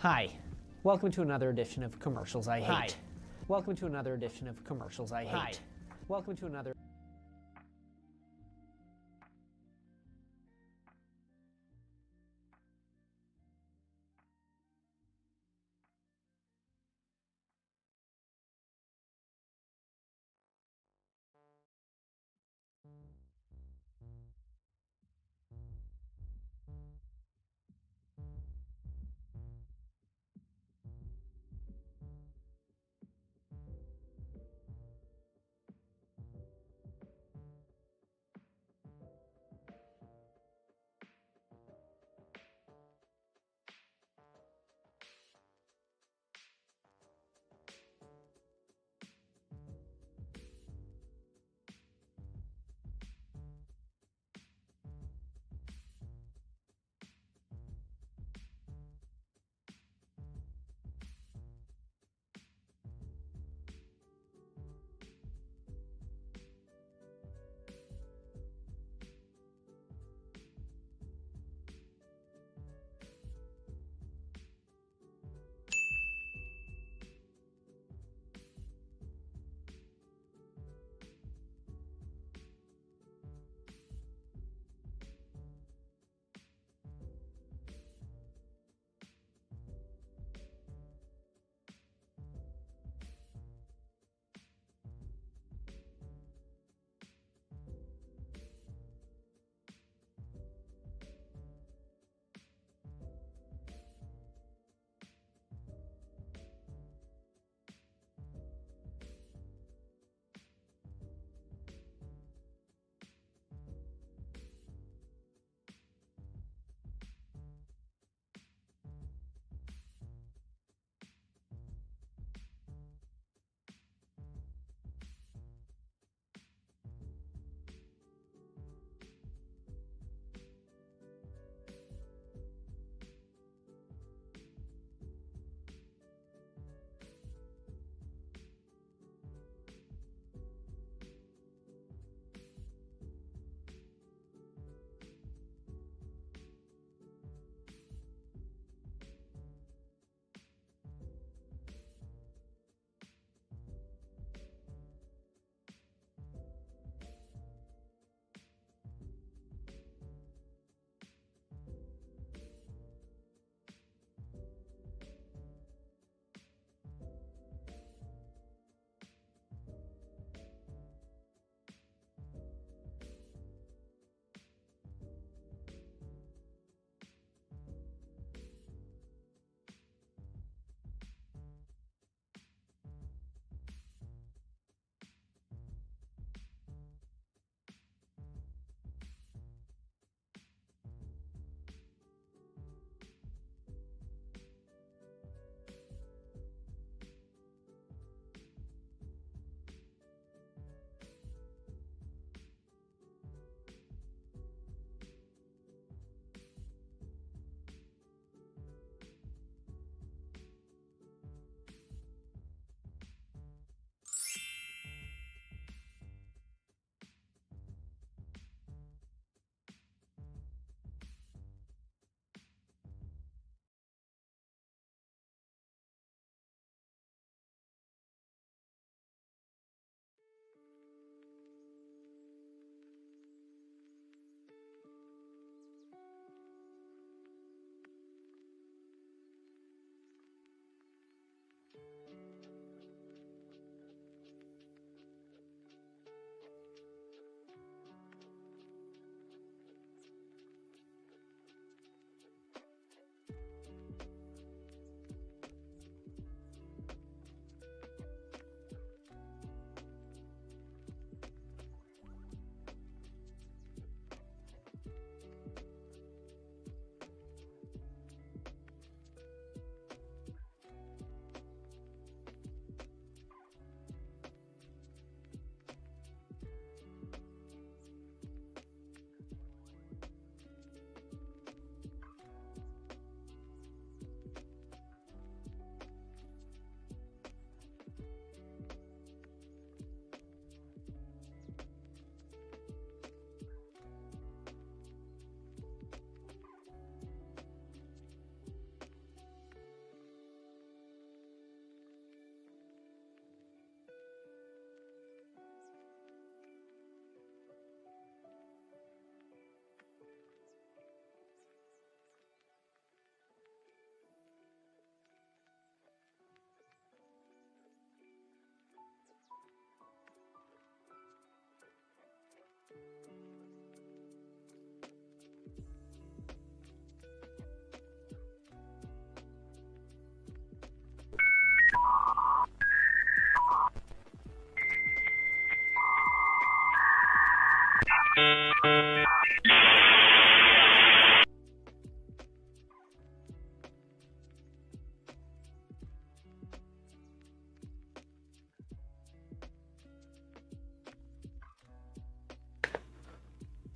Hi, welcome to another edition of Commercials I Hate. Hi, welcome to another edition of Commercials I Hate. Hi, welcome to another.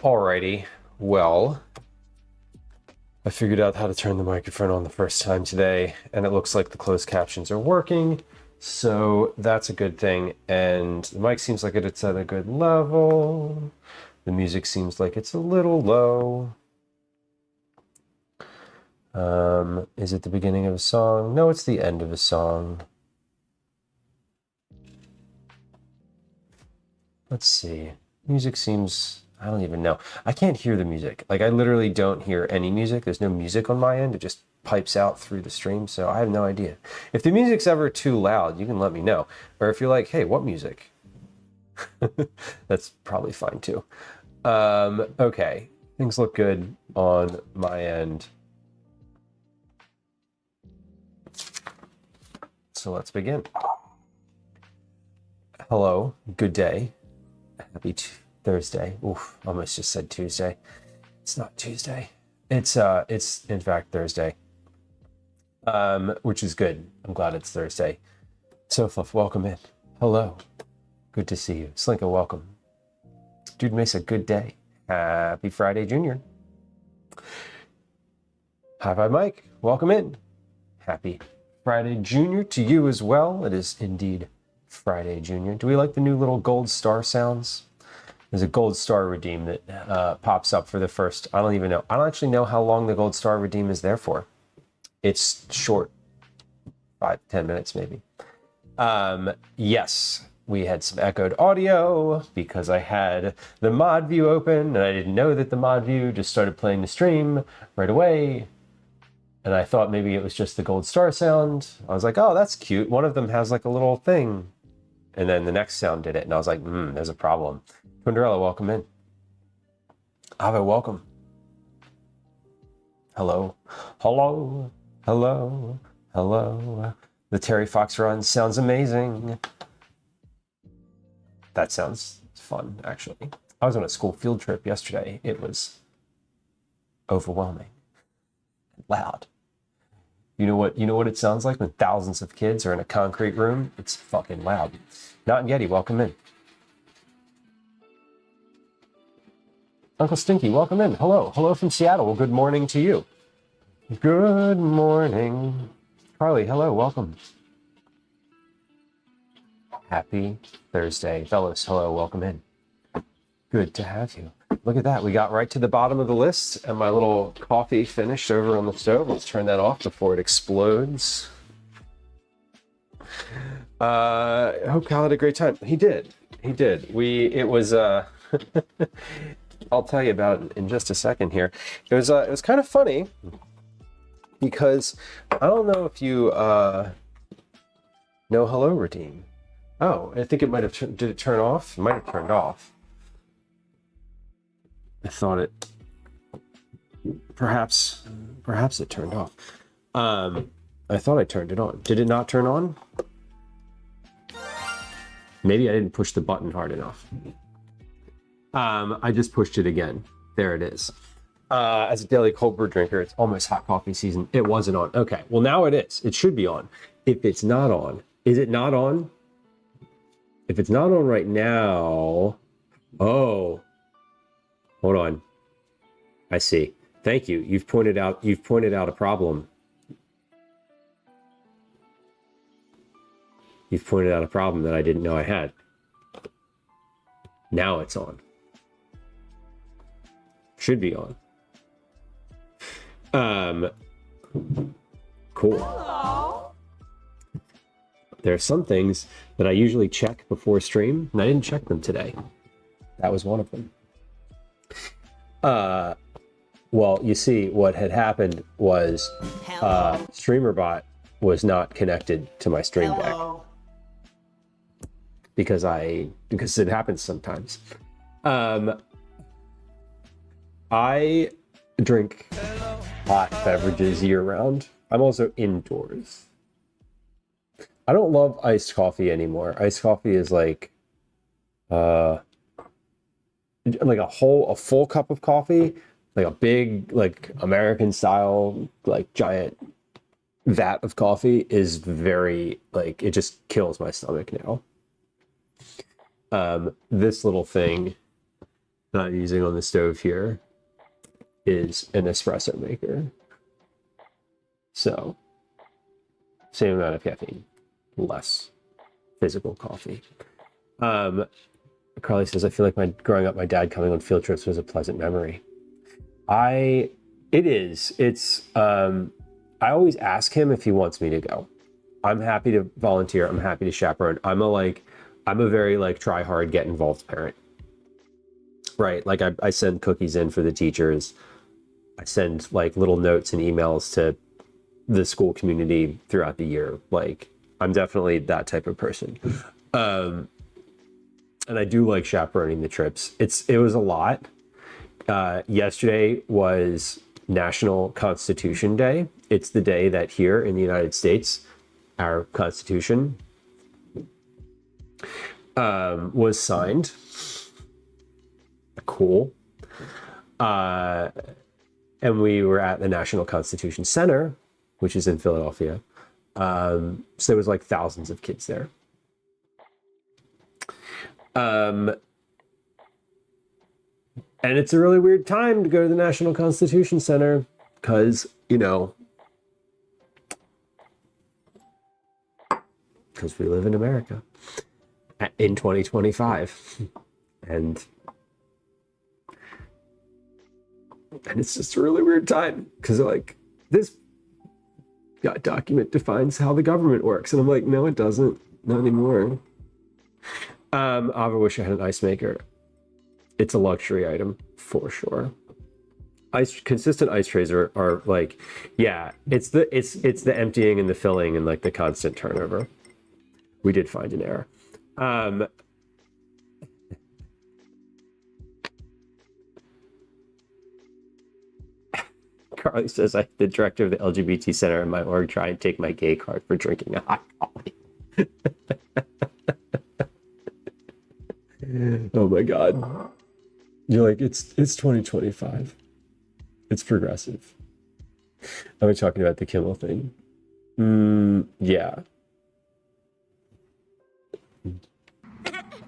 Alrighty, well, I figured out how to turn the microphone on the first time today, and it looks like the closed captions are working, so that's a good thing. And the mic seems like it's at a good level. The music seems like it's a little low. Is it the beginning of a song? No, it's the end of a song. Let's see. Music seems... I don't even know. I can't hear the music. Like, I literally don't hear any music. There's no music on my end. It just pipes out through the stream, so I have no idea. If the music's ever too loud, you can let me know. Or if you're like, hey, what music? That's probably fine too. Okay. Things look good on my end. So let's begin. Hello, good day. Happy Thursday. Oof, almost just said Tuesday. It's not Tuesday. It's in fact Thursday. Which is good. I'm glad it's Thursday. Sofluff, welcome in. Hello. Good to see you. Slinka, welcome. Dude Mesa, good day. Happy Friday, Junior. Hi, Mike. Welcome in. Happy Friday, Junior, to you as well. It is indeed Friday, Junior. Do we like the new little gold star sounds? There's a gold star redeem that pops up for the first, I don't even know. I don't actually know how long the gold star redeem is there for. It's short, 5-10 minutes maybe. Yes, we had some echoed audio because I had the mod view open and I didn't know that the mod view just started playing the stream right away. And I thought maybe it was just the gold star sound. I was like, oh, that's cute. One of them has like a little thing. And then the next sound did it. And I was like, there's a problem. Quindrella, welcome in. Ave, welcome. Hello. Hello. Hello. Hello. The Terry Fox run sounds amazing. That sounds fun, actually. I was on a school field trip yesterday. It was overwhelming. Loud. You know what it sounds like when thousands of kids are in a concrete room? It's fucking loud. Not in Yeti, welcome in. Uncle Stinky, welcome in. Hello. Hello from Seattle. Well, good morning to you. Good morning. Carly, hello. Welcome. Happy Thursday. Fellas, hello. Welcome in. Good to have you. Look at that. We got right to the bottom of the list and my little coffee finished over on the stove. Let's turn that off before it explodes. I hope Kyle had a great time. He did. He did. It was, I'll tell you about it in just a second here. It was kind of funny because I don't know if you know Hello Redeem. Oh, I think it might have, did it turn off? It might have turned off. I thought it, perhaps it turned off. I thought I turned it on. Did it not turn on? Maybe I didn't push the button hard enough. I just pushed it again. There it is. As a daily cold brew drinker, it's almost hot coffee season. It wasn't on. Okay, well now it is. It should be on. If it's not on, is it not on? If it's not on right now, oh, hold on. I see. Thank you. You've pointed out a problem. You've pointed out a problem that I didn't know I had. Now it's on. Should be on. Cool. Hello. There are some things that I usually check before stream, and I didn't check them today. That was one of them. Well, you see, what had happened was StreamerBot was not connected to my Stream Deck because it happens sometimes. I drink hot beverages year round. I'm also indoors. I don't love iced coffee anymore. Iced coffee is like a full cup of coffee, like a big, like American style, like giant vat of coffee is very, like, it just kills my stomach now. This little thing that I'm using on the stove here is an espresso maker. So, same amount of caffeine, less physical coffee. Carly says, I feel like growing up, my dad coming on field trips was a pleasant memory. It is. It's, I always ask him if he wants me to go. I'm happy to volunteer. I'm happy to chaperone. I'm a very like try hard, get involved parent. Right. Like I send cookies in for the teachers. I send like little notes and emails to the school community throughout the year. Like I'm definitely that type of person. And I do like chaperoning the trips. It was a lot. Yesterday was National Constitution Day. It's the day that here in the United States, our Constitution was signed. Cool. And we were at the National Constitution Center, which is in Philadelphia. So there was like thousands of kids there. And it's a really weird time to go to the National Constitution Center because, because we live in America in 2025. And it's just a really weird time because like this document defines how the government works. And I'm like, no, it doesn't. Not anymore. I wish I had an ice maker. It's a luxury item for sure. Consistent ice trays are like, yeah, it's the emptying and the filling and like the constant turnover. We did find an error. Carly says, I'm the director of the LGBT Center in my org try and take my gay card for drinking a hot coffee. Oh my God. You're like, it's 2025. It's progressive. Are we talking about the Kimmel thing? Yeah.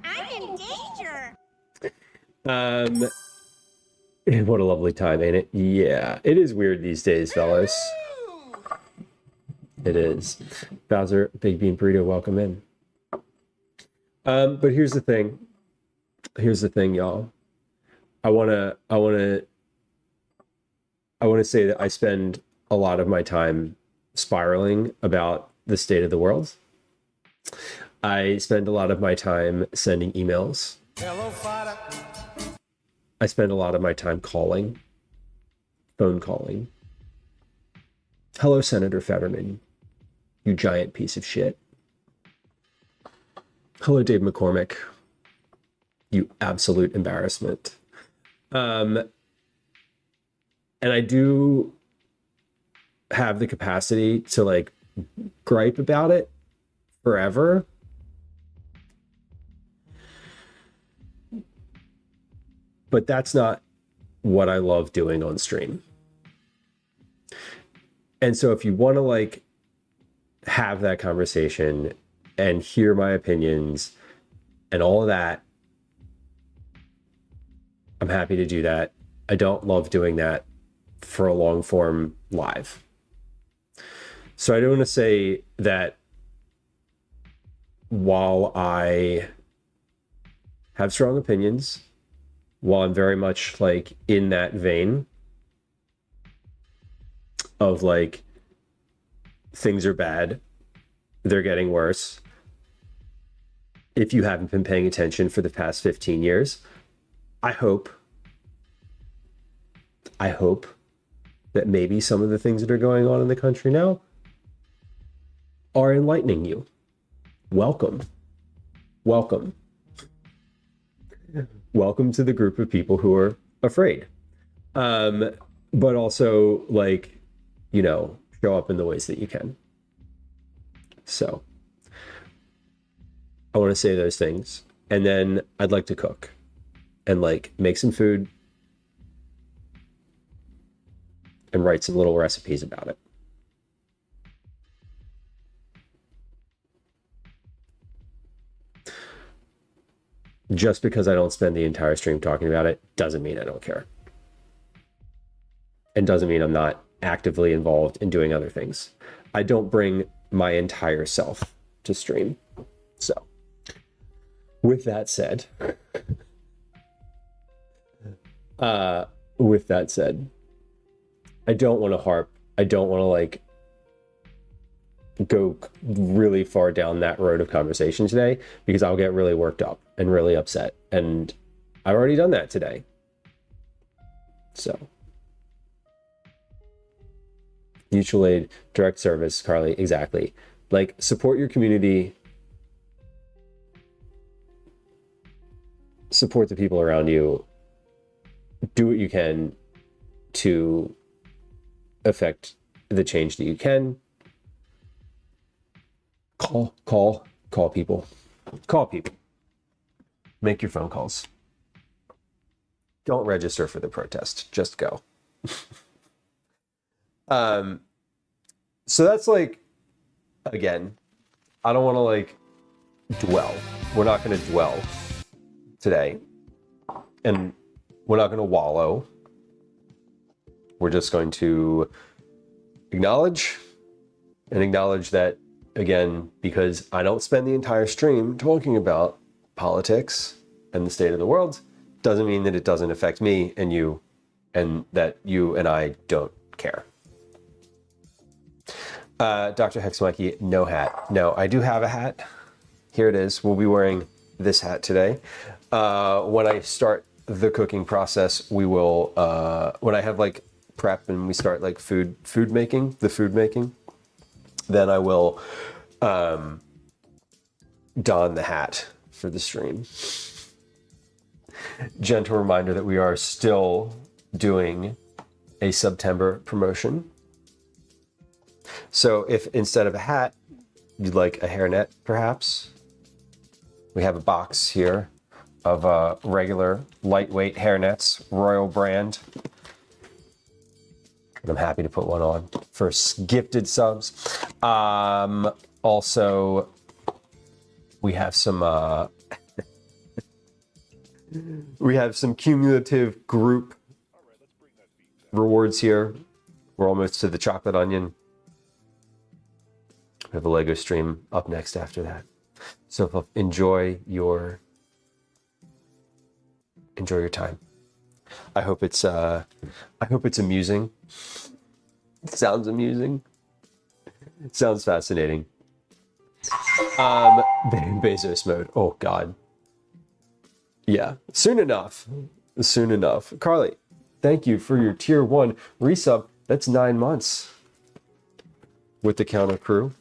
I'm in danger. What a lovely time, ain't it? Yeah, it is weird these days, fellas. It is. Bowser, Big Bean Burrito, welcome in. But here's the thing. Here's the thing, y'all. I wanna say that I spend a lot of my time spiraling about the state of the world. I spend a lot of my time sending emails. Hello, Father. I spend a lot of my time calling, phone calling. Hello, Senator Fetterman, you giant piece of shit. Hello, Dave McCormick, you absolute embarrassment. And I do have the capacity to like gripe about it forever. But that's not what I love doing on stream. And so if you want to like have that conversation and hear my opinions and all of that, I'm happy to do that. I don't love doing that for a long form live. So I don't want to say that while I have strong opinions, while I'm very much like in that vein of like things are bad, they're getting worse. If you haven't been paying attention for the past 15 years, I hope that maybe some of the things that are going on in the country now are enlightening you. Welcome. welcome to the group of people who are afraid. But also, like, you know, show up in the ways that you can. So I want to say those things. And then I'd like to cook and like make some food and write some little recipes about it. Just because I don't spend the entire stream talking about it doesn't mean I don't care. And doesn't mean I'm not actively involved in doing other things. I don't bring my entire self to stream. So, with that said, I don't want to harp. I don't want to like go really far down that road of conversation today, because I'll get really worked up and really upset. And I've already done that today. So, mutual aid, direct service, Carly, exactly. Like, support your community, support the people around you, do what you can to affect the change that you can. Call people. Call people. Make your phone calls. Don't register for the protest. Just go. So that's like, again, I don't want to like dwell. We're not going to dwell today. And we're not going to wallow. We're just going to acknowledge that, again, because I don't spend the entire stream talking about politics and the state of the world, doesn't mean that it doesn't affect me and you, and that you and I don't care. Dr. Hex Mikey, no hat. No, I do have a hat. Here it is. We'll be wearing this hat today. When I start the cooking process, we will, when I have like prep and we start like food making, then I will don the hat for the stream. Gentle reminder that we are still doing a September promotion. So if instead of a hat, you'd like a hairnet, perhaps, we have a box here of regular lightweight hairnets, Royal brand. And I'm happy to put one on for gifted subs. Also, we have some cumulative group rewards here. We're almost to the chocolate onion. We have a Lego stream up next after that. So enjoy your time. I hope it's amusing. It sounds amusing. It sounds fascinating. Bezos mode. Oh God. Yeah. Soon enough. Carly, thank you for your tier 1 resub. That's 9 months with the counter crew.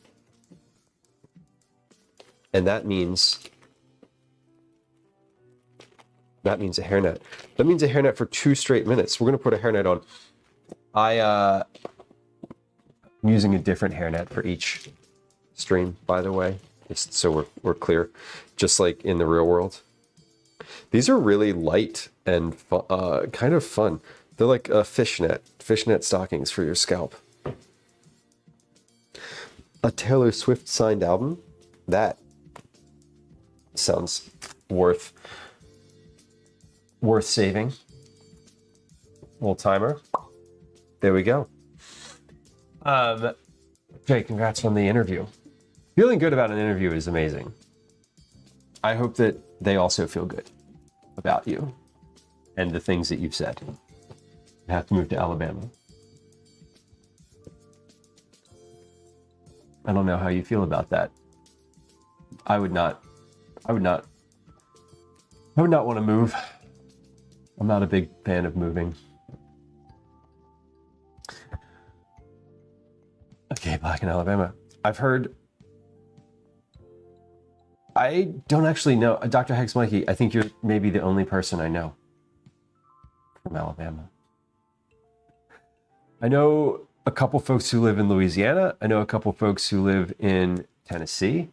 And that means a hairnet. That means a hairnet for 2 straight minutes. We're going to put a hairnet on. I'm using a different hairnet for each stream, by the way. Just so we're clear, just like in the real world. These are really light and kind of fun. They're like a fishnet stockings for your scalp. A Taylor Swift signed album? That sounds worth saving. Little timer. There we go. Jay, congrats on the interview. Feeling good about an interview is amazing. I hope that they also feel good about you and the things that you've said. You have to move to Alabama. I don't know how you feel about that. I would not want to move. I'm not a big fan of moving. Okay, back in Alabama. I've heard I don't actually know. Dr. Hex Mikey, I think you're maybe the only person I know from Alabama. I know a couple folks who live in Louisiana. I know a couple folks who live in Tennessee.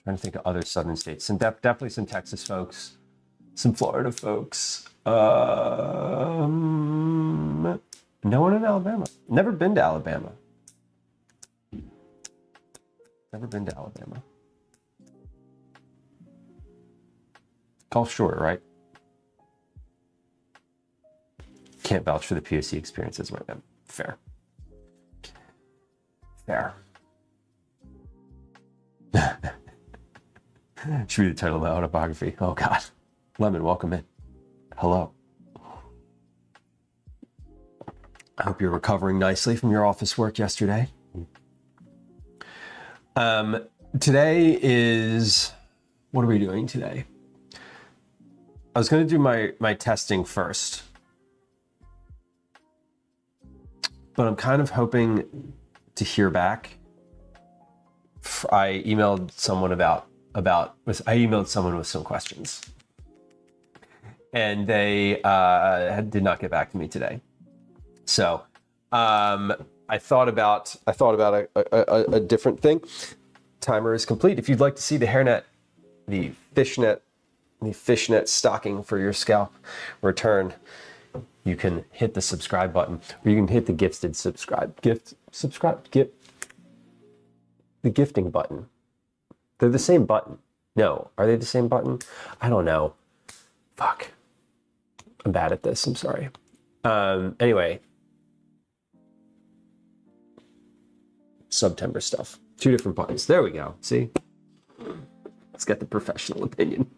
Trying to think of other southern states. Definitely some Texas folks, some Florida folks. No one in Alabama. Never been to Alabama. Never been to Alabama. Gulf Shore, right? Can't vouch for the POC experiences right now. Fair. Fair. Should be the title of my autobiography. Oh God. Lemon, welcome in. Hello. I hope you're recovering nicely from your office work yesterday. Today is, what are we doing today? I was going to do my testing first, but I'm kind of hoping to hear back. I emailed someone I emailed someone with some questions, and they did not get back to me today. So I thought about a different thing. Timer is complete. If you'd like to see the hairnet, the fishnet stocking for your scalp return, you can hit the subscribe button, or you can hit the gifted subscribe. The gifting button. They're the same button. No, are they the same button? I don't know. Fuck. I'm bad at this. I'm sorry. Anyway. September stuff. 2 different buttons. There we go. See? Let's get the professional opinion.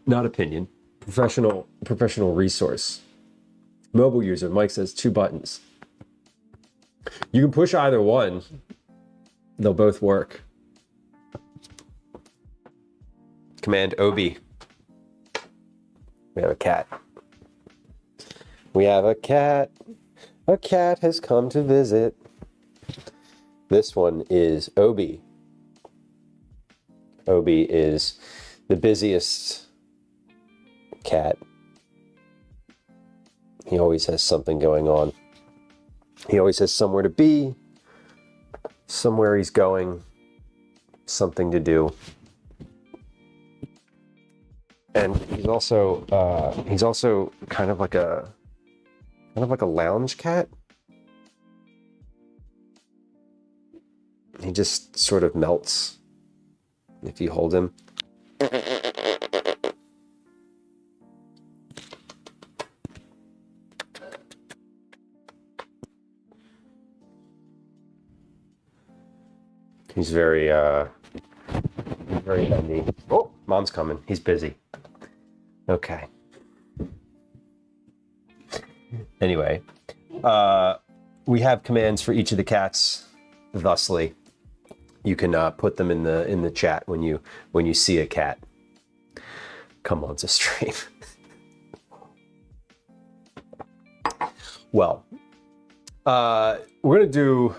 Not opinion. Professional resource. Mobile user. Mike says 2 buttons. You can push either one. They'll both work. Command OB. We have a cat. We have a cat. A cat has come to visit. This one is Obi. Obi is the busiest cat. He always has something going on. He always has somewhere to be, somewhere he's going, something to do. And he's also kind of like a lounge cat. He just sort of melts if you hold him. He's very handy. Oh, mom's coming. He's busy. Okay. Anyway, we have commands for each of the cats. Thusly, you can put them in the chat when you see a cat come onto stream. Well, we're gonna do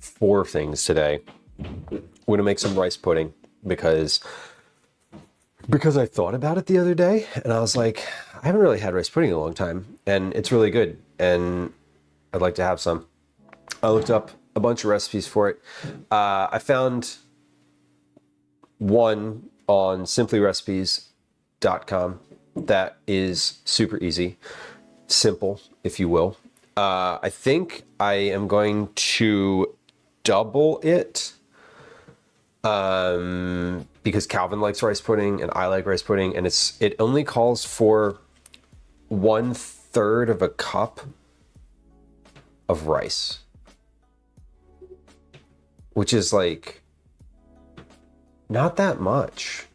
4 things today. We're gonna make some rice pudding because I thought about it the other day and I was like, I haven't really had rice pudding in a long time and it's really good and I'd like to have some. I looked up a bunch of recipes for it. I found one on simplyrecipes.com that is super easy, simple, if you will. I think I am going to double it because Calvin likes rice pudding and I like rice pudding, and it only calls for 1/3 of a cup of rice, which is like not that much,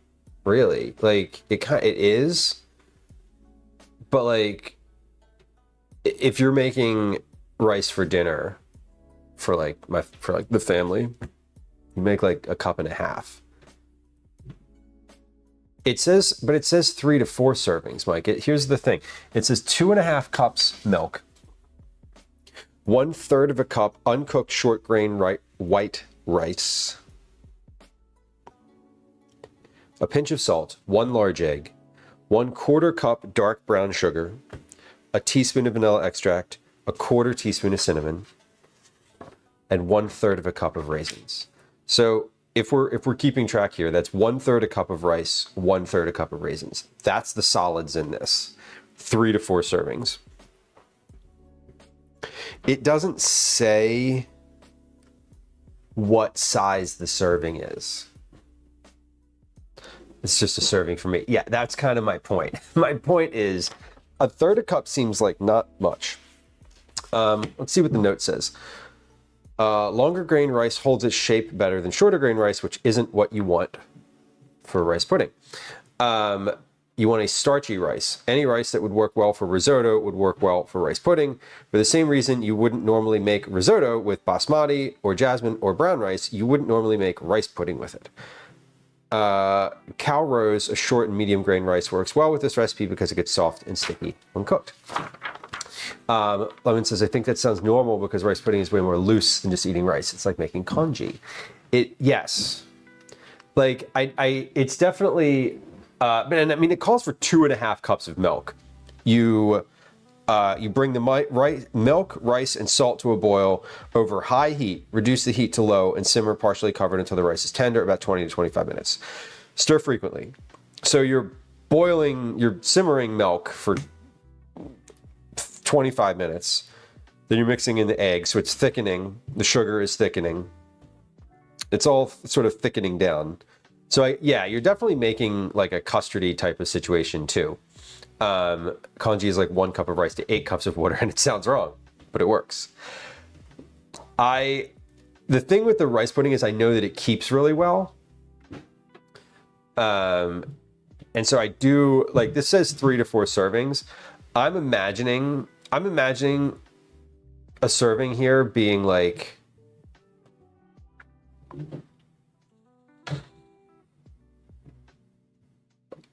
really. Like it is, but like if you're making rice for dinner for the family, you make like a cup and a half. It says 3 to 4 servings, Mike. Here's the thing. It says 2.5 cups milk, 1/3 of a cup uncooked short grain white rice, a pinch of salt, 1 large egg, 1/4 cup dark brown sugar, a teaspoon of vanilla extract, a 1/4 teaspoon of cinnamon, and 1/3 of a cup of raisins. So if we're keeping track here, that's 1/3 a cup of rice, 1/3 a cup of raisins. That's the solids in this. 3 to 4 servings. It doesn't say what size the serving is. It's just a serving for me. Yeah, that's kind of my point. My point is 1/3 a cup seems like not much. Let's see what the note says. Longer grain rice holds its shape better than shorter grain rice, which isn't what you want for rice pudding. You want a starchy rice. Any rice that would work well for risotto would work well for rice pudding. For the same reason you wouldn't normally make risotto with basmati or jasmine or brown rice, you wouldn't normally make rice pudding with it. Cow rose, a short and medium grain rice, works well with this recipe because it gets soft and sticky when cooked. Lemon says, I think that sounds normal because rice pudding is way more loose than just eating rice. It's like making congee. Yes. Like, it's definitely, and I mean, it calls for 2.5 cups of milk. You bring the milk, rice, and salt to a boil over high heat, reduce the heat to low, and simmer partially covered until the rice is tender, about 20 to 25 minutes. Stir frequently. So you're simmering milk for 25 minutes. Then you're mixing in the egg, so it's thickening. The sugar is thickening. It's all sort of thickening down. So yeah, you're definitely making like a custardy type of situation too. Congee is like 1 cup of rice to 8 cups of water, and it sounds wrong, but it works. The thing with the rice pudding is I know that it keeps really well. And so I do, like, this says 3 to 4 servings. I'm imagining a serving here being like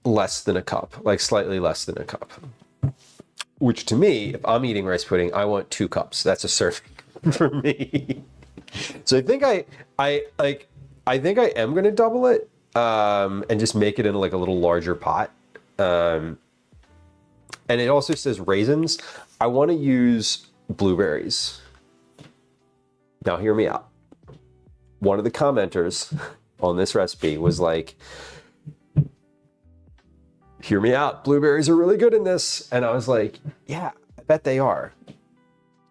less than a cup, like slightly less than a cup. Which to me, if I'm eating rice pudding, I want 2 cups. That's a serving for me. So I think I think I am gonna double it and just make it in like a little larger pot. And it also says raisins. I want to use blueberries. Now hear me out. One of the commenters on this recipe was like, hear me out, blueberries are really good in this. And I was like, yeah, I bet they are.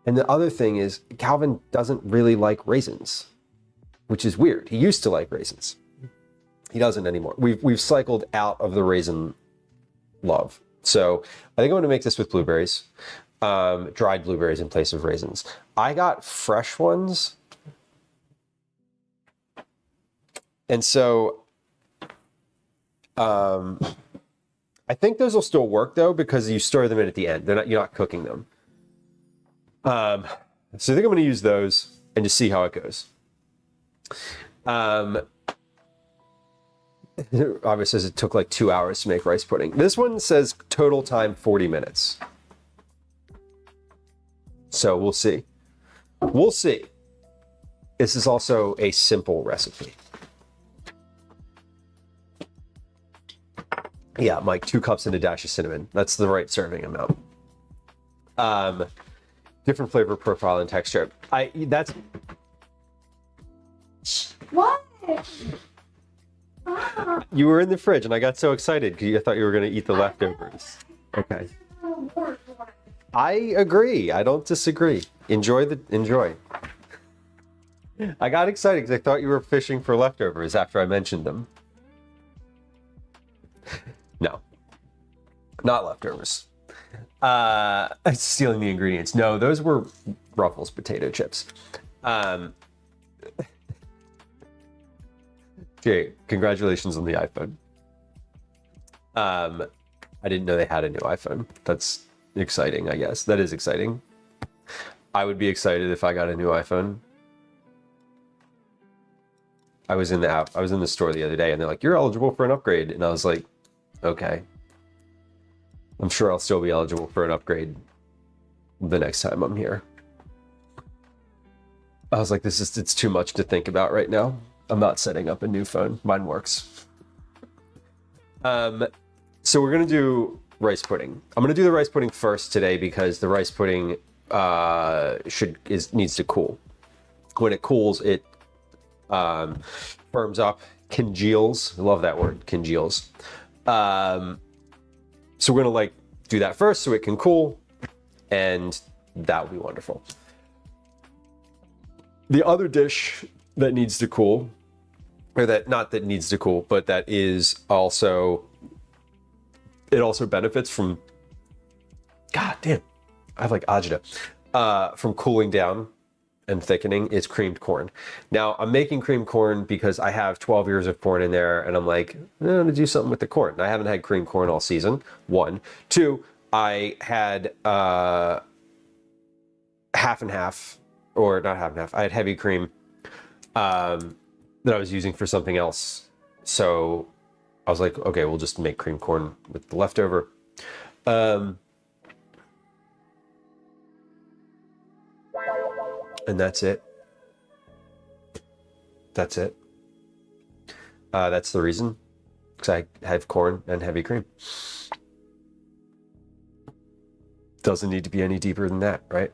And the other thing is, Calvin doesn't really like raisins, which is weird. He used to like raisins. He doesn't anymore. We've cycled out of the raisin love. So I think I'm gonna make this with blueberries, dried blueberries in place of raisins. I got fresh ones. And so I think those will still work though, because you stir them in at the end. You're not cooking them. So I think I'm gonna use those and just see how it goes. Obviously says it took like 2 hours to make rice pudding. This one says total time 40 minutes. So we'll see. We'll see. This is also a simple recipe. Yeah, Mike, 2 cups and a dash of cinnamon. That's the right serving amount. Different flavor profile and texture. What? You were in the fridge and I got so excited because I thought you were going to eat the leftovers. Okay. I agree. I don't disagree. Enjoy. I got excited because I thought you were fishing for leftovers after I mentioned them. No. Not leftovers. Stealing the ingredients. No, those were Ruffles potato chips. Okay, congratulations on the iPhone. I didn't know they had a new iPhone. That's exciting, I guess. That is exciting. I would be excited if I got a new iPhone. I was in the store the other day and they're like, you're eligible for an upgrade. And I was like, okay. I'm sure I'll still be eligible for an upgrade the next time I'm here. I was like, it's too much to think about right now. I'm not setting up a new phone. Mine works. So we're gonna do rice pudding. I'm gonna do the rice pudding first today because the rice pudding needs to cool. When it cools, it firms up, congeals. I love that word, congeals. So we're gonna like do that first so it can cool, and that will be wonderful. The other dish that needs to cool, or that not that needs to cool, but that is also, it also benefits from, god damn, I have like agita, from cooling down and thickening, is creamed corn. Now I'm making creamed corn because I have 12 ears of corn in there, and I'm like, I'm gonna do something with the corn. I haven't had creamed corn all season, 1. 2, I had half and half, or not half and half, I had heavy cream that I was using for something else. So I was like, okay, we'll just make creamed corn with the leftover. And that's it. That's it. That's the reason, because I have corn and heavy cream. Doesn't need to be any deeper than that, right?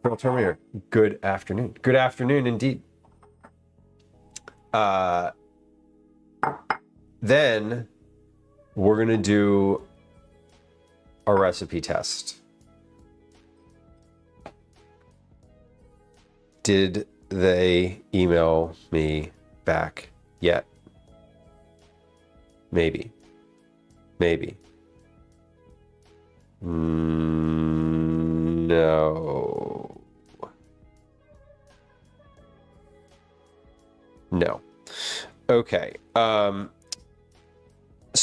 Colonel Terminator, good afternoon. Good afternoon indeed. Then we're gonna do a recipe test. Did they email me back yet? Maybe. Maybe. No. No. Okay. So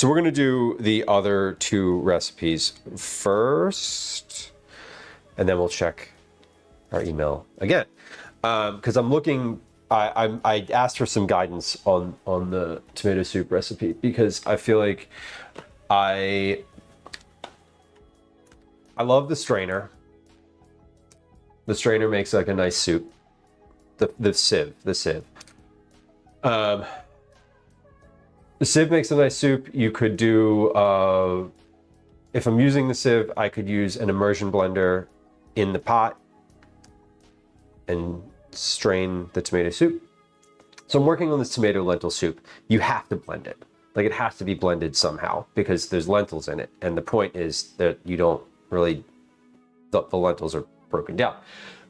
we're going to do the other 2 recipes first, and then we'll check our email again. Because I'm looking, I asked for some guidance on the tomato soup recipe, because I feel like I love the strainer. The strainer makes like a nice soup. The sieve. The sieve makes a nice soup. You could do, if I'm using the sieve, I could use an immersion blender in the pot and strain the tomato soup. So I'm working on this tomato lentil soup. You have to blend it. Like, it has to be blended somehow because there's lentils in it. And the point is that you don't really, the lentils are broken down.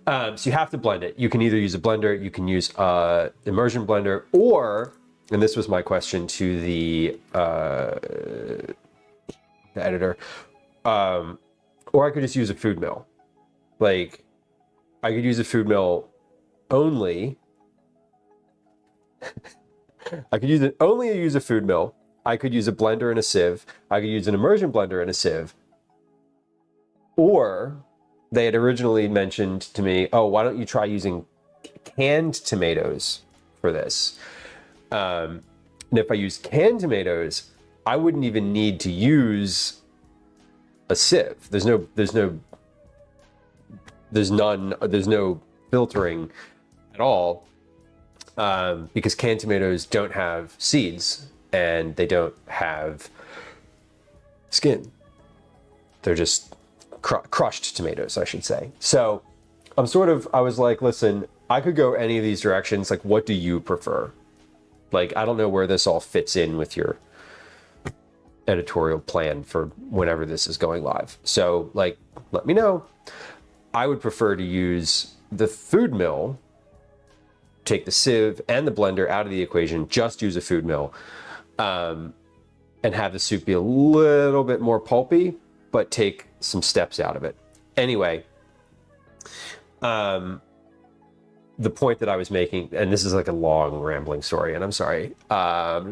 So you have to blend it. You can either use a blender, you can use immersion blender, or, and this was my question to the editor, or I could just use a food mill. Like, I could use a food mill only. I could use it only use a food mill. I could use a blender and a sieve. I could use an immersion blender and a sieve. Or they had originally mentioned to me, oh, why don't you try using canned tomatoes for this? And if I use canned tomatoes, I wouldn't even need to use a sieve. There's no filtering at all, because canned tomatoes don't have seeds and they don't have skin. They're just crushed tomatoes, I should say. So I was like, listen, I could go any of these directions. Like, what do you prefer? Like, I don't know where this all fits in with your editorial plan for whenever this is going live. So, like, let me know. I would prefer to use the food mill, take the sieve and the blender out of the equation, just use a food mill, and have the soup be a little bit more pulpy, but take some steps out of it. Anyway, the point that I was making, and this is like a long rambling story, and I'm sorry,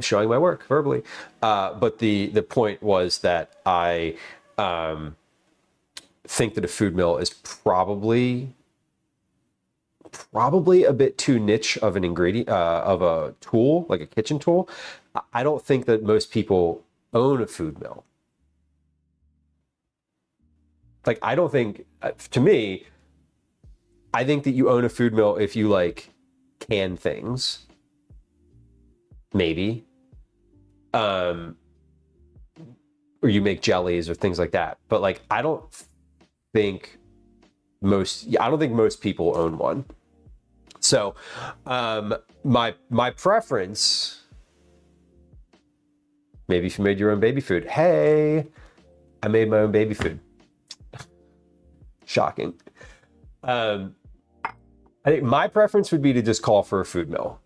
showing my work verbally, but the point was that I think that a food mill is probably a bit too niche of an ingredient, of a tool, like a kitchen tool. I don't think that most people own a food mill. Like, I don't think, to me, I think that you own a food mill if you like can things, maybe. or you make jellies or things like that. But like, I don't think most people own one. So my preference, maybe if you made your own baby food. Hey, I made my own baby food. Shocking. I think my preference would be to just call for a food mill.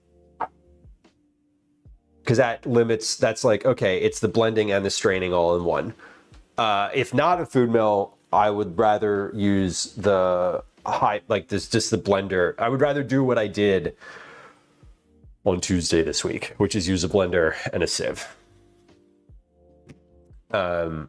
Because that's like, okay, it's the blending and the straining all in one. If not a food mill, I would rather use the just the blender. I would rather do what I did on Tuesday this week, which is use a blender and a sieve. And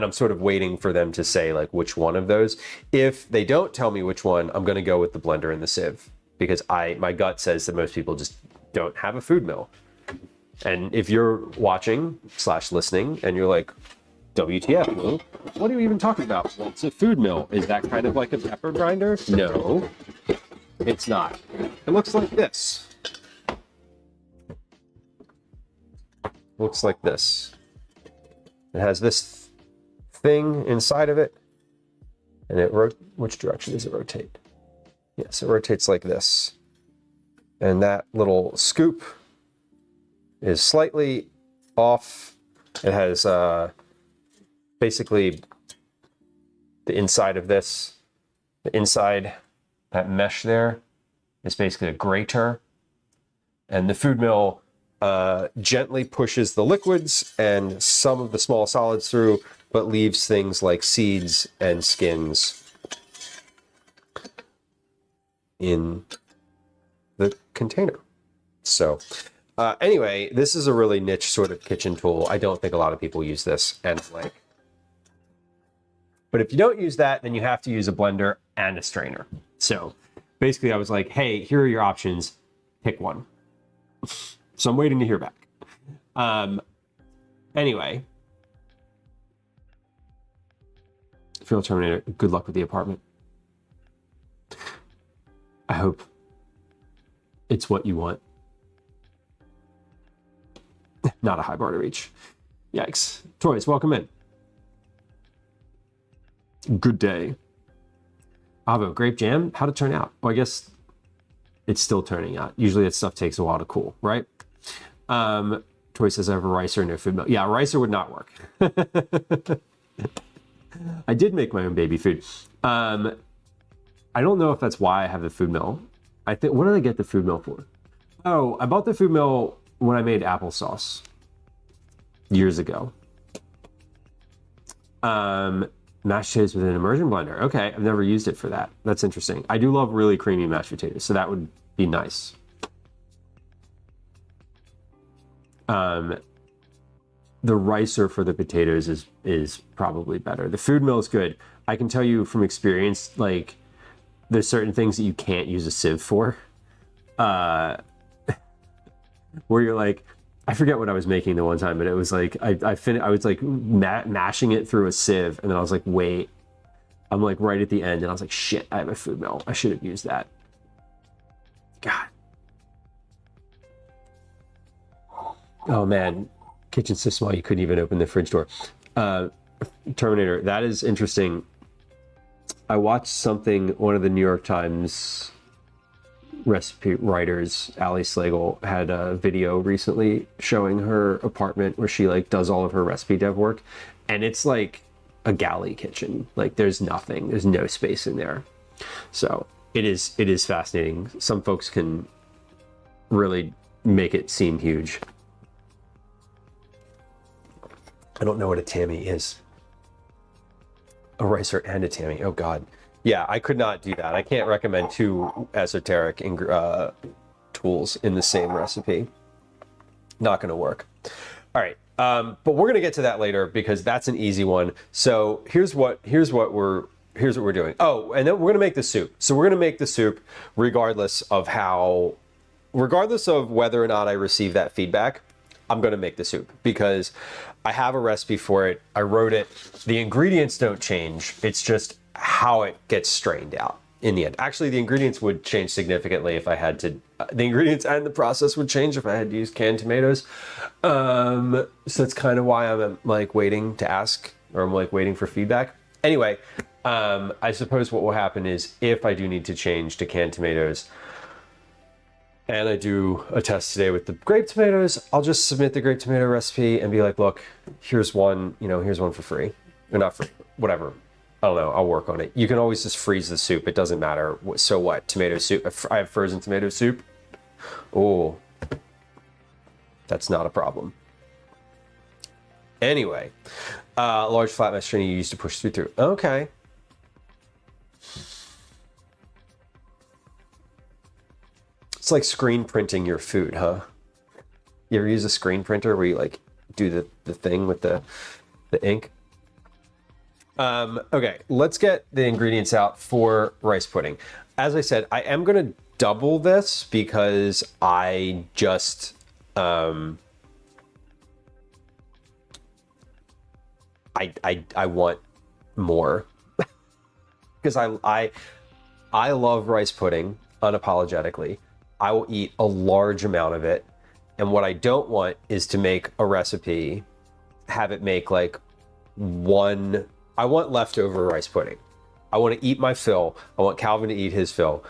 I'm sort of waiting for them to say like which one of those. If they don't tell me which one, I'm going to go with the blender and the sieve, because my gut says that most people just don't have a food mill. And if you're watching / listening and you're like, WTF, Lou? What are you even talking about? Well, it's a food mill. Is that kind of like a pepper grinder? No, it's not. It looks like this. Looks like this. It has this thing inside of it, and which direction does it rotate? Yes, it rotates like this. And that little scoop is slightly off. It has basically the inside of this, the inside, that mesh there is basically a grater. And the food mill gently pushes the liquids and some of the small solids through, but leaves things like seeds and skins in the container. So anyway, this is a really niche sort of kitchen tool. I don't think a lot of people use this, and like, but if you don't use that, then you have to use a blender and a strainer. So basically I was like, hey, here are your options, pick one. So I'm waiting to hear back. Anyway, Phil Terminator, good luck with the apartment. I hope it's what you want. Not a high bar to reach. Yikes. Toys, welcome in. Good day. Avo, grape jam, how'd it turn out? Well, I guess it's still turning out. Usually that stuff takes a while to cool, right? Toy says I have a ricer, no food mill. Yeah, a ricer would not work. I did make my own baby food. I don't know if that's why I have the food mill. I think, what did I get the food mill for? Oh, I bought the food mill when I made applesauce years ago. Mashed potatoes with an immersion blender. Okay, I've never used it for that. That's interesting. I do love really creamy mashed potatoes, so that would be nice. The ricer for the potatoes is probably better. The food mill is good. I can tell you from experience, like, there's certain things that you can't use a sieve for. Where you're like, I forget what I was making the one time, but it was like, I was like mashing it through a sieve, and then I was like, wait, I'm like right at the end, and I was like, shit, I have a food mill. I should have used that. God. Oh man, kitchen's so small you couldn't even open the fridge door. Terminator, that is interesting. I watched something, one of the New York Times recipe writers, Ali Slagle, had a video recently showing her apartment where she like does all of her recipe dev work, and it's like a galley kitchen. Like there's nothing, there's no space in there. So it is fascinating. Some folks can really make it seem huge. I don't know what a tammy is. A ricer and a tammy. Oh God. Yeah, I could not do that. I can't recommend two esoteric tools in the same recipe. Not going to work. All right, but we're going to get to that later because that's an easy one. So here's what we're doing. Oh, and then we're going to make the soup. So we're going to make the soup regardless of whether or not I receive that feedback. I'm going to make the soup because I have a recipe for it. I wrote it. The ingredients don't change. It's just how it gets strained out in the end. Actually, the ingredients would change significantly if I had to the ingredients and the process would change if I had to use canned tomatoes. So that's kind of why I'm like waiting to ask, or I'm like waiting for feedback. Anyway, I suppose what will happen is if I do need to change to canned tomatoes, and I do a test today with the grape tomatoes, I'll just submit the grape tomato recipe and be like, look, here's one, here's one for free. Or not free, whatever. I don't know, I'll work on it. You can always just freeze the soup. It doesn't matter. So what? Tomato soup. I have frozen tomato soup. Oh, that's not a problem. Anyway, large flat mesh strainer you used to push through. Okay. It's like screen printing your food, huh? You ever use a screen printer where you like do the thing with the ink? Okay, let's get the ingredients out for rice pudding. As I said, I am going to double this because I just I want more because I love rice pudding unapologetically. I will eat a large amount of it, and what I don't want is to make a recipe, have it make like one. I want leftover rice pudding. I want to eat my fill. I want Calvin to eat his fill.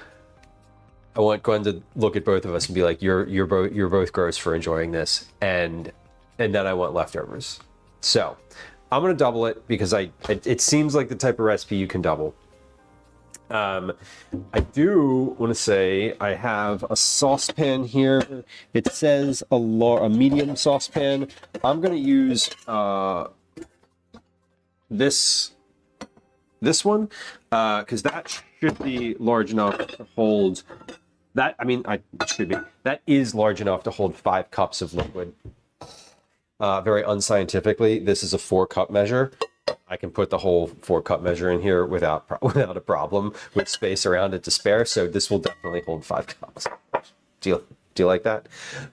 I want Gwen to look at both of us and be like, "You're both gross for enjoying this," and then I want leftovers. So I'm gonna double it because it seems like the type of recipe you can double. I do want to say I have a saucepan here. It says a medium saucepan. I'm going to use this one because that should be large enough to hold that. I mean, that is large enough to hold 5 cups of liquid. Very unscientifically, this is a 4-cup measure. I can put the whole 4-cup measure in here without a problem with space around it to spare. So this will definitely hold 5 cups. Do you like that?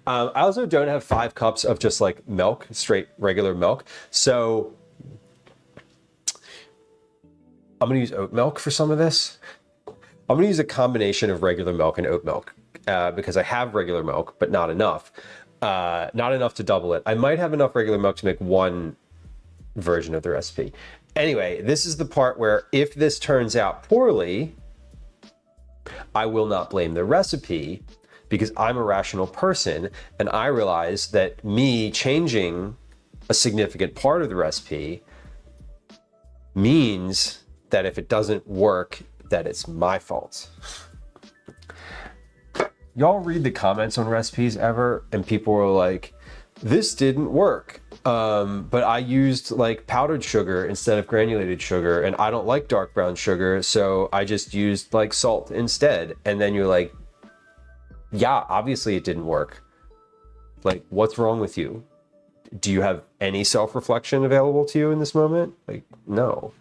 I also don't have 5 cups of just like milk, straight regular milk. So I'm going to use oat milk for some of this. I'm going to use a combination of regular milk and oat milk because I have regular milk, but not enough. Not enough to double it. I might have enough regular milk to make one version of the recipe. Anyway, this is the part where if this turns out poorly, I will not blame the recipe because I'm a rational person and I realize that me changing a significant part of the recipe means that if it doesn't work, that it's my fault. Y'all read the comments on recipes ever and people were like, this didn't work. But I used like powdered sugar instead of granulated sugar and I don't like dark brown sugar. So I just used like salt instead. And then you're like, yeah, obviously it didn't work. Like, what's wrong with you? Do you have any self-reflection available to you in this moment? Like, no.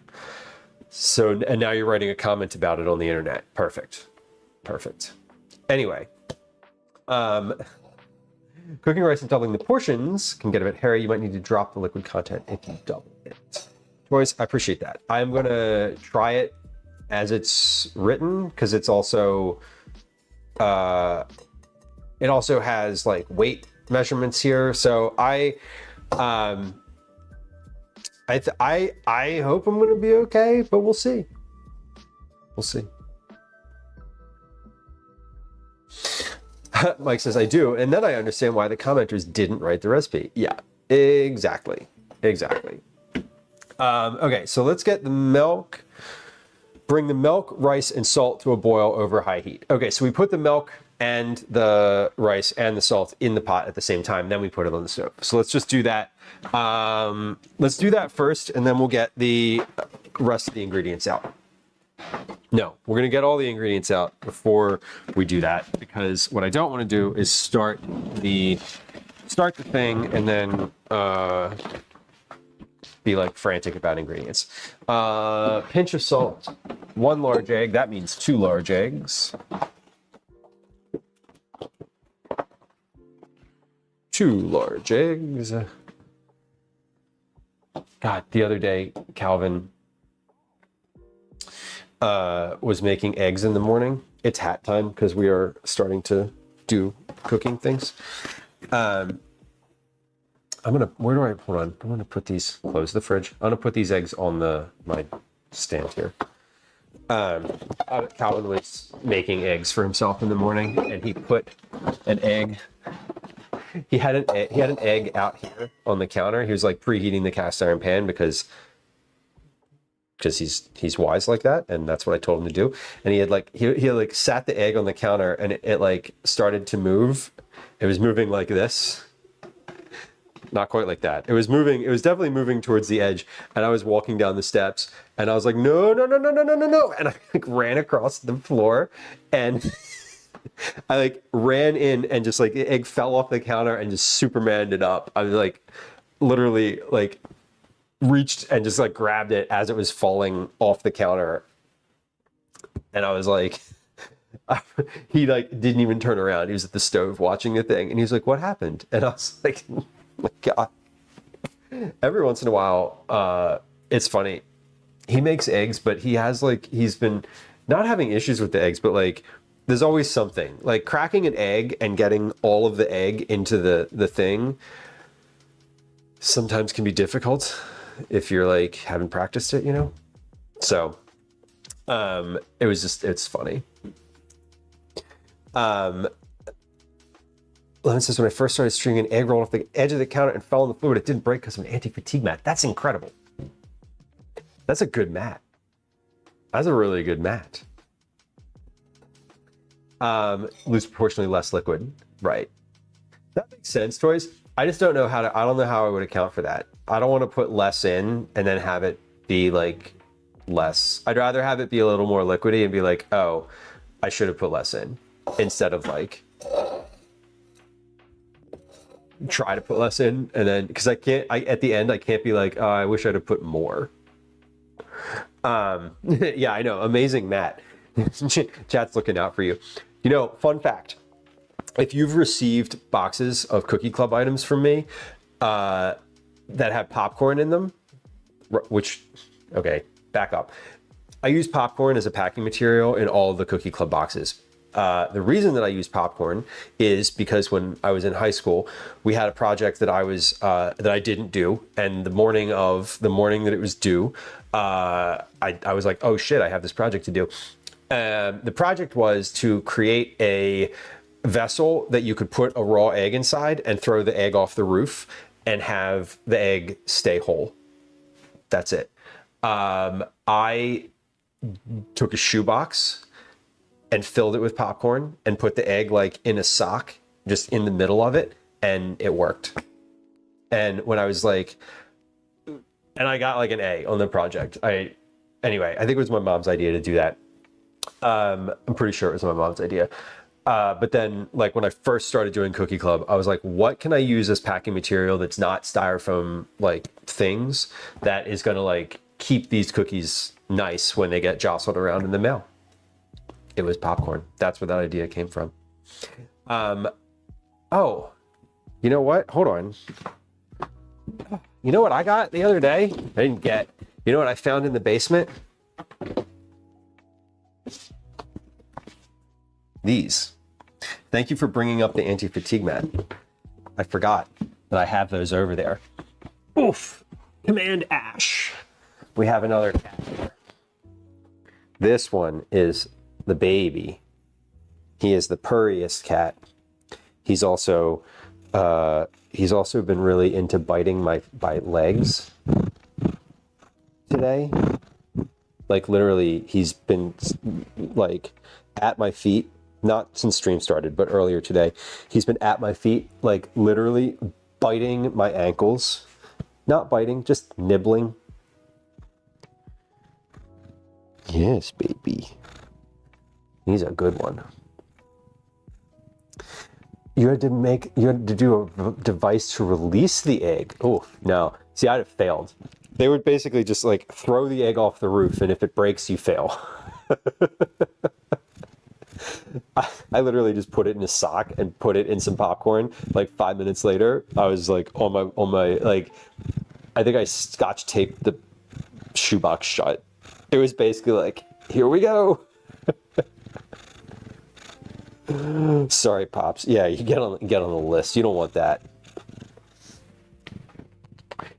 So, and now you're writing a comment about it on the internet. Perfect. Perfect. Anyway, cooking rice and doubling the portions can get a bit hairy. You might need to drop the liquid content if you double it. Boys, I appreciate that. I'm going to try it as it's written because it's also, it also has like weight measurements here. So I hope I'm going to be okay, but we'll see. We'll see. Mike says, I do. And then I understand why the commenters didn't write the recipe. Yeah, exactly. Exactly. Okay, so let's get the milk. Bring the milk, rice, and salt to a boil over high heat. Okay, so we put the milk and the rice and the salt in the pot at the same time. Then we put it on the stove. So let's just do that. Let's do that first, and then we'll get the rest of the ingredients out. No, we're going to get all the ingredients out before we do that, because what I don't want to do is start the thing and then be like frantic about ingredients. Pinch of salt, 1 large egg. That means 2 large eggs. 2 large eggs. God, the other day, Calvin was making eggs in the morning. It's hat time because we are starting to do cooking things. Where do I, hold on. I'm gonna put these, close the fridge. I'm gonna put these eggs on my stand here. Calvin was making eggs for himself in the morning, and he put an egg. He had an egg out here on the counter. He was like preheating the cast iron pan because he's wise like that, and that's what I told him to do. And he had sat the egg on the counter, and it like started to move. It was moving like this. Not quite like that. It was moving. It was definitely moving towards the edge. And I was walking down the steps, and I was like, no, no, no, no, no, no, no, no. And I like ran across the floor, and I like ran in, and just like the egg fell off the counter and just Supermaned it up. I was like, literally like reached and just like grabbed it as it was falling off the counter. And I was like, he like didn't even turn around. He was at the stove watching the thing, and he was like, what happened? And I was like, oh my God. Every once in a while, it's funny. He makes eggs, but he's been not having issues with the eggs, but like there's always something. Like cracking an egg and getting all of the egg into the thing sometimes can be difficult if you're like haven't practiced it, you know? So it's funny. Lemon says, when I first started stringing an egg rolled off the edge of the counter and fell on the floor, but it didn't break because of an anti-fatigue mat. That's incredible. That's a good mat. That's a really good mat. Lose proportionally less liquid. Right. That makes sense, Toys. I just don't know I don't know how I would account for that. I don't want to put less in and then have it be like less. I'd rather have it be a little more liquidy and be like, oh, I should have put less in, instead of like try to put less in, and then because at the end I can't be like, oh, I wish I'd have put more. Yeah, I know. Amazing, Matt. Chat's looking out for you. You know, fun fact, if you've received boxes of Cookie Club items from me that have popcorn in them, okay, back up. I use popcorn as a packing material in all of the Cookie Club boxes. The reason that I use popcorn is because when I was in high school, we had a project that I didn't do, and the morning that it was due, I was like, oh shit, I have this project to do. The project was to create a vessel that you could put a raw egg inside and throw the egg off the roof and have the egg stay whole. That's it. I took a shoebox and filled it with popcorn and put the egg like in a sock just in the middle of it, and it worked. And when I was like, and I got like an A on the project. Anyway, I think it was my mom's idea to do that. I'm pretty sure it was my mom's idea. But then like when I first started doing Cookie Club, I was like, what can I use as packing material that's not styrofoam like things that is gonna like keep these cookies nice when they get jostled around in the mail? It was popcorn. That's where that idea came from. Oh, you know what? Hold on. You know what I got the other day? I didn't get. You know what I found in the basement? These. Thank you for bringing up the anti-fatigue mat. I forgot that I have those over there. Oof. Command Ash. We have another cat here. This one is the baby. He is the purriest cat. He's also been really into biting my legs today. Like literally, he's been like at my feet, not since stream started, but earlier today. He's been at my feet, like literally biting my ankles. Not biting, just nibbling. Yes, baby. He's a good one. You had to do a device to release the egg. Oh, no. See, I'd have failed. They would basically just like throw the egg off the roof, and if it breaks, you fail. I literally just put it in a sock and put it in some popcorn. Like 5 minutes later, I was like on my like, I think I scotch taped the shoebox shut. It was basically like, here we go. Sorry, Pops. Yeah, you get on the list. You don't want that.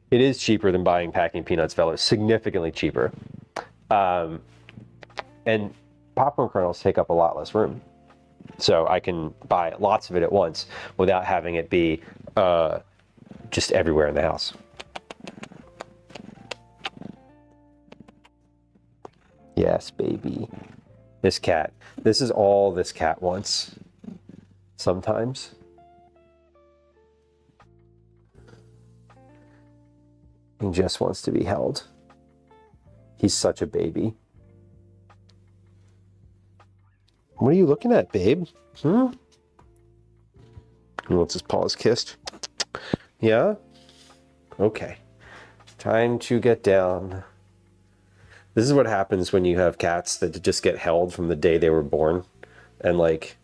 It is cheaper than buying packing peanuts, fellas. Significantly cheaper. And popcorn kernels take up a lot less room. So I can buy lots of it at once without having it be just everywhere in the house. Yes, baby. This cat. This is all this cat wants. Sometimes. He just wants to be held. He's such a baby. What are you looking at, babe? Hmm? He wants his paws kissed. Yeah? Okay. Time to get down. This is what happens when you have cats that just get held from the day they were born. And like,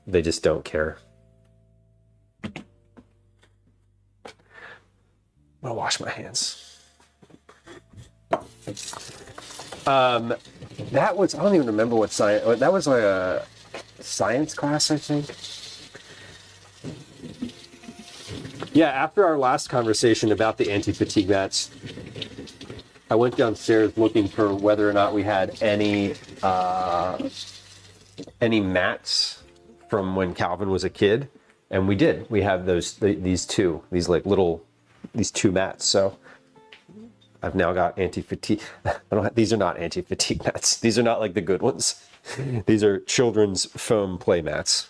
they just don't care. I'm gonna wash my hands. That was, I don't even remember what science, that was like a science class, I think. Yeah, after our last conversation about the anti-fatigue mats, I went downstairs looking for whether or not we had any mats from when Calvin was a kid, and we did. We have these two mats. So I've now got anti-fatigue. These are not anti-fatigue mats. These are not like the good ones. These are children's foam play mats.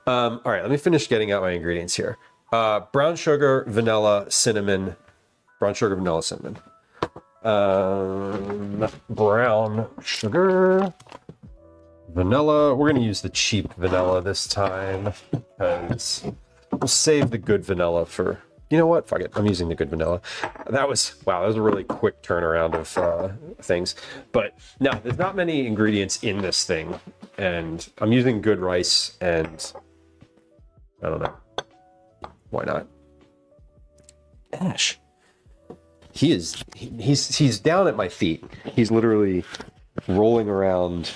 All right, let me finish getting out my ingredients here. Brown sugar, vanilla, cinnamon. Brown sugar, vanilla, cinnamon. Brown sugar, vanilla. We're going to use the cheap vanilla this time because we'll save the good vanilla for, you know what? Fuck it. I'm using the good vanilla. That was a really quick turnaround of things. But no, there's not many ingredients in this thing. And I'm using good rice, and I don't know. Why not? Ash. He's down at my feet. He's literally rolling around.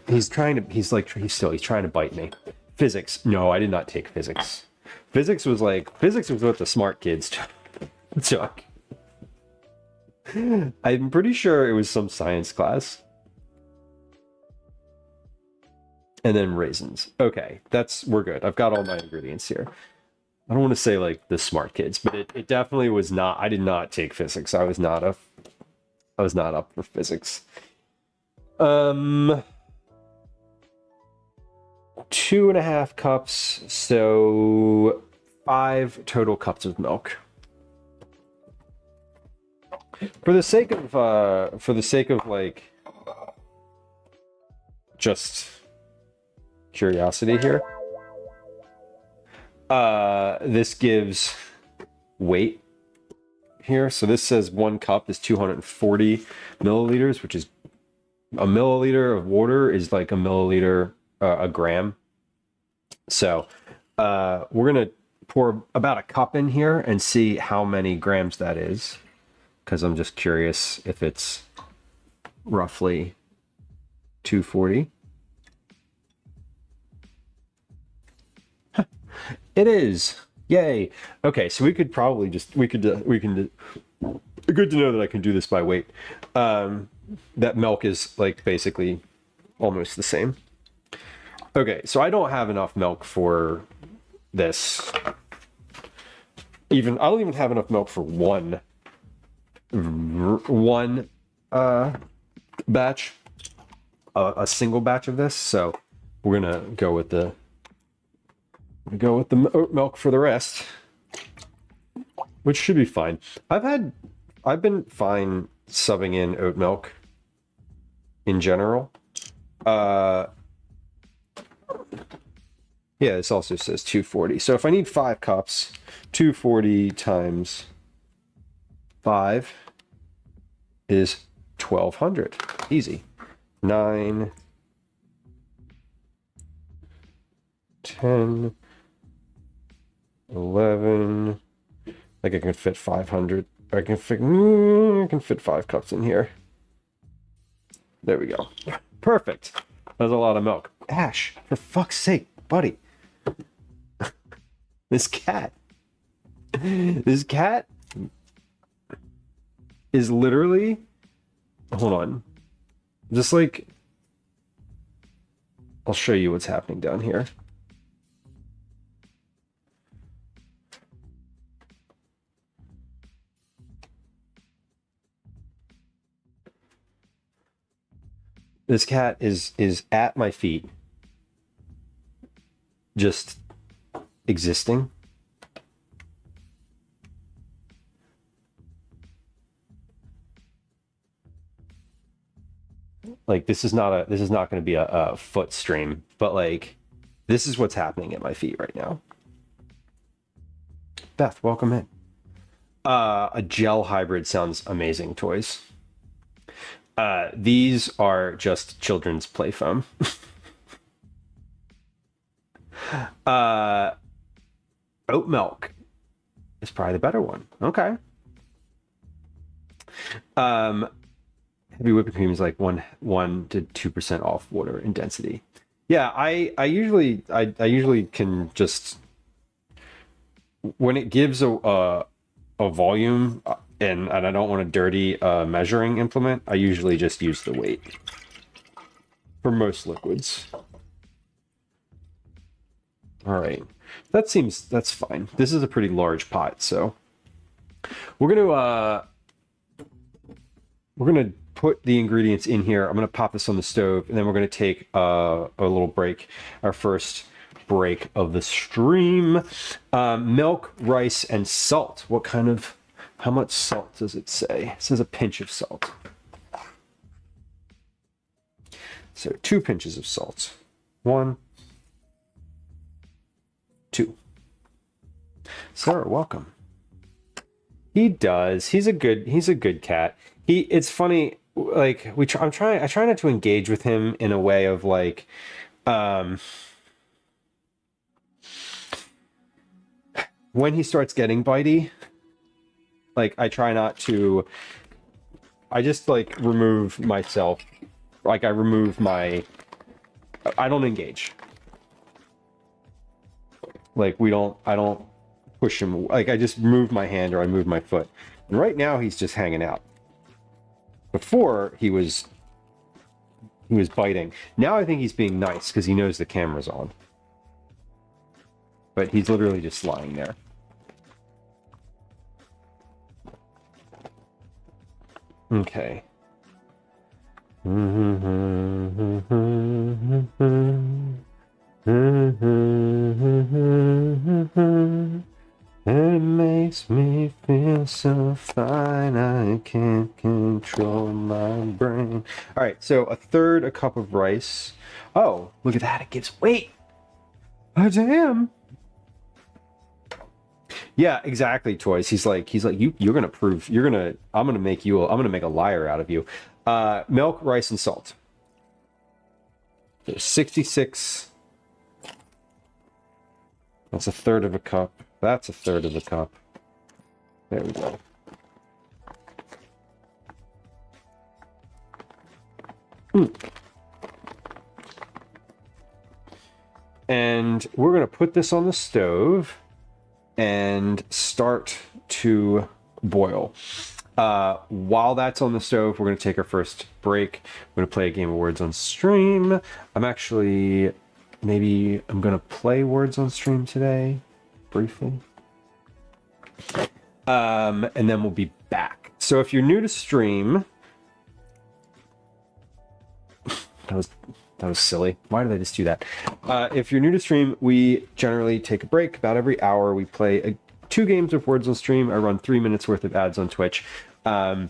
He's trying to bite me. Physics. No, I did not take physics. Physics was what the smart kids took. I'm pretty sure it was some science class. And then raisins. Okay, we're good. I've got all my ingredients here. I don't want to say like the smart kids, but it definitely was not. I did not take physics. I was not up for physics. 2.5 cups, so 5 total cups of milk. For the sake of like just curiosity here. This gives weight here. So this says 1 cup is 240 milliliters, which is a milliliter of water is like a milliliter, a gram. So we're going to pour about a cup in here and see how many grams that is, because I'm just curious if it's roughly 240. It is. Yay. Okay, so we can good to know that I can do this by weight. That milk is like basically almost the same. Okay, so I don't have enough milk for this. I don't even have enough milk for one batch, a single batch of this. So we're gonna go with the oat milk for the rest, which should be fine. I've been fine subbing in oat milk in general. Yeah, this also says 240. So if I need 5 cups, 240 times 5 is 1200. Easy. 9, 10, 11. Like I can fit 500. I can fit 5 cups in here. There we go. Perfect. That's a lot of milk. Ash, for fuck's sake, buddy. This cat is literally, hold on. Just like, I'll show you what's happening down here. This cat is at my feet, just existing. Like this is not going to be a foot stream, but like this is what's happening at my feet right now. Beth, welcome in. A gel hybrid sounds amazing, toys. These are just children's play foam. Oat milk is probably the better one. Okay. Heavy whipping cream is like 1 to 2% off water in density. Yeah, I usually can just, when it gives a volume and I don't want a dirty measuring implement, I usually just use the weight for most liquids. All right, that's fine. This is a pretty large pot, so we're gonna put the ingredients in here. I'm gonna pop this on the stove, and then we're gonna take a little break, our first break of the stream. Milk, rice, and salt. How much salt does it say? It says a pinch of salt. So 2 pinches of salt. 1, 2. Sarah, welcome. He does. He's a good cat. It's funny, like I try not to engage with him in a way of like when he starts getting bitey, like I try not to, I just like remove myself, like I don't engage. Like I don't push him, like I just move my hand or I move my foot. And right now he's just hanging out. Before he was biting. Now I think he's being nice because he knows the camera's on. But he's literally just lying there. Okay. It makes me feel so fine, I can't control my brain. All right, so a cup of rice. Oh, look at that, it gives weight. Oh, damn. Yeah, exactly, Toys. He's like, you're gonna prove, I'm gonna make a liar out of you. Milk, rice, and salt. There's 66. That's a third of a cup. That's a third of a cup. There we go. And we're going to put this on the stove and start to boil. While that's on the stove, we're going to take our first break. We're going to play a game of Words on Stream. Maybe I'm going to play Words on Stream today. Briefly. And then we'll be back. So if you're new to stream, that was silly. Why did I just do that? If you're new to stream, we generally take a break about every hour. We play 2 games of Words on Stream. I run 3 minutes worth of ads on Twitch. There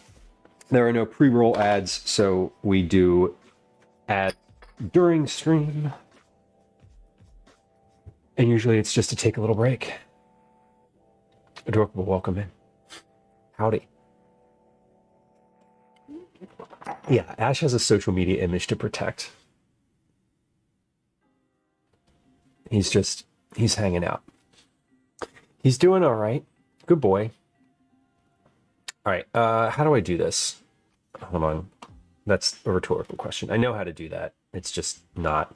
are no pre-roll ads, so we do ads during stream. And usually it's just to take a little break. Adorable, welcome in. Howdy. Yeah, Ash has a social media image to protect. He's hanging out. He's doing all right. Good boy. All right, how do I do this? Hold on. That's a rhetorical question. I know how to do that. It's just not.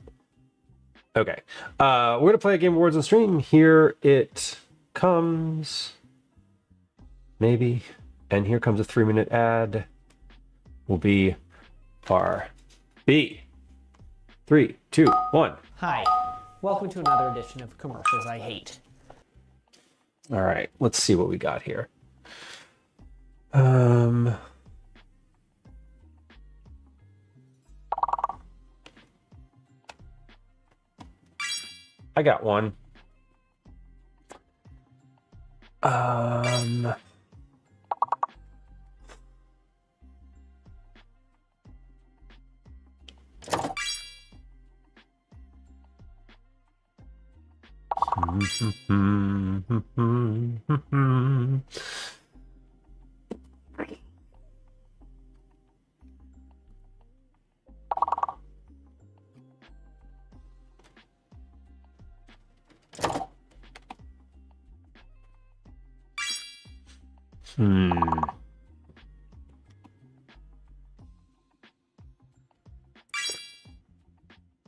Okay. We're going to play a game of words on stream. Here it comes. Maybe. And here comes a 3-minute ad. Will be our B. 3, 2, 1. Hi. Welcome to another edition of Commercials I Hate. All right. Let's see what we got here. I got one.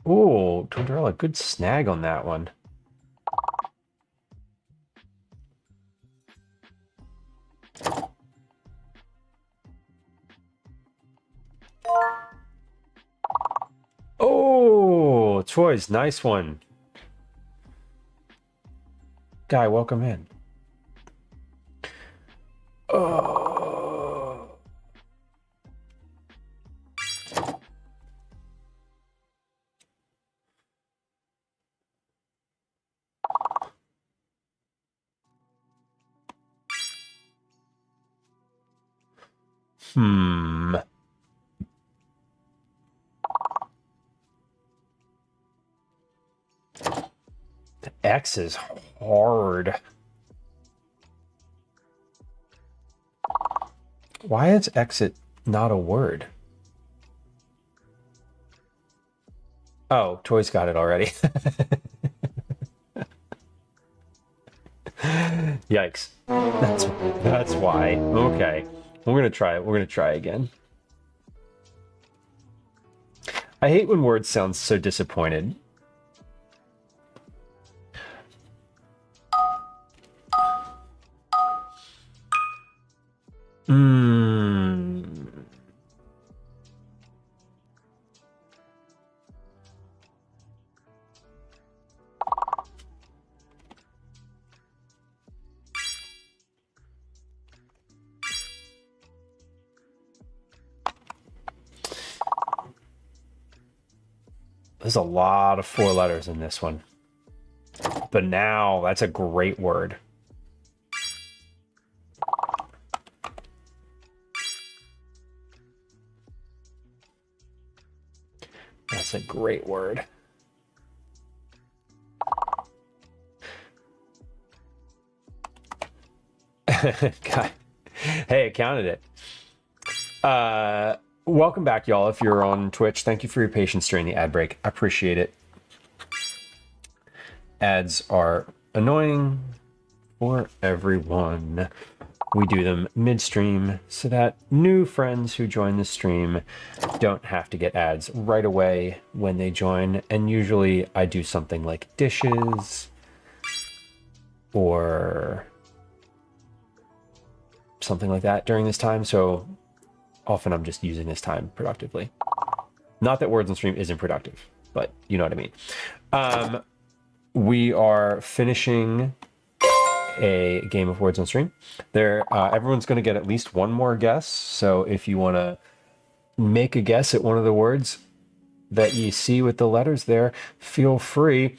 Oh, Tondrella, good snag on that one. Oh, Troy's nice one. Guy, welcome in. Oh. The X is hard. Why is exit not a word? Oh, Troy's got it already. Yikes. That's why. Okay. We're gonna try it. We're gonna try again. I hate when words sound so disappointed. There's a lot of 4 letters in this one. But now, that's a great word. That's a great word. God. Hey, I counted it. Welcome back, y'all. If you're on Twitch, thank you for your patience during the ad break. I appreciate it. Ads are annoying for everyone. We do them midstream so that new friends who join the stream don't have to get ads right away when they join. And usually I do something like dishes or something like that during this time. So often I'm just using this time productively. Not that words on stream isn't productive, but you know what I mean. We are finishing a game of words on stream. Everyone's going to get at least one more guess. So if you want to make a guess at one of the words that you see with the letters there, feel free.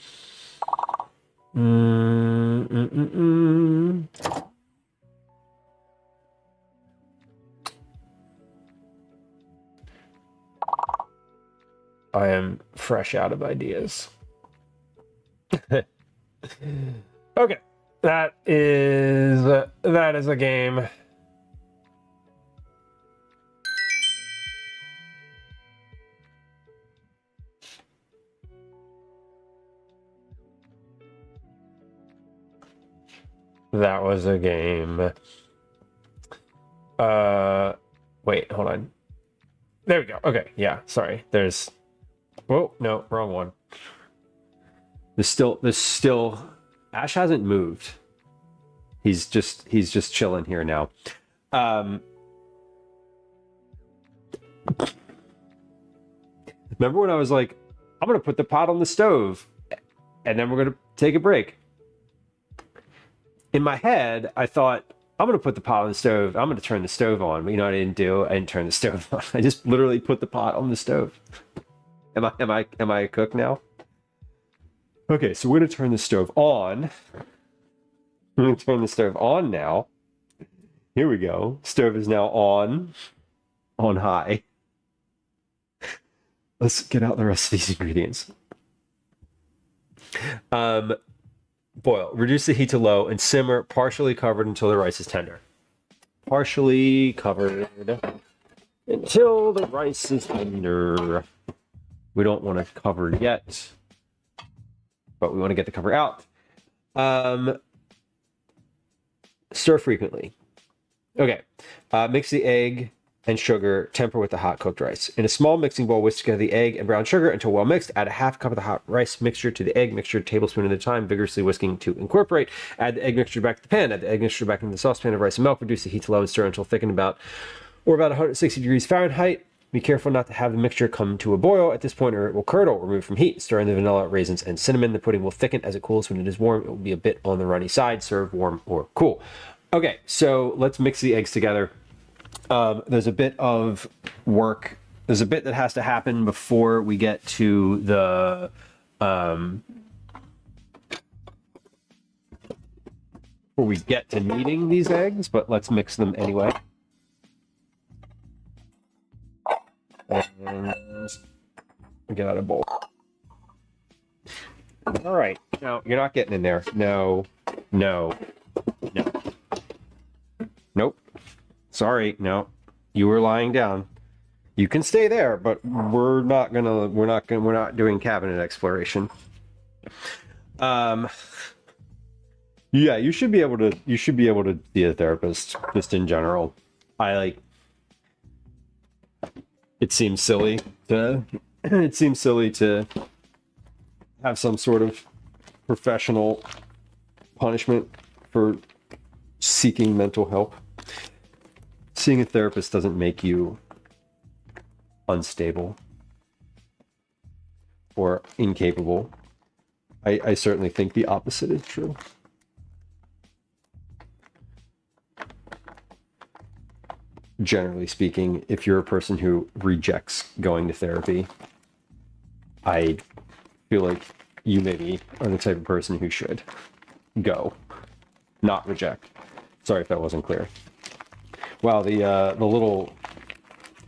I am fresh out of ideas. Okay, that is a game. That was a game. Wait, hold on. There we go. Okay, yeah, sorry. There's... Whoa, no, wrong one. There's still... Ash hasn't moved. He's just chilling here now. Remember when I was like, I'm going to put the pot on the stove and then we're going to take a break. In my head, I thought, I'm going to put the pot on the stove. I'm going to turn the stove on. But you know what I didn't do? I didn't turn the stove on. I just literally put the pot on the stove. Am I a cook now? Okay, so we're going to turn the stove on. I'm going to turn the stove on now. Here we go. Stove is now on high. Let's get out the rest of these ingredients. Boil. Reduce the heat to low and simmer partially covered until the rice is tender. Partially covered until the rice is tender. We don't want to cover yet, but we want to get the cover out. Stir frequently. Okay. Mix the egg and sugar, temper with the hot cooked rice. In a small mixing bowl, whisk together the egg and brown sugar until well mixed. Add a half cup of the hot rice mixture to the egg mixture, tablespoon at a time, vigorously whisking to incorporate. Add the egg mixture back to the pan. Add the egg mixture back into the saucepan of rice and milk. Reduce the heat to low and stir until thickened about 160 degrees Fahrenheit. Be careful not to have the mixture come to a boil at this point or it will curdle. Remove from heat. Stir in the vanilla, raisins, and cinnamon. The pudding will thicken as it cools. When it is warm, it will be a bit on the runny side. Serve warm or cool. Okay, so let's mix the eggs together. There's a bit of work. There's a bit that has to happen before we get to the before we get to kneading these eggs, but let's mix them anyway. And get out a bowl. All right, no, you're not getting in there. No. Nope. Sorry, no. You were lying down. You can stay there, but we're not doing cabinet exploration. Yeah, you should be able to be a therapist just in general. It seems silly to have some sort of professional punishment for seeking mental help. Seeing a therapist doesn't make you unstable or incapable. I certainly think the opposite is true. Generally speaking, if you're a person who rejects going to therapy, I feel like you maybe are the type of person who should go, not reject. Sorry if that wasn't clear. Wow, the little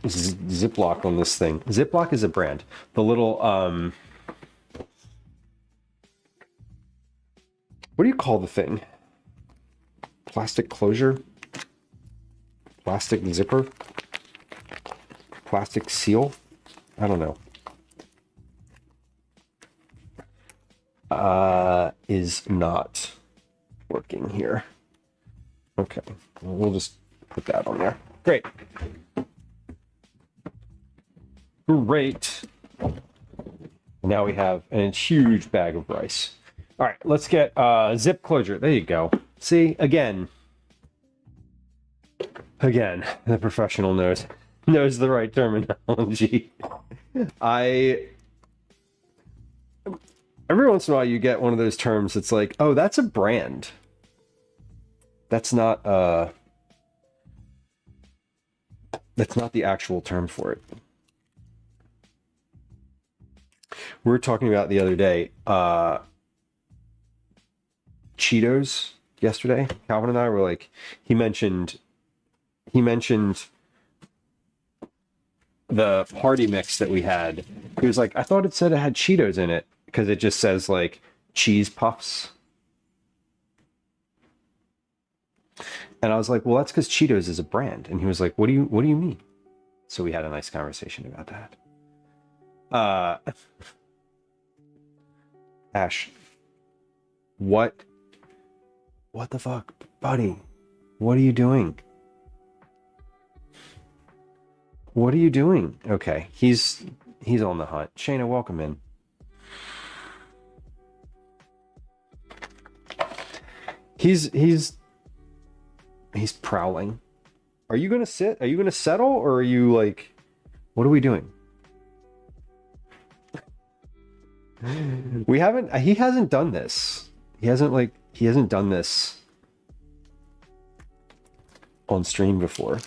Ziploc on this thing. Ziploc is a brand. The little what do you call the thing? Plastic closure? Plastic zipper? Plastic seal? I don't know. Is not working here. Okay, we'll just put that on there. Great. Great. Now we have a huge bag of rice. All right, let's get zip closure. There you go. See, again, the professional knows the right terminology. Every once in a while you get one of those terms that's like, oh, that's a brand. That's not the actual term for it. We were talking about the other day, Cheetos yesterday. Calvin and I were like, he mentioned the party mix that we had. He was like, I thought it said it had Cheetos in it because it just says like cheese puffs. And I was like, well, that's because Cheetos is a brand. And he was like, what do you mean? So we had a nice conversation about that. Ash, what the fuck, buddy? What are you doing? What are you doing? Okay, he's on the hunt. Shayna, welcome in. He's prowling. Are you gonna sit? Are you gonna settle, or are you like, what are we doing? We haven't. He hasn't done this. He hasn't done this on stream before.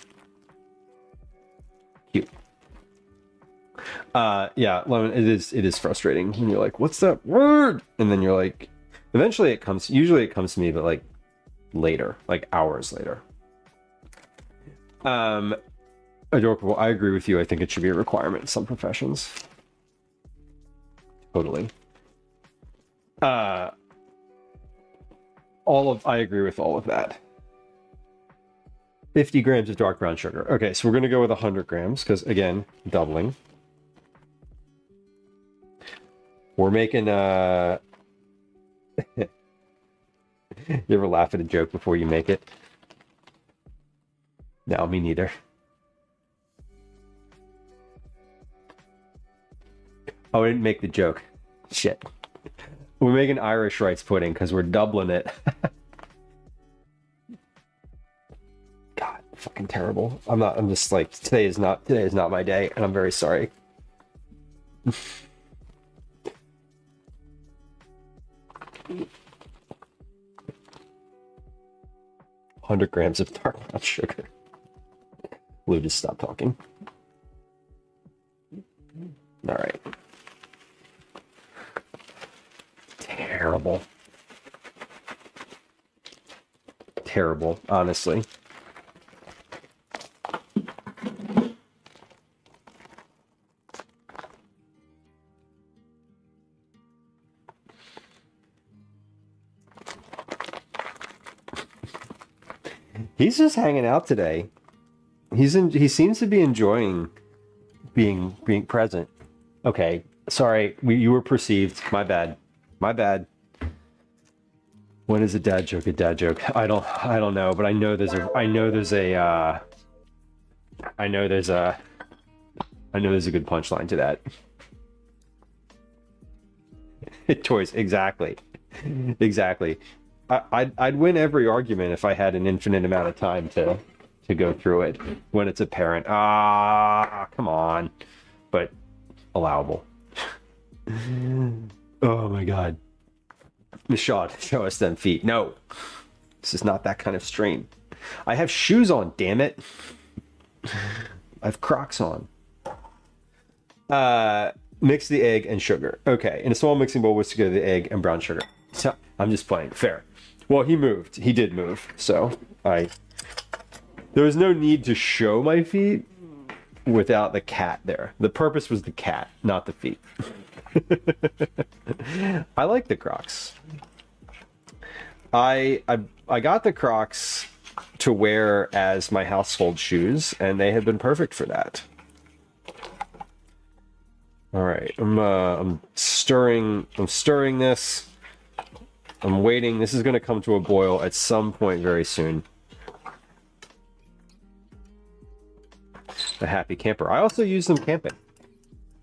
Cute. Yeah, Lemon, it is frustrating. And you're like, what's that word? And then you're like, eventually it comes. Usually it comes to me, but like later, like hours later. Adorable. I agree with you. I think it should be a requirement in some professions. Totally. I agree with all of that. 50 grams of dark brown sugar. Okay, so we're going to go with 100 grams because, again, doubling. We're making you ever laugh at a joke before you make it? No, me neither. Oh, I didn't make the joke. Shit. We're making Irish rice pudding because we're doubling it. God, fucking terrible. I'm just like, today is not my day, and I'm very sorry. 100 grams of dark brown sugar. Lou, just stop talking. All right. Terrible. Terrible, honestly. He's just hanging out today. He seems to be enjoying being present. Okay, sorry, you were perceived. My bad. My bad. When is a dad joke a dad joke? I don't know, but I know there's a good punchline to that. Toys, exactly. Exactly. I'd win every argument if I had an infinite amount of time to go through it when it's apparent. Come on. But allowable. Oh my god. Michaud, show us them feet. No. This is not that kind of stream. I have shoes on, damn it. I have Crocs on. Mix the egg and sugar. Okay, in a small mixing bowl, whisk together the egg and brown sugar. So, I'm just playing. Fair. Well, he moved. He did move. So, there was no need to show my feet without the cat there. The purpose was the cat, not the feet. I like the Crocs. I got the Crocs to wear as my household shoes, and they have been perfect for that. All right, I'm stirring this. I'm waiting. This is going to come to a boil at some point very soon. A happy camper. I also use them camping.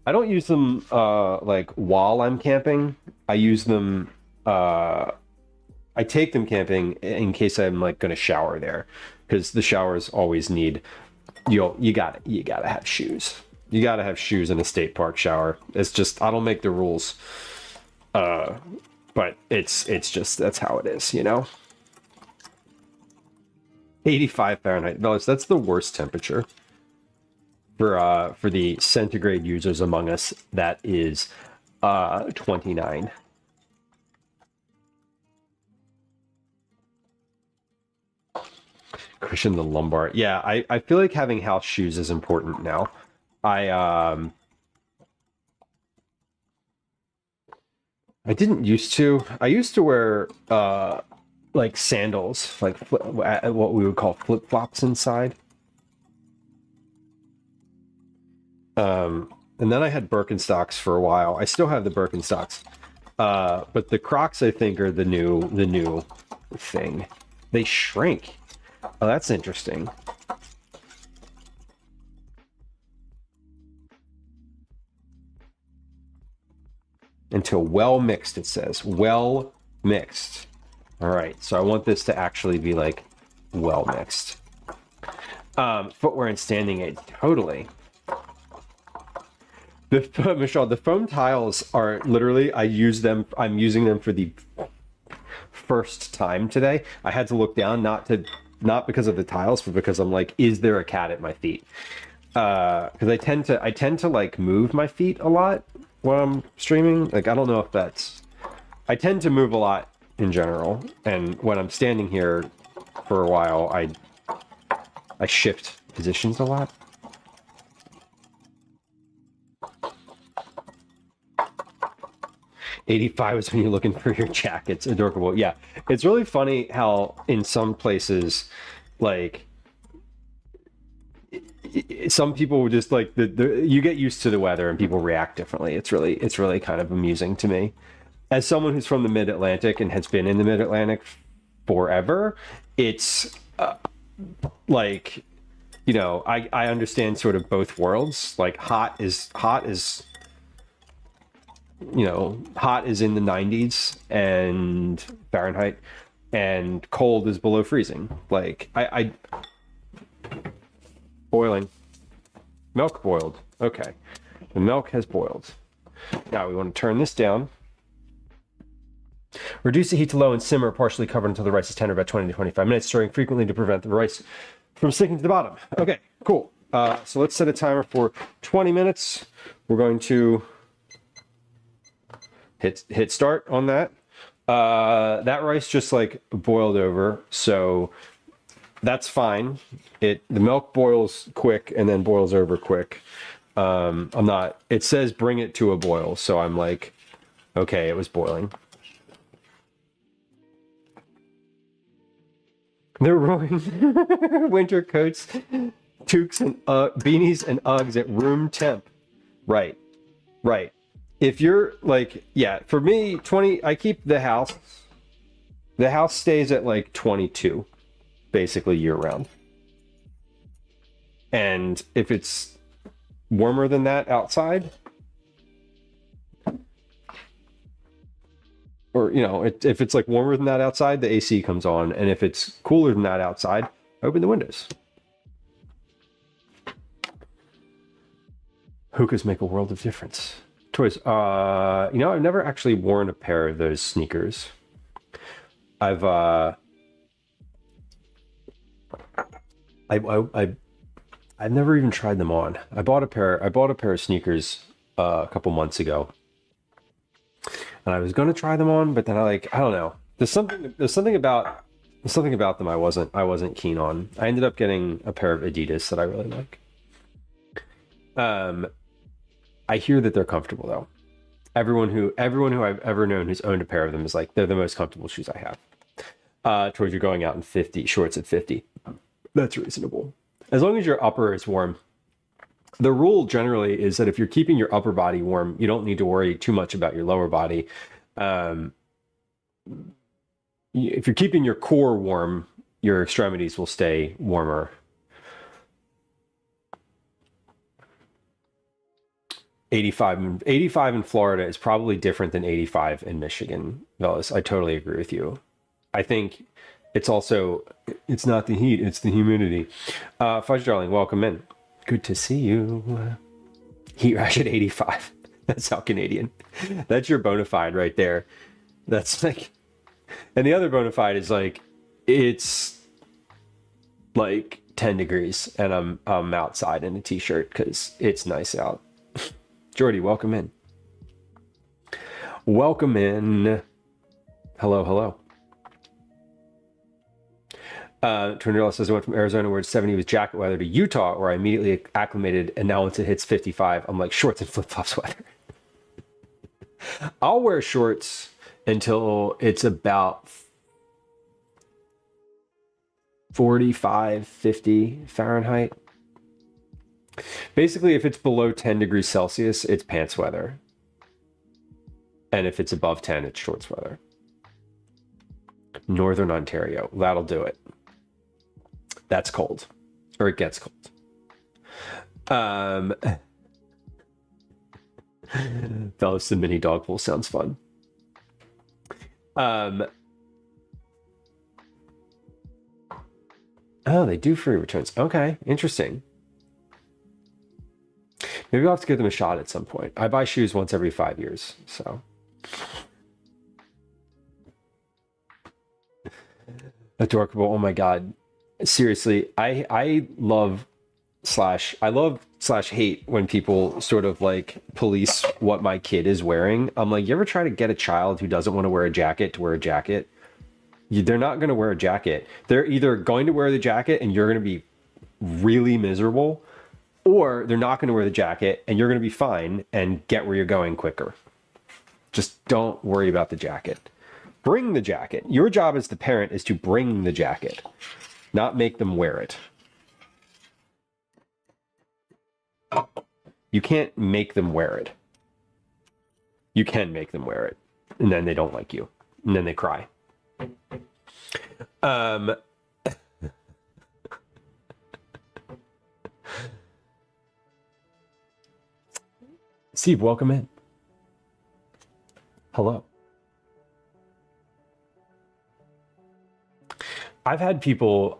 I don't use them like while I'm camping. I use them. I take them camping in case I'm like going to shower there, because the showers always need. You gotta have shoes. You gotta have shoes in a state park shower. It's just, I don't make the rules. But it's just, that's how it is, you know? 85 Fahrenheit. No, that's the worst temperature. For the centigrade users among us, that is 29. Cushion the lumbar. Yeah, I feel like having house shoes is important now. I didn't used to. I used to wear like sandals, like what we would call flip-flops inside. And then I had Birkenstocks for a while. I still have the Birkenstocks. But the Crocs, I think, are the new thing. They shrink. Oh, that's interesting. until well mixed, it says. Well mixed. All right, so I want this to actually be like well mixed. Footwear and standing aid, totally. Michelle, the foam tiles are literally, I'm using them for the first time today. I had to look down, not because of the tiles, but because I'm like, is there a cat at my feet? Because I tend to like move my feet a lot when I'm streaming. Like, I don't know if I tend to move a lot in general, and when I'm standing here for a while, I shift positions a lot. $85 is when you're looking for your jackets. Adorable. Yeah. It's really funny how in some places, like, some people would just like you get used to the weather and people react differently. It's really kind of amusing to me. As someone who's from the mid-Atlantic and has been in the mid-Atlantic forever, it's like, you know, I understand sort of both worlds. Like hot is you know, hot is in the 90s and Fahrenheit, and cold is below freezing. Like I boiling. Milk boiled. Okay. The milk has boiled. Now we want to turn this down. Reduce the heat to low and simmer partially covered until the rice is tender, about 20 to 25 minutes, stirring frequently to prevent the rice from sinking to the bottom. Okay, cool. So let's set a timer for 20 minutes. We're going to hit start on that. That rice just like boiled over, so that's fine. The milk boils quick and then boils over quick. It says bring it to a boil, so I'm like, okay, it was boiling. They're rolling winter coats, toques, and beanies and Uggs at room temp. Right. If you're like, yeah, for me, I keep the house stays at like 22, basically year round. And if it's warmer than that outside, or, you know, if it's like warmer than that outside, the AC comes on. And if it's cooler than that outside, open the windows. Hookahs make a world of difference. Toys. You know, I've never actually worn a pair of those sneakers. I've never even tried them on. I bought a pair of sneakers a couple months ago, and I was going to try them on, but then I don't know. There's something about them I wasn't keen on. I ended up getting a pair of Adidas that I really like. I hear that they're comfortable though. Everyone who I've ever known who's owned a pair of them is like, they're the most comfortable shoes I have. Towards you're going out in 50 shorts at 50. That's reasonable. As long as your upper is warm. The rule generally is that if you're keeping your upper body warm, you don't need to worry too much about your lower body. If you're keeping your core warm, your extremities will stay warmer. 85 in Florida is probably different than 85 in Michigan, Velas. I totally agree with you. I think it's not the heat, it's the humidity. Fudge Darling, welcome in. Good to see you. Heat rash at 85. That's how Canadian. That's your bona fide right there. That's like, and the other bona fide is like, it's like 10 degrees and I'm outside in a t-shirt because it's nice out. Jordy, welcome in. Welcome in. Hello. Tornado says I went from Arizona where it's 70 with jacket weather to Utah where I immediately acclimated, and now once it hits 55, I'm like shorts and flip-flops weather. I'll wear shorts until it's about 45, 50 Fahrenheit. Basically, if it's below 10 degrees Celsius, it's pants weather. And if it's above 10, it's shorts weather. Northern Ontario, that'll do it. That's cold. Or it gets cold. Fellas, the mini dog pool sounds fun. Oh, they do free returns. Okay, interesting. Maybe I'll have to give them a shot at some point. I buy shoes once every 5 years, so. Adorable. Oh my God. Seriously, I love slash hate when people sort of like police what my kid is wearing. I'm like, you ever try to get a child who doesn't want to wear a jacket to wear a jacket? They're not going to wear a jacket. They're either going to wear the jacket and you're going to be really miserable, or they're not going to wear the jacket and you're going to be fine and get where you're going quicker. Just don't worry about the jacket. Bring the jacket. Your job as the parent is to bring the jacket, not make them wear it. You can't make them wear it. You can make them wear it, and then they don't like you, and then they cry. Steve, welcome in. Hello. I've had people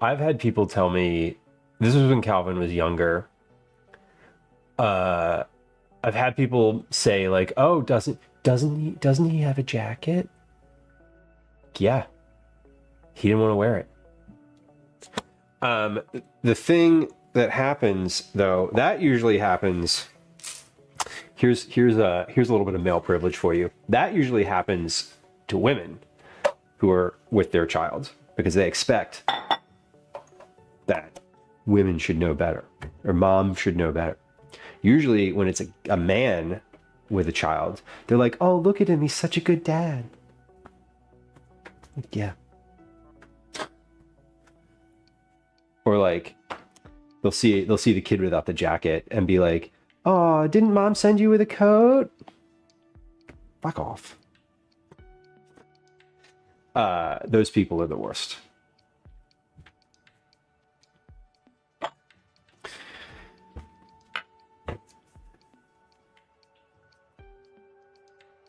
tell me, this was when Calvin was younger. I've had people say like, "Oh, doesn't he have a jacket?" Yeah. He didn't want to wear it. The thing that happens though, that usually happens. Here's a little bit of male privilege for you. That usually happens to women who are with their child because they expect that women should know better or mom should know better. Usually when it's a man with a child, they're like, "Oh, look at him. He's such a good dad." Like, yeah. Or like they'll see the kid without the jacket and be like, "Oh, didn't mom send you with a coat?" Fuck off. Those people are the worst.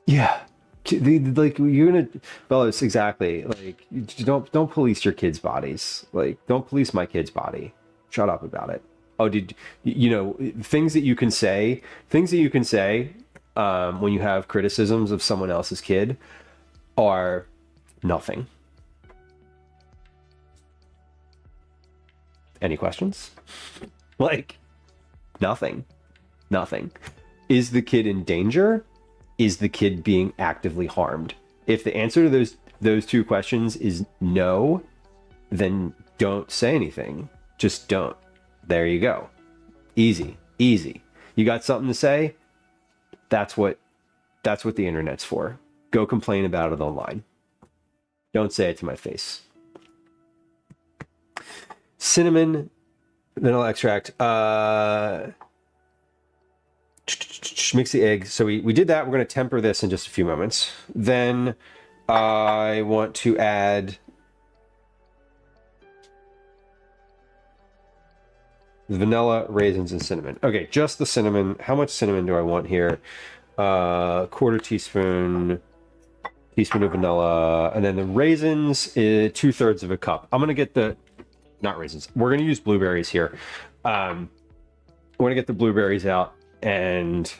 Yeah. Like you're gonna, Bellows, exactly. Like don't police your kids' bodies. Like don't police my kid's body. Shut up about it. Oh, things that you can say when you have criticisms of someone else's kid are nothing. Any questions? Like nothing. Is the kid in danger? Is the kid being actively harmed? If the answer to those two questions is no, then don't say anything. Just don't. There you go. Easy. You got something to say? That's what the internet's for. Go complain about it online. Don't say it to my face. Cinnamon, vanilla extract. Mix the egg. So we did that. We're going to temper this in just a few moments. Then I want to add vanilla, raisins, and cinnamon. Okay, just the cinnamon. How much cinnamon do I want here? Quarter teaspoon of vanilla, and then the raisins is 2/3 of a cup. I'm gonna get not raisins. We're gonna use blueberries here. We're gonna get the blueberries out and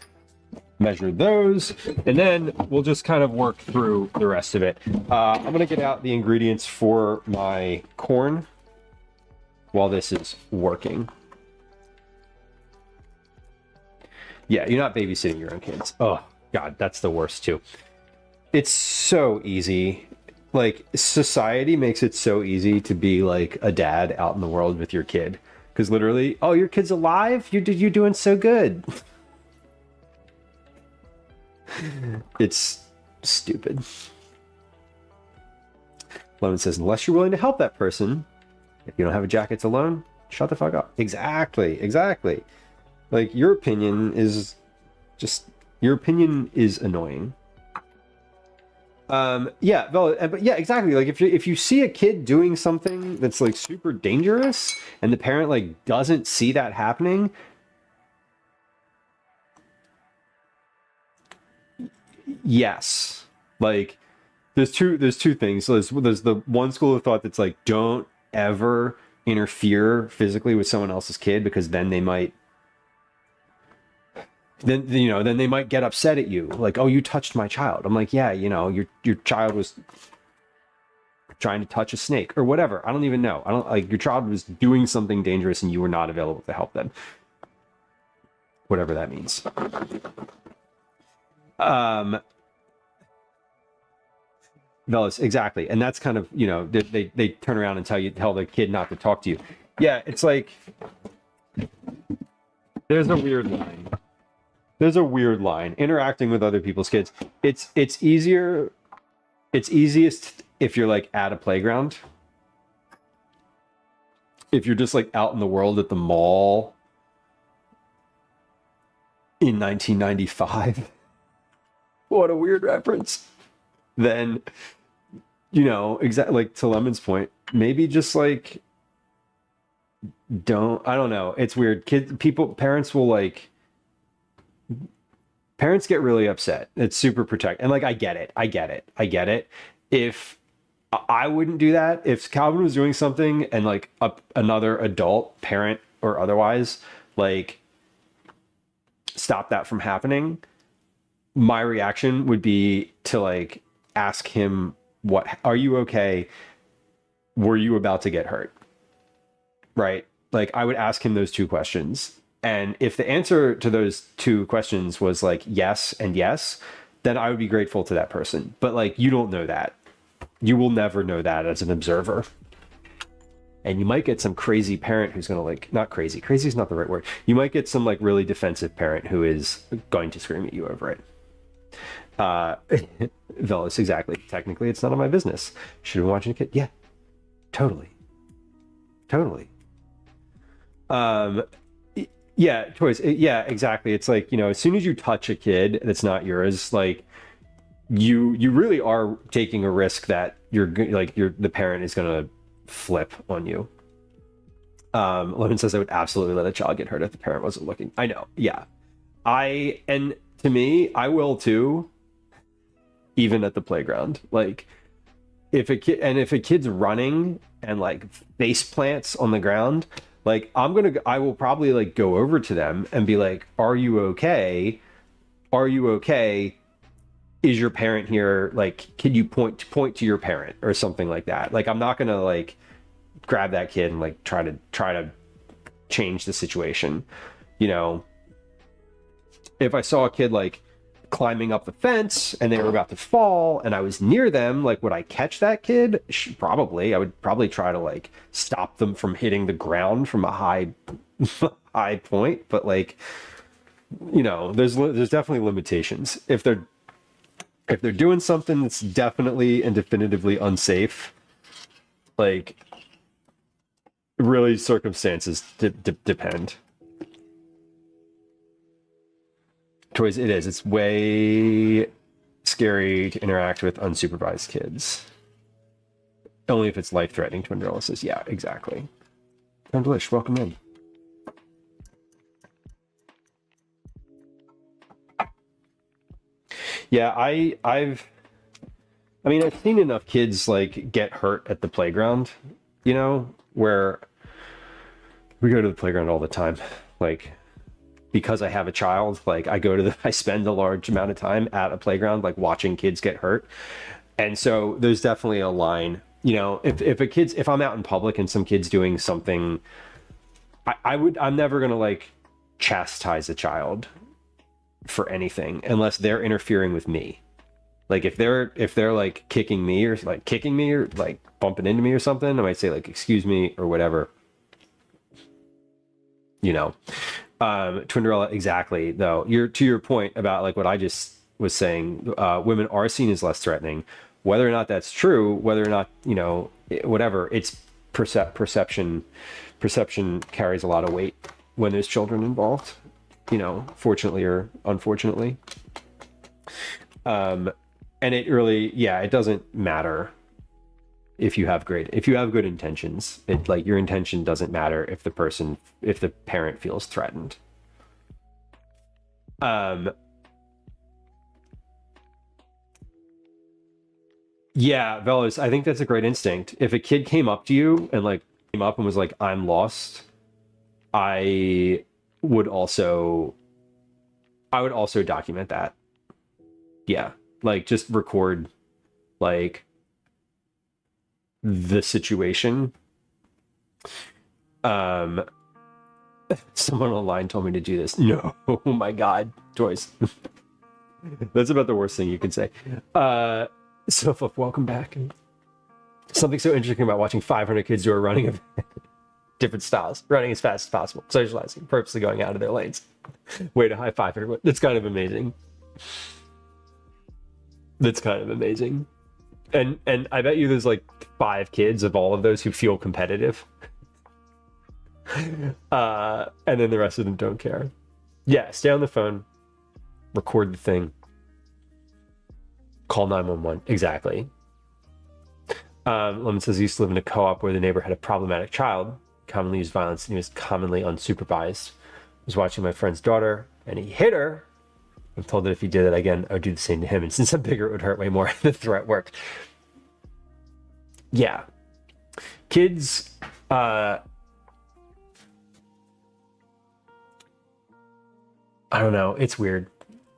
measure those, and then we'll just kind of work through the rest of it. I'm gonna get out the ingredients for my corn while this is working. Yeah, you're not babysitting your own kids. Oh God, that's the worst too. It's so easy. Like society makes it so easy to be like a dad out in the world with your kid, because literally, oh, your kid's alive. You're doing so good. It's stupid. Lemon says, unless you're willing to help that person, if you don't have a jacket to loan, shut the fuck up. Exactly. Like your opinion is annoying. Yeah, but yeah, exactly. Like if you see a kid doing something that's like super dangerous and the parent like doesn't see that happening, Yes. Like there's two things. So there's the one school of thought that's like, don't ever interfere physically with someone else's kid, because then they might then they might get upset at you, like, oh, you touched my child. I'm like, yeah, your child was trying to touch a snake or whatever. I don't even know. I don't like, your child was doing something dangerous and you were not available to help them, whatever that means. Velas, exactly. And that's kind of, they turn around and tell the kid not to talk to you. Yeah, it's like there's a weird line. There's a weird line. Interacting with other people's kids. It's easiest if you're like at a playground. If you're just like out in the world at the mall in 1995. What a weird reference. Then, exactly like to Lemon's point, maybe just like I don't know. It's weird. Parents get really upset. It's super protect. And like, I get it. If I wouldn't do that, if Calvin was doing something and like another adult, parent or otherwise, like stop that from happening, my reaction would be to like ask him, are you okay? Were you about to get hurt? Right? Like I would ask him those two questions. And if the answer to those two questions was like yes and yes, then I would be grateful to that person. But like, you don't know that. You will never know that as an observer. And you might get some crazy parent who's going to like, not crazy. Crazy is not the right word. You might get some like really defensive parent who is going to scream at you over it. Velas, exactly. Technically, it's none of my business. Should have been watching a kid. Yeah, totally. Yeah, choice. Yeah, exactly. It's like, as soon as you touch a kid that's not yours, like you really are taking a risk that the parent is going to flip on you. Lemon says I would absolutely let a child get hurt if the parent wasn't looking. I know. Yeah. And to me, I will too, even at the playground. Like if a kid's running and like face plants on the ground, like I will probably like go over to them and be like, are you okay? Is your parent here? Like, can you point to your parent or something like that? Like, I'm not going to like grab that kid and like try to change the situation. If I saw a kid like climbing up the fence and they were about to fall and I was near them, like, would I catch that kid? Probably. I would probably try to like stop them from hitting the ground from a high point. But like, there's definitely limitations. If they're doing something that's definitely and definitively unsafe, like really circumstances depend. Toys, it is. It's way scary to interact with unsupervised kids. Only if it's life-threatening, Twin Gorilla says. Yeah, exactly. Tom Delish, welcome in. Yeah, I've seen enough kids like get hurt at the playground, where we go to the playground all the time. Like, because I have a child, like I spend a large amount of time at a playground, like watching kids get hurt. And so there's definitely a line, if I'm out in public and some kid's doing something, I'm never going to like chastise a child for anything unless they're interfering with me. Like if they're like kicking me or like bumping into me or something, I might say like, excuse me or whatever, Twinderella, exactly. Though to your point about like what I just was saying, women are seen as less threatening. Whether or not that's true, whether or not whatever, it's perception. Perception carries a lot of weight when there's children involved. Fortunately or unfortunately. And it really, it doesn't matter if you have good intentions. It like your intention doesn't matter if the parent feels threatened. Yeah, Velos, I think that's a great instinct. If a kid came up to you and like came up and was like, I'm lost, I would also document that. Yeah. Like just record like the situation. Someone online told me to do this. No, oh my God, Joyce. That's about the worst thing you can say. So welcome back. Something so interesting about watching 500 kids who are running of different styles, running as fast as possible, socializing, purposely going out of their lanes. Way to high five everyone. That's kind of amazing. That's kind of amazing. And I bet you there's like 5 kids of all of those who feel competitive. And then the rest of them don't care. Yeah, stay on the phone, record the thing, call 911. Exactly. Lemon says he used to live in a co-op where the neighbor had a problematic child, commonly used violence, and he was commonly unsupervised. I was watching my friend's daughter, and he hit her. I'm told that if he did it again, I would do the same to him. And since I'm bigger, it would hurt way more. The threat worked. Yeah. Kids, I don't know. It's weird.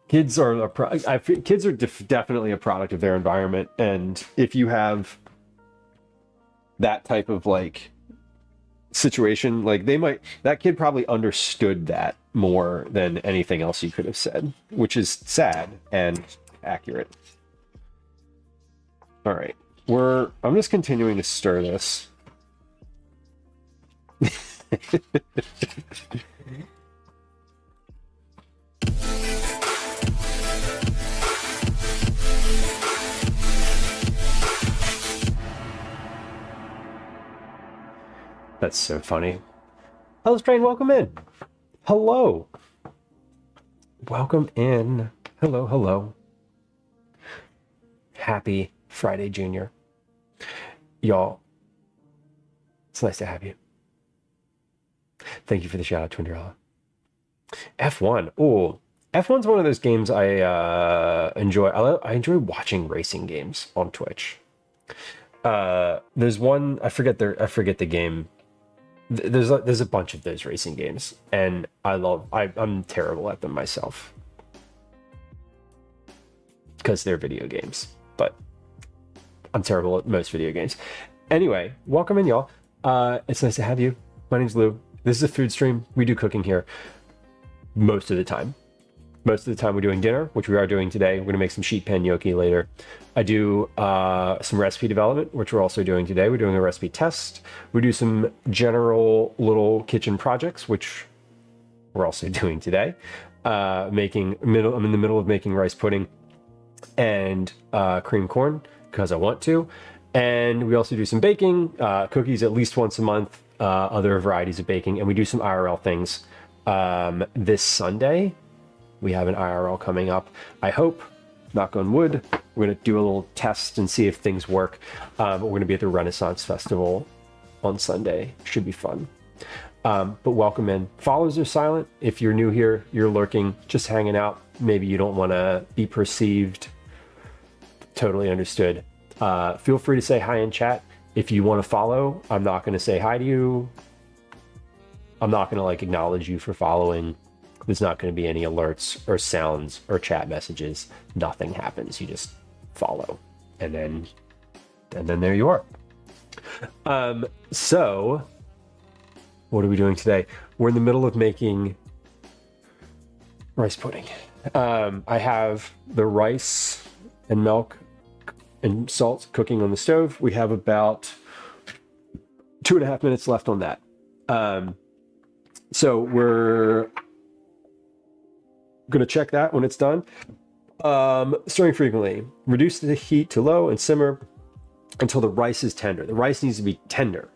Kids are definitely a product of their environment, and if you have that type of like situation, like that kid probably understood that more than anything else you could have said, which is sad and accurate. All right, I'm just continuing to stir this. That's so funny. Hello, Strain, welcome in. Hello. Welcome in. Hello, hello. Happy Friday, Junior. Y'all, it's nice to have you. Thank you for the shout out, Twinderella. F1. Oh, F1's one of those games I enjoy. I enjoy watching racing games on Twitch. There's one, I forget the game. There's a bunch of those racing games, and I'm terrible at them myself because they're video games, but I'm terrible at most video games. Anyway, welcome in, y'all. It's nice to have you. My name's Lou. This is a food stream. We do cooking here most of the time. Most of the time we're doing dinner, which we are doing today. We're gonna make some sheet pan gnocchi later. I do some recipe development, which we're also doing today. We're doing a recipe test. We do some general little kitchen projects, which we're also doing today. I'm in the middle of making rice pudding and cream corn because I want to. And we also do some baking, cookies at least once a month, other varieties of baking, and we do some IRL things. This Sunday, we have an IRL coming up. I hope, knock on wood, we're gonna do a little test and see if things work. But we're gonna be at the Renaissance Festival on Sunday. Should be fun. But welcome in. Follows are silent. If you're new here, you're lurking, just hanging out. Maybe you don't wanna be perceived. Totally understood. Feel free to say hi in chat. If you wanna follow, I'm not gonna say hi to you. I'm not gonna like acknowledge you for following. There's not going to be any alerts or sounds or chat messages. Nothing happens. You just follow, and then there you are. So what are we doing today? We're in the middle of making rice pudding. I have the rice and milk and salt cooking on the stove. We have about 2.5 minutes left on that. So we're going to check that when it's done. Stirring frequently. Reduce the heat to low and simmer until the rice is tender. The rice needs to be tender.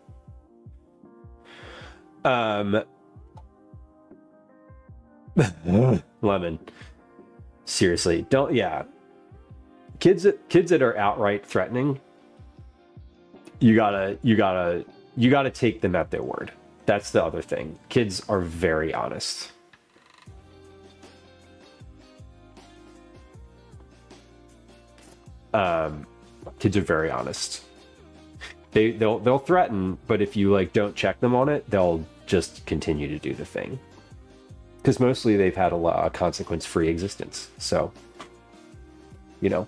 Lemon. Seriously, don't. Yeah. Kids that are outright threatening, you gotta take them at their word. That's the other thing. Kids are very honest. Kids are very honest. They'll threaten, but if you like don't check them on it, they'll just continue to do the thing. Because mostly they've had a consequence-free existence. So, you know.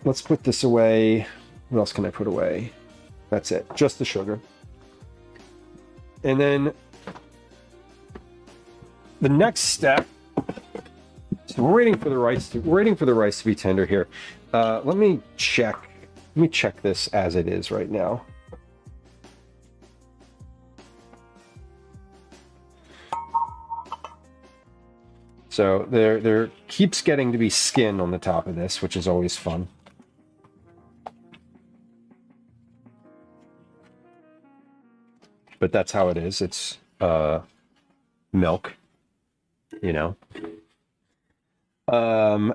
Let's put this away. What else can I put away? That's it. Just the sugar. And then the next step. So we're waiting for the rice to be tender here. Let me check this as it is right now. So there keeps getting to be skin on the top of this, which is always fun. But that's how it is. It's milk, you know.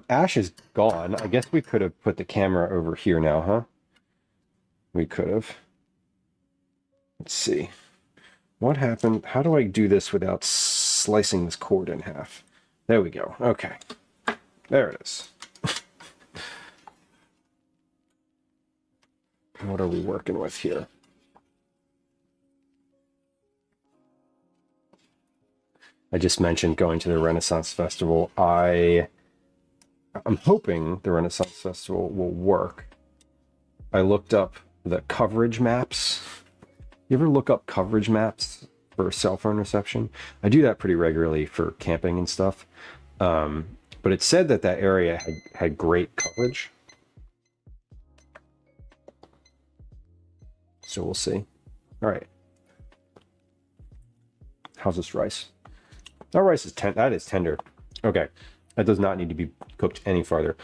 Ash is gone. I guess we could have put the camera over here now, huh? We could have. Let's see. What happened? How do I do this without slicing this cord in half? There we go. Okay. There it is. What are we working with here? I just mentioned going to the Renaissance Festival. I'm hoping the Renaissance Festival will work. I looked up the coverage maps. You ever look up coverage maps for cell phone reception? I do that pretty regularly for camping and stuff. But it said that area had great coverage. So we'll see. All right. How's this rice? That rice is that is tender. Okay. That does not need to be cooked any farther.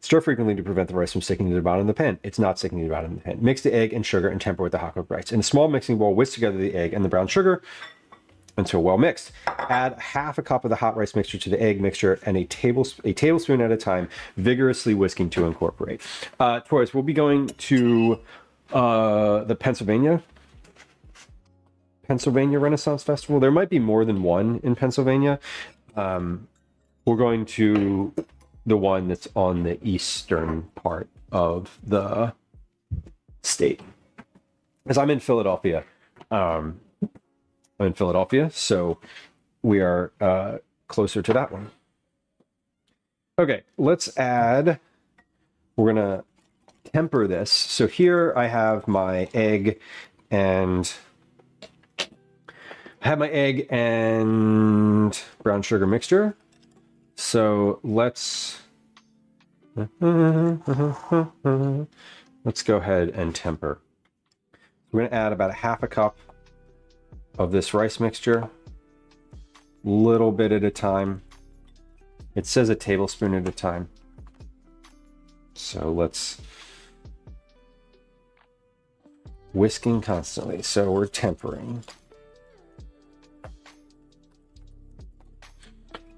Stir frequently to prevent the rice from sticking to the bottom of the pan. It's not sticking to the bottom of the pan. Mix the egg and sugar and temper with the hot cooked rice. In a small mixing bowl, whisk together the egg and the brown sugar until well mixed. Add half a cup of the hot rice mixture to the egg mixture and a tablespoon at a time, vigorously whisking to incorporate. Toys, we'll be going to the Pennsylvania Renaissance Festival. There might be more than one in Pennsylvania. We're going to the one that's on the eastern part of the state. As I'm in Philadelphia. I'm in Philadelphia, so we are closer to that one. Okay, let's add, we're gonna temper this. So here I have my egg and brown sugar mixture. So let's go ahead and temper. We're gonna add about a half a cup of this rice mixture, little bit at a time. It says a tablespoon at a time. So let's whisking constantly. So we're tempering.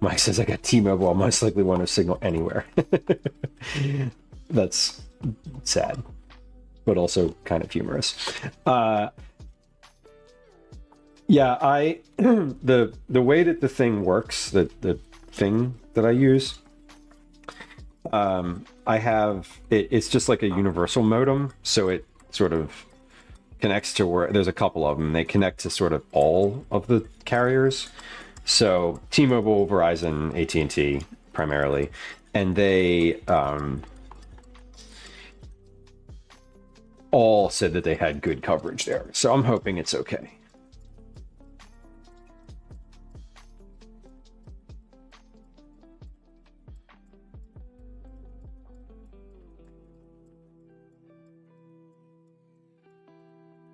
Mike says I got T-Mobile. I'll most likely want to signal anywhere. That's sad, but also kind of humorous. Yeah, the way that the thing works, the thing that I use, I have it's just like a universal modem, so it sort of connects to where there's a couple of them. They connect to sort of all of the carriers. So T-Mobile, Verizon, AT&T primarily, and they all said that they had good coverage there. So I'm hoping it's okay.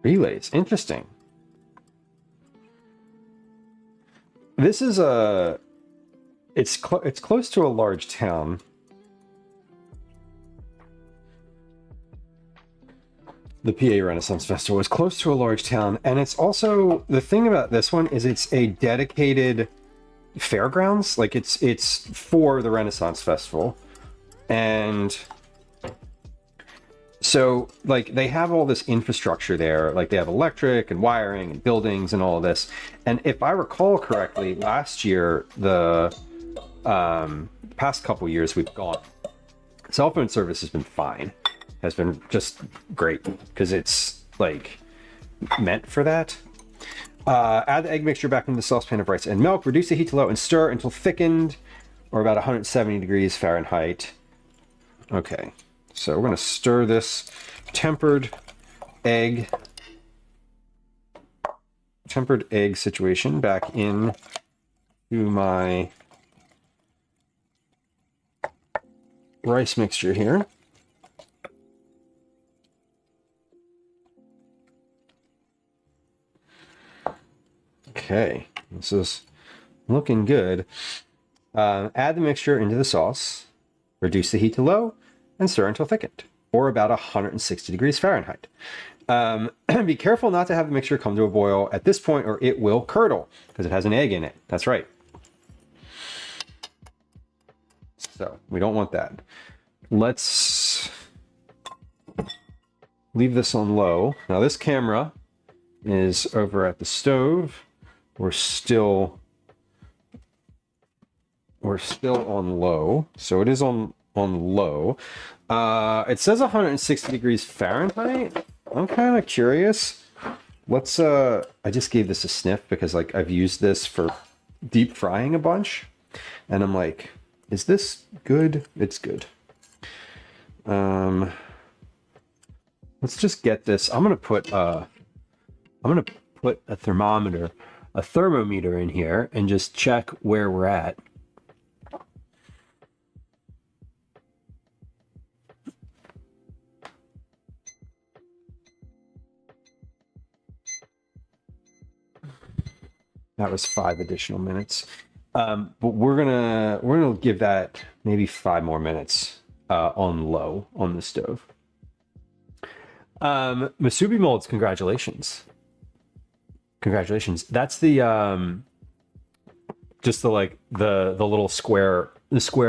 Relays, interesting. This is it's close to a large town. The PA Renaissance Festival is close to a large town, and it's also, the thing about this one is it's a dedicated fairgrounds. Like it's for the Renaissance Festival, and so like they have all this infrastructure there, like they have electric and wiring and buildings and all of this. And if I recall correctly, last year, the past couple years we've gone, Cell phone service has been fine. Has been just great because it's like meant for that. Add the egg mixture back into the saucepan of rice and milk. Reduce the heat to low and stir until thickened, or about 170 degrees Fahrenheit. Okay, so we're gonna stir this tempered egg situation back in to my rice mixture here. Okay, this is looking good. Add the mixture into the sauce, reduce the heat to low, and stir until thickened, or about 160 degrees Fahrenheit. Be careful not to have the mixture come to a boil at this point, or it will curdle, because it has an egg in it. That's right. So we don't want that. Let's leave this on low. Now this camera is over at the stove. We're still on low, so it is on low. It says 160 degrees Fahrenheit. I'm kind of curious. Let's I just gave this a sniff because like I've used this for deep frying a bunch, and I'm like, is this good? It's good. Let's just get this. I'm gonna put a thermometer in here and just check where we're at. That was 5 additional minutes. But we're gonna give that maybe 5 more minutes on low on the stove. Masubi molds, congratulations. Congratulations. That's the just the like the little square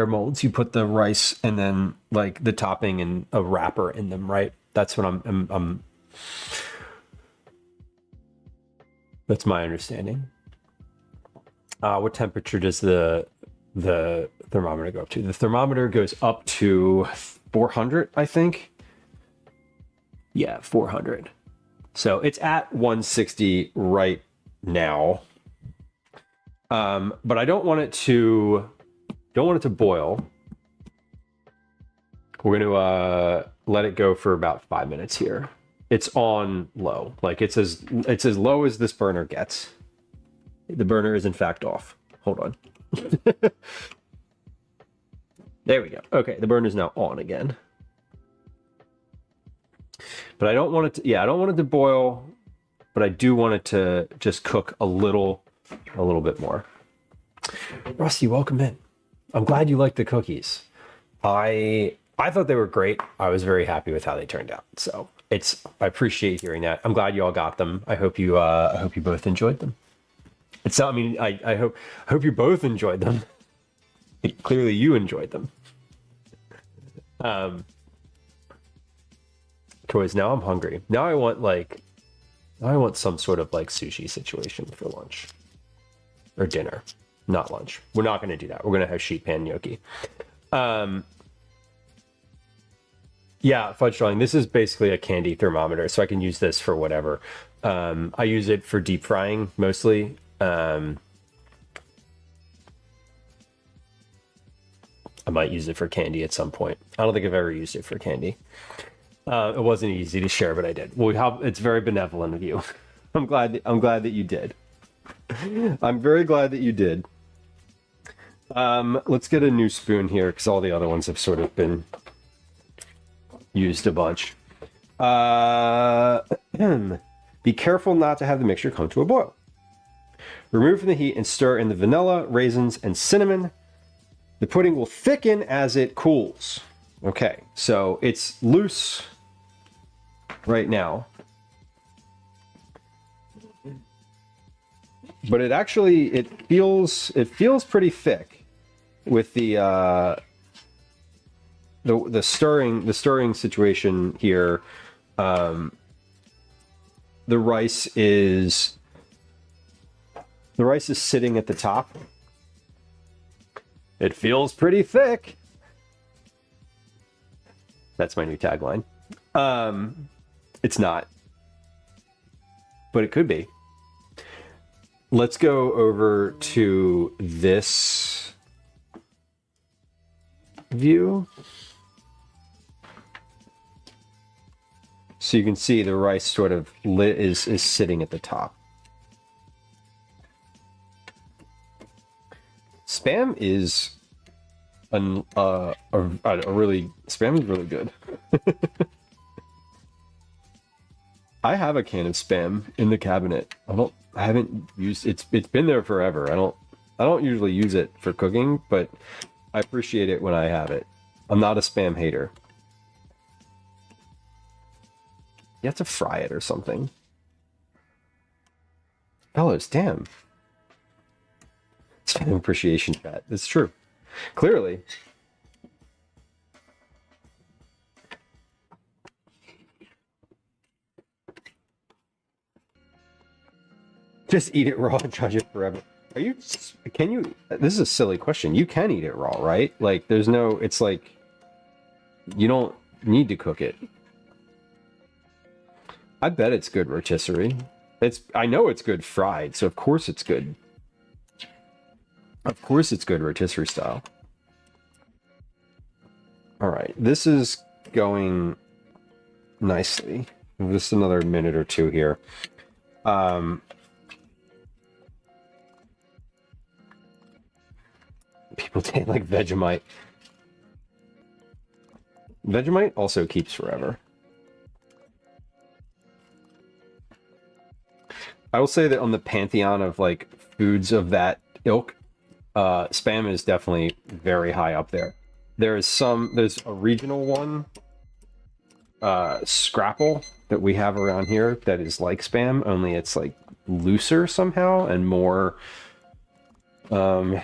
molds. You put the rice and then like the topping and a wrapper in them, right? That's what I'm that's my understanding. What temperature does the thermometer go up to? The thermometer goes up to 400, I think. Yeah, 400. So it's at 160 right now. But I don't want it to boil. We're going to let it go for about 5 minutes here. It's on low. Like it's as low as this burner gets. The burner is in fact off. Hold on. There we go. Okay, the burner is now on again. But I don't want it to, I don't want it to boil, but I do want it to just cook a little bit more. Rusty, welcome in. I'm glad you liked the cookies. I thought they were great. I was very happy with how they turned out. So I appreciate hearing that. I'm glad you all got them. I hope you both enjoyed them. I hope you both enjoyed them. Clearly you enjoyed them. Toys, now I'm hungry. Now I want some sort of like sushi situation for lunch or dinner, not lunch. We're not going to do that. We're going to have sheet pan gnocchi. Yeah, fudge drawing. This is basically a candy thermometer, so I can use this for whatever. I use it for deep frying mostly. I might use it for candy at some point. I don't think I've ever used it for candy. It wasn't easy to share, but I did. Well, it's very benevolent of you. I'm glad that you did. I'm very glad that you did. Let's get a new spoon here because all the other ones have sort of been used a bunch. Be careful not to have the mixture come to a boil. Remove from the heat and stir in the vanilla, raisins, and cinnamon. The pudding will thicken as it cools. Okay, so it's loose right now. But it feels pretty thick with the stirring situation here. The rice is sitting at the top. It feels pretty thick. That's my new tagline. It's not, but it could be. Let's go over to this view. So you can see the rice sort of is sitting at the top. Spam is spam is really good. I have a can of spam in the cabinet. I haven't used it's been there forever. I don't usually use it for cooking, but I appreciate it when I have it. I'm not a spam hater. You have to fry it or something. Fellows, damn. Spam appreciation chat. It's true. Clearly. Just eat it raw and judge it forever. This is a silly question. You can eat it raw, right? Like, it's like, you don't need to cook it. I bet it's good rotisserie. I know it's good fried, so of course it's good. Of course it's good rotisserie style. All right, this is going nicely. Just another minute or two here. People take like Vegemite. Vegemite also keeps forever. I will say that on the pantheon of like foods of that ilk, Spam is definitely very high up there. There's a regional one, Scrapple, that we have around here that is like Spam, only it's like looser somehow and more, I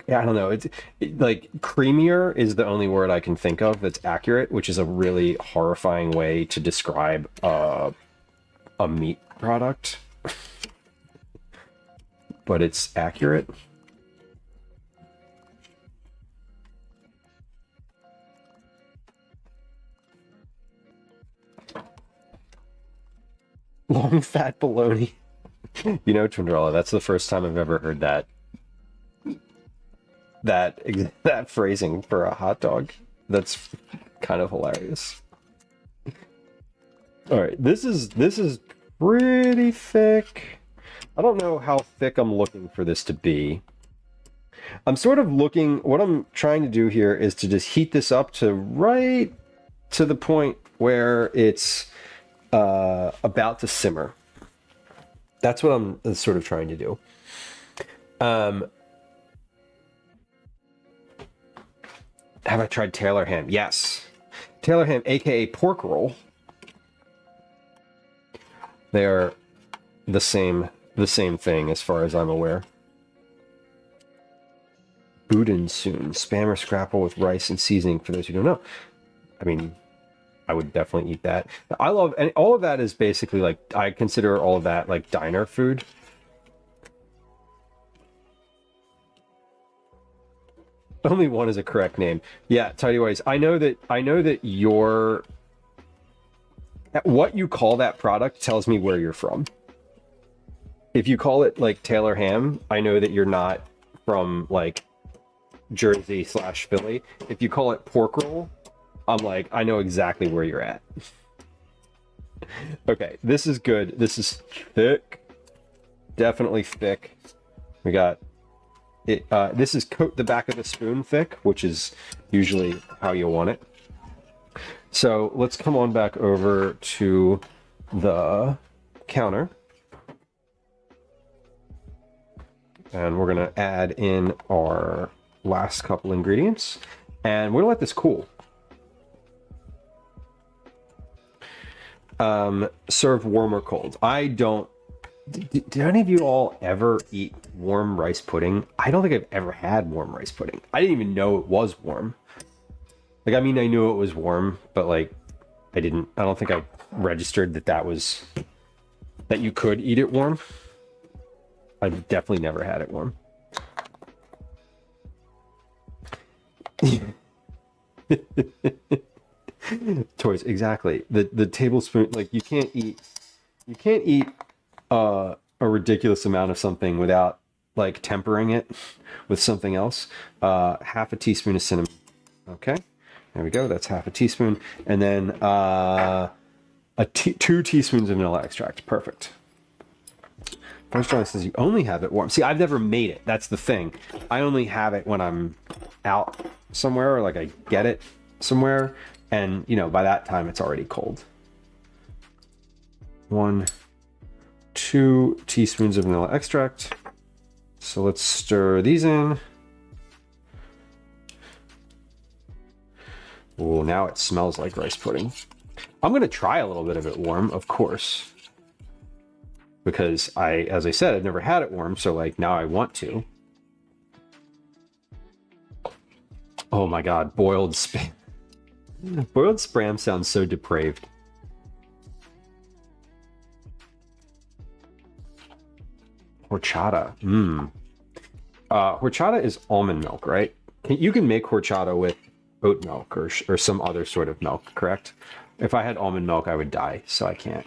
don't know, it's like creamier is the only word I can think of that's accurate, which is a really horrifying way to describe a meat product. But it's accurate. Long fat bologna. You know, Twindralla, that's the first time I've ever heard that phrasing for a hot dog. That's kind of hilarious. All right, this is pretty thick. I don't know how thick I'm looking for this to be. I'm sort of looking, what I'm trying to do here is to just heat this up to right to the point where it's about to simmer. That's what I'm sort of trying to do. Have I tried Taylor ham? Yes. Taylor ham, aka pork roll. They are the same thing as far as I'm aware. Boudin soon. Spam or scrapple with rice and seasoning for those who don't know. I mean, I would definitely eat that. I love, and all of that is basically like, I consider all of that like diner food. Only one is a correct name. Yeah, Tidy Ways. I know that your what you call that product tells me where you're from. If you call it like Taylor ham, I know that you're not from like Jersey/Philly. If you call it pork roll, I'm like, I know exactly where you're at. Okay, this is good. This is thick. Definitely thick. We got it. This is coat the back of the spoon thick, which is usually how you want it. So let's come on back over to the counter. And we're going to add in our last couple ingredients. And we're going to let this cool. Serve warm or cold. I don't... Did any of you all ever eat warm rice pudding? I don't think I've ever had warm rice pudding. I didn't even know it was warm. Like, I mean, I knew it was warm, but like, I don't think I registered that you could eat it warm. I've definitely never had it warm. Toys, exactly. The tablespoon, like you can't eat a ridiculous amount of something without like tempering it with something else. Half a teaspoon of cinnamon. Okay, there we go. That's half a teaspoon, and then 2 teaspoons of vanilla extract. Perfect. First John says you only have it warm. See, I've never made it. That's the thing. I only have it when I'm out somewhere, or like I get it somewhere, and you know, by that time it's already cold. 1, 2 teaspoons of vanilla extract. So let's stir these in. Oh, now it smells like rice pudding. I'm going to try a little bit of it warm, of course. Because as I said, I've never had it warm, so like now I want to. Oh my god, boiled spam. Boiled spam sounds so depraved. Horchata. Horchata is almond milk, right? You can make horchata with oat milk or some other sort of milk, correct? If I had almond milk, I would die, so I can't.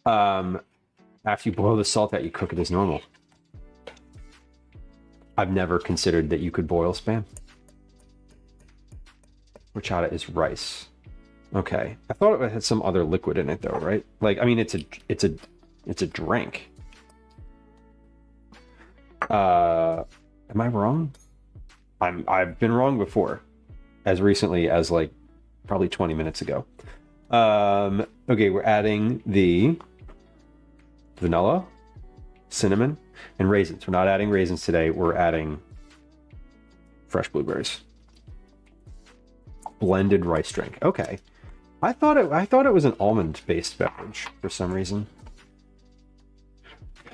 After you boil the salt out, you cook it as normal. I've never considered that you could boil spam. Horchata is rice. Okay, I thought it had some other liquid in it though, right? Like, I mean, it's a drink. Am I wrong? I've been wrong before, as recently as like probably 20 minutes ago. Okay, we're adding the vanilla, cinnamon, and raisins. We're not adding raisins today. We're adding fresh blueberries. Blended rice drink. Okay, I thought it was an almond-based beverage for some reason.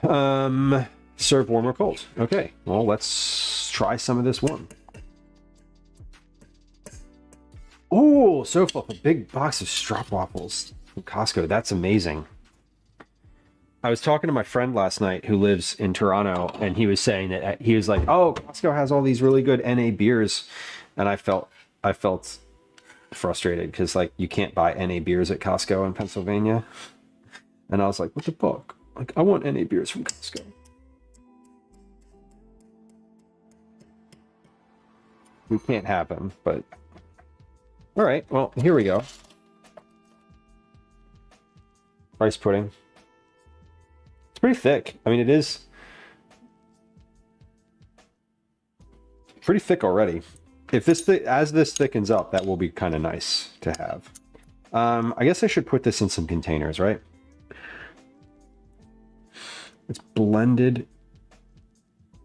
Serve warm or cold. Okay, well, let's try some of this warm. Oh, so full, a big box of stroopwafels from Costco. That's amazing. I was talking to my friend last night who lives in Toronto, and he was saying that he was like, "Oh, Costco has all these really good NA beers," and I felt frustrated because like you can't buy NA beers at Costco in Pennsylvania, and I was like, "What the fuck? Like, I want NA beers from Costco." We can't have them, but all right. Well, here we go. Rice pudding. It's pretty thick. I mean, it is pretty thick already. If this as this thickens up, that will be kind of nice to have. I guess I should put this in some containers, right? It's blended,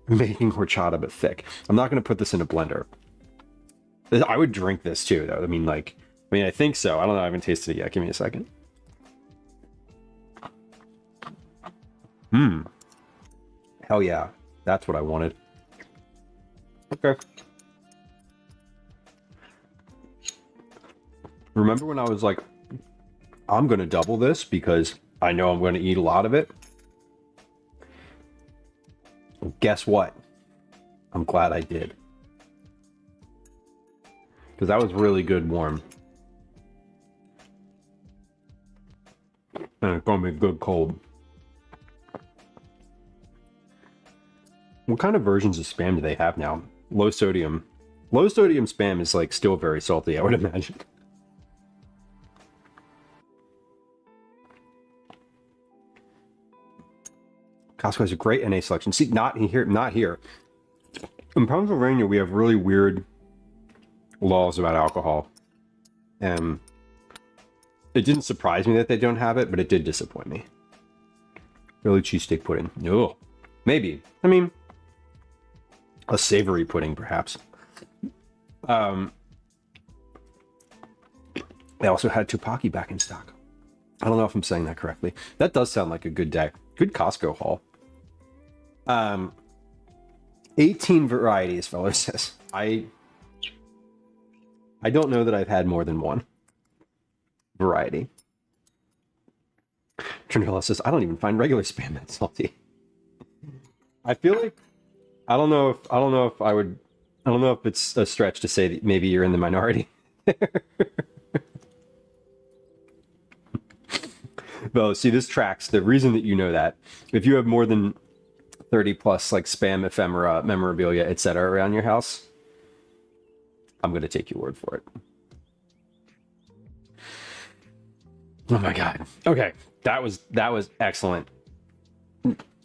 making horchata but thick. I'm not going to put this in a blender. I would drink this too, though. I mean, I think so. I don't know. I haven't tasted it yet. Give me a second. Hell yeah. That's what I wanted. Okay. Remember when I was like, I'm going to double this because I know I'm going to eat a lot of it? Guess what? I'm glad I did. Because that was really good warm. And it's going to be good cold. What kind of versions of spam do they have now? Low sodium. Low sodium spam is like still very salty, I would imagine. Costco has a great NA selection. See, not here. In Pennsylvania, we have really weird laws about alcohol. And it didn't surprise me that they don't have it, but it did disappoint me. Philly cheesesteak pudding. No. Maybe. I mean, a savory pudding, perhaps. They also had tteokbokki back in stock. I don't know if I'm saying that correctly. That does sound like a good day. Good Costco haul. 18 varieties, fella says. I don't know that I've had more than one variety. Trinella says, I don't even find regular spam that salty. I feel like I don't know if I would I don't know if it's a stretch to say that maybe you're in the minority. Well, see, this tracks. The reason that you know that, if you have more than 30 plus like spam ephemera, memorabilia, etc. around your house, I'm going to take your word for it. Oh my God. Okay. That was excellent.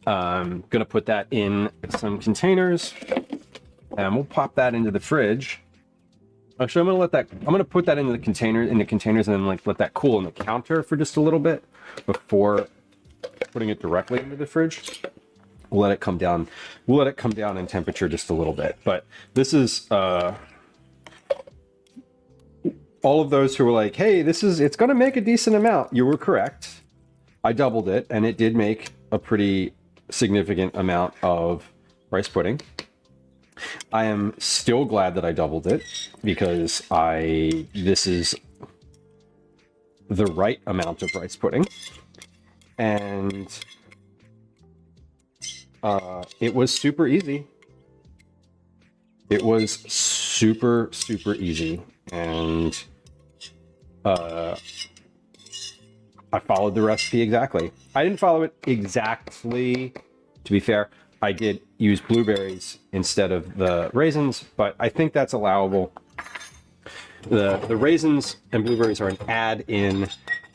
Gonna put that in some containers and we'll pop that into the fridge. Actually, I'm gonna put that into the containers and then like let that cool on the counter for just a little bit before putting it directly into the fridge. We'll let it come down. We'll let it come down in temperature just a little bit. But this is all of those who were like, hey, it's gonna make a decent amount. You were correct. I doubled it and it did make a pretty significant amount of rice pudding. I am still glad that I doubled it because this is the right amount of rice pudding. And it was super easy. It was super, super easy. And I followed the recipe exactly. I didn't follow it exactly, to be fair. I did use blueberries instead of the raisins, but I think that's allowable. The raisins and blueberries are an add-in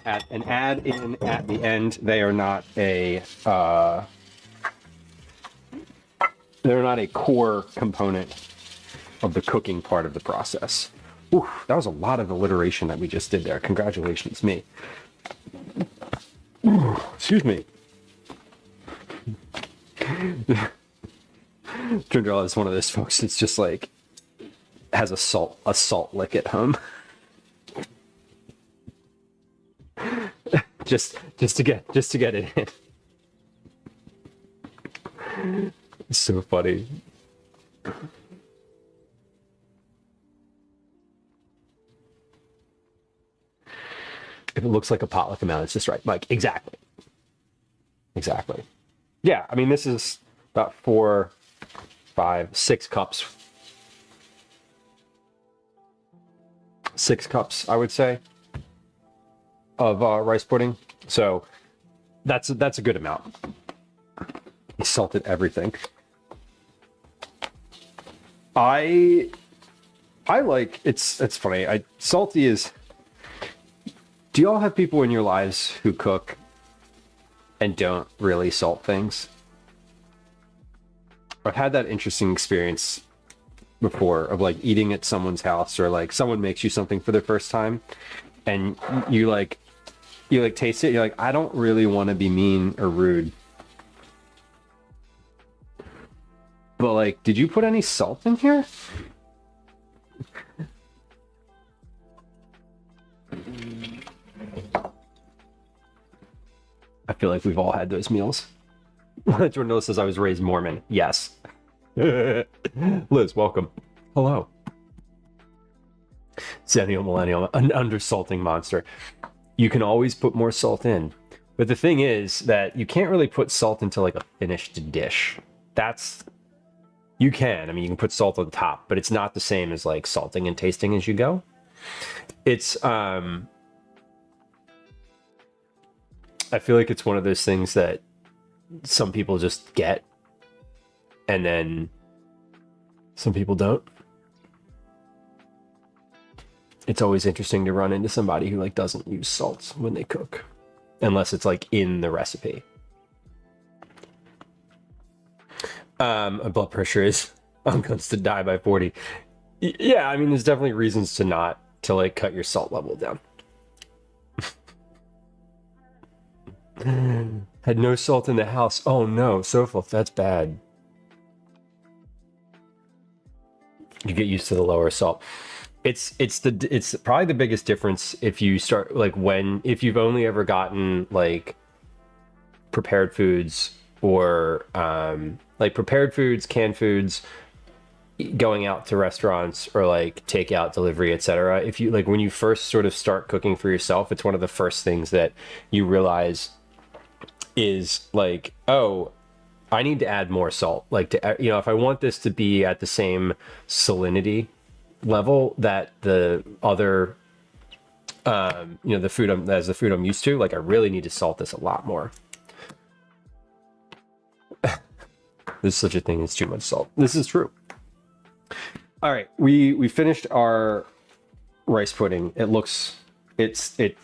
at the end. They are not a they're not a core component of the cooking part of the process. Ooh, that was a lot of alliteration that we just did there. Congratulations, me. Ooh, excuse me. Trindrella is one of those folks that's just like has a salt lick at home. just to get it in. It's so funny. If it looks like a potluck amount, it's just right. Like, exactly. Exactly. Yeah, I mean, this is about 4, 5, 6 cups. 6 cups, I would say, of rice pudding. So that's a good amount. He salted everything. I like, it's funny. Salty is... Do y'all have people in your lives who cook and don't really salt things? I've had that interesting experience before of like eating at someone's house, or like someone makes you something for the first time and you taste it, you're like, I don't really want to be mean or rude, but like, did you put any salt in here? I feel like we've all had those meals. Jordan says I was raised Mormon. Yes. Liz, welcome. Hello. Zennial Millennial, an undersalting monster. You can always put more salt in. But the thing is that you can't really put salt into like a finished dish. You can. I mean, you can put salt on top, but it's not the same as like salting and tasting as you go. It's, I feel like it's one of those things that some people just get and then some people don't. It's always interesting to run into somebody who like doesn't use salt when they cook, unless it's like in the recipe. My blood pressure is I'm going to die by 40. Yeah, I mean, there's definitely reasons to like cut your salt level down. Had no salt in the house. Oh no, Soflef, that's bad. You get used to the lower salt. It's probably the biggest difference if you start like if you've only ever gotten like prepared foods or like prepared foods, canned foods, going out to restaurants or like takeout, delivery, etc. If you like when you first sort of start cooking for yourself, it's one of the first things that you realize is like, oh, I need to add more salt. Like, to, you know, if I want this to be at the same salinity level that the other, you know, the food I'm used to, like, I really need to salt this a lot more. There's such a thing as too much salt. This is true. All right, we finished our rice pudding. It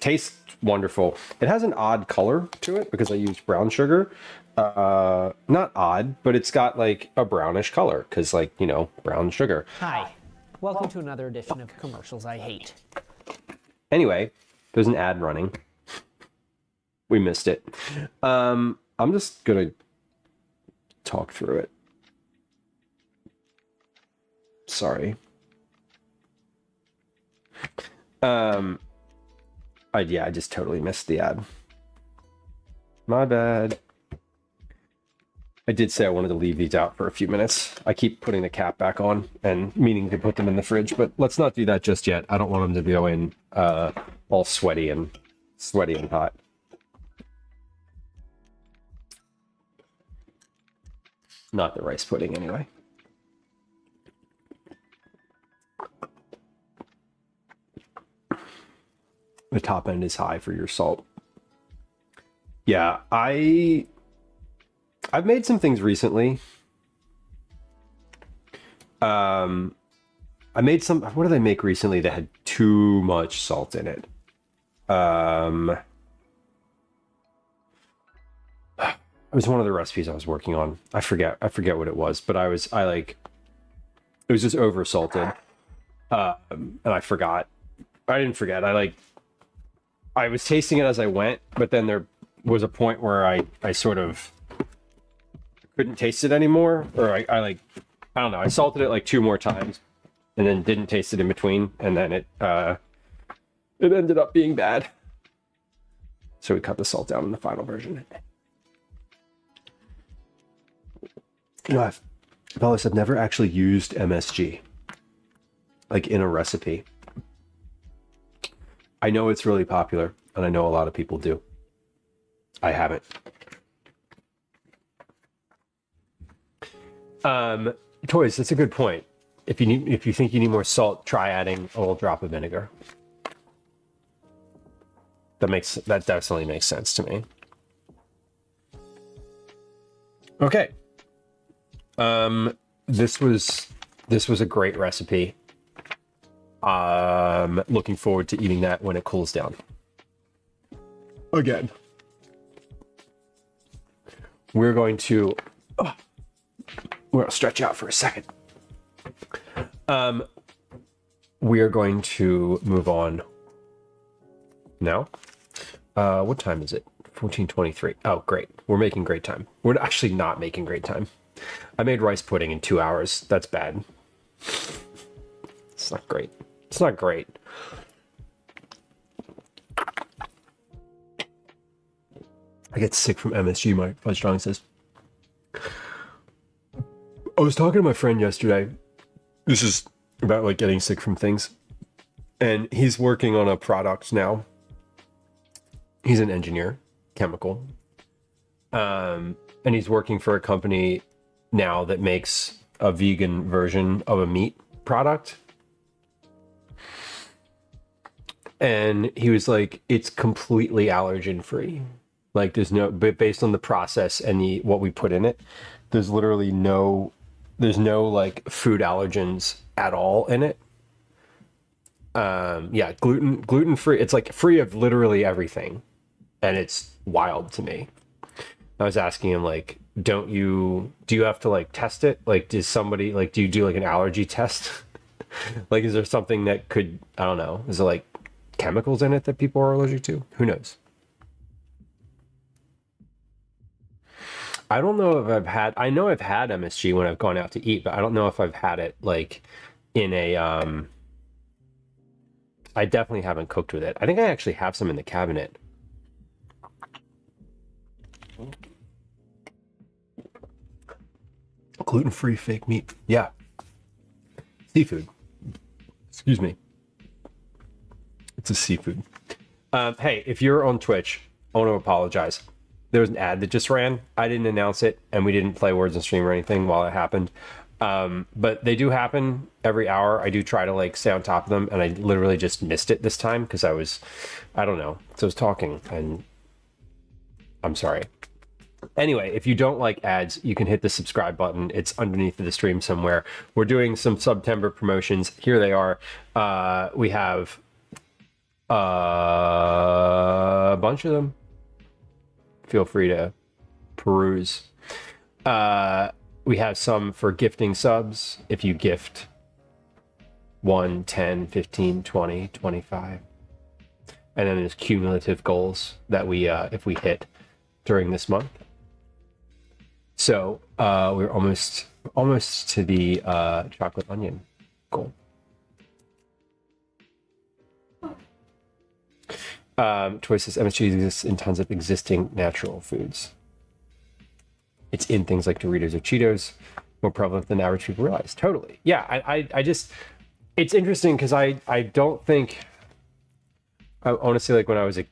tastes wonderful. It has an odd color to it because I used brown sugar. Not odd, but it's got like a brownish color because, like, you know, brown sugar. Hi, welcome to another edition of Commercials I Hate. Anyway, there's an ad running. We missed it. I'm just gonna talk through it. Sorry. I just totally missed the ad. My bad. I did say I wanted to leave these out for a few minutes. I keep putting the cap back on and meaning to put them in the fridge, but let's not do that just yet. I don't want them to go in all sweaty and hot. Not the rice pudding anyway. The top end is high for your salt. Yeah, I've made some things recently. I made some, what did I make recently that had too much salt in it? It was one of the recipes I was working on. I forget what it was, but it was just over salted. And I forgot. I didn't forget. I was tasting it as I went, but then there was a point where I sort of couldn't taste it anymore, or I don't know. I salted it like 2 more times, and then didn't taste it in between, and then it ended up being bad. So we cut the salt down in the final version. You know, Bellis, I've never actually used MSG, like in a recipe. I know it's really popular, and I know a lot of people do. I haven't. Toys, that's a good point. If you think you need more salt, try adding a little drop of vinegar. That definitely makes sense to me. Okay. This was a great recipe. Looking forward to eating that when it cools down. Again. We're going to stretch out for a second. We are going to move on now. What time is it? 14:23. Oh, great. We're making great time. We're actually not making great time. I made rice pudding in 2 hours. That's bad. It's not great. It's not great. I get sick from MSG, my Fudge Strong says. I was talking to my friend yesterday. This is about like getting sick from things. And he's working on a product now. He's an engineer, chemical. And he's working for a company now that makes a vegan version of a meat product. And he was like, it's completely allergen free. Like there's no, but based on the process and what we put in it, there's literally there's no like food allergens at all in it. Yeah, gluten free. It's like free of literally everything. And it's wild to me. I was asking him like, do you have to like test it? Like, do you do like an allergy test? Like, is there something that could, I don't know. Is there like chemicals in it that people are allergic to? Who knows? I don't know if I know I've had MSG when I've gone out to eat, but I don't know if I've had it like in a, I definitely haven't cooked with it. I think I actually have some in the cabinet. Gluten-free fake meat. Yeah. Seafood. Excuse me. It's a seafood. Hey, if you're on Twitch, I want to apologize. there was an ad that just ran. I didn't announce it, and we didn't play words in stream or anything while it happened. But they do happen every hour. I do try to like stay on top of them, and I literally just missed it this time because I don't know. So I was talking, and I'm sorry. Anyway, if you don't like ads, you can hit the subscribe button. It's underneath the stream somewhere. We're doing some September promotions. Here they are. We have a bunch of them. Feel free to peruse. We have some for gifting subs. If you gift 1, 10, 15, 20, 25. And then there's cumulative goals that we, if we hit during this month. So we're almost to the chocolate onion goal. Choice says MSG exists in tons of existing natural foods. It's in things like Doritos or Cheetos, more prevalent than average people realize. Totally. Yeah, I just, it's interesting because I don't think, I honestly, like when I was a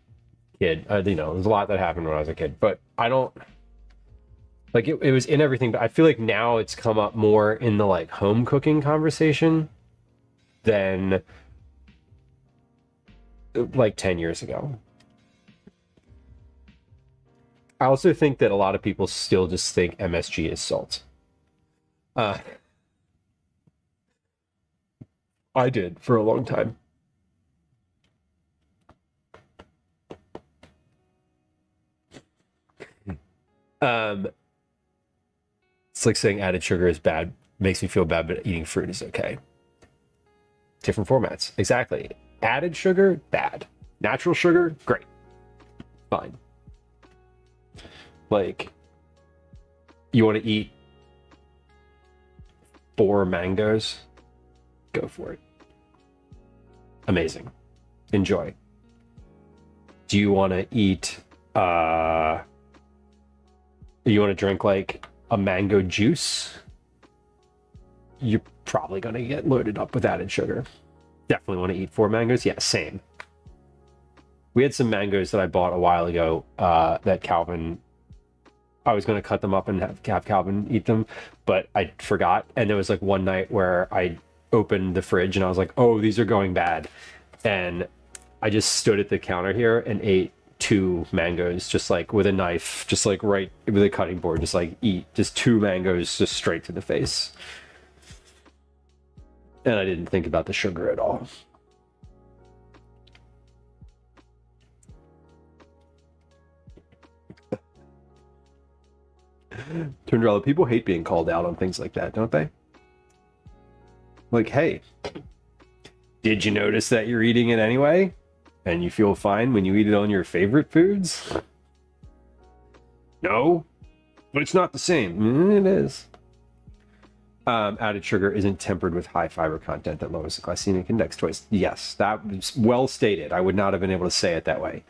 kid, you know, there's a lot that happened when I was a kid, but I don't, like it was in everything, but I feel like now it's come up more in the like home cooking conversation than like 10 years ago. I also think that a lot of people still just think MSG is salt. I did for a long time. It's like saying added sugar is bad. Makes me feel bad, but eating fruit is okay. Different formats. Exactly. Added sugar, bad. Natural sugar, great. Fine. Like, you want to eat 4 mangoes? Go for it. Amazing. Enjoy. Do you want to eat, you want to drink like a mango juice? You're probably going to get loaded up with added sugar. Definitely want to eat 4 mangoes? Yeah, same. We had some mangoes that I bought a while ago that Calvin, I was going to cut them up and have Calvin eat them, but I forgot. And there was like one night where I opened the fridge and I was like, oh, these are going bad. And I just stood at the counter here and ate 2 mangoes, just like with a knife, just like right with a cutting board, just like eat just 2 mangoes just straight to the face. And I didn't think about the sugar at all. Tundrella, people hate being called out on things like that, don't they? Like, hey, did you notice that you're eating it anyway? And you feel fine when you eat it on your favorite foods? No, but it's not the same. It is. Added sugar isn't tempered with high fiber content that lowers the glycemic index twice. Yes, that was well stated. I would not have been able to say it that way.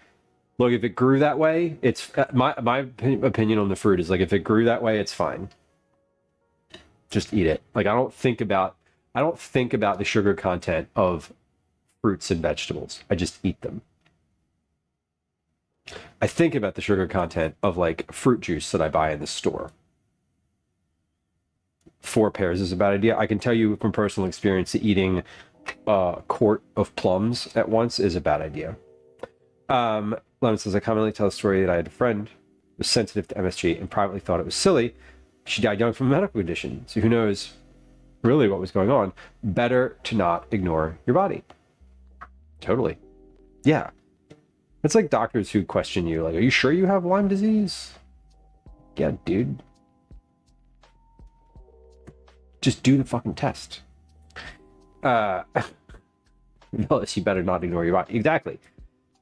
Look, if it grew that way, it's my opinion on the fruit is like if it grew that way, it's fine. Just eat it. Like I don't think about the sugar content of fruits and vegetables. I just eat them. I think about the sugar content of like fruit juice that I buy in the store. 4 pairs is a bad idea. I can tell you from personal experience that eating a quart of plums at once is a bad idea. Lemon says, I commonly tell a story that I had a friend who was sensitive to MSG and privately thought it was silly. She died young from a medical condition. So who knows really what was going on? Better to not ignore your body. Totally. Yeah. It's like doctors who question you, like, are you sure you have Lyme disease? Yeah, dude. Just do the fucking test. No, you better not ignore your body. Exactly.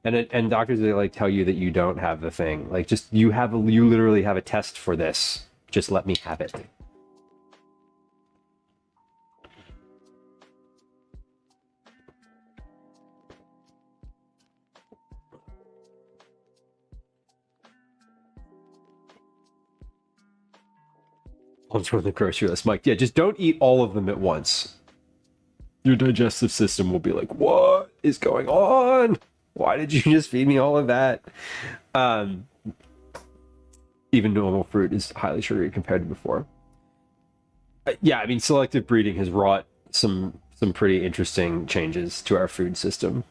And doctors, they like tell you that you don't have the thing. Like just you literally have a test for this. Just let me have it. I'm from the grocery list, Mike. Yeah, just don't eat all of them at once. Your digestive system will be like, what is going on? Why did you just feed me all of that? even normal fruit is highly sugary compared to before. Yeah, I mean, selective breeding has wrought some pretty interesting changes to our food system.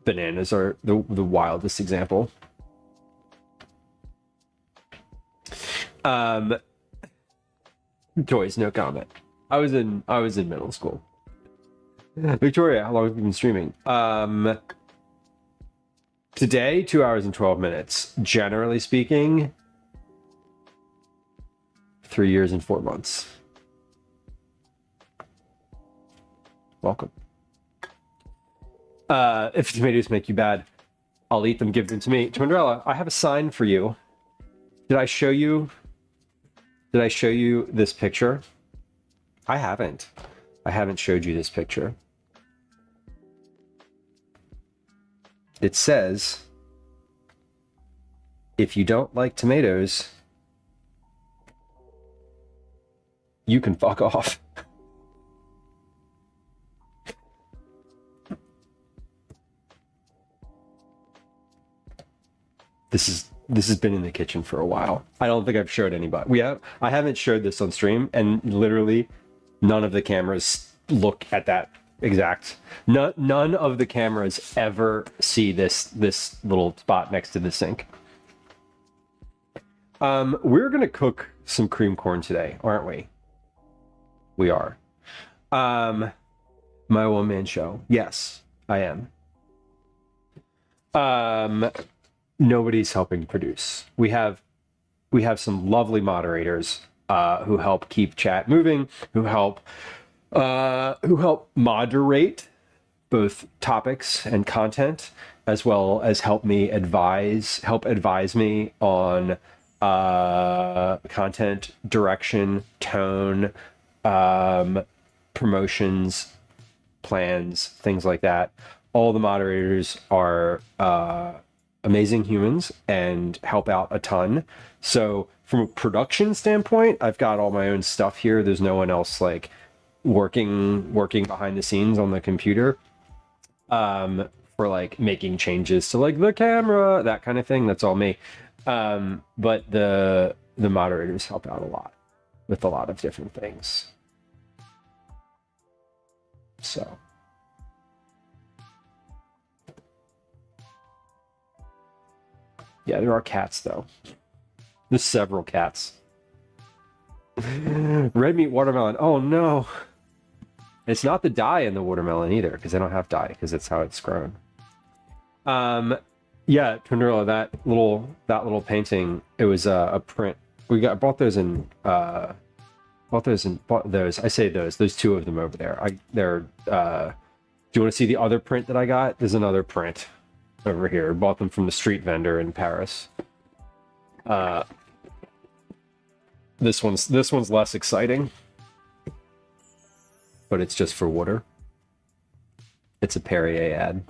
Bananas are the wildest example. Toys, no comment. I was in middle school. Victoria, how long have you been streaming? Today, 2 hours and 12 minutes. Generally speaking, 3 years and 4 months. Welcome. If tomatoes make you bad, I'll eat them, give them to me. Twindrella, I have a sign for you. Did I show you this picture? I haven't showed you this picture. It says, if you don't like tomatoes, you can fuck off. This has been in the kitchen for a while. I don't think I've showed anybody. I haven't showed this on stream, and literally none of the cameras look at that exact. None of the cameras ever see this little spot next to the sink. We're gonna cook some cream corn today, aren't we? We are. My one-man show. Yes, I am. Nobody's helping produce. We have some lovely moderators who help keep chat moving, who help moderate both topics and content, as well as help advise me on content direction, tone, promotions, plans, things like that. All the moderators are amazing humans and help out a ton. So from a production standpoint, I've got all my own stuff here. There's no one else like working behind the scenes on the computer for like making changes to like the camera, that kind of thing. That's all me. But the moderators help out a lot with a lot of different things. So yeah, there are cats though. There's several cats. Red meat watermelon. Oh no. It's not the dye in the watermelon either, because they don't have dye, because it's how it's grown. Yeah, Twindrella, that little painting, it was a print. Bought those. I say those two of them over there. Do you want to see the other print that I got? There's another print over here. Bought them from the street vendor in Paris. This one's less exciting, but it's just for water. It's a Perrier ad.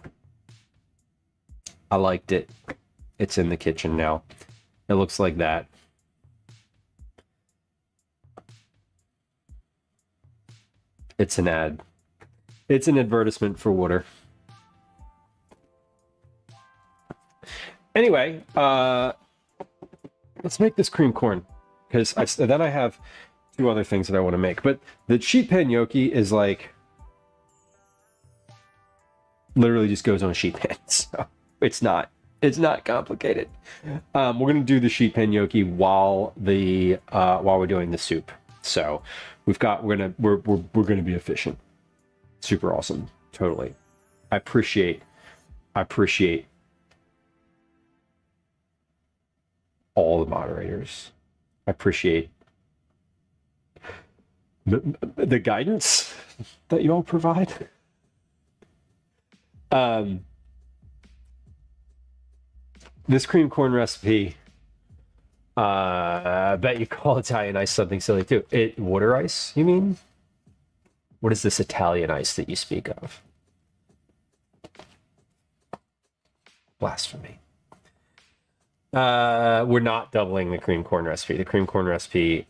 I liked it. It's in the kitchen now. It looks like that. It's an ad. It's an advertisement for water. Anyway, let's make this cream corn, because then I have two other things that I want to make. But the sheet pan gnocchi is like literally just goes on a sheet pan, so it's not complicated. We're gonna do the sheet pan gnocchi while we're doing the soup. So we're gonna be efficient. Super awesome. Totally. I appreciate all the moderators. I appreciate the guidance that you all provide. This cream corn recipe, I bet you call Italian ice something silly too. Water ice, you mean? What is this Italian ice that you speak of? Blasphemy. We're not doubling the cream corn recipe. The cream corn recipe,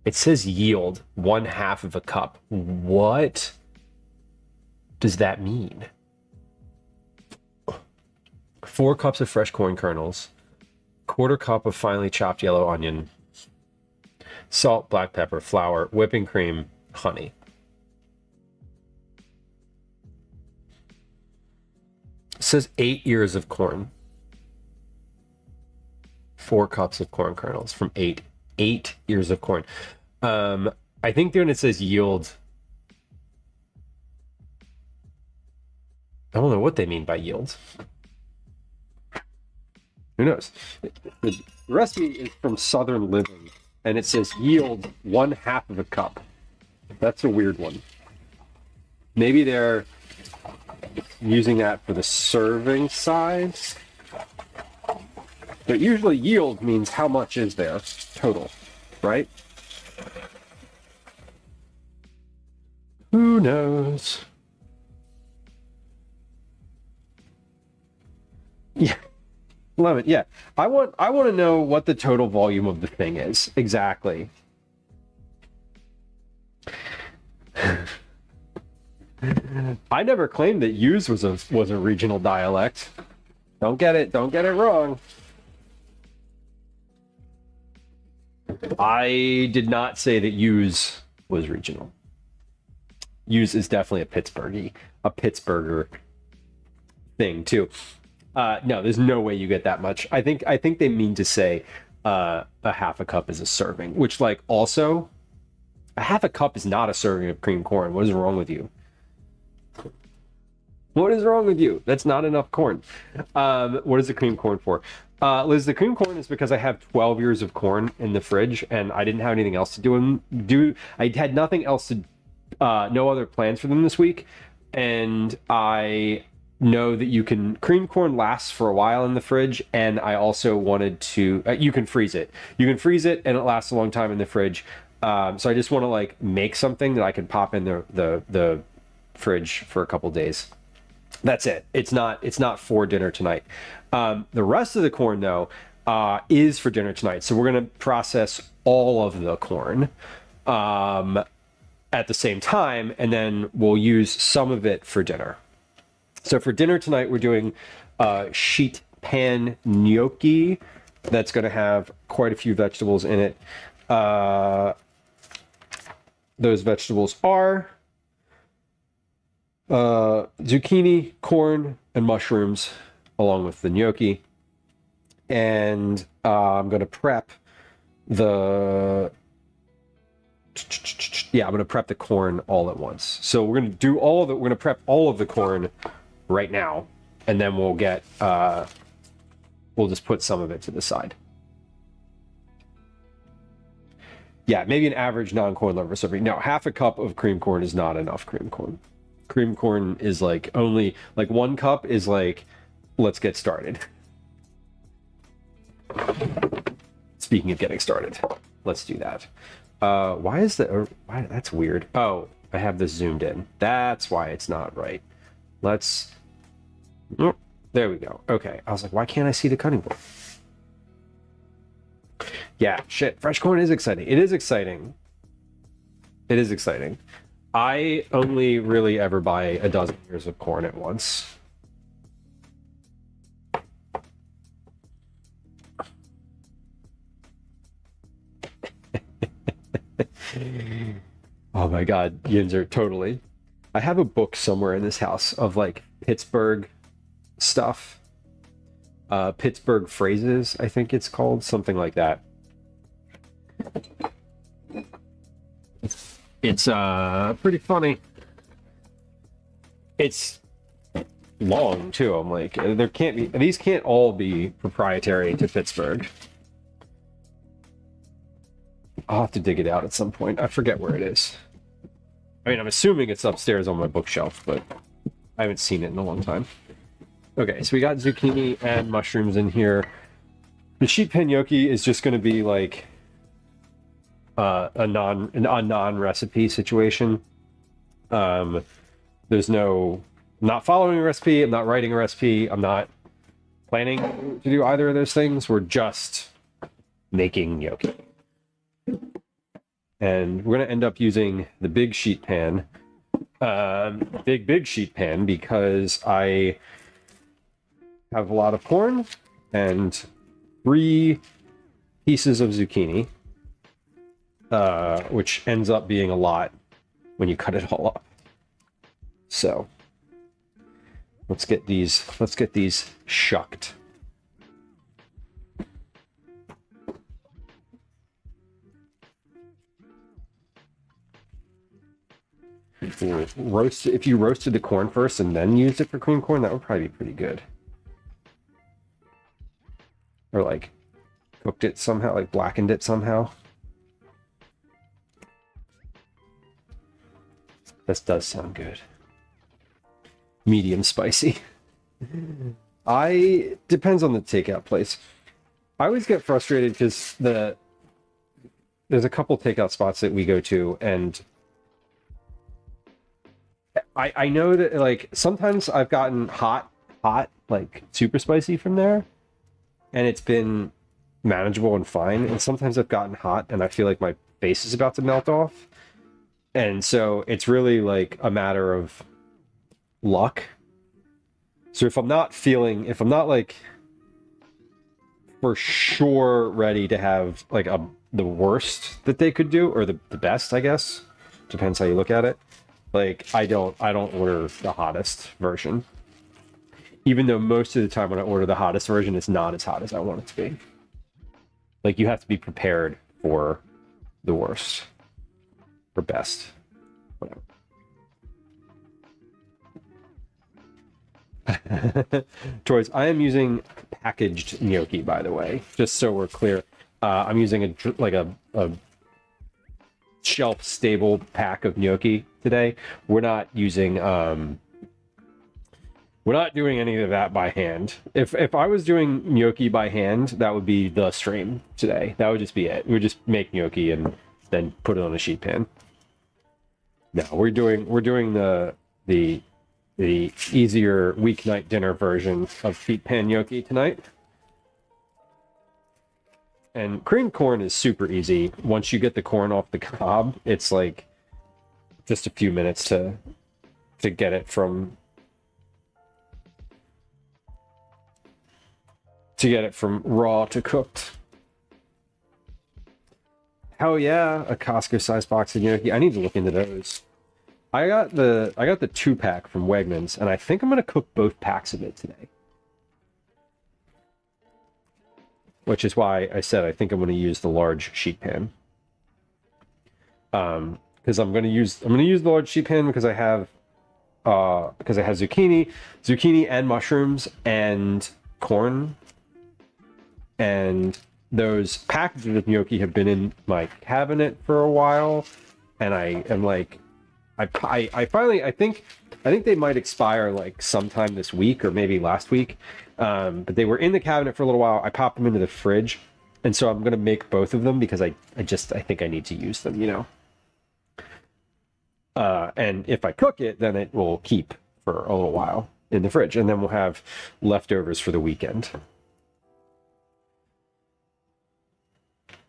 it says yield 1/2 of a cup. What does that mean? 4 cups of fresh corn kernels, quarter cup of finely chopped yellow onion, salt, black pepper, flour, whipping cream, honey. It says 8 ears of corn. 4 cups of corn kernels from 8 ears of corn. I think when it says yield, I don't know what they mean by yield. Who knows? The recipe is from Southern Living, and it says yield 1/2 of a cup. That's a weird one. Maybe they're using that for the serving size. But usually yield means how much is there total, right? Who knows? Yeah. Love it. Yeah. I want to know what the total volume of the thing is. Exactly. I never claimed that Use was a regional dialect. Don't get it wrong. I did not say that Use was regional. Use is definitely a Pittsburgher thing too. No, there's no way you get that much. I think they mean to say a 1/2 cup is a serving, which like also a 1/2 cup is not a serving of cream corn. What is wrong with you? What is wrong with you? That's not enough corn. What is the cream corn for? Liz, the cream corn is because I have 12 ears of corn in the fridge and I didn't have anything else to do. I had nothing else to, no other plans for them this week. And I know that you can, cream corn lasts for a while in the fridge. And I also wanted to, you can freeze it. You can freeze it and it lasts a long time in the fridge. So I just want to like make something that I can pop in the fridge for a couple days. That's it. It's not for dinner tonight. The rest of the corn though is for dinner tonight. So we're gonna process all of the corn at the same time, and then we'll use some of it for dinner. So for dinner tonight, we're doing sheet pan gnocchi. That's gonna have quite a few vegetables in it. Those vegetables are zucchini, corn, and mushrooms, along with the gnocchi. And I'm going to prep the... Yeah, I'm going to prep the corn all at once. So we're going to do all of it. We're going to prep all of the corn right now. And then we'll get... we'll just put some of it to the side. Yeah, maybe an average non-corn lover serving. No, 1/2 cup of cream corn is not enough cream corn. Cream corn is like only, like 1 cup is like, let's get started. Speaking of getting started, let's do that. Why is that? Why, that's weird. Oh, I have this zoomed in. That's why it's not right. Let's, oh, there we go. Okay, I was like, why can't I see the cutting board? Yeah, shit. Fresh corn is exciting. It is exciting. It is exciting. I only really ever buy a dozen ears of corn at once. Oh my God, Yinzer, totally. I have a book somewhere in this house of like Pittsburgh stuff. Pittsburgh phrases, I think it's called, something like that. It's pretty funny. It's long too. I'm like, there can't be, these can't all be proprietary to Pittsburgh. I'll have to dig it out at some point. I forget where it is. I mean, I'm assuming it's upstairs on my bookshelf, but I haven't seen it in a long time. Okay, so we got zucchini and mushrooms in here. The sheet pan gnocchi is just going to be like a non-recipe situation. There's no, I'm not following a recipe. I'm not writing a recipe. I'm not planning to do either of those things. We're just making gnocchi. And we're going to end up using the big sheet pan, big sheet pan, because I have a lot of corn and 3 pieces of zucchini, which ends up being a lot when you cut it all up. So let's get these shucked. If you roasted the corn first and then used it for cream corn, that would probably be pretty good. Or like cooked it somehow, like blackened it somehow. This does sound good. Medium spicy. Depends on the takeout place. I always get frustrated because there's a couple takeout spots that we go to, and I know that like sometimes I've gotten hot, like super spicy from there, and it's been manageable and fine. And sometimes I've gotten hot and I feel like my face is about to melt off. And so it's really like a matter of luck. So if I'm not like for sure ready to have like the worst that they could do, or the best, I guess, depends how you look at it. Like I don't order the hottest version. Even though most of the time when I order the hottest version, it's not as hot as I want it to be. Like you have to be prepared for the worst or best, whatever. Toys, I am using packaged gnocchi, by the way, just so we're clear. I'm using a shelf stable pack of gnocchi today. We're not using we're not doing any of that by hand. If I was doing gnocchi by hand, that would be the stream today. That would just be it. We would just make gnocchi and then put it on a sheet pan. No, we're doing the easier weeknight dinner version of sheet pan gnocchi tonight. And creamed corn is super easy. Once you get the corn off the cob, it's like just a few minutes to get it from raw to cooked. Hell yeah, a Costco-sized box of gnocchi. I need to look into those. I got the 2-pack from Wegmans, and I think I'm gonna cook both packs of it today. Which is why I said I think I'm gonna use the large sheet pan. Because I'm gonna use the large sheet pan because I have zucchini and mushrooms and corn. And those packages of gnocchi have been in my cabinet for a while, and I am like, I finally I think they might expire like sometime this week or maybe last week, but they were in the cabinet for a little while. I popped them into the fridge, and so I'm gonna make both of them because I think I need to use them, you know. And if I cook it, then it will keep for a little while in the fridge, and then we'll have leftovers for the weekend.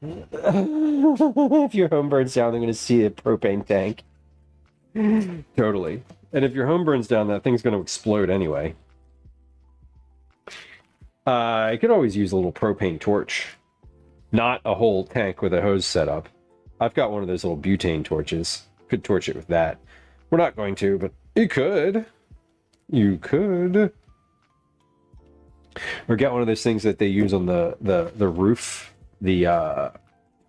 If your home burns down, they're going to see a propane tank. Totally. And if your home burns down, that thing's going to explode anyway. I could always use a little propane torch. Not a whole tank with a hose set up. I've got one of those little butane torches. Could torch it with that. We're not going to, but you could. You could. Or get one of those things that they use on the roof. The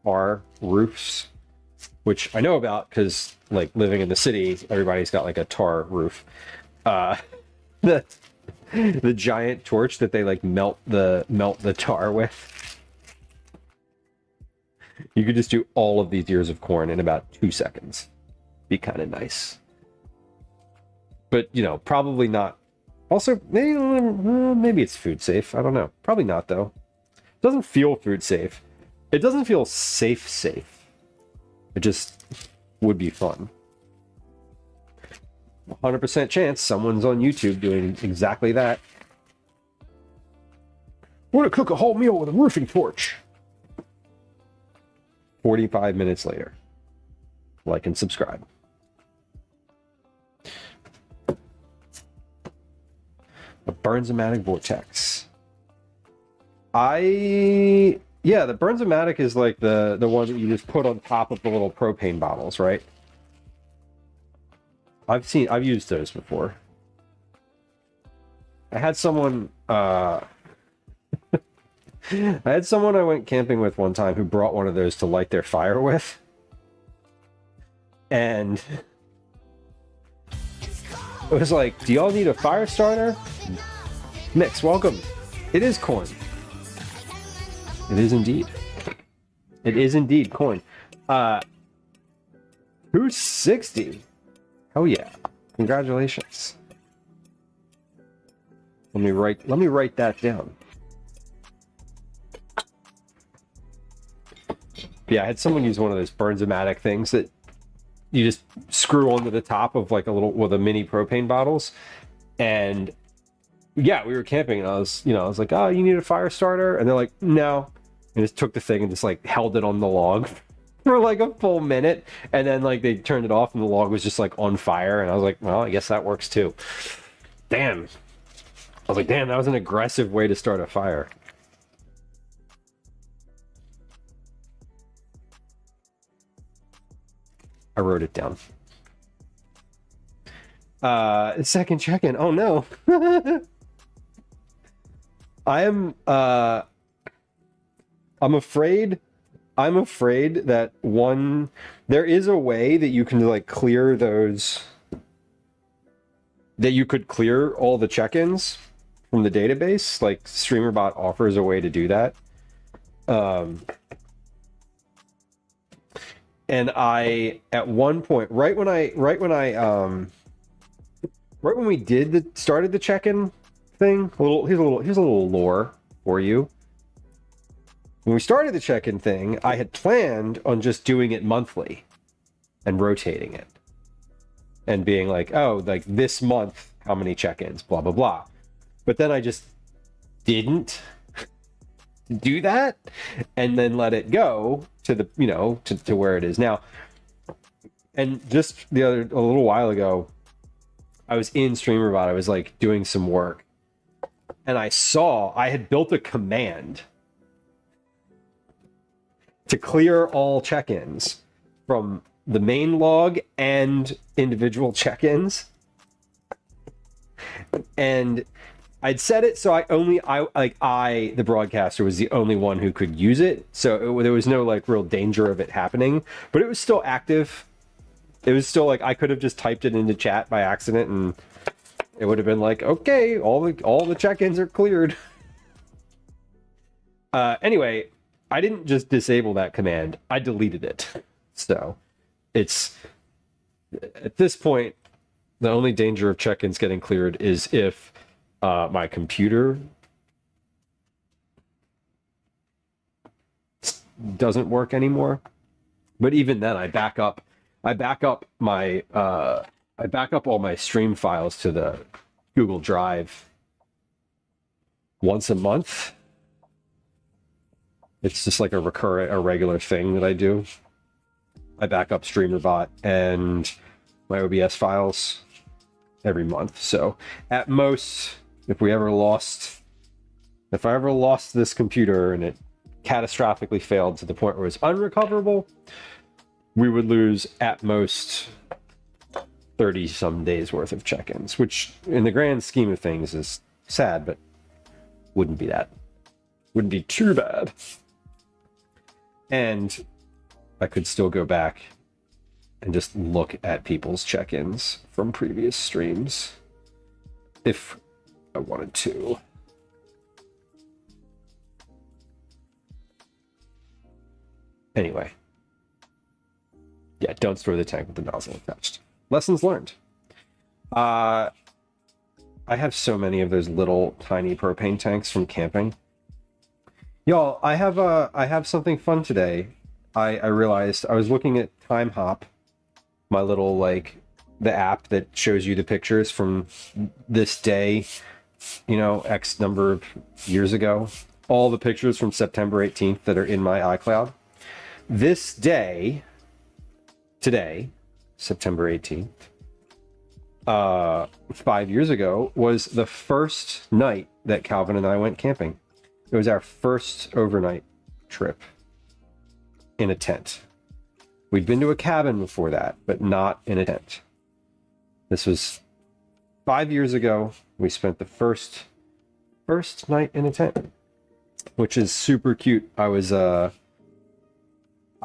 bar roofs, which I know about because, like, living in the city, everybody's got like a tar roof. The giant torch that they like melt the tar with. You could just do all of these ears of corn in about 2 seconds. Be kind of nice, but you know, probably not. Also, maybe it's food safe. I don't know. Probably not though. It doesn't feel food safe. It doesn't feel safe. It just would be fun. 100% chance someone's on YouTube doing exactly that. We're gonna cook a whole meal with a roofing torch. 45 minutes later. Like and subscribe. Burns-O-Matic Vortex. Yeah, the Burns-O-Matic is like the one that you just put on top of the little propane bottles, right? I've used those before. I had someone I went camping with one time who brought one of those to light their fire with. And it was like, do y'all need a fire starter? Mix, welcome. It is coin. It is indeed. It is indeed coin. 260. Oh yeah. Congratulations. Let me write that down. Yeah, I had someone use one of those Burns-O-Matic things that you just screw onto the top of like a mini propane bottles. And yeah, we were camping and I was like, oh, you need a fire starter? And they're like, no. And just took the thing and just like held it on the log for like a full minute. And then like they turned it off and the log was just like on fire. And I was like, well, I guess that works too. Damn. I was like, damn, that was an aggressive way to start a fire. I wrote it down. Second check-in. Oh no. I'm afraid that there is a way that you can like clear those, that you could clear all the check-ins from the database. Like StreamerBot offers a way to do that. And I, at one point, right when we started the check-in thing, here's a little lore for you. When we started the check-in thing, I had planned on just doing it monthly and rotating it and being like, oh, like this month, how many check-ins, blah, blah, blah. But then I just didn't do that and then let it go to the, to where it is now. And just a little while ago, I was in StreamerBot. I was like doing some work and I had built a command to clear all check-ins from the main log and individual check-ins. And I'd set it so the broadcaster was the only one who could use it. So there was no like real danger of it happening, but it was still active. It was still like, I could have just typed it into chat by accident and it would have been like, okay, all the check-ins are cleared. Anyway, I didn't just disable that command. I deleted it. So it's, at this point, the only danger of check-ins getting cleared is if my computer doesn't work anymore. But even then, I back up all my stream files to the Google Drive once a month. It's just like a regular thing that I do. I back up StreamerBot and my OBS files every month. So at most, if I ever lost this computer and it catastrophically failed to the point where it was unrecoverable, we would lose at most 30 some days worth of check-ins, which in the grand scheme of things is sad, but wouldn't be too bad. And I could still go back and just look at people's check-ins from previous streams if I wanted to. Anyway. Yeah, don't store the tank with the nozzle attached. Lessons learned. I have so many of those little tiny propane tanks from camping. Y'all, I have something fun today. I realized I was looking at Time Hop, my little the app that shows you the pictures from this day, X number of years ago. All the pictures from September 18th that are in my iCloud. This day, today, September 18th, 5 years ago was the first night that Calvin and I went camping. It was our first overnight trip in a tent. We'd been to a cabin before that, but not in a tent. This was 5 years ago. We spent the first night in a tent, which is super cute. I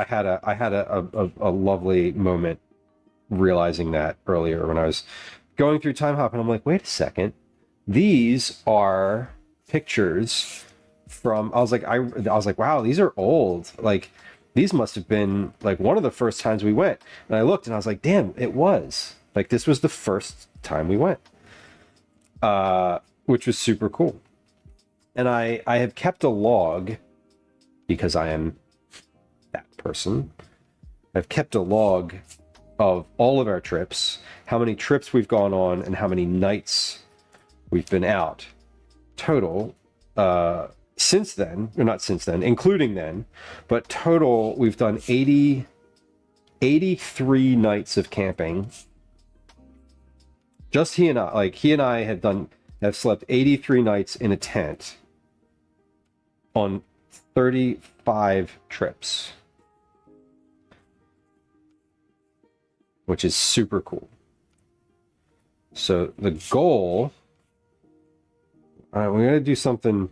had a lovely moment realizing that earlier when I was going through Time Hop, and I'm like, wait a second, these are pictures from, I was like, wow, these are old. Like, these must have been like one of the first times we went. And I looked and I was like, damn, it was. Like, this was the first time we went. Which was super cool. And I have kept a log because I am that person. I've kept a log of all of our trips, how many trips we've gone on and how many nights we've been out total since then, or not since then, including then, but total we've done 83 nights of camping. Just he and I have slept 83 nights in a tent on 35 trips, which is super cool. So the goal, we're gonna do something.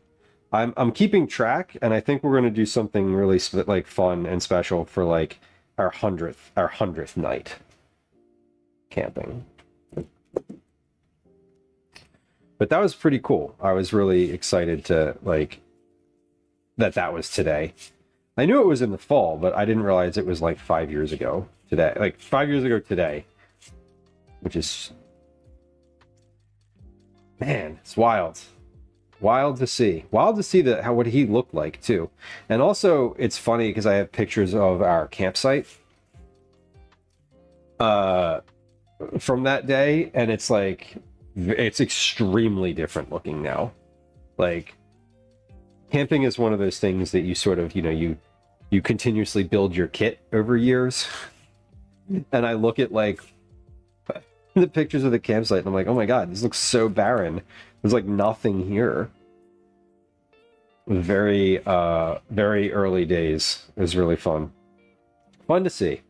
I'm keeping track, and I think we're gonna do something really like fun and special for like our 100th night camping. But that was pretty cool. I was really excited to like that was today. I knew it was in the fall, but I didn't realize it was like 5 years ago today. Like 5 years ago today, which is, man, it's wild. Wild to see what he looked like too. And also it's funny because I have pictures of our campsite from that day, and it's like, it's extremely different looking now. Like, camping is one of those things that you sort of, you continuously build your kit over years. And I look at like the pictures of the campsite and I'm like, oh my god, this looks so barren. There's like nothing here. Very very early days. It was really fun. Fun to see.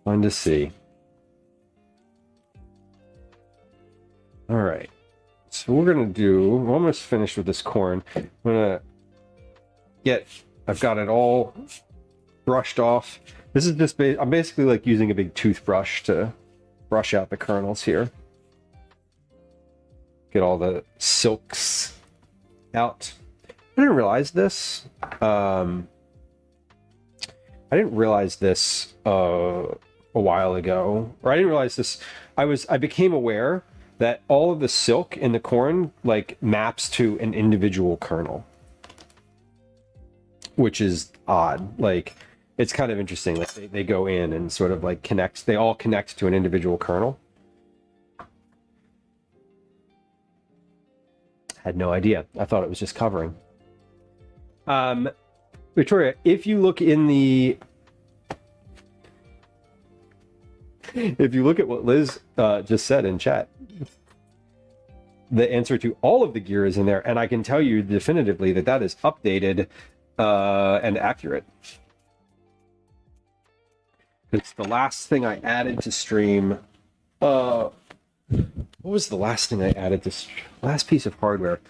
Fun to see. All right. So we're almost finished with this corn. I've got it all brushed off. This is just, I'm basically like using a big toothbrush to brush out the kernels here. Get all the silks out. I didn't realize this. A while ago, or I didn't realize this. I became aware that all of the silk in the corn like maps to an individual kernel, which is odd. Like, it's kind of interesting. Like they go in and sort of like they all connect to an individual kernel. Had no idea. I thought it was just covering. Victoria, if you look at what Liz just said in chat, the answer to all of the gear is in there, and I can tell you definitively that is updated and accurate. It's the last thing I added to stream. What was the last thing I added to last piece of hardware?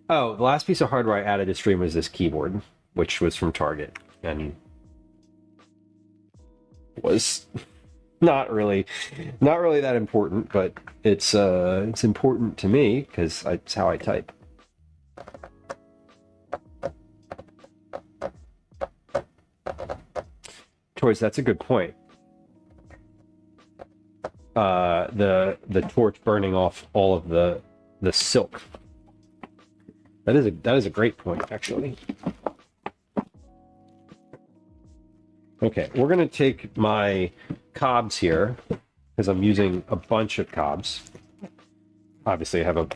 Oh, the last piece of hardware I added to stream was this keyboard, which was from Target, and was not really that important, but it's important to me because it's how I type. Toys, that's a good point. The torch burning off all of the silk. That is a great point, actually. Okay, we're gonna take my cobs here because I'm using a bunch of cobs. Obviously, I have a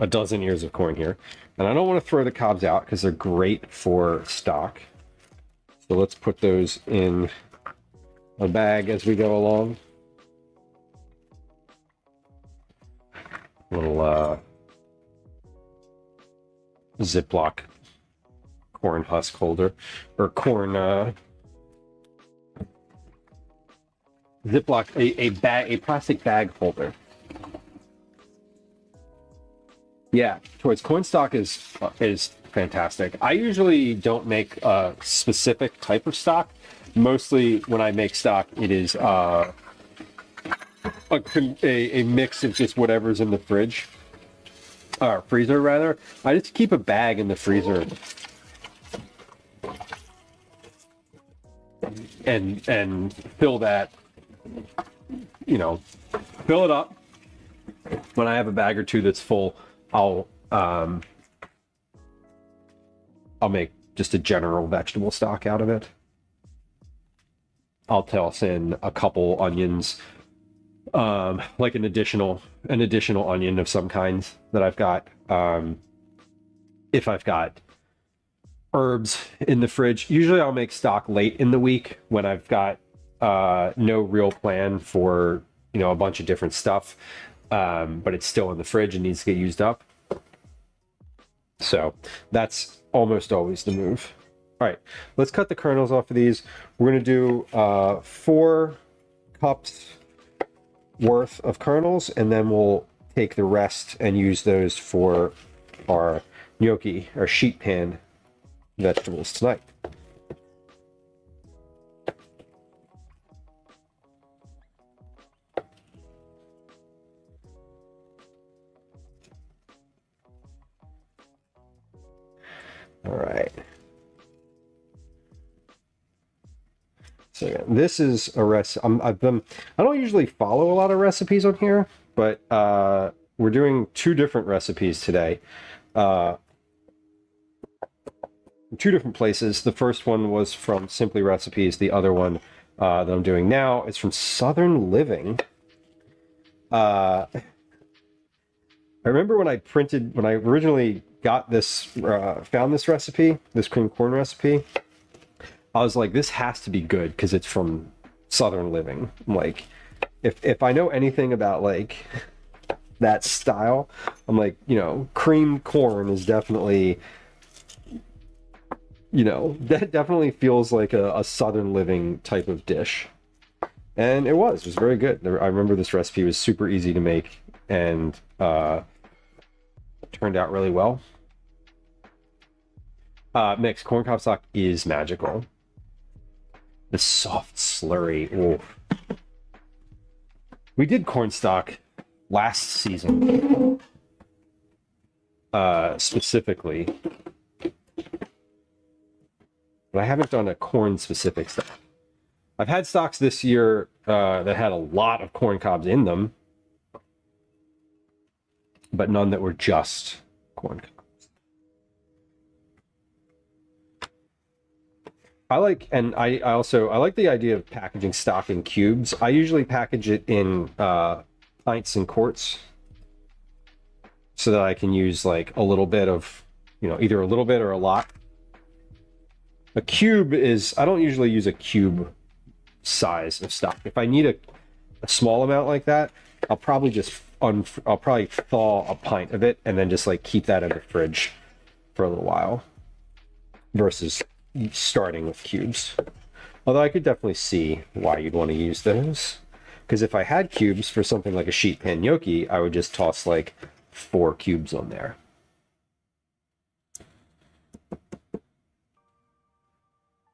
dozen ears of corn here, and I don't want to throw the cobs out because they're great for stock. So let's put those in a bag as we go along. little Ziploc corn husk holder, or corn Ziploc, a plastic bag holder. Yeah, towards corn stock is fantastic. I usually don't make a specific type of stock. Mostly when I make stock, it is a mix of just whatever's in the fridge, or freezer rather. I just keep a bag in the freezer and fill that, fill it up. When I have a bag or two that's full, I'll make just a general vegetable stock out of it. I'll toss in a couple onions, like an additional onion of some kinds that I've got. If I've got herbs in the fridge, usually I'll make stock late in the week when I've got no real plan for a bunch of different stuff, but it's still in the fridge and needs to get used up. So that's almost always the move. All right, let's cut the kernels off of these. We're going to do 4 cups worth of kernels, and then we'll take the rest and use those for our gnocchi, our sheet pan vegetables tonight. All right. So yeah, this is a recipe. I don't usually follow a lot of recipes on here, but we're doing 2 different recipes today. 2 different places. The first one was from Simply Recipes. The other one that I'm doing now is from Southern Living. I remember when I originally got this, found this recipe, this cream corn recipe, I was like, this has to be good because it's from Southern Living. I'm like, if I know anything about like that style, I'm like, cream corn is definitely, that definitely feels like a Southern Living type of dish. And it was very good. I remember this recipe was super easy to make and turned out really well. Mixed corn cob stock is magical. The soft slurry. Ooh. We did corn stock last season, specifically, but I haven't done a corn specific stock. I've had stocks this year that had a lot of corn cobs in them, but none that were just corn cobs. I like the idea of packaging stock in cubes. I usually package it in pints and quarts so that I can use like a little bit of, either a little bit or a lot. A cube is, I don't usually use a cube size of stock. If I need a small amount like that, I'll probably just I'll probably thaw a pint of it and then just like keep that in the fridge for a little while versus starting with cubes. Although I could definitely see why you'd want to use those, because if I had cubes for something like a sheet pan gnocchi, I would just toss like 4 cubes on there.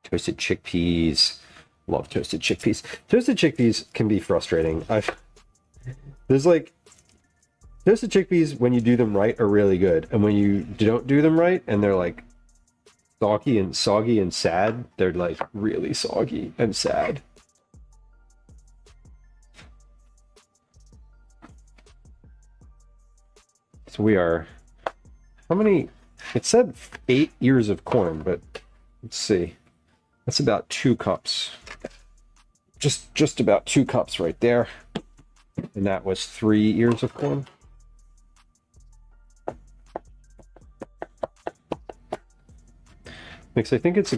Toasted chickpeas. Love toasted chickpeas. Toasted chickpeas can be frustrating. Toasted chickpeas, when you do them right, are really good, and when you don't do them right and they're like soggy and sad, they're like really soggy and sad. So we are, how many, it said 8 ears of corn, but let's see, that's about 2 cups. Just about 2 cups right there, and that was 3 ears of corn. Because I think it's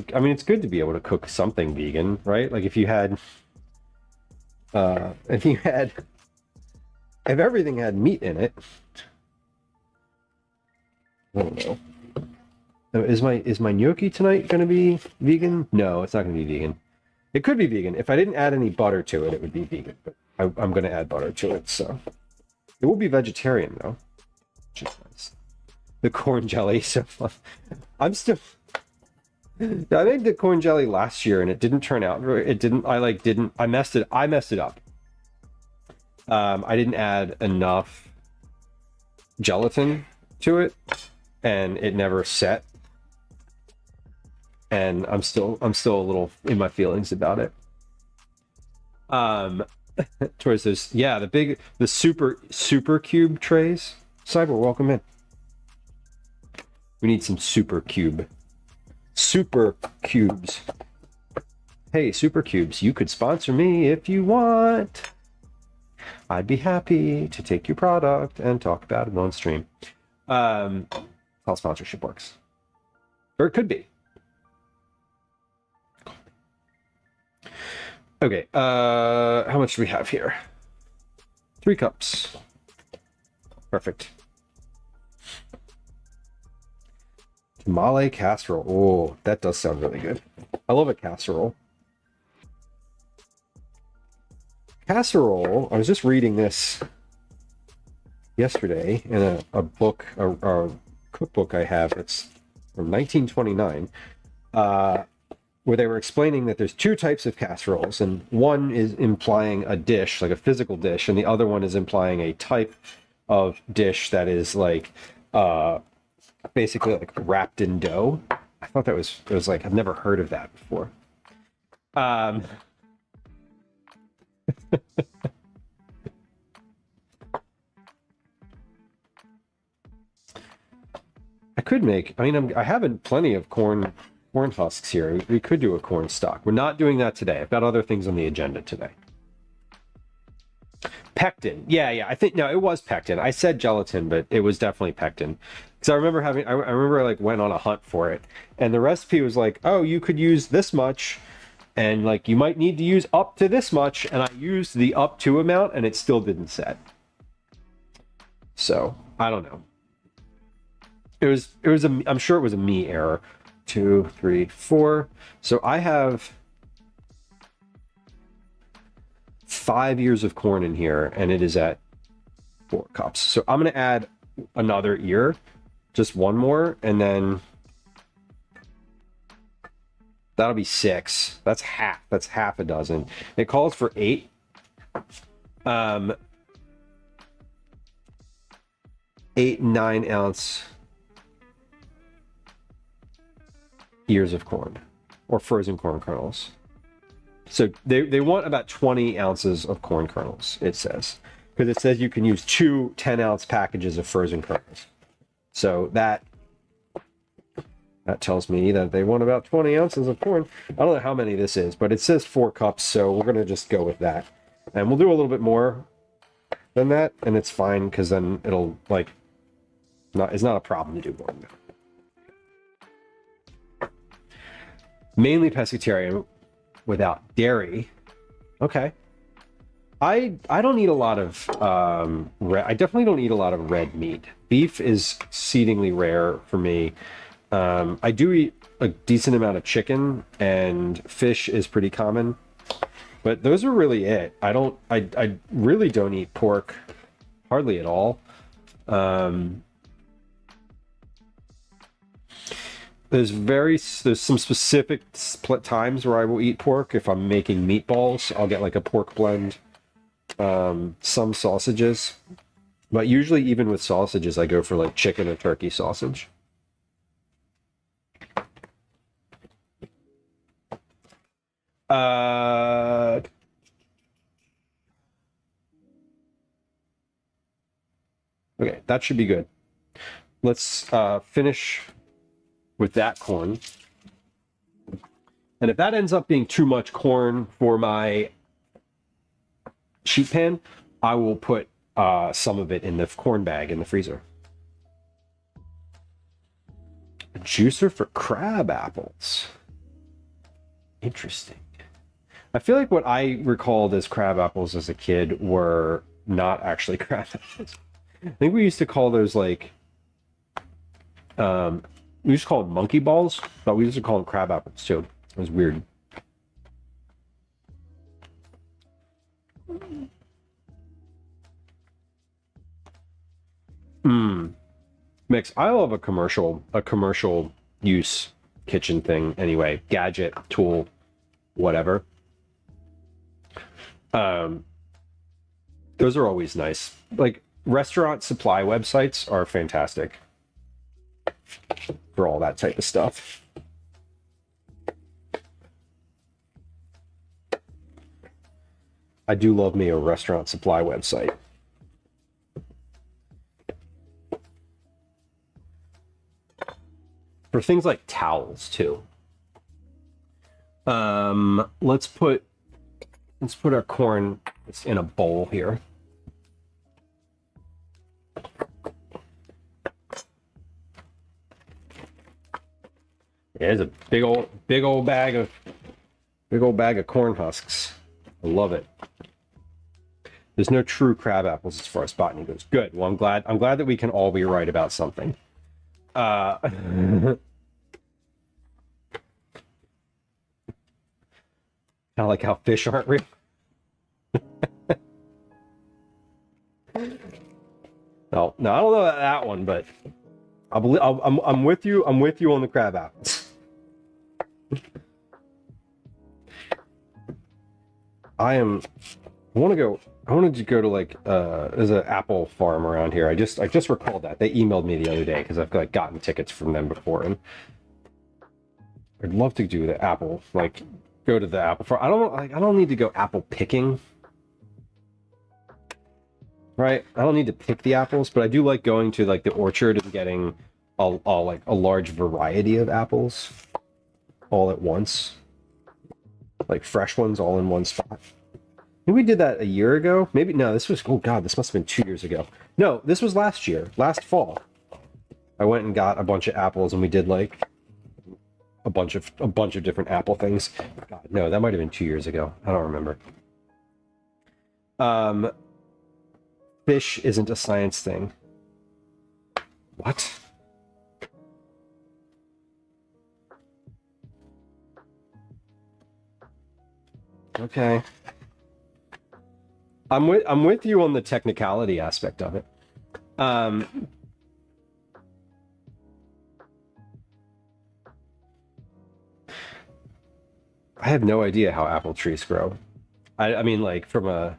good to be able to cook something vegan, right? Like if you had if everything had meat in it, I don't know. Is my gnocchi tonight going to be vegan? No, it's not going to be vegan. It could be vegan. If I didn't add any butter to it, it would be vegan. But I'm going to add butter to it, so it will be vegetarian though, which is nice. The corn jelly, so fun. I made the corn jelly last year and it didn't turn out. I messed it up. I didn't add enough gelatin to it, and it never set. And I'm still a little in my feelings about it. Towards those, yeah, the super cube trays. Cyber, welcome in. We need some super cubes. Hey, super cubes, you could sponsor me if you want. I'd be happy to take your product and talk about it on stream. That's how sponsorship works. Or it could be. Okay, how much do we have here? 3 cups. Perfect. Tamale casserole. Oh, that does sound really good. I love a casserole. Casserole, I was just reading this yesterday in a book, a cookbook I have. It's from 1929, where they were explaining that there's 2 types of casseroles, and one is implying a dish, like a physical dish, and the other one is implying a type of dish that is like basically like wrapped in dough. I thought it was like, I've never heard of that before. I have plenty of corn husks here. We could do a corn stock. We're not doing that today. I've got other things on the agenda today. Pectin. Yeah. I think, no, it was pectin. I said gelatin, but it was definitely pectin. Because I remember I like went on a hunt for it. And the recipe was like, oh, you could use this much. And like, you might need to use up to this much. And I used the up to amount and it still didn't set. So I don't know. I'm sure it was a me error. 2, 3, 4. So I have 5 ears of corn in here, and it is at 4 cups. So I'm going to add another ear, just one more, and then that'll be 6. That's half a dozen. It calls for 8. 8 9-ounce ears of corn, or frozen corn kernels. So they want about 20 ounces of corn kernels, it says, because it says you can use 2 10-ounce packages of frozen kernels. So that tells me that they want about 20 ounces of corn. I don't know how many this is, but it says 4 cups, so we're gonna just go with that. And we'll do a little bit more than that, and it's fine, because then it'll like it's not a problem to do more than that. Mainly pescatarian without dairy. Okay. I don't eat a lot of I definitely don't eat a lot of red meat. Beef is exceedingly rare for me. I do eat a decent amount of chicken, and fish is pretty common. But those are really it. I really don't eat pork hardly at all. There's some specific times where I will eat pork. If I'm making meatballs, I'll get like a pork blend, some sausages, but usually even with sausages, I go for like chicken or turkey sausage. Okay, that should be good. Let's finish with that corn. And if that ends up being too much corn for my sheet pan, I will put some of it in the corn bag in the freezer. A juicer for crab apples. Interesting. I feel like what I recalled as crab apples as a kid were not actually crab apples. I think we used to call those like, we used to call them monkey balls, but we used to call them crab apples too. It was weird. Mix. I love a commercial use kitchen thing anyway. Gadget, tool, whatever. Those are always nice. Like restaurant supply websites are fantastic for all that type of stuff. I do love me a restaurant supply website. For things like towels too. Let's put our corn in a bowl here. There's a big old bag of corn husks. I love it. There's no true crab apples as far as botany goes. Good. Well, I'm glad that we can all be right about something. Kind of like how fish aren't real. No, I don't know about that one, but I'm with you. I'm with you on the crab apples. I wanted to go to like there's an apple farm around here. I just recalled that. They emailed me the other day because I've like gotten tickets from them before, and I'd love to do the apple, like go to the apple farm. I don't need to go apple picking. Right? I don't need to pick the apples, but I do like going to like the orchard and getting a large variety of apples all at once. Like fresh ones all in one spot. Maybe we did that a year ago. Maybe no, this was, oh God, this must have been 2 years ago. No, this was last year, last fall. I went and got a bunch of apples and we did like a bunch of different apple things. God, no, that might have been 2 years ago. I don't remember. Fish isn't a science thing. What? Okay. I'm with you on the technicality aspect of it. I have no idea how apple trees grow. I mean, like from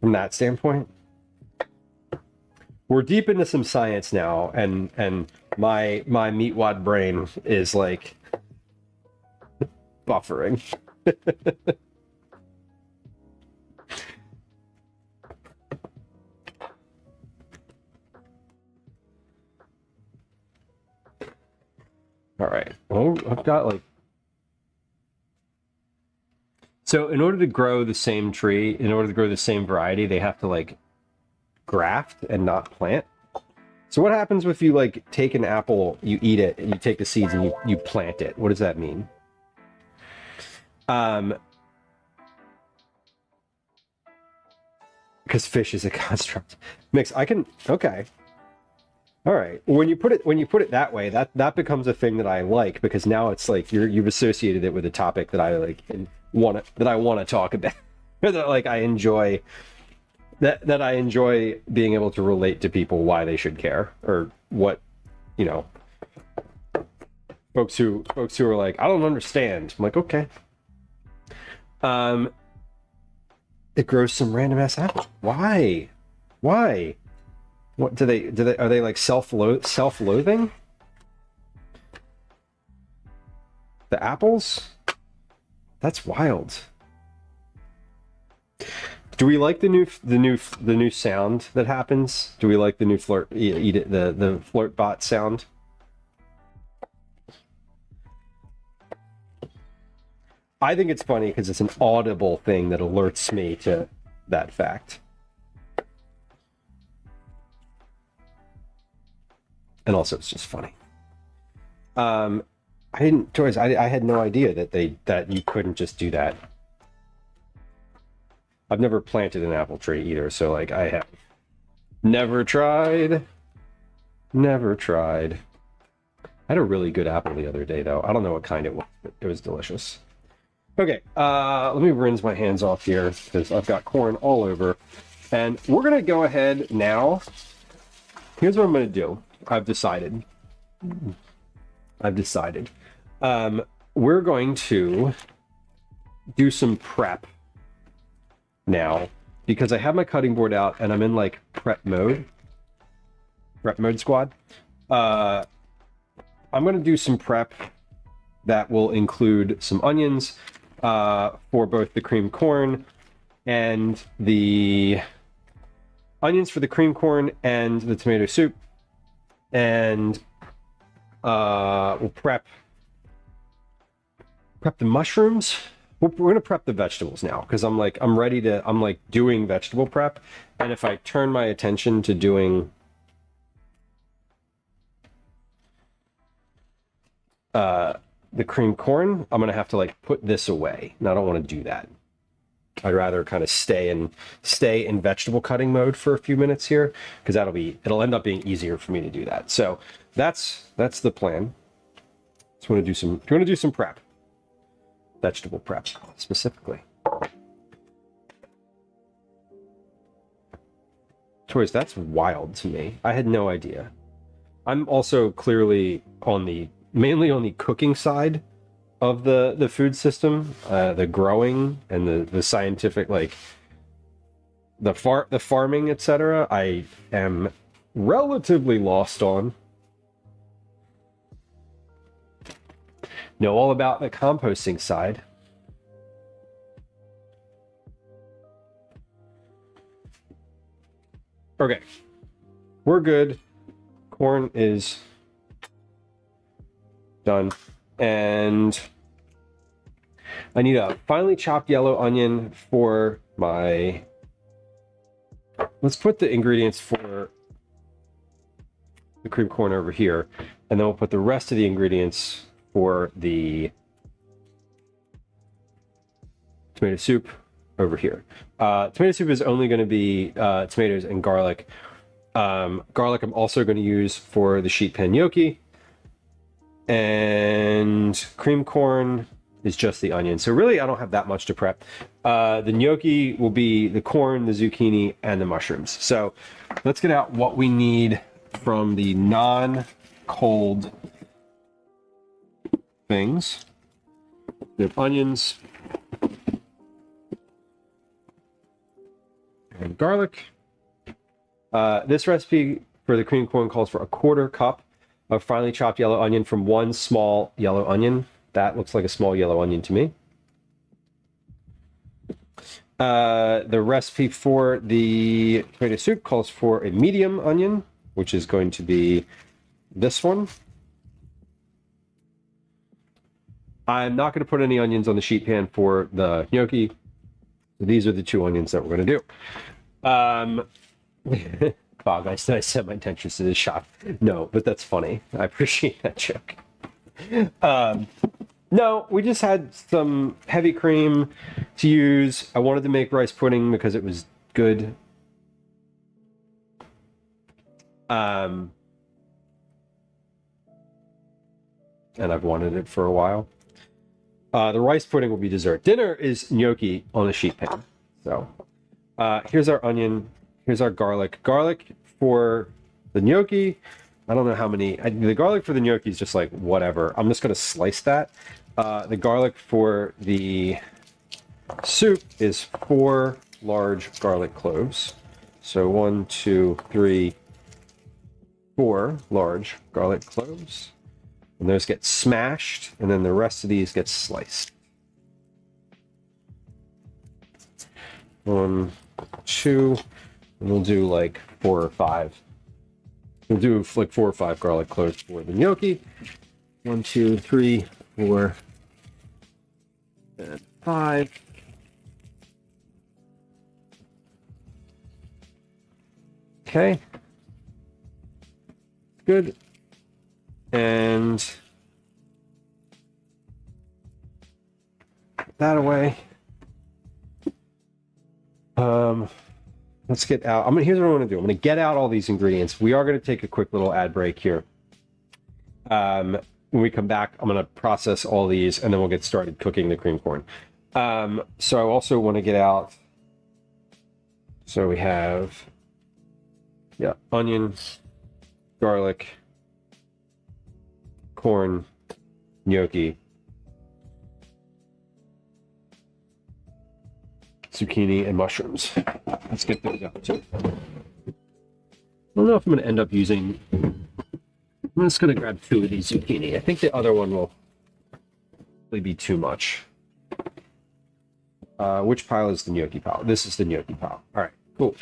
that standpoint, we're deep into some science now, and my meatwad brain is like buffering. All right. Well, I've got like. So in order to grow the same tree, in order to grow the same variety, they have to like graft and not plant. So what happens if you like take an apple, you eat it, and you take the seeds and you plant it? What does that mean? Because fish is a construct. Mix, I can, okay. All right. When you put it that way, that becomes a thing that I like, because now it's like you've associated it with a topic that I like and want to talk about. That like I enjoy that I enjoy being able to relate to people why they should care, or what, you know, folks who are like, I don't understand. I'm like, okay. It grows some random ass apples. Why? What are they like self-loathing? The apples? That's wild. Do we like the new sound that happens? Do we like the new the flirt bot sound? I think it's funny because it's an audible thing that alerts me to that fact. And also it's just funny. I had no idea that you couldn't just do that. I've never planted an apple tree either, so like I have never tried. Never tried. I had a really good apple the other day though. I don't know what kind it was, but it was delicious. Okay, let me rinse my hands off here because I've got corn all over. And we're gonna go ahead now. Here's what I'm gonna do. I've decided. We're going to do some prep now because I have my cutting board out and I'm in like prep mode squad. I'm going to do some prep that will include some onions for both the cream corn and the onions for the cream corn and the tomato soup, and we'll prep the mushrooms. We're gonna prep the vegetables now because I'm doing vegetable prep, and if I turn my attention to doing the cream corn, I'm gonna have to like put this away, and I don't want to do that. I'd rather kind of stay in vegetable cutting mode for a few minutes here because it'll end up being easier for me to do that. So that's the plan. Just want to do some prep. Vegetable prep specifically. Toys, that's wild to me. I had no idea. I'm also clearly mainly on the cooking side of the food system, the growing and the scientific, like the farming, etc. I am relatively lost on. Know all about the composting side. Okay, we're good. Corn is done. And I need a finely chopped yellow onion for my... Let's put the ingredients for the cream corn over here, and then we'll put the rest of the ingredients for the tomato soup over here. Tomato soup is only going to be tomatoes and garlic. Garlic I'm also going to use for the sheet pan gnocchi. And cream corn is just the onion. So really, I don't have that much to prep. The gnocchi will be the corn, the zucchini, and the mushrooms. So let's get out what we need from the non-cold things. We have onions and garlic. This recipe for the cream corn calls for 1/4 cup of finely chopped yellow onion from one small yellow onion. That looks like a small yellow onion to me. The recipe for the tomato soup calls for a medium onion, which is going to be this one. I'm not going to put any onions on the sheet pan for the gnocchi. These are the 2 onions that we're going to do. Wow, guys, I set my intentions to this shop. No, but that's funny. I appreciate that joke. No, we just had some heavy cream to use. I wanted to make rice pudding because it was good. And I've wanted it for a while. The rice pudding will be dessert. Dinner is gnocchi on the sheet pan. So here's our onion. Here's our garlic. Garlic for the gnocchi. I don't know how many. The garlic for the gnocchi is just like whatever. I'm just going to slice that. The garlic for the soup is 4 large garlic cloves. So 1, 2, 3, 4 large garlic cloves. And those get smashed, and then the rest of these get sliced. 1, 2, and we'll do like 4 or 5. We'll do like 4 or 5 garlic cloves for the gnocchi. 1, 2, 3, 4, and 5. Okay. Good. And put that away. Let's get out. Here's what I'm going to do. I'm going to get out all these ingredients. We are going to take a quick little ad break here. When we come back, I'm going to process all these, and then we'll get started cooking the cream corn. So I also want to get out. So we have, yeah, onion, garlic, corn, gnocchi, zucchini, and mushrooms. Let's get those out too. I don't know if I'm going to end up using. I'm just going to grab 2 of these zucchini. I think the other one will probably be too much. Which pile is the gnocchi pile? This is the gnocchi pile. All right, cool.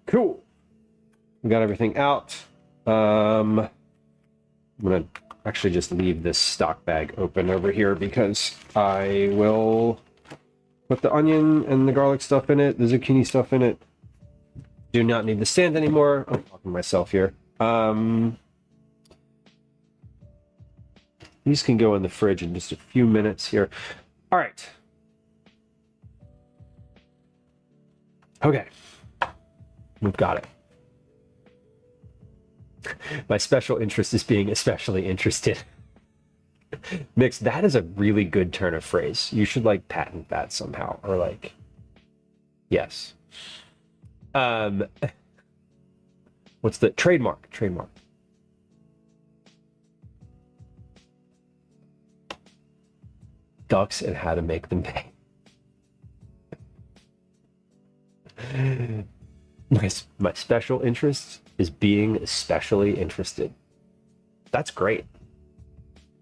Cool. We got everything out. I'm going to actually just leave this stock bag open over here because I will put the onion and the garlic stuff in it, the zucchini stuff in it. Do not need the stand anymore. I'm talking to myself here. These can go in the fridge in just a few minutes here. All right. Okay. We've got it. My special interest is being especially interested. Mix, that is a really good turn of phrase. You should like patent that somehow, or like, yes. What's the trademark? Trademark. Ducks and how to make them pay. My special interest is being especially interested. That's great.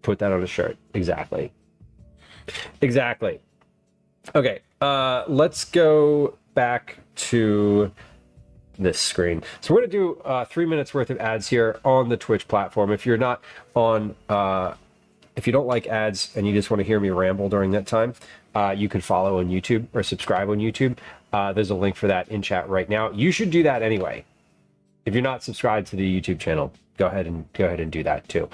Put that on a shirt. Exactly. Exactly. Okay, let's go back to this screen. So we're going to do 3 minutes worth of ads here on the Twitch platform. If you're not on, if you don't like ads and you just want to hear me ramble during that time, you can follow on YouTube or subscribe on YouTube. There's a link for that in chat right now. You should do that anyway. If you're not subscribed to the YouTube channel, go ahead and do that too.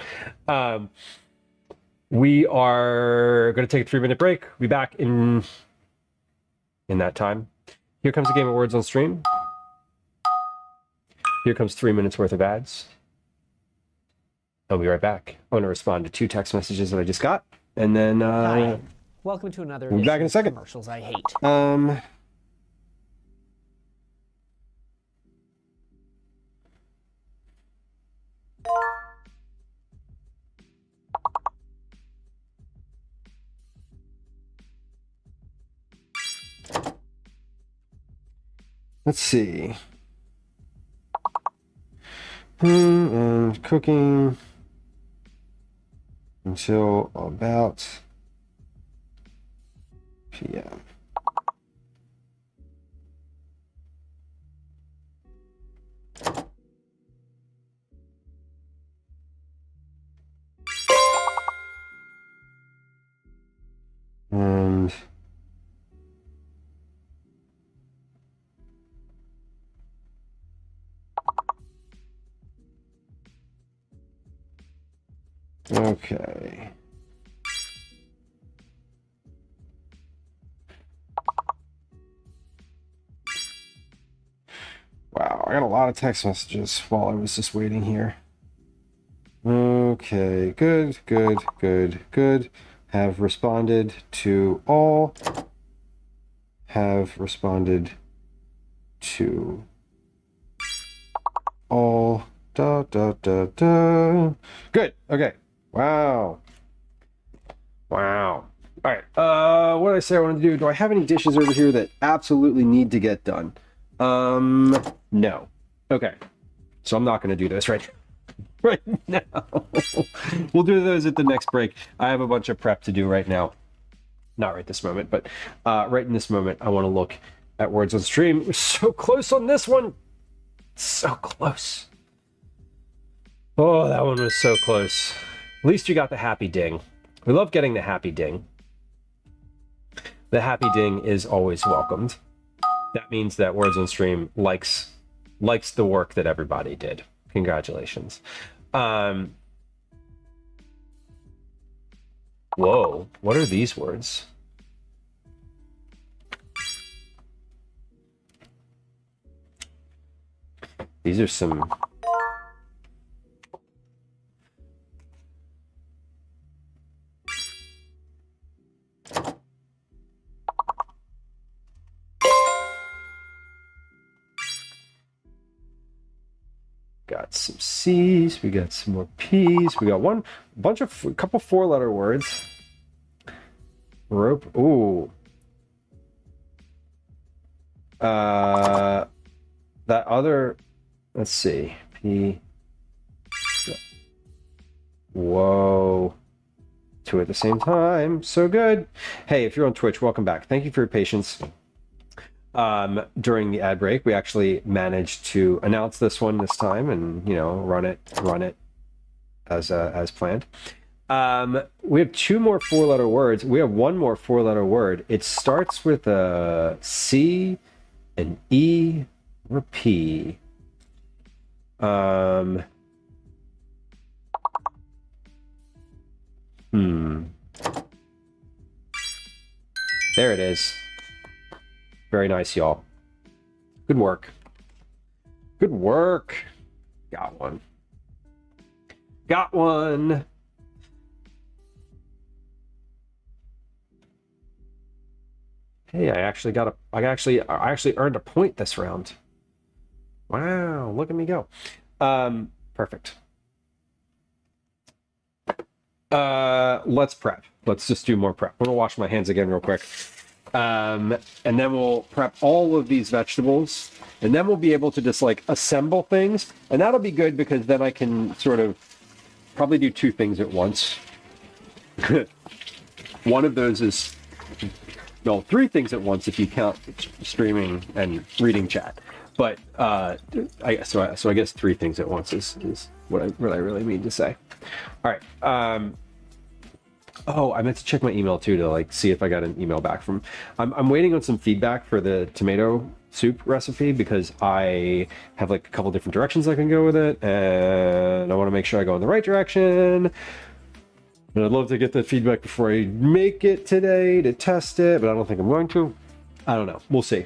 We are going to take a 3-minute break. We'll be back in that time. Here comes a game of words on stream. Here comes 3 minutes worth of ads. I'll be right back. I want to respond to 2 text messages that I just got, and then Hi. Welcome to another we'll be back in a second. Commercials I hate. Let's see. And cooking until about p.m. And okay. Wow, I got a lot of text messages while I was just waiting here. Okay, good, good, good, good. Have responded to all. Have responded to all. Da, da, da, da. Good, okay. Wow. Wow. All right. What did I say I wanted to do? Do I have any dishes over here that absolutely need to get done? No. Okay. So I'm not going to do this right now. We'll do those at the next break. I have a bunch of prep to do right now. Not right this moment, but right in this moment, I want to look at words on stream. We're so close on this one. So close. Oh, that one was so close. At least you got the happy ding. We love getting the happy ding. The happy ding is always welcomed. That means that Words on Stream likes the work that everybody did. Congratulations. Whoa, what are these words? These are some... Got some C's, we got some more P's, we got a couple 4-letter words. Rope, ooh. That other, let's see, P. Whoa. 2 at the same time, so good. Hey, if you're on Twitch, welcome back. Thank you for your patience. During the ad break, we actually managed to announce this one this time and, you know, run it as planned. We have 2 more 4-letter words. We have 1 more 4-letter word. It starts with a C, an E, or a P. There it is. Very nice, y'all. Good work. Good work. Got one. Got one. Hey, I actually earned a point this round. Wow, look at me go. Perfect. Let's prep. Let's just do more prep. I'm gonna wash my hands again real quick. And then we'll prep all of these vegetables, and then we'll be able to just like assemble things, and that'll be good because then I can sort of probably do 2 things at once. One of those is, no, 3 things at once if you count streaming and reading chat. But I guess 3 things at once is what I really mean to say. All right. Oh, I meant to check my email too to like see if I got an email back from. I'm waiting on some feedback for the tomato soup recipe because I have like a couple different directions I can go with it, and I want to make sure I go in the right direction. And I'd love to get the feedback before I make it today to test it, but I don't think I'm going to. I don't know. We'll see.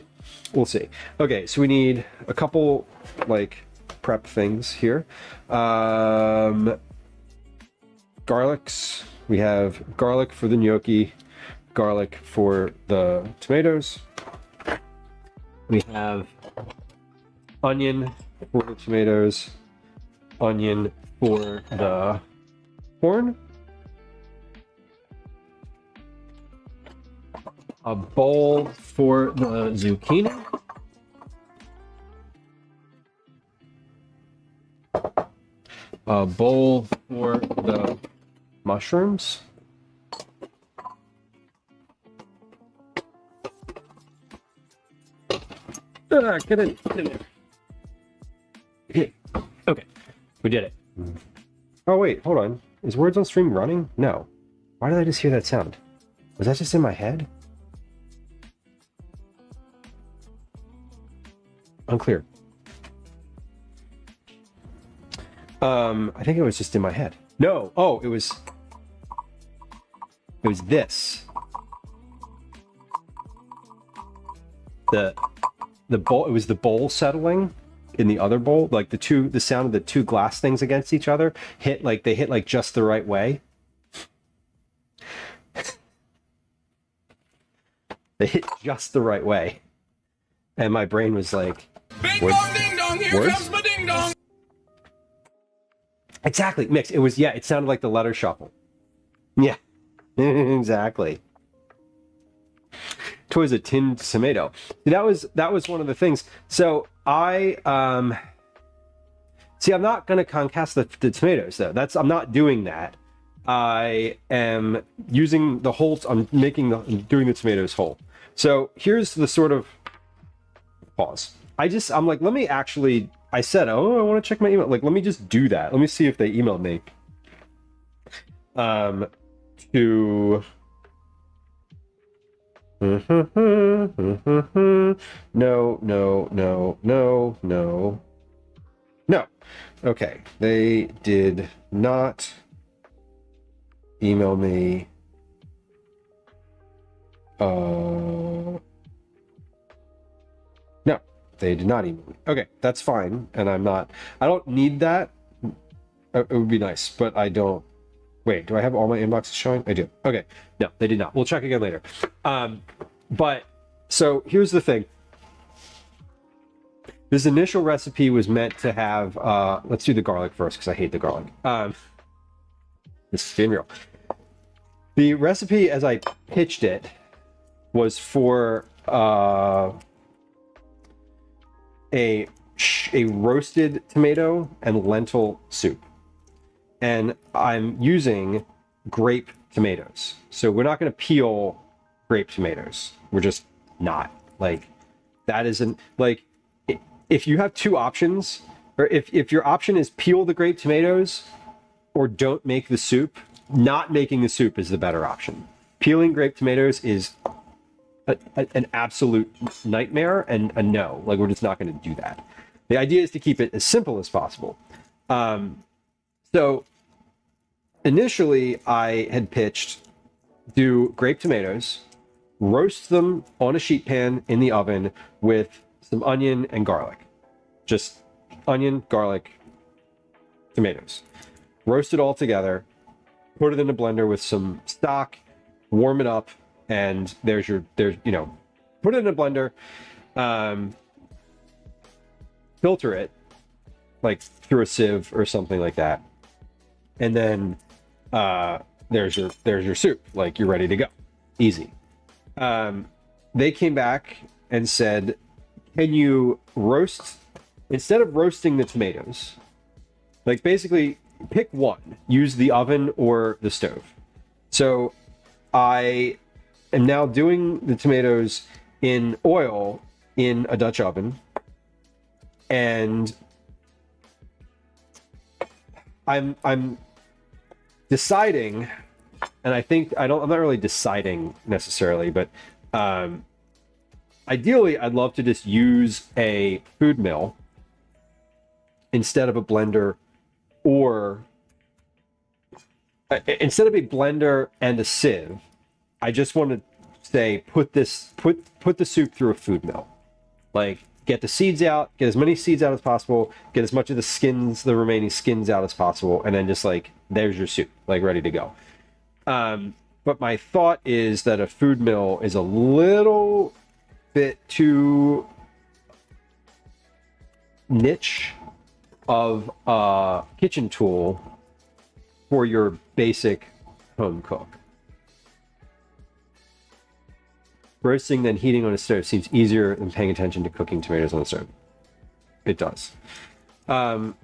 We'll see. Okay, so we need a couple like prep things here. Garlics. We have garlic for the gnocchi, garlic for the tomatoes. We have onion for the tomatoes, onion for the corn, a bowl for the zucchini, a bowl for the mushrooms, get in there. Okay, we did it. Oh wait, hold on. Is Words on Stream running? No. Why did I just hear that sound? Was that just in my head? Unclear. I think it was just in my head. No. Oh, it was this. The bowl. It was the bowl settling in the other bowl. Like the sound of the 2 glass things against each other hit like just the right way. They hit just the right way, and my brain was like, "Bing dong, ding dong! Here comes my ding dong!" Exactly, mix. It was, yeah, it sounded like the letter shuffle. Yeah, exactly. Towards a tinned tomato. That was one of the things. So I'm not gonna concast the tomatoes though. I'm not doing that. I am using the whole, I'm doing the tomatoes whole. So here's the sort of pause. I'm like, let me actually, I said, oh, I want to check my email. Like, let me just do that. Let me see if they emailed me. To... No. Okay. They did not email me. No. they did not email me. Okay, that's fine. And I don't need that. It would be nice, but I don't. Wait, do I have all my inboxes showing? I do. Okay, no, they did not. We'll check again later. But so here's the thing. This initial recipe was meant to have, let's do the garlic first because I hate the garlic. This is being real. The recipe as I pitched it was for a roasted tomato and lentil soup. And I'm using grape tomatoes. So we're not going to peel grape tomatoes. We're just not. Like, that isn't, like, if you have two options, or if your option is peel the grape tomatoes or don't make the soup, not making the soup is the better option. Peeling grape tomatoes is an absolute nightmare and a no. Like, we're just not going to do that. The idea is to keep it as simple as possible. So initially I had pitched do grape tomatoes, roast them on a sheet pan in the oven with some onion and garlic. Just onion, garlic, tomatoes. Roast it all together, put it in a blender with some stock, warm it up, and put it in a blender, filter it, like through a sieve or something like that. And then there's your soup, like you're ready to go. Easy. They came back and said, can you roast, instead of roasting the tomatoes, like basically pick one, use the oven or the stove. So I am now doing the tomatoes in oil in a Dutch oven, and I'm deciding, and I'm not really deciding necessarily, but ideally I'd love to just use a food mill instead of a blender, or instead of a blender and a sieve. I just want to say put the soup through a food mill. Like, get the seeds out, get as many seeds out as possible, get as much of the remaining skins out as possible, and then just like, there's your soup, like ready to go. But my thought is that a food mill is a little bit too niche of a kitchen tool for your basic home cook. Roasting then heating on a stove seems easier than paying attention to cooking tomatoes on the stove. It does.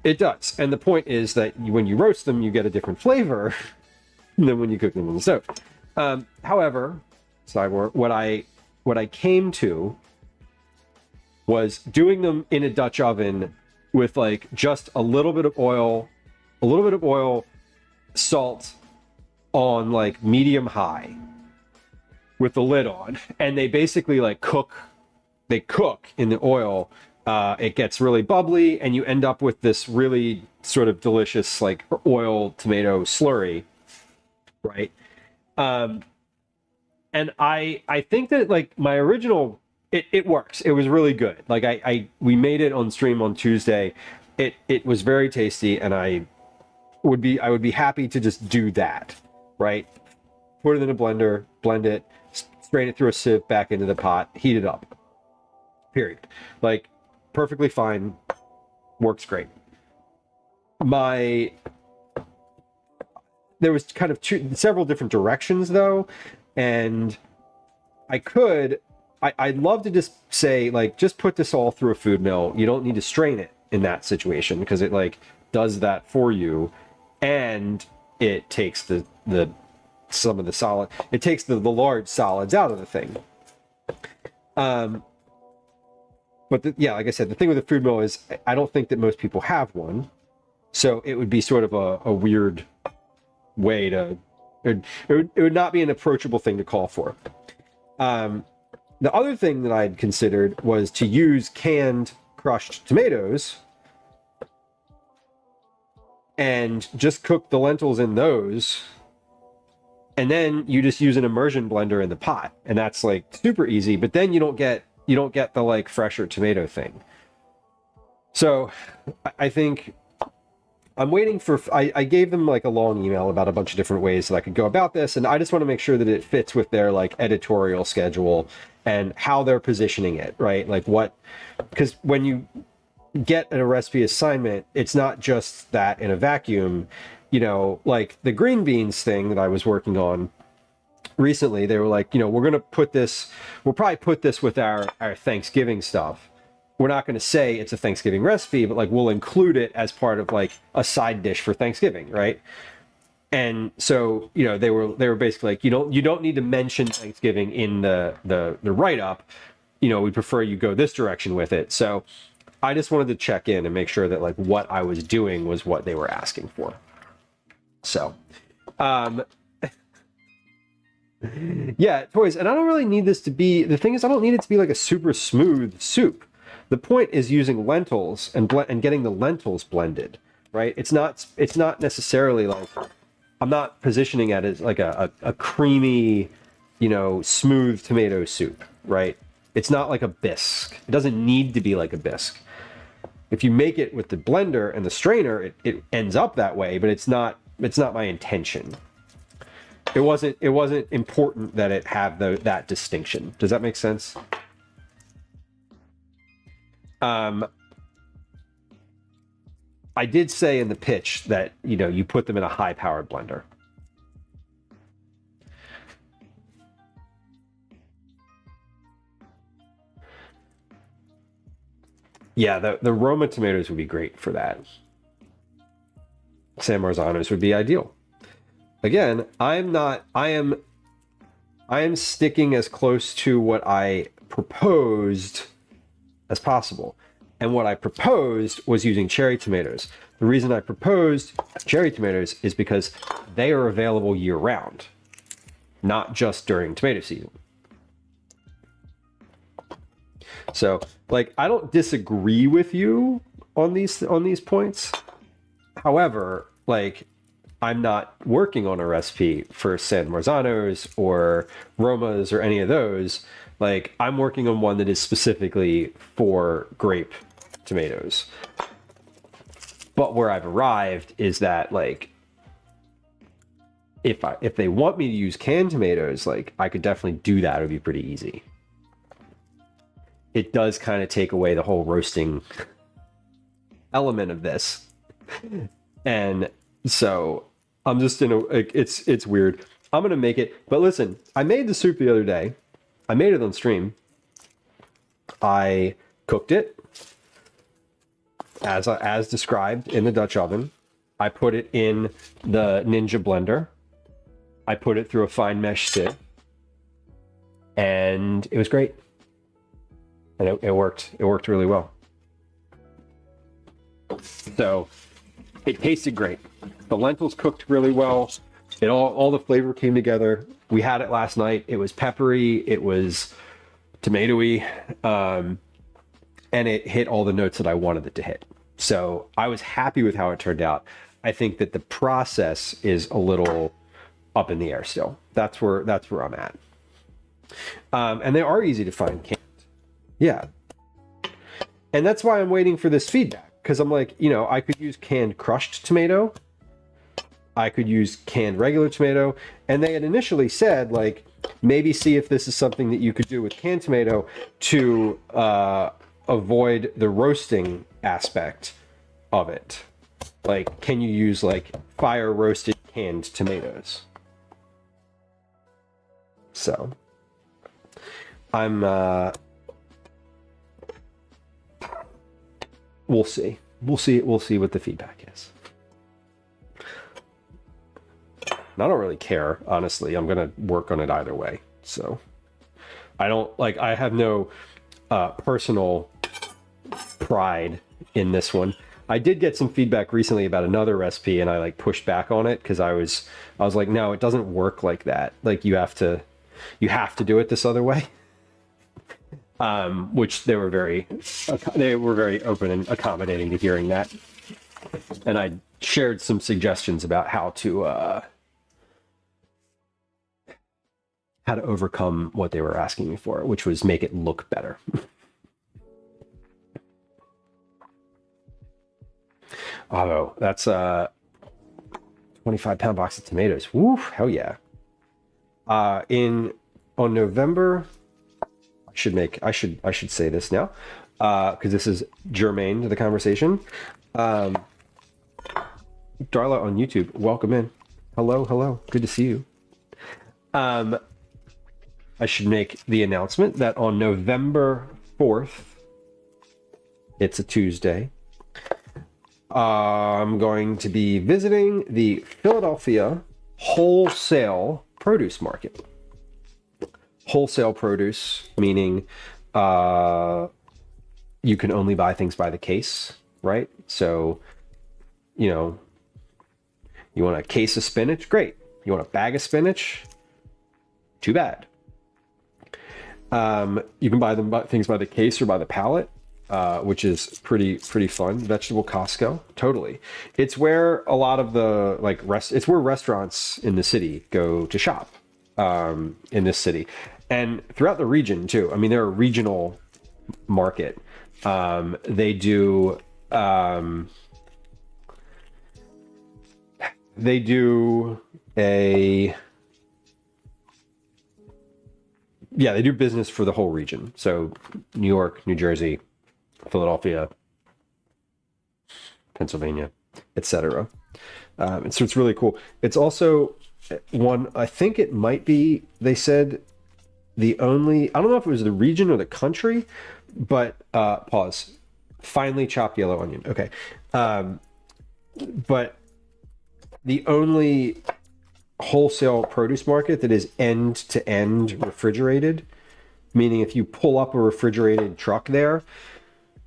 It does. And the point is that when you roast them, you get a different flavor than when you cook them on the stove. However, sidebar, what I came to was doing them in a Dutch oven with like just a little bit of oil, salt on like medium high with the lid on, and they basically like cook in the oil. It gets really bubbly and you end up with this really sort of delicious like oil tomato slurry, right? And I think that like my original, it works. It was really good. Like we made it on stream on Tuesday. It was very tasty, and I would be happy to just do that, right? Put it in a blender, blend it, strain it through a sieve back into the pot, heat it up. Period. Like, perfectly fine, works great. There was kind of several different directions though, and I'd love to just say, like, just put this all through a food mill. You don't need to strain it in that situation because it like does that for you, and it takes the large solids out of the thing. But like I said, the thing with the food mill is I don't think that most people have one, so it would be sort of a weird way to. It would not be an approachable thing to call for. The other thing that I'd considered was to use canned crushed tomatoes and just cook the lentils in those, and then you just use an immersion blender in the pot, and that's like super easy. But then you don't get get the like fresher tomato thing. So I think I'm waiting for, I gave them like a long email about a bunch of different ways that I could go about this. And I just want to make sure that it fits with their like editorial schedule and how they're positioning it, right? Like what, because when you get a recipe assignment, it's not just that in a vacuum, you know, like the green beans thing that I was working on recently, they were like, you know, we're going to put this, we'll probably put this with our Thanksgiving stuff. We're not going to say it's a Thanksgiving recipe, but like we'll include it as part of like a side dish for Thanksgiving, right? And so, you know, they were basically like, you don't need to mention Thanksgiving in the write-up. You know, we prefer you go this direction with it. So I just wanted to check in and make sure that like what I was doing was what they were asking for. So, yeah, toys. And I don't really need this to be, the thing is, I don't need it to be like a super smooth soup. The point is using lentils and getting the lentils blended, right? It's not necessarily like, I'm not positioning it as like a creamy, you know, smooth tomato soup, right? It's not like a bisque. It doesn't need to be like a bisque. If you make it with the blender and the strainer, it ends up that way, but it's not my intention. It wasn't important that it have that distinction. Does that make sense? I did say in the pitch that, you know, you put them in a high-powered blender. Yeah, the Roma tomatoes would be great for that. San Marzanos would be ideal. Again, I am sticking as close to what I proposed as possible. And what I proposed was using cherry tomatoes. The reason I proposed cherry tomatoes is because they are available year-round, not just during tomato season. So, like, I don't disagree with you on these points. However, like, I'm not working on a recipe for San Marzanos or Romas or any of those. Like, I'm working on one that is specifically for grape tomatoes. But where I've arrived is that, like, if they want me to use canned tomatoes, like, I could definitely do that. It would be pretty easy. It does kind of take away the whole roasting element of this. And so I'm just it's weird. I'm going to make it. But listen, I made the soup the other day. I made it on stream. I cooked it as described in the Dutch oven. I put it in the Ninja blender. I put it through a fine mesh sieve. And it was great. And it worked. It worked really well. So it tasted great. The lentils cooked really well. It all the flavor came together. We had it last night. It was peppery. It was tomatoey. And it hit all the notes that I wanted it to hit. So I was happy with how it turned out. I think that the process is a little up in the air still. That's where I'm at. And they are easy to find canned. Yeah. And that's why I'm waiting for this feedback. Because I'm like, you know, I could use canned crushed tomato. I could use canned regular tomato. And they had initially said, like, maybe see if this is something that you could do with canned tomato to avoid the roasting aspect of it. Like, can you use, like, fire roasted canned tomatoes? So, I'm, we'll see. We'll see what the feedback is. And I don't really care, honestly. I'm going to work on it either way. So I don't like, I have no personal pride in this one. I did get some feedback recently about another recipe and I like pushed back on it because I was like, no, it doesn't work like that. Like you have to do it this other way. Which they were very open and accommodating to hearing that. And I shared some suggestions about how how to overcome what they were asking me for, which was make it look better. Oh, that's a 25-pound box of tomatoes. Woo, hell yeah. On November, I should say this now, because this is germane to the conversation. Darla on YouTube, welcome in. Hello, good to see you. I should make the announcement that on November 4th, it's a Tuesday, I'm going to be visiting the Philadelphia wholesale produce market. Wholesale produce, meaning you can only buy things by the case, right? So, you know, you want a case of spinach? Great. You want a bag of spinach? Too bad. You can buy things by the case or by the pallet, which is pretty fun. Vegetable Costco, totally. It's where a lot of the it's where restaurants in the city go to shop in this city, and throughout the region too. I mean, they're a regional market. They do they do business for the whole region. So New York, New Jersey, Philadelphia, Pennsylvania, etc. And so it's really cool. It's also one, I think it might be, they said the only, I don't know if it was the region or the country, but pause. Finely chopped yellow onion. Okay. But the only wholesale produce market that is end-to-end refrigerated, meaning if you pull up a refrigerated truck there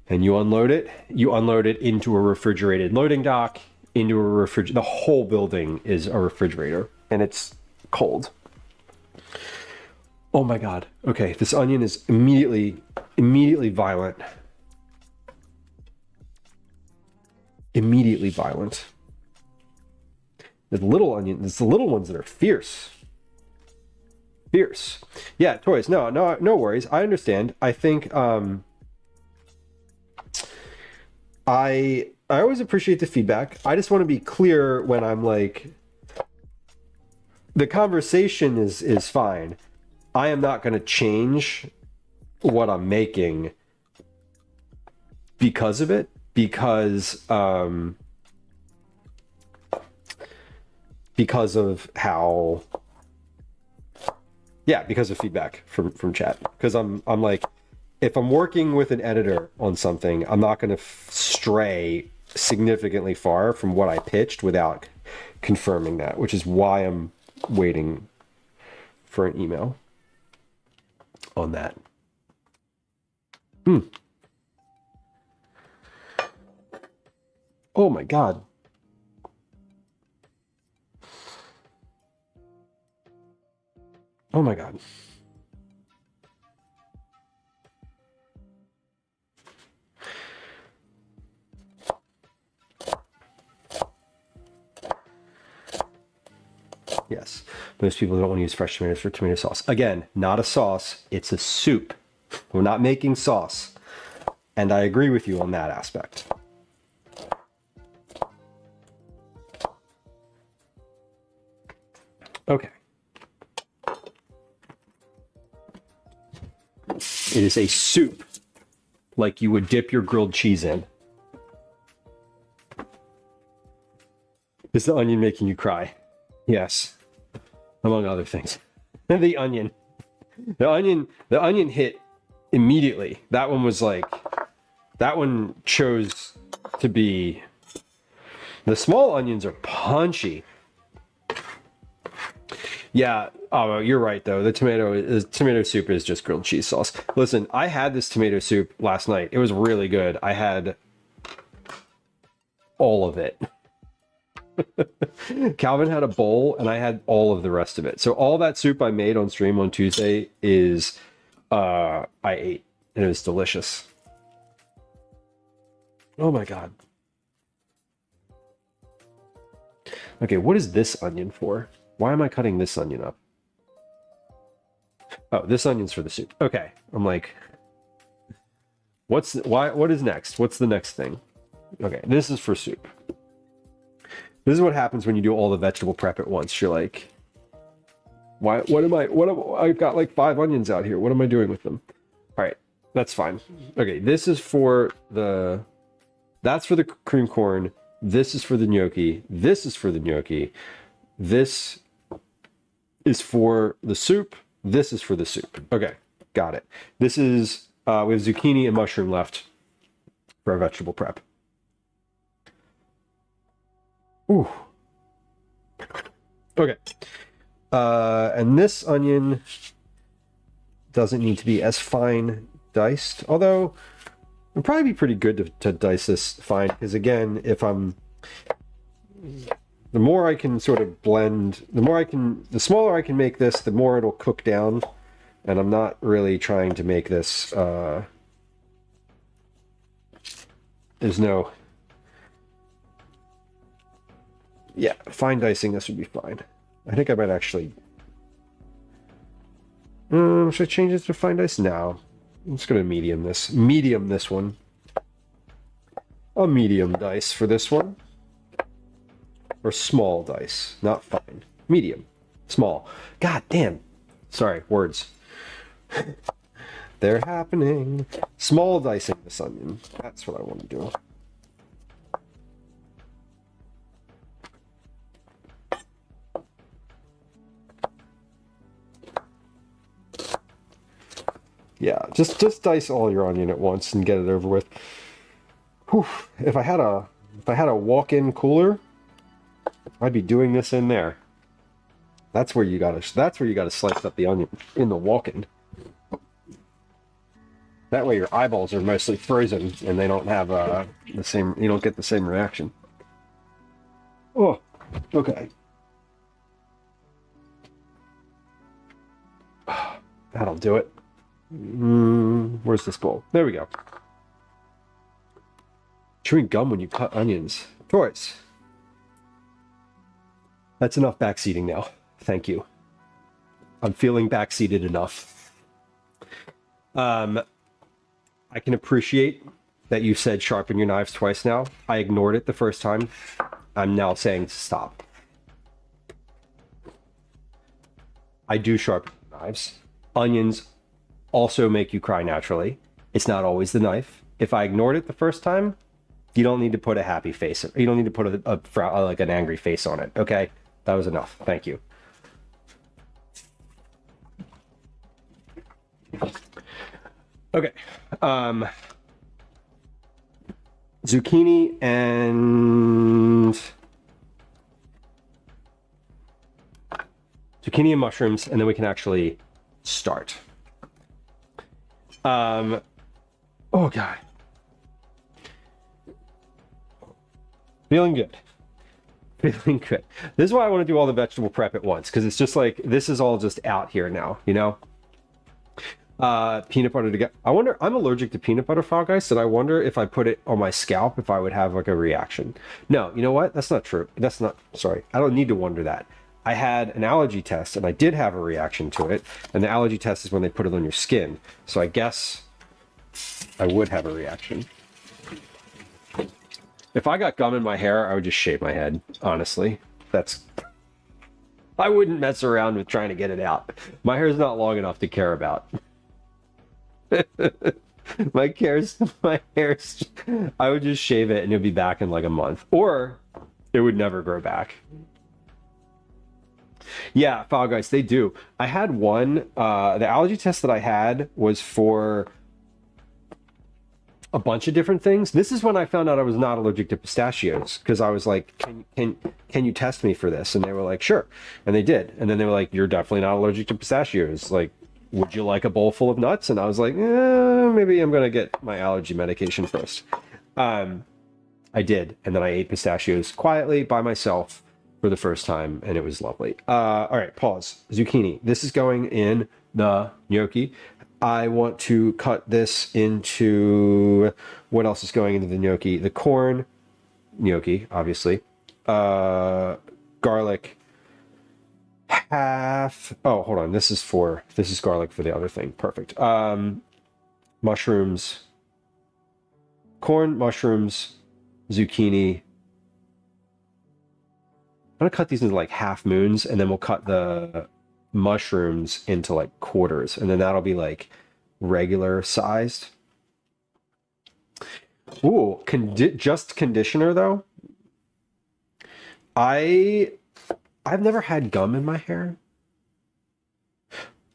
and you unload it into a refrigerated loading dock, into a refrigerator. The whole building is a refrigerator, and it's cold. Oh my God. Okay, this onion is immediately violent. Immediately violent. The little onion, it's the little ones that are fierce. Fierce. Yeah, toys. No worries. I understand. I think I always appreciate the feedback. I just want to be clear when I'm like, the conversation is fine. I am not going to change what I'm making because of it, because of how, yeah, because of feedback from chat. Because I'm like, if I'm working with an editor on something, I'm not going to stray significantly far from what I pitched without confirming that, which is why I'm waiting for an email on that. Oh my God. Oh my God. Yes, most people don't want to use fresh tomatoes for tomato sauce. Again, not a sauce, it's a soup. We're not making sauce. And I agree with you on that aspect. Okay. It is a soup, like you would dip your grilled cheese in. Is the onion making you cry? Yes, among other things. The onion hit immediately. That one was like, that one chose to be. The small onions are punchy. Yeah, oh, you're right though. The tomato soup is just grilled cheese sauce. Listen, I had this tomato soup last night. It was really good. I had all of it. Calvin had a bowl and I had all of the rest of it. So all that soup I made on stream on Tuesday is I ate, and it was delicious. Oh my God. Okay, what is this onion for? Why am I cutting this onion up? Oh, this onion's for the soup. Okay. I'm like, what is next? What's the next thing? Okay, this is for soup. This is what happens when you do all the vegetable prep at once. You're like, I've got like 5 onions out here. What am I doing with them? All right, that's fine. Okay, that's for the cream corn. This is for the gnocchi. This is for the gnocchi. This is for the soup. This is for the soup. Okay, got it. This is, we have zucchini and mushroom left for our vegetable prep. Ooh. Okay. And this onion doesn't need to be as fine diced, although it'd probably be pretty good to dice this fine, because again, the more I can sort of blend, the smaller I can make this, the more it'll cook down, and I'm not really trying to make this, yeah, fine dicing this would be fine. I think I might actually, should I change it to fine dice? No. I'm just going to medium this one. A medium dice for this one. Or small dice, not fine. Medium. Small. God damn. Sorry, words. They're happening. Small dicing this onion. That's what I want to do. Yeah, just dice all your onion at once and get it over with. Whew. If I had a walk-in cooler, I'd be doing this in there. That's where you gotta slice up the onion, in the walk-in. That way your eyeballs are mostly frozen and they don't have you don't get the same reaction. Oh, okay. That'll do it. Where's this bowl? There we go. Chewing gum when you cut onions. Toys. That's enough backseating now. Thank you. I'm feeling backseated enough. I can appreciate that you said sharpen your knives twice now. I ignored it the first time. I'm now saying stop. I do sharpen knives. Onions also make you cry naturally. It's not always the knife. If I ignored it the first time, you don't need to put a happy face. You don't need to put like an angry face on it. Okay, that was enough. Thank you. Okay. Zucchini and mushrooms, and then we can actually start. Oh God. Feeling good. Feeling good. This is why I want to do all the vegetable prep at once, because it's just like, this is all just out here now, you know? Peanut butter to get. I wonder, I'm allergic to peanut butter, Fall Guys, so I wonder if I put it on my scalp, if I would have like a reaction. No, you know what? That's not true. Sorry. I don't need to wonder that. I had an allergy test and I did have a reaction to it. And the allergy test is when they put it on your skin. So I guess I would have a reaction. If I got gum in my hair, I would just shave my head, honestly. I wouldn't mess around with trying to get it out. My hair's not long enough to care about. my hair's, I would just shave it and it'd be back in like a month. Or it would never grow back. Yeah, Fall Guys, they do. I had one, the allergy test that I had was for a bunch of different things. This is when I found out I was not allergic to pistachios, because I was like, can you test me for this? And they were like, sure. And they did. And then they were like, you're definitely not allergic to pistachios. Like, would you like a bowl full of nuts? And I was like, maybe I'm going to get my allergy medication first. I did. And then I ate pistachios quietly by myself for the first time, and it was lovely. All right, pause. Zucchini. This is going in the gnocchi. I want to cut this into, what else is going into the gnocchi? The corn, gnocchi, obviously. Garlic, half. Oh, hold on. This is garlic for the other thing. Perfect. Mushrooms, corn, mushrooms, zucchini. I'm gonna cut these into like half moons, and then we'll cut the mushrooms into like quarters, and then that'll be like regular sized. Ooh, just conditioner though. I've never had gum in my hair.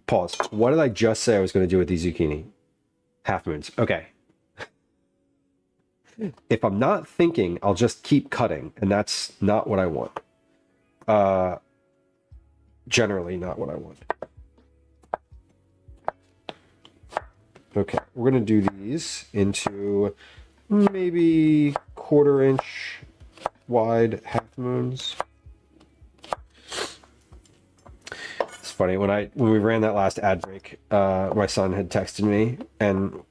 Pause. What did I just say I was going to do with these zucchini? Half moons. Okay. If I'm not thinking, I'll just keep cutting, and that's not what I want. Generally not what I want. Okay, we're going to do these into maybe 1/4 inch wide half moons. It's funny, when we ran that last ad break, my son had texted me, and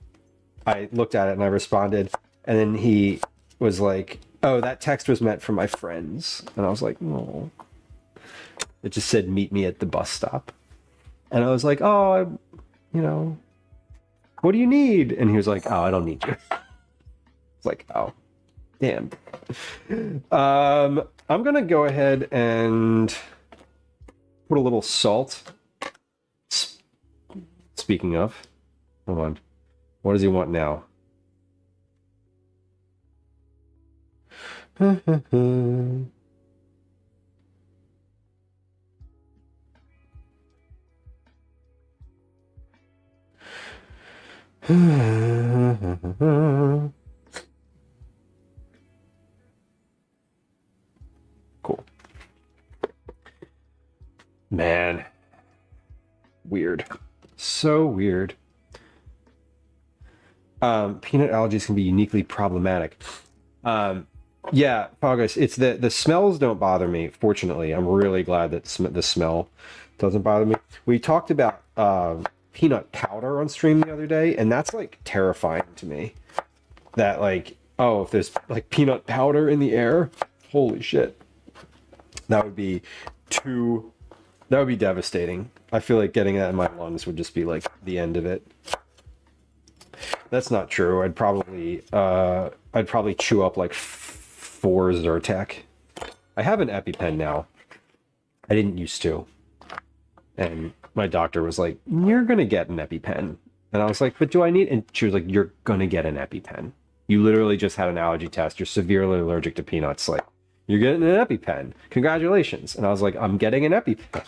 I looked at it and I responded, and then he was like, "Oh, that text was meant for my friends," and I was like, "Oh." It just said, "Meet me at the bus stop," and I was like, "Oh, what do you need?" And he was like, "Oh, I don't need you." It's like, oh, damn. I'm gonna go ahead and put a little salt. Speaking of, hold on. What does he want now? Cool. Man. Weird. So weird. Peanut allergies can be uniquely problematic. Yeah, August, it's the smells don't bother me, fortunately. I'm really glad that the smell doesn't bother me. We talked about peanut powder on stream the other day, and that's like terrifying to me. That like, oh, if there's like peanut powder in the air, holy shit. That would be devastating. I feel like getting that in my lungs would just be like the end of it. That's not true. I'd probably chew up like 4 Zyrtec. I have an EpiPen now. I didn't used to. And my doctor was like, "You're gonna get an EpiPen." And I was like, "But do I need?" And she was like, "You're gonna get an EpiPen. You literally just had an allergy test. You're severely allergic to peanuts. Like, you're getting an EpiPen. Congratulations." And I was like, "I'm getting an EpiPen."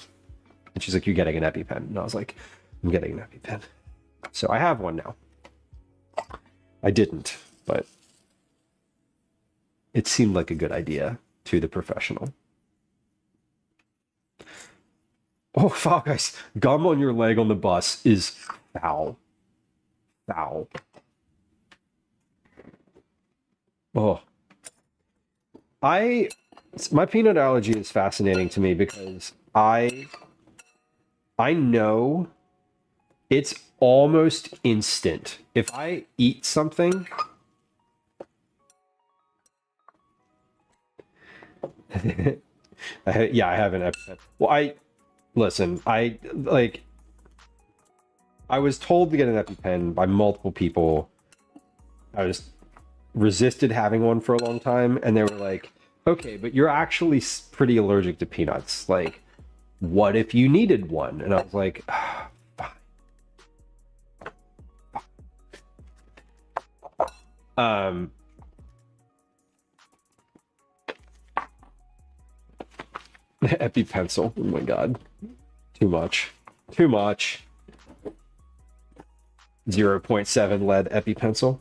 And she's like, "You're getting an EpiPen." And I was like, "I'm getting an EpiPen." So I have one now. I didn't, but it seemed like a good idea to the professional. Oh, fuck, guys. Gum on your leg on the bus is foul. Foul. Oh. My peanut allergy is fascinating to me because I know it's almost instant. If I eat something, yeah, I have an EpiPen. Well, listen, I was told to get an EpiPen by multiple people. I was resisted having one for a long time, and they were like, "Okay, but you're actually pretty allergic to peanuts. Like, what if you needed one?" And I was like, fine. EpiPencil. Oh my god. Too much. 0.7 lead EpiPencil.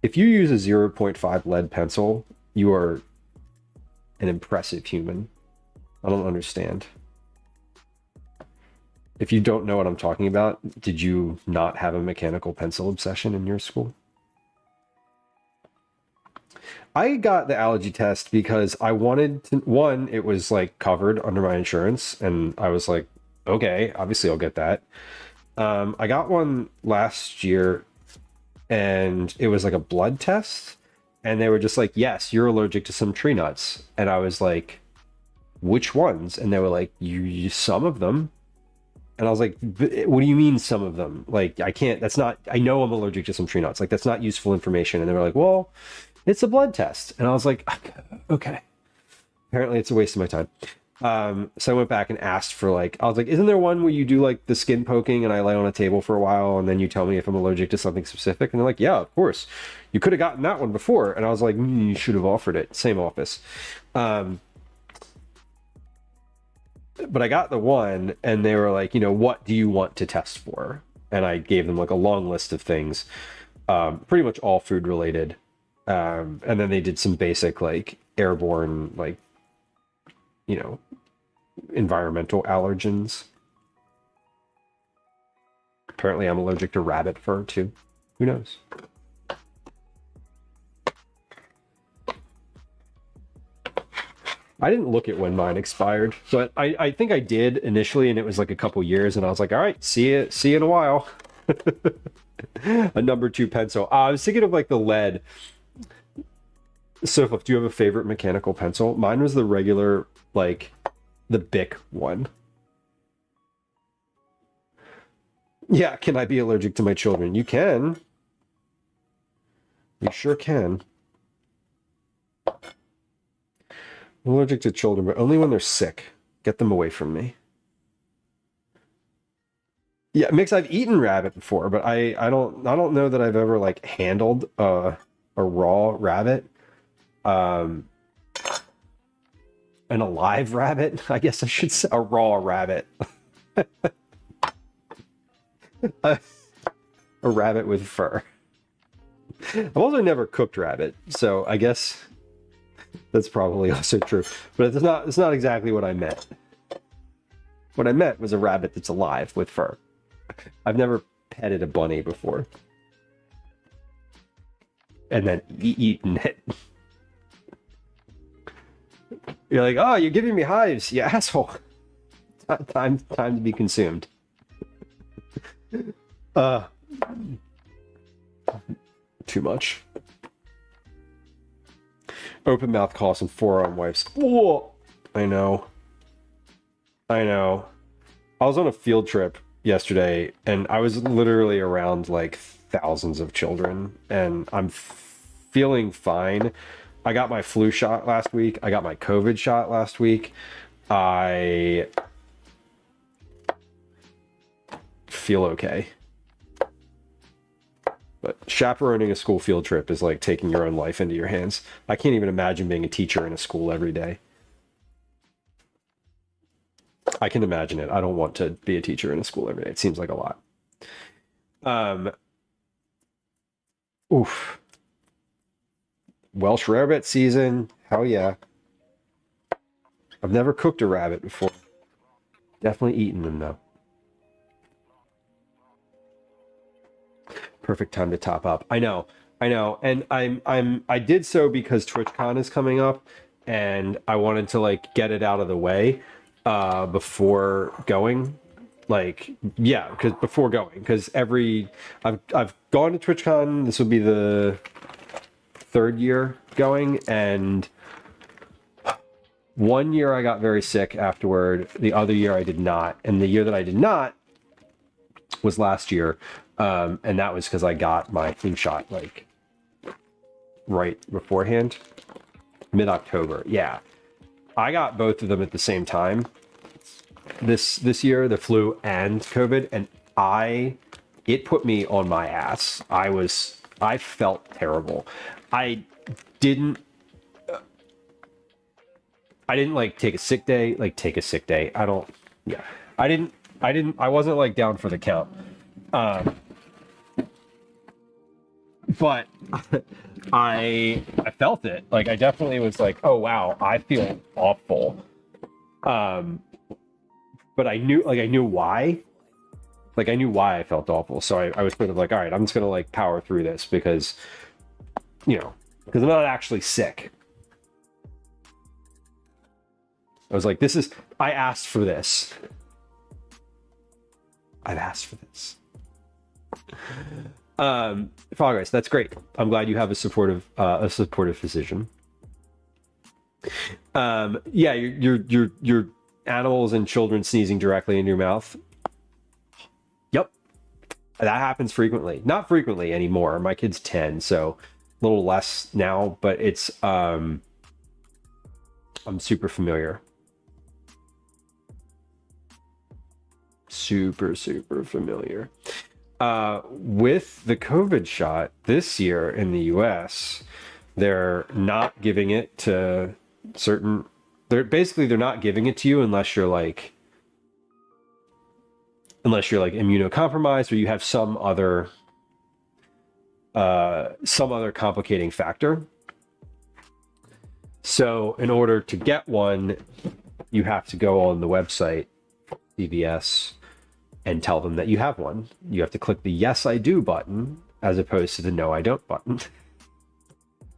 If you use a 0.5 lead pencil, you are an impressive human. I don't understand. If you don't know what I'm talking about, did you not have a mechanical pencil obsession in your school? I got the allergy test because I wanted to, one, it was like covered under my insurance, and I was like, okay, obviously I'll get that. I got one last year, and it was like a blood test, and they were just like, yes, you're allergic to some tree nuts. And I was like, which ones? And they were like, you some of them. And I was like, what do you mean some of them? Like, I can't, that's not, I know I'm allergic to some tree nuts. Like, that's not useful information. And they were like, well, it's a blood test. And I was like, okay. Apparently it's a waste of my time. So I went back and asked for like, I was like, isn't there one where you do like the skin poking and I lay on a table for a while and then you tell me if I'm allergic to something specific? And they're like, yeah, of course. You could have gotten that one before. And I was like, you should have offered it. Same office. But I got the one and they were like, what do you want to test for? And I gave them like a long list of things, pretty much all food related. And then they did some basic like airborne, like, environmental allergens. Apparently I'm allergic to rabbit fur too. Who knows? I didn't look at when mine expired, but I think I did initially, and it was like a couple years, and I was like, all right, see you in a while. A number 2 pencil. I was thinking of like the lead. So, do you have a favorite mechanical pencil? Mine was the regular, like the Bic one. Yeah, can I be allergic to my children? You can. You sure can. I'm allergic to children, but only when they're sick. Get them away from me. Yeah, Mix, I've eaten rabbit before, but I don't know that I've ever like handled a raw rabbit. An alive rabbit, I guess I should say. A raw rabbit. A rabbit with fur. I've also never cooked rabbit, so I guess that's probably also true. But it's not exactly what I meant. What I meant was a rabbit that's alive with fur. I've never petted a bunny before. And then eaten it. You're like, oh, you're giving me hives, you asshole. Time to be consumed. Too much. Open mouth coughs and forearm wipes. Whoa! I know. I was on a field trip yesterday, and I was literally around like thousands of children, and I'm feeling fine. I got my flu shot last week. I got my COVID shot last week. I feel okay. But chaperoning a school field trip is like taking your own life into your hands. I can't even imagine being a teacher in a school every day. I can imagine it. I don't want to be a teacher in a school every day. It seems like a lot. Oof. Welsh rabbit season. Hell yeah. I've never cooked a rabbit before. Definitely eaten them though. Perfect time to top up. I know. And I did so because TwitchCon is coming up and I wanted to like get it out of the way before going. Like, yeah, because before going, because I've gone to TwitchCon. This will be the 3rd year going, and one year I got very sick afterward. The other year I did not, and the year that I did not was last year, and that was because I got my flu shot like right beforehand, mid-October. Yeah, I got both of them at the same time this year, the flu and COVID, and it put me on my ass. I felt terrible. I didn't like take a sick day, I wasn't like down for the count. But I felt it. Like I definitely was like, oh wow, I feel awful. But I knew why. Like I knew why I felt awful. So I was sort of like, all right, I'm just gonna like power through this because I'm not actually sick. I was like, I asked for this. I've asked for this. Progress, that's great. I'm glad you have a supportive physician. Yeah, your animals and children sneezing directly into your mouth. Yep, that happens frequently. Not frequently anymore. My kid's 10, so a little less now, but it's I'm super familiar. Super familiar. With the COVID shot this year in the US, they're not giving it to certain, they're not giving it to you unless you're like immunocompromised or you have some other complicating factor. So in order to get one, you have to go on the website CVS and tell them that you have one. You have to click the yes I do button as opposed to the no I don't button.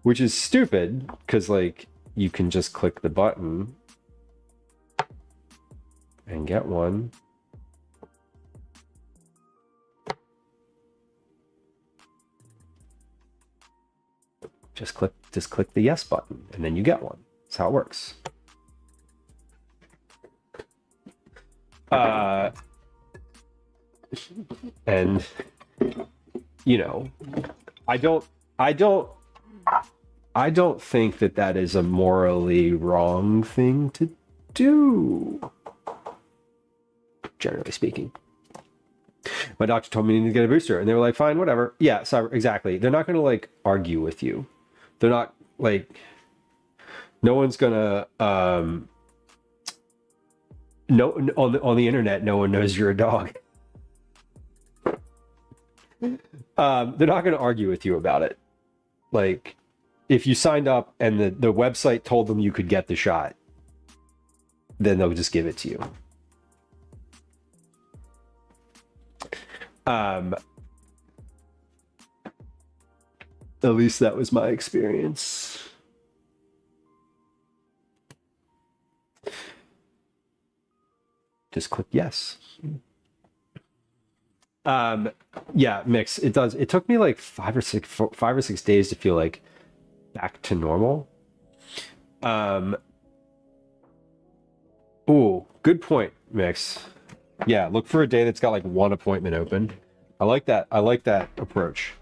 Which is stupid because like you can just click the button and get one. Just click the yes button and then you get one. That's how it works. And you know, I don't think that is a morally wrong thing to do, generally speaking. My doctor told me I need to get a booster and they were like, fine, whatever. Yeah, so exactly. They're not going to like argue with you. They're not like, no one's gonna no, on the internet, no one knows you're a dog. They're not going to argue with you about it. Like, if you signed up and the website told them you could get the shot, then they'll just give it to you. At least that was my experience. Just click yes. Yeah, mix. It does. It took me like 5 or 6 days to feel like back to normal. Ooh, good point, Mix. Yeah, look for a day that's got like one appointment open. I like that. I like that approach.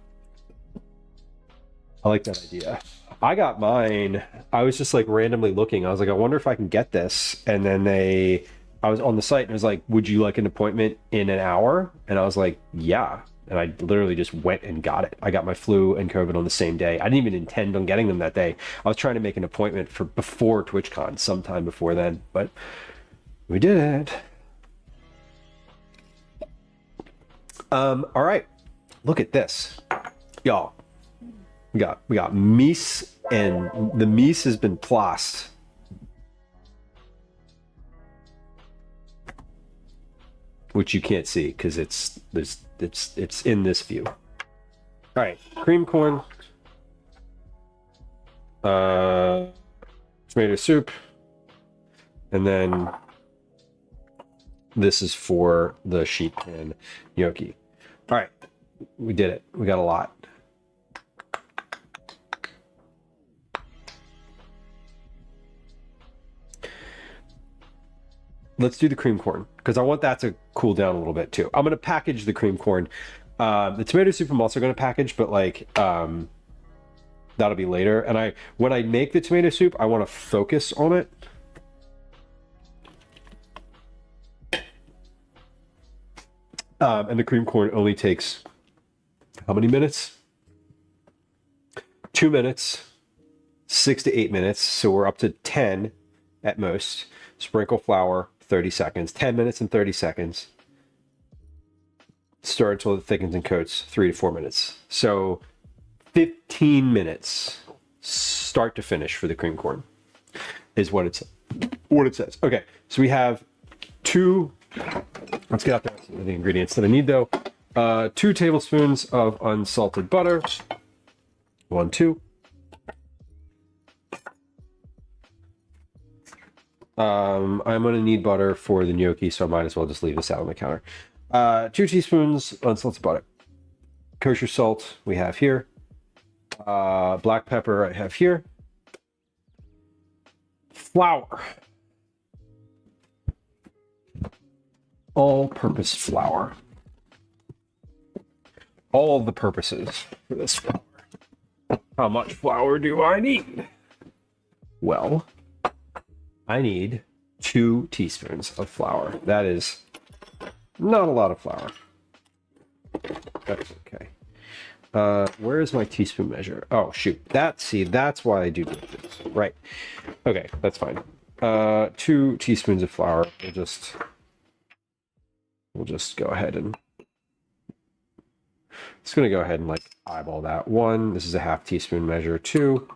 I like that idea. I got mine. I was just like randomly looking. I was like, I wonder if I can get this. And then I was on the site and it was like, would you like an appointment in an hour? And I was like, yeah. And I literally just went and got it. I got my flu and COVID on the same day. I didn't even intend on getting them that day. I was trying to make an appointment for before TwitchCon, sometime before then, but we did it. All right, look at this, y'all. We got meese, and the meese has been plossed. Which you can't see because it's in this view. All right, cream corn, tomato soup, and then this is for the sheet pan gnocchi. All right, we did it. We got a lot. Let's do the cream corn because I want that to cool down a little bit too. I'm going to package the cream corn. The tomato soup I'm also going to package, but like that'll be later. And when I make the tomato soup, I want to focus on it. And the cream corn only takes how many minutes? 2 minutes, 6 to 8 minutes. So we're up to 10 at most. Sprinkle flour, 30 seconds, 10 minutes and 30 seconds. Stir until it thickens and coats, 3 to 4 minutes. So 15 minutes, start to finish for the cream corn is what it says. Okay, so we have let's get out there some of the ingredients that I need though. 2 tablespoons of unsalted butter. 1, 2. I'm going to need butter for the gnocchi, so I might as well just leave this out on the counter. 2 teaspoons unsalted butter. Kosher salt we have here. Black pepper I have here. Flour. All-purpose flour. All of the purposes for this flour. How much flour do I need? Well, I need 2 teaspoons of flour. That is not a lot of flour. That's okay. Where is my teaspoon measure? Oh, shoot. That's why I do this. Right. Okay, that's fine. 2 teaspoons of flour. We'll just go ahead and... It's going to go ahead and, like, eyeball that. 1, this is a half teaspoon measure. 2.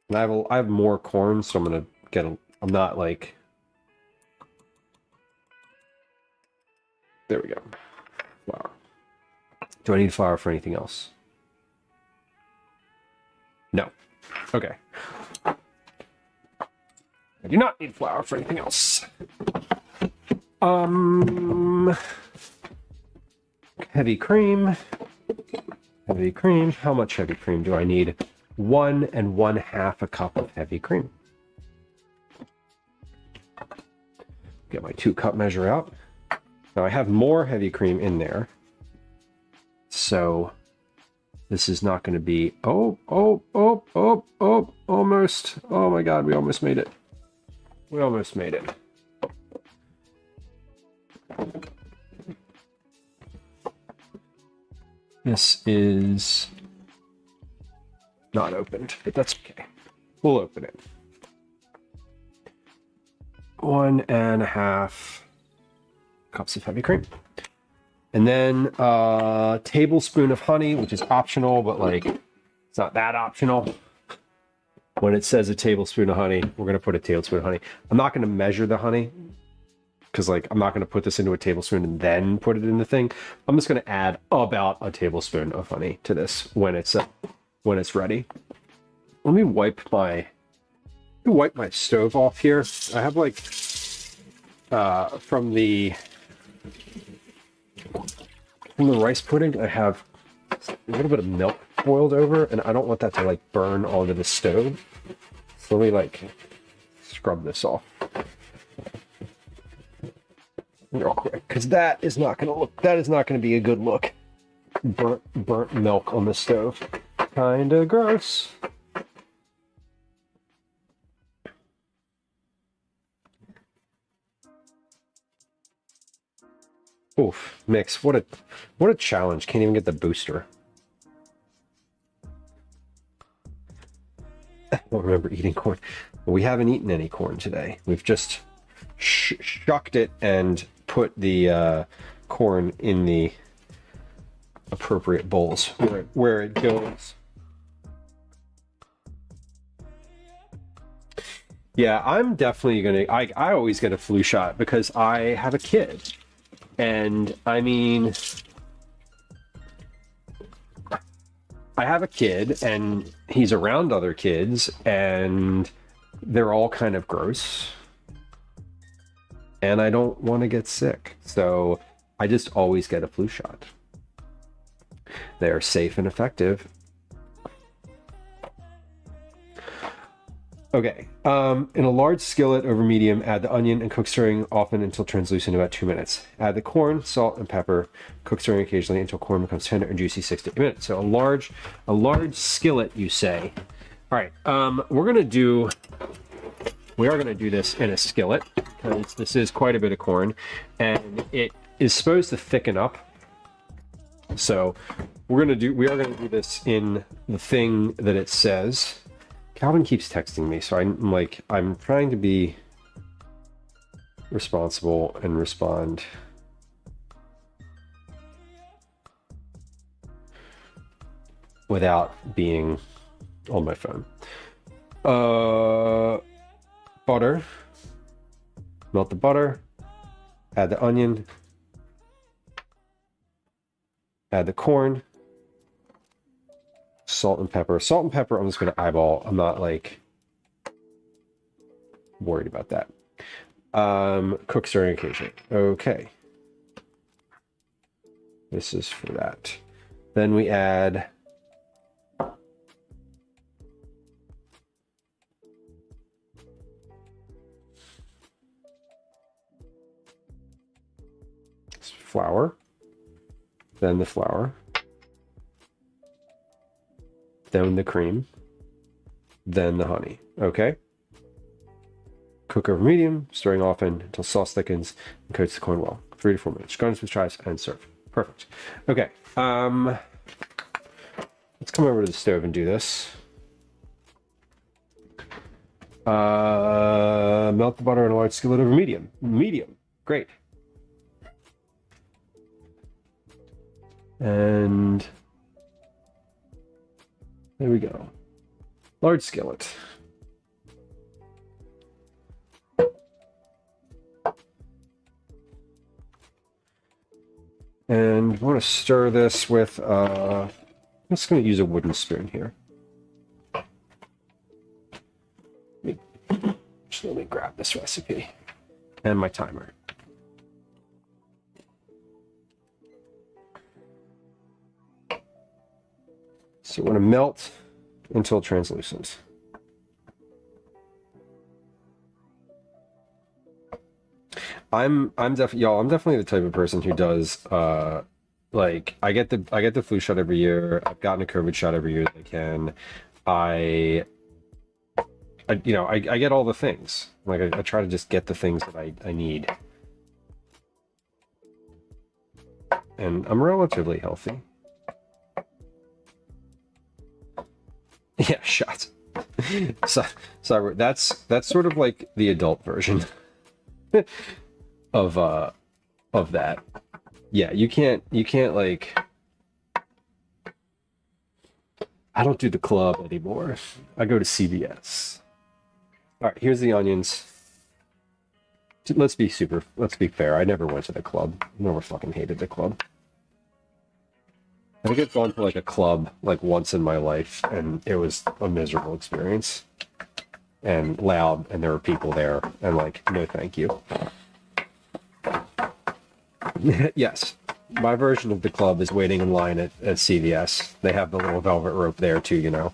And I have more corn, so I'm going to get a... I'm not, like... There we go. Flour. Do I need flour for anything else? No. Okay. I do not need flour for anything else. Heavy cream. Heavy cream. How much heavy cream do I need? 1 1/2 a cup of heavy cream. Get my 2-cup measure out. Now I have more heavy cream in there. So this is not going to be... almost. Oh my God, we almost made it. We almost made it. This is not opened, but that's okay. We'll open it. 1 1/2 cups of heavy cream. And then a tablespoon of honey, which is optional, but like it's not that optional. When it says a tablespoon of honey, we're going to put a tablespoon of honey. I'm not going to measure the honey because like I'm not going to put this into a tablespoon and then put it in the thing. I'm just going to add about a tablespoon of honey to this when it's ready. Let me wipe my stove off here. I have like from the rice pudding, I have a little bit of milk boiled over, and I don't want that to like burn onto the stove. So let me like scrub this off real quick, because that is not going to be a good look. Burnt milk on the stove. Kinda gross. Oof, mix. What a challenge. Can't even get the booster. I don't remember eating corn. We haven't eaten any corn today. We've just shucked it and put the corn in the appropriate bowls where it goes. Yeah, I'm definitely gonna... I always get a flu shot because I have a kid. And I mean, I have a kid and he's around other kids and they're all kind of gross. And I don't want to get sick. So I just always get a flu shot. They are safe and effective. Okay, in a large skillet over medium, add the onion and cook stirring often until translucent, about 2 minutes. Add the corn, salt, and pepper. Cook stirring occasionally until corn becomes tender and juicy, 6 to 8 minutes. So a large skillet, you say. All right, we are gonna do this in a skillet because this is quite a bit of corn, and it is supposed to thicken up. So we are gonna do this in the thing that it says. Calvin keeps texting me, so I'm trying to be responsible and respond. Without being on my phone. Butter. Melt the butter. Add the onion. Add the corn. Salt and pepper. Salt and pepper, I'm just going to eyeball. I'm not like worried about that. Cook stirring occasion. Okay. This is for that. Then we add flour, then the flour, then the cream, then the honey. Okay? Cook over medium, stirring often until sauce thickens and coats the corn well. 3 to 4 minutes. Garnish with chives and serve. Perfect. Okay. Let's come over to the stove and do this. Melt the butter in a large skillet over medium. Medium. Great. And there we go. Large skillet. And I want to stir this with, I'm just going to use a wooden spoon here. Let me grab this recipe and my timer. So we want to melt until translucent. I'm definitely the type of person who does like I get the flu shot every year. I've gotten a COVID shot every year that I can. I get all the things. Like I try to just get the things that I need. And I'm relatively healthy. Yeah, shots. So that's sort of like the adult version of that. Yeah, you can't like, I don't do the club anymore. I go to CVS. All right, here's the onions. Let's be fair. I never went to the club. I never fucking hated the club. I think I've gone to like a club like once in my life, and it was a miserable experience. And loud, and there were people there, and like, no thank you. Yes, my version of the club is waiting in line at CVS. They have the little velvet rope there too, you know.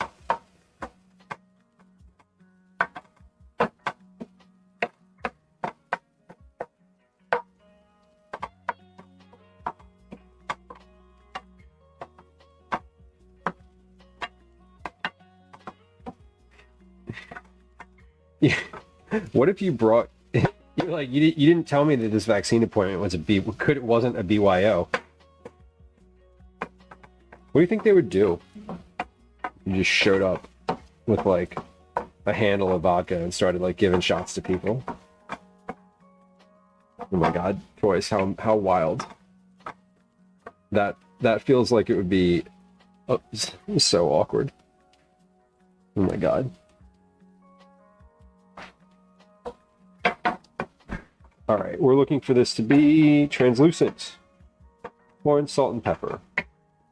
Yeah. What if you brought? You're like you didn't tell me that this vaccine appointment was wasn't a BYO. What do you think they would do? You just showed up with like a handle of vodka and started like giving shots to people. Oh my God, Joyce, how wild. That feels like it would be so awkward. Oh my God. All right, we're looking for this to be translucent. Corn, salt, and pepper.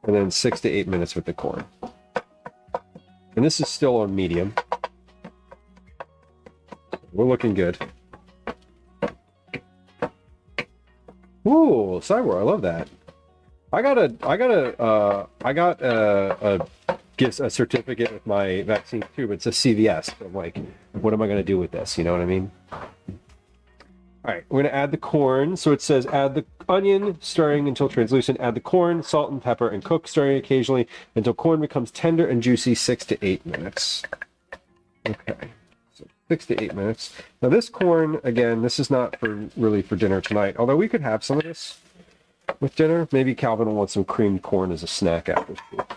And then 6 to 8 minutes with the corn. And this is still on medium. We're looking good. Ooh, sidewar, I love that. I got a certificate with my vaccine too, but it's a CVS. So I'm like, what am I gonna do with this? You know what I mean? All right, we're gonna add the corn. So it says add the onion, stirring until translucent, add the corn, salt and pepper, and cook, stirring occasionally until corn becomes tender and juicy, 6 to 8 minutes. Okay, so 6 to 8 minutes. Now this corn, again, this is not really for dinner tonight, although we could have some of this with dinner. Maybe Calvin will want some creamed corn as a snack after school.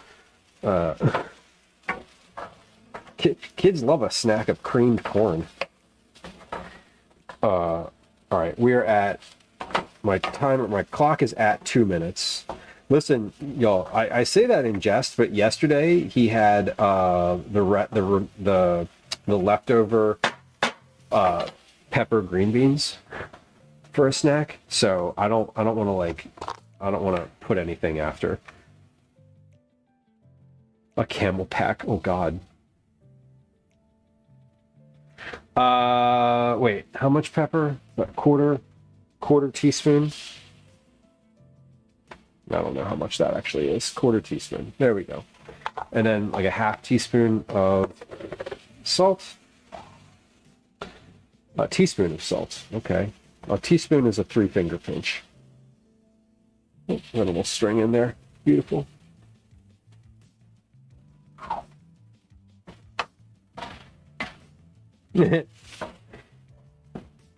Kids love a snack of creamed corn. All right, we're at my clock is at 2 minutes. Listen, y'all, I say that in jest, but yesterday he had the leftover pepper green beans for a snack. So I don't want to put anything after a camel pack. Oh God. Wait, how much pepper? A quarter teaspoon? I don't know how much that actually is. Quarter teaspoon. There we go. And then like a half teaspoon of salt. A teaspoon of salt. Okay. A teaspoon is a 3-finger pinch. Got a little string in there. Beautiful.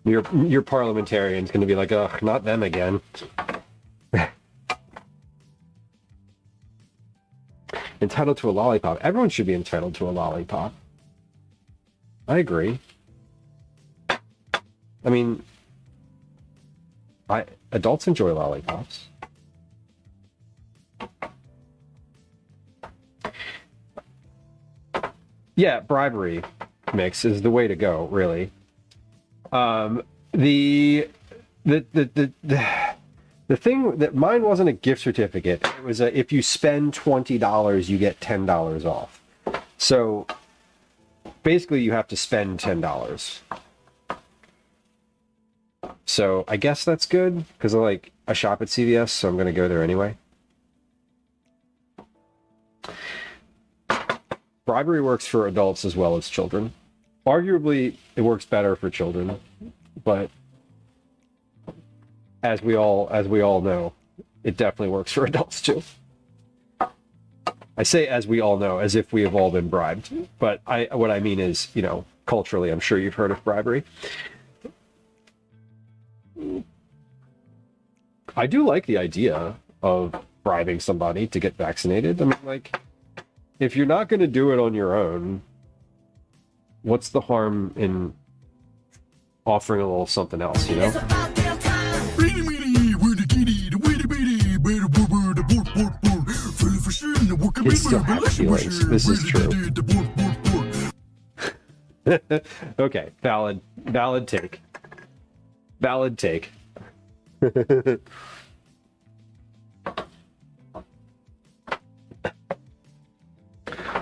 Your parliamentarian's going to be like, ugh, not them again. Entitled to a lollipop. Everyone should be entitled to a lollipop. I agree. I mean, adults enjoy lollipops. Yeah, bribery mix is the way to go, really. The thing that mine wasn't a gift certificate. It was if you spend $20, you get $10 off. So basically, you have to spend $10. So I guess that's good because I shop at CVS, so I'm going to go there anyway. Bribery works for adults as well as children. Arguably, it works better for children, but as we all know, it definitely works for adults too. I say as we all know, as if we have all been bribed, but what I mean is, you know, culturally, I'm sure you've heard of bribery. I do like the idea of bribing somebody to get vaccinated. I mean, like, if you're not going to do it on your own, what's the harm in offering a little something else, you know? It still has feelings. This is true. Okay, valid take. Valid take. I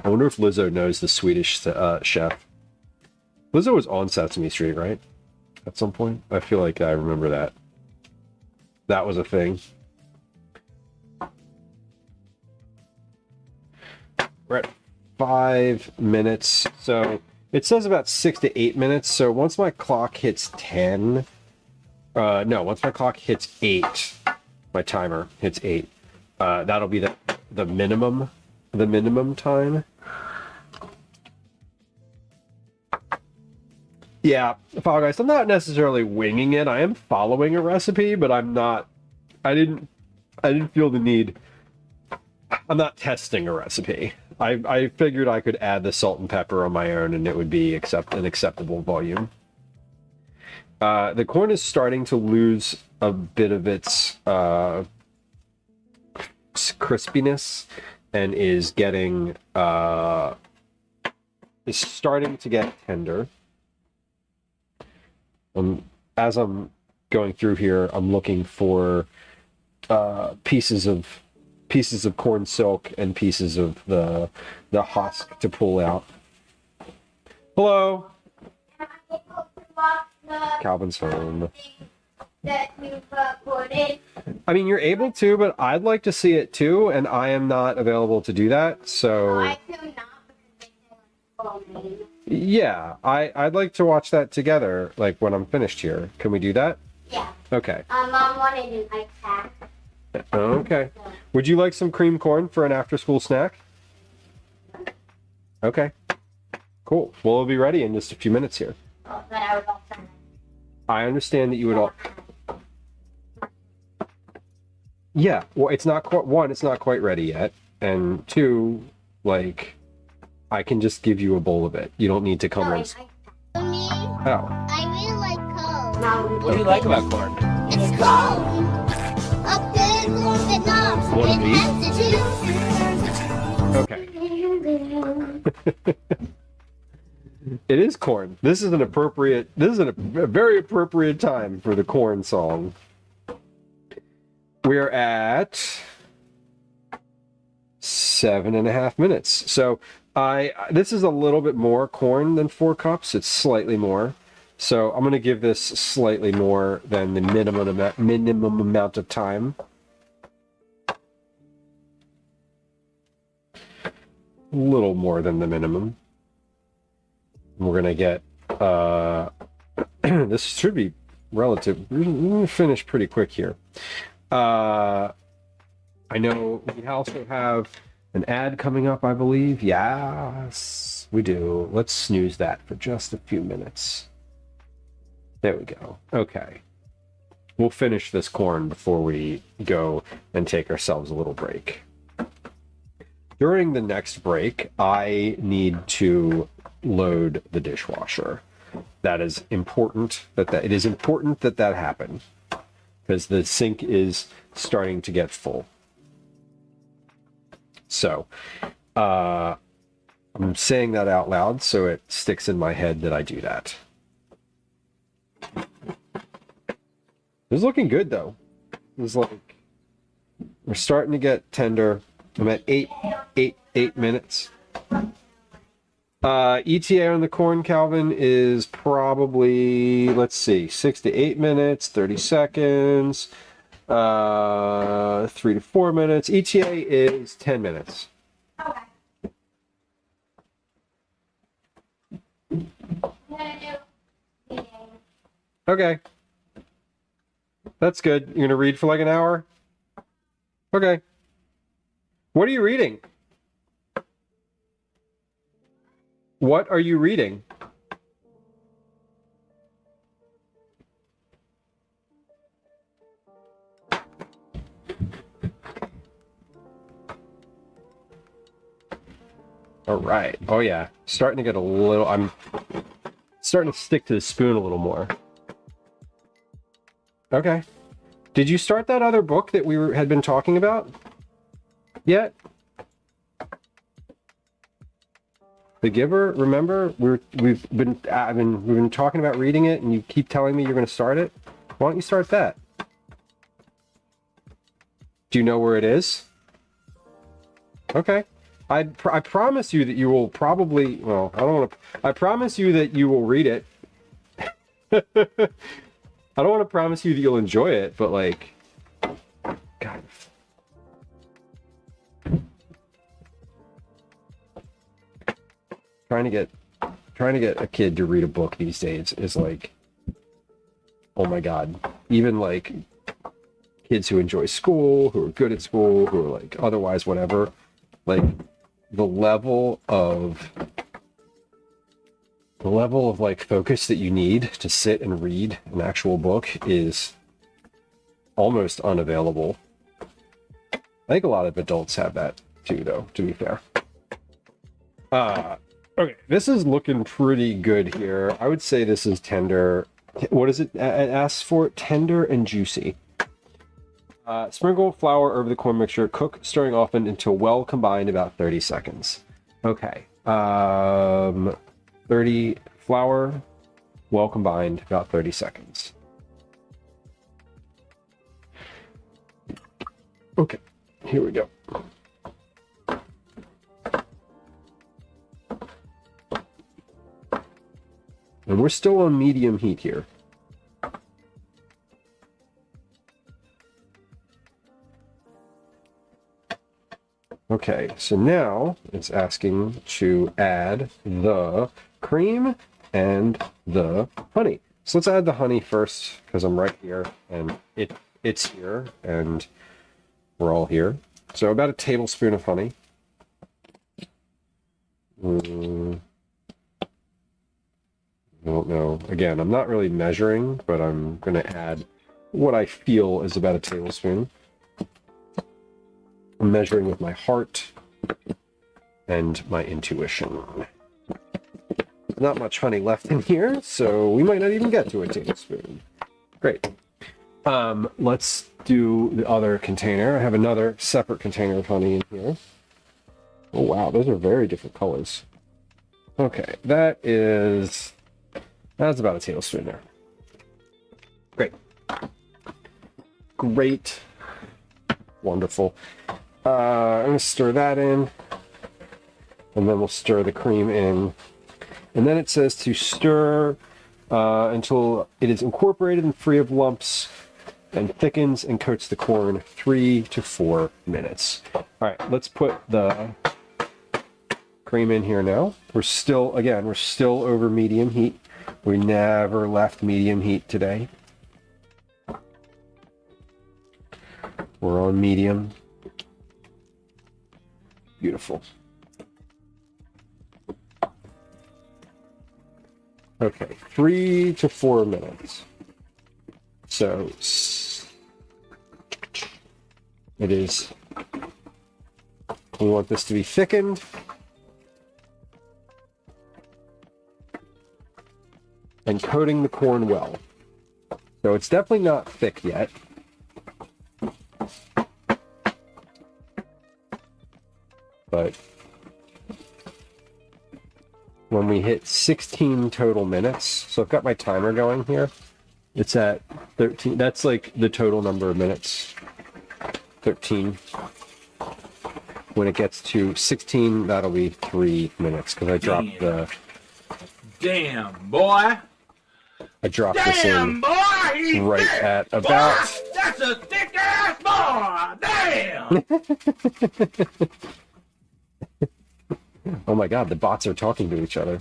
wonder if Lizzo knows the Swedish chef. Lizzo was on Sesame Street, right? At some point? I feel like I remember that. That was a thing. We're at 5 minutes. So it says about 6 to 8 minutes. So once my clock hits 10... no, once my clock hits 8, my timer hits 8, that'll be the minimum time. Yeah, Fall Guys, I'm not necessarily winging it. I am following a recipe, but I'm not. I didn't feel the need. I'm not testing a recipe. I figured I could add the salt and pepper on my own, and it would be an acceptable volume. The corn is starting to lose a bit of its crispiness, and is getting is starting to get tender. As I'm going through here, I'm looking for pieces of corn silk and pieces of the husk to pull out. Hello. Calvin's home. That you've recorded. I mean, you're able to, but I'd like to see it too, and I am not available to do that. So I do not because they call me. Yeah, I'd like to watch that together, like when I'm finished here. Can we do that? Yeah. Okay. Mom wanted an iPad. Okay. Would you like some cream corn for an after-school snack? Okay. Cool. Well, it'll be ready in just a few minutes here. Oh, but I was all done. I understand that you would all. Yeah. Well, it's not quite one. It's not quite ready yet, and two, like, I can just give you a bowl of it. You don't need to come in. For me, Oh. I really like cold. What do you like about corn? It's cold. Up there in Vietnam. One of It these? Okay. It is corn. This is a very appropriate time for the corn song. We're at 7.5 minutes. So this is a little bit more corn than 4 cups. It's slightly more. So I'm going to give this slightly more than the minimum amount of time. A little more than the minimum. We're going to get, this should be relative. We're going to finish pretty quick here. I know we also have an ad coming up, I believe. Yes, we do. Let's snooze that for just a few minutes. There we go. Okay. We'll finish this corn before we go and take ourselves a little break. During the next break, I need to load the dishwasher. That is important it is important that happen, because the sink is starting to get full. So, I'm saying that out loud so it sticks in my head that I do that. It's looking good though. It's like we're starting to get tender. I'm at 8 minutes. ETA on the corn, Calvin, is probably, let's see, 6 to 8 minutes, 30 seconds, 3 to 4 minutes. ETA is 10 minutes. Okay. Okay. That's good. You're going to read for like an hour? Okay. What are you reading? What are you reading? All right. Oh yeah. Starting to get a little, I'm starting to stick to the spoon a little more. Okay. Did you start that other book that we had been talking about yet? The Giver, remember? We've been talking about reading it and you keep telling me you're going to start it. Why don't you start that? Do you know where it is? Okay. I promise you that you will probably, well, I don't want to, I promise you that you will read it. I don't want to promise you that you'll enjoy it, but like, God. Trying to get a kid to read a book these days is like, oh my God. Even like kids who enjoy school, who are good at school, who are like otherwise whatever, like the level of like focus that you need to sit and read an actual book is almost unavailable. I think a lot of adults have that too, though, to be fair. Okay, this is looking pretty good here. I would say this is tender. What is it? It asks for tender and juicy. Sprinkle flour over the corn mixture. Cook, stirring often until well combined, about 30 seconds. Okay. 30 flour, well combined, about 30 seconds. Okay, here we go. And we're still on medium heat here. Okay, so now it's asking to add the cream and the honey. So let's add the honey first, because I'm right here and it's here and we're all here. So about a tablespoon of honey. I don't know. Again, I'm not really measuring, but I'm going to add what I feel is about a tablespoon. I'm measuring with my heart and my intuition. Not much honey left in here, so we might not even get to a tablespoon. Great. Let's do the other container. I have another separate container of honey in here. Oh wow, those are very different colors. Okay, that's about a tablespoon there. Great. Great. Wonderful. I'm going to stir that in, and then we'll stir the cream in. And then it says to stir until it is incorporated and free of lumps and thickens and coats the corn 3 to 4 minutes. All right, let's put the cream in here now. We're still over medium heat. We never left medium heat today. We're on medium. Beautiful. Okay, 3 to 4 minutes. So it is, we want this to be thickened. And coating the corn well. So it's definitely not thick yet. But when we hit 16 total minutes, so I've got my timer going here. It's at 13. That's like the total number of minutes. 13. When it gets to 16, that'll be 3 minutes because I dropped the. Damn, boy. I dropped this in right at about. Boy, that's a thick ass boy. Damn. Oh my god, the bots are talking to each other.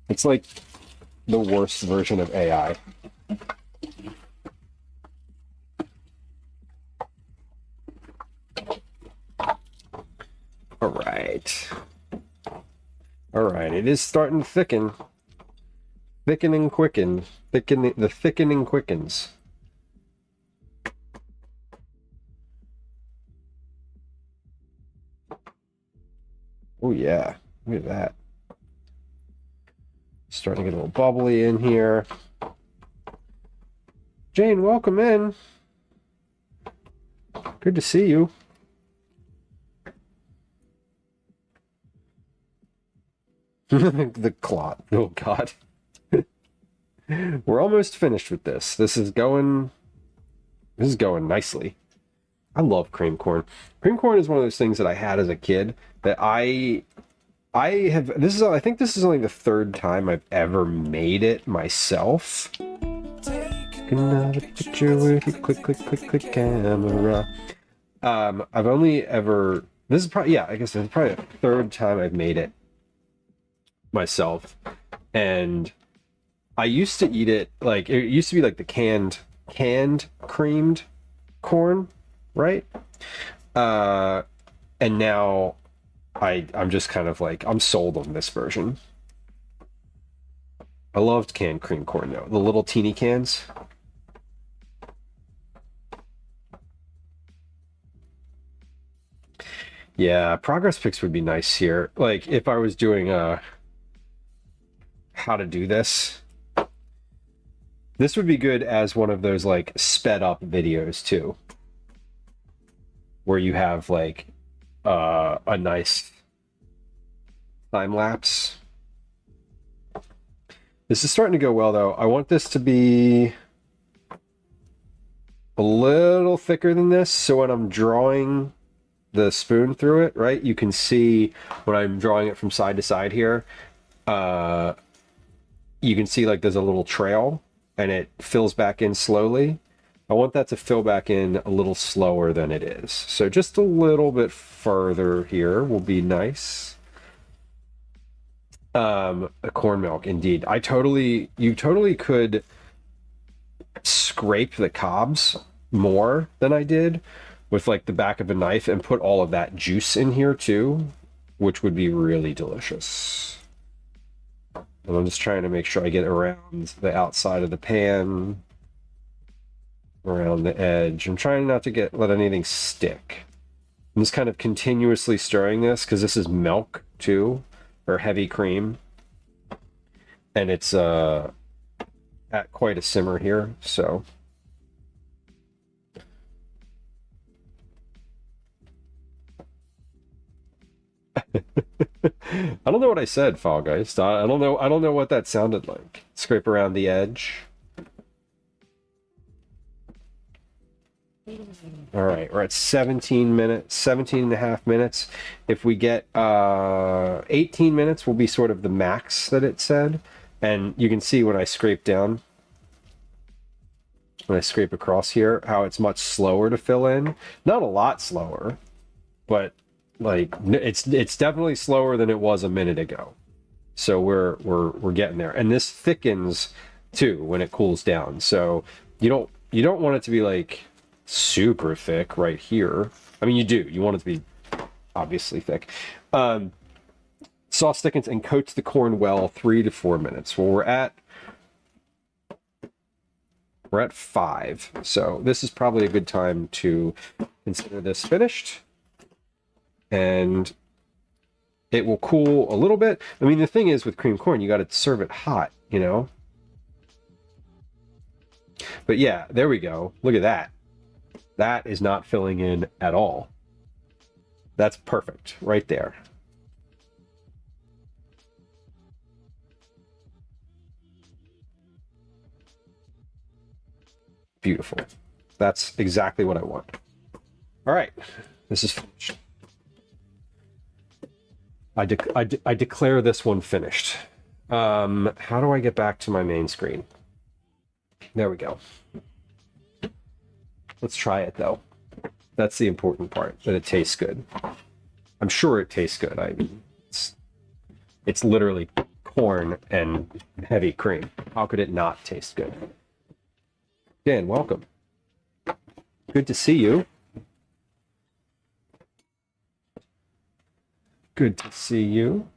It's like the worst version of AI. Alright. Alright, it is starting to thicken. Thicken and quicken. The thickening quickens. Oh yeah, look at that. Starting to get a little bubbly in here. Jane, welcome in. Good to see you. The clot. Oh god. We're almost finished with this. This is going nicely. I love cream corn. Cream corn is one of those things that I had as a kid that I think this is only the third time I've ever made it myself. Take another picture with your click camera. I've only ever, this is probably, yeah, I guess it's probably the third time I've made it myself. And I used to eat it like, it used to be like the canned creamed corn, right? And now I'm just kind of like, I'm sold on this version. I loved canned cream corn though, the little teeny cans. Yeah, progress pics would be nice here. Like if I was doing how to do this. This would be good as one of those like sped up videos too. Where you have like a nice time lapse. This is starting to go well though. I want this to be a little thicker than this, so when I'm drawing the spoon through it, right, you can see when I'm drawing it from side to side here, you can see like there's a little trail and it fills back in slowly. I want that to fill back in a little slower than it is. So just a little bit further here will be nice. A corn milk, indeed. You totally could scrape the cobs more than I did with like the back of a knife and put all of that juice in here too, which would be really delicious. And I'm just trying to make sure I get around the outside of the pan, around the edge. I'm trying not to let anything stick. I'm just kind of continuously stirring this because this is milk too, or heavy cream. And it's at quite a simmer here, so. I don't know what I said, Fall Guys. I don't know what that sounded like. Scrape around the edge. All right, we're at 17 minutes, 17 and a half minutes. If we get 18 minutes will be sort of the max that it said. And you can see when I scrape down, when I scrape across here, how it's much slower to fill in. Not a lot slower, but like it's definitely slower than it was a minute ago. So we're getting there. And this thickens too when it cools down. So you don't want it to be like super thick right here. I mean, you do. You want it to be obviously thick. Sauce thickens and coats the corn well 3 to 4 minutes. Well, we're at 5, so this is probably a good time to consider this finished. And it will cool a little bit. I mean, the thing is with cream corn, you got to serve it hot, you know? But yeah, there we go. Look at that. That is not filling in at all. That's perfect right there. Beautiful. That's exactly what I want. All right, this is finished. I declare this one finished. How do I get back to my main screen? There we go. Let's try it though. That's the important part, that it tastes good. I'm sure it tastes good. I mean, it's literally corn and heavy cream. How could it not taste good? Dan, welcome. Good to see you. Good to see you.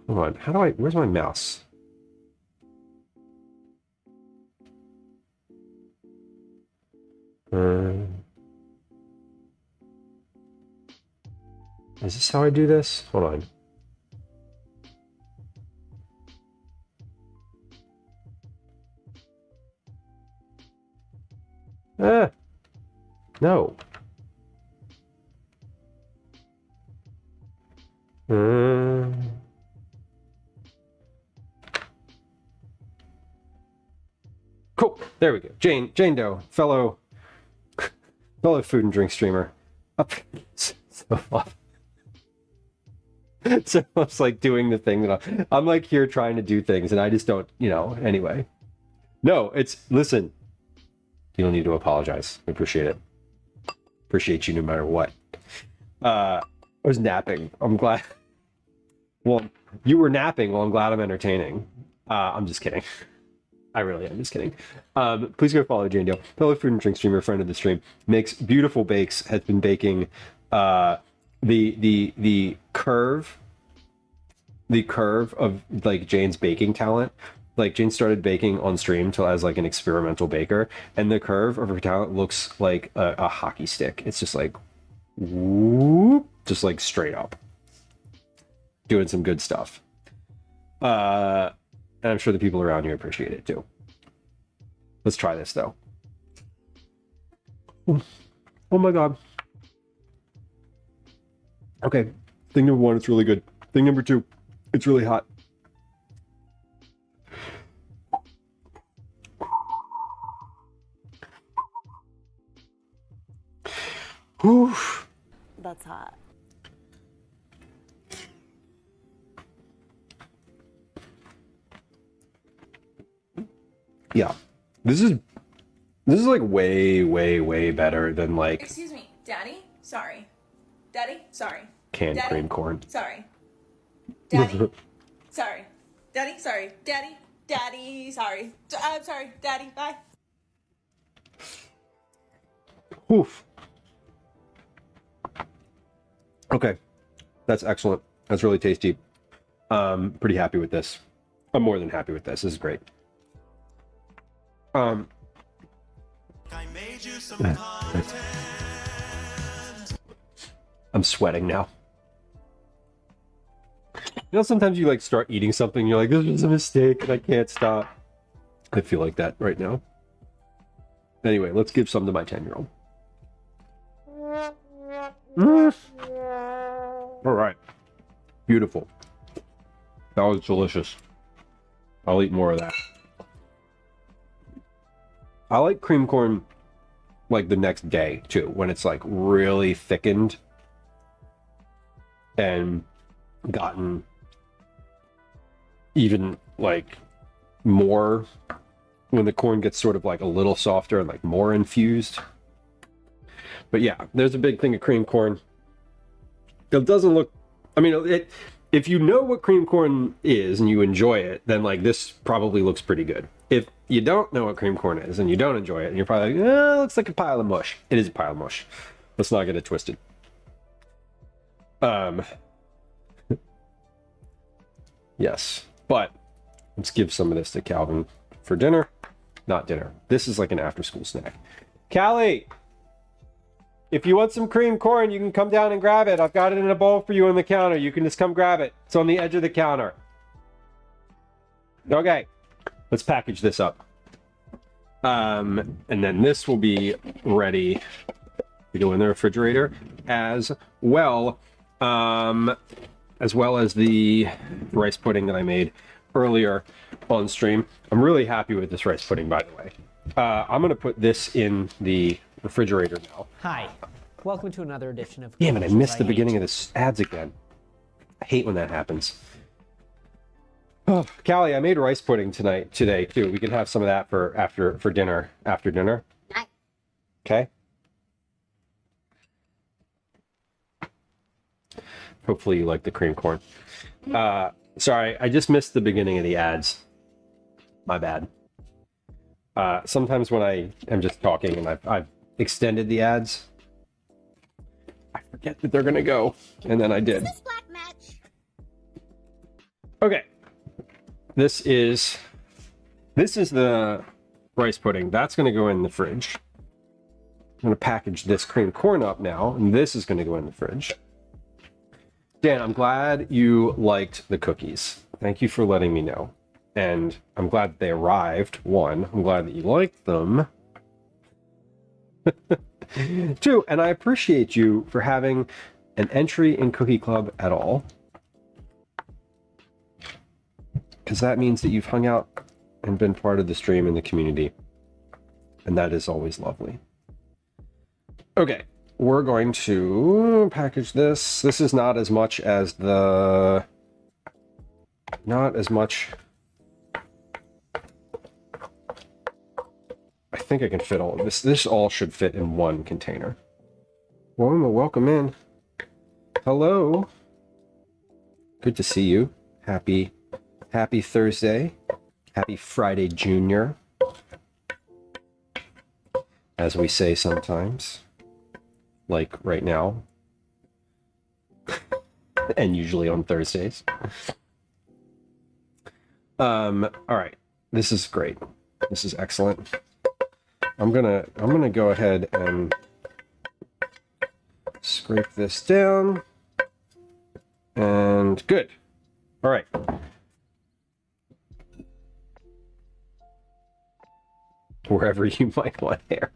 Hold on. How do I... Where's my mouse? Is this how I do this? Hold on. No. Cool. There we go. Jane Doe, fellow food and drink streamer. Up so off. So I was like doing the thing that I'm like here trying to do things and I just don't, you know, anyway. No, listen, you don't need to apologize. I appreciate it. Appreciate you no matter what. I was napping. I'm glad. Well, you were napping. Well, I'm glad I'm entertaining. I'm just kidding. I really am just kidding. Please go follow Jane Doe, fellow food and drink streamer, friend of the stream. Makes beautiful bakes. Has been baking the curve of like Jane's baking talent. Like Jane started baking on stream till as like an experimental baker, and the curve of her talent looks like a hockey stick. It's just like whoop, just like straight up doing some good stuff. And I'm sure the people around you appreciate it too. Let's try this though. Oh my god. Okay, thing number 1, it's really good. Thing number 2, it's really hot. Whew. That's hot. Yeah, this is like way better than like. Excuse me, Daddy. Sorry, Daddy. Sorry. Canned Daddy? cream corn. Sorry, Daddy. Sorry, Daddy. Sorry, Daddy. Daddy. Sorry. I'm sorry, Daddy. Bye. Oof. Okay, that's excellent. That's really tasty. Pretty happy with this. I'm more than happy with this. This is great. I made you some content. I'm sweating now. You know, sometimes you like start eating something, you're like, this was a mistake and I can't stop. I feel like that right now. Anyway, let's give some to my 10-year-old. All right. Beautiful. That was delicious. I'll eat more of that. I like cream corn like the next day too, when it's like really thickened and gotten even like more, when the corn gets sort of like a little softer and like more infused. But yeah, there's a big thing of cream corn. It doesn't look, I mean, if you know what cream corn is and you enjoy it, then like this probably looks pretty good. If you don't know what cream corn is and you don't enjoy it, and you're probably like, it looks like a pile of mush. It is a pile of mush. Let's not get it twisted. Yes, but let's give some of this to Calvin for dinner. Not dinner. This is like an after-school snack. Callie, if you want some cream corn, you can come down and grab it. I've got it in a bowl for you on the counter. You can just come grab it. It's on the edge of the counter. Okay, let's package this up. And then this will be ready to go in the refrigerator as well as the rice pudding that I made earlier on stream. I'm really happy with this rice pudding, by the way. I'm going to put this in the refrigerator now. Hi. Welcome to another edition of Damn it, I Commercials missed the Hate. beginning of this ads again. I hate when that happens. Oh, Callie, I made rice pudding today too. We can have some of that for after dinner. Nice. Okay. Hopefully you like the cream corn. Sorry, I just missed the beginning of the ads. My bad. Sometimes when I am just talking and I've extended the ads, I forget that they're gonna go, and then I did. This black match. Okay. This is the rice pudding. That's gonna go in the fridge. I'm gonna package this cream corn up now, and this is gonna go in the fridge. Dan, I'm glad you liked the cookies. Thank you for letting me know. And I'm glad that they arrived. One, I'm glad that you liked them. Two, and I appreciate you for having an entry in Cookie Club at all. Because that means that you've hung out and been part of the stream and the community. And that is always lovely. Okay. We're going to package this. This is not as much as the... Not as much... I think I can fit all of this. This all should fit in one container. Wilma, welcome in. Hello. Good to see you. Happy Thursday. Happy Friday, Junior. As we say sometimes. Like right now. And usually on Thursdays. All right. This is great. This is excellent. I'm gonna go ahead and scrape this down. And good. All right. Wherever you might want hair.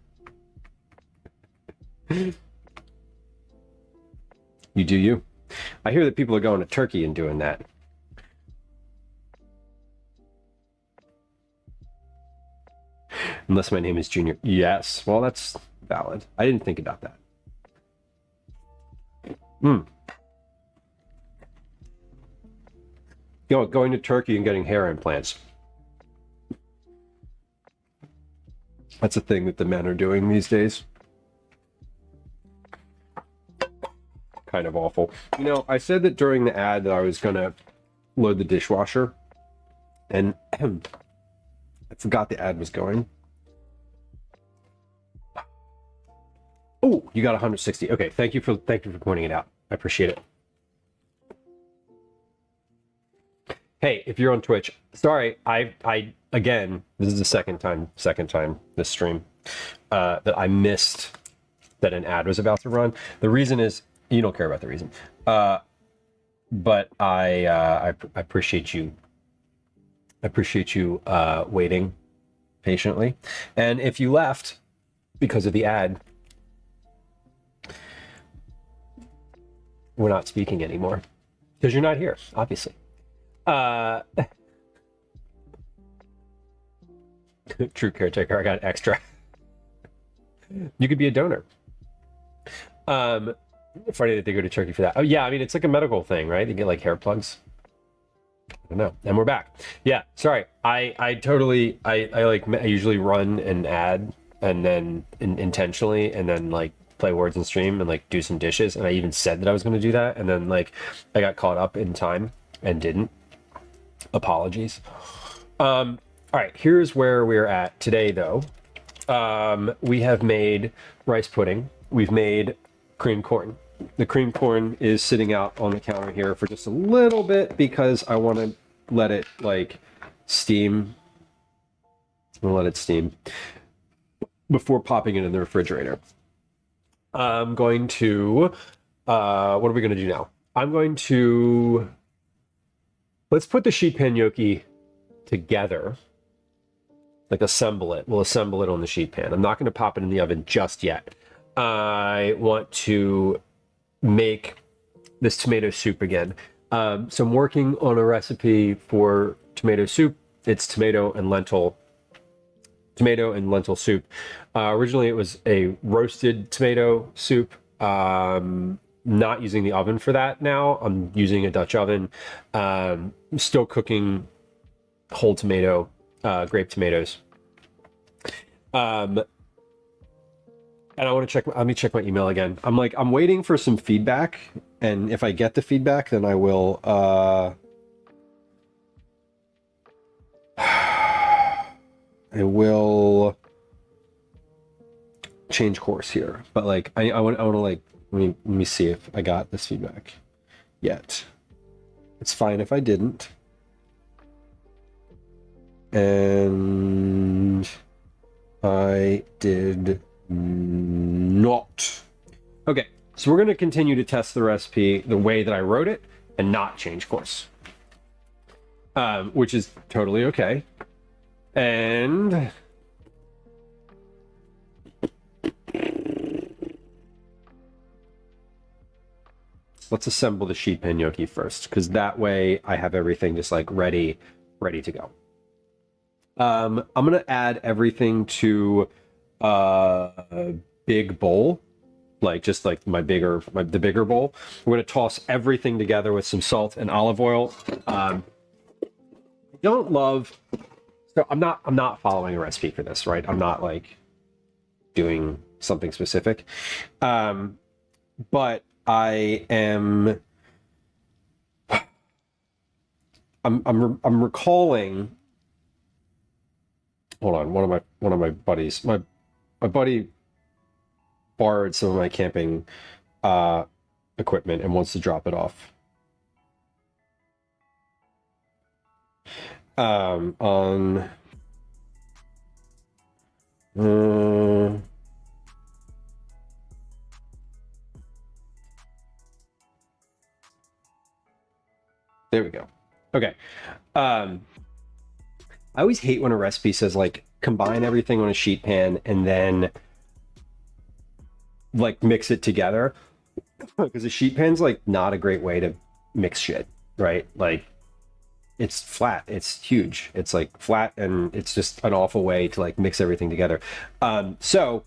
You do you. I hear that people are going to Turkey and doing that. Unless my name is Junior. Yes. Well, that's valid. I didn't think about that. You know, going to Turkey and getting hair implants. That's a thing that the men are doing these days. Kind of awful. You know, I said that during the ad that I was going to load the dishwasher. And I forgot the ad was going. Oh, you got 160. Okay, thank you for pointing it out. I appreciate it. Hey, if you're on Twitch, sorry, I again, this is the second time this stream that I missed that an ad was about to run. The reason is you don't care about the reason, but I appreciate you. I appreciate you waiting patiently, and if you left because of the ad, we're not speaking anymore because you're not here, obviously. True caretaker, I got extra. You could be a donor. Funny that they go to Turkey for that. Oh yeah, I mean it's like a medical thing, right? They get like hair plugs. I don't know. And we're back. Yeah, sorry. I usually run an ad and then intentionally and then like play words and stream and like do some dishes, and I even said that I was going to do that, and then like I got caught up in time and didn't. Apologies. All right, here's where we're at today though. We have made rice pudding. We've made cream corn. The cream corn is sitting out on the counter here for just a little bit because I want to let it like steam. I'm gonna let it steam before popping it in the refrigerator. I'm going to, what are we going to do now? I'm going to, let's put the sheet pan gnocchi together, like assemble it. We'll assemble it on the sheet pan. I'm not going to pop it in the oven just yet. I want to make this tomato soup again. So I'm working on a recipe for tomato soup. It's tomato and lentil soup. Originally, it was a roasted tomato soup. Not using the oven for that now. I'm using a Dutch oven. Still cooking whole tomato, grape tomatoes. And I want to check. Let me check my email again. I'm waiting for some feedback, and if I get the feedback, then I will. I will change course here, but like I want to like let me see if I got this feedback yet. It's fine if I didn't, and I did not. Okay, so we're going to continue to test the recipe the way that I wrote it and not change course, which is totally okay. And let's assemble the sheet pan gnocchi first, because that way I have everything just like ready to go. I'm gonna add everything to a big bowl, like just like the bigger bowl. We're gonna toss everything together with some salt and olive oil. I don't love. So I'm not following a recipe for this, right? I'm not like doing something specific. But I am I'm recalling. Hold on, one of my buddies, my buddy borrowed some of my camping equipment and wants to drop it off. On there we go. Okay. I always hate when a recipe says like combine everything on a sheet pan and then like mix it together, because a sheet pan's like not a great way to mix shit, right? Like it's flat, it's huge, it's like flat, and it's just an awful way to like mix everything together. So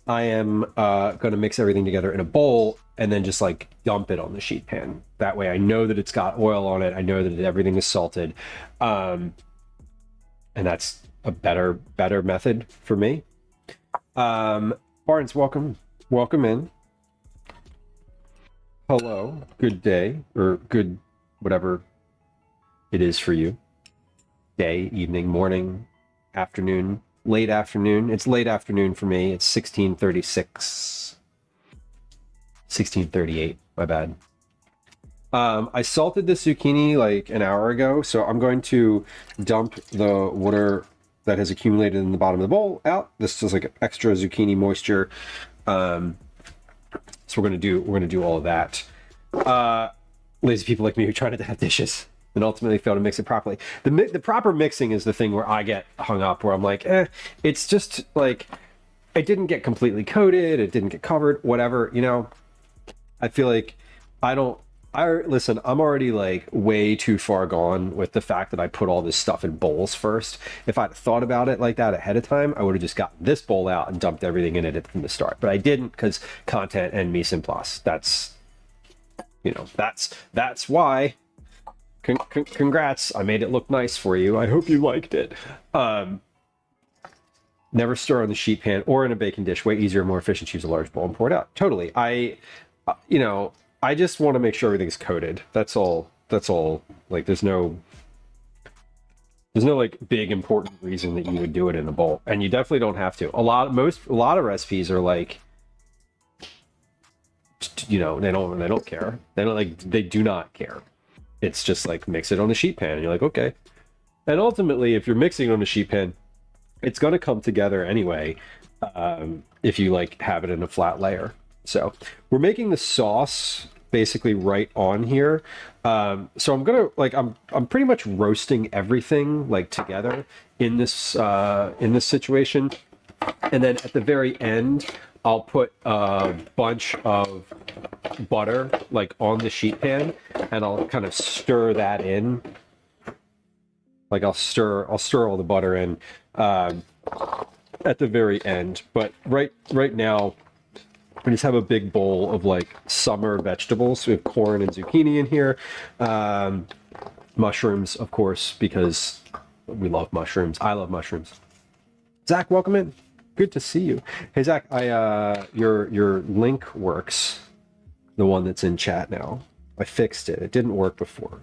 I am going to mix everything together in a bowl and then just like dump it on the sheet pan. That way I know that it's got oil on it, I know that everything is salted, and that's a better method for me. Barnes, welcome in. Hello, good day, or good whatever it is for you. Day, evening, morning, afternoon, late afternoon. It's late afternoon for me. It's 16:36. 16:38, my bad. I salted the zucchini like an hour ago, so I'm going to dump the water that has accumulated in the bottom of the bowl out. This is like extra zucchini moisture. So we're gonna do all of that. Lazy people like me who try not to have dishes and ultimately fail to mix it properly. The proper mixing is the thing where I get hung up, where I'm like, it's just like it didn't get completely coated, it didn't get covered, whatever, you know. I feel like listen, I'm already like way too far gone with the fact that I put all this stuff in bowls first. If I'd thought about it like that ahead of time, I would have just gotten this bowl out and dumped everything in it from the start. But I didn't, because content and mise en place. That's, you know, that's why. Congrats, I made it look nice for you. I hope you liked it. Never stir on the sheet pan or in a baking dish. Way easier, more efficient. Use a large bowl and pour it out. Totally. I just want to make sure everything's coated. That's all. Like, there's no like big important reason that you would do it in a bowl, and you definitely don't have to. A lot of recipes are like, you know, they don't care. They do not care. It's just like mix it on a sheet pan and you're like, okay. And ultimately, if you're mixing it on a sheet pan, it's going to come together anyway, if you like have it in a flat layer. So we're making the sauce basically right on here. So I'm gonna I'm pretty much roasting everything like together in this situation, and then at the very end I'll put a bunch of butter like on the sheet pan, and I'll kind of stir that in. Like I'll stir all the butter in at the very end. But right now we just have a big bowl of like summer vegetables. We have corn and zucchini in here. Mushrooms, of course, because we love mushrooms. I love mushrooms. Zach, welcome in. Good to see you. Hey Zach, your link works. The one that's in chat now. I fixed it. It didn't work before.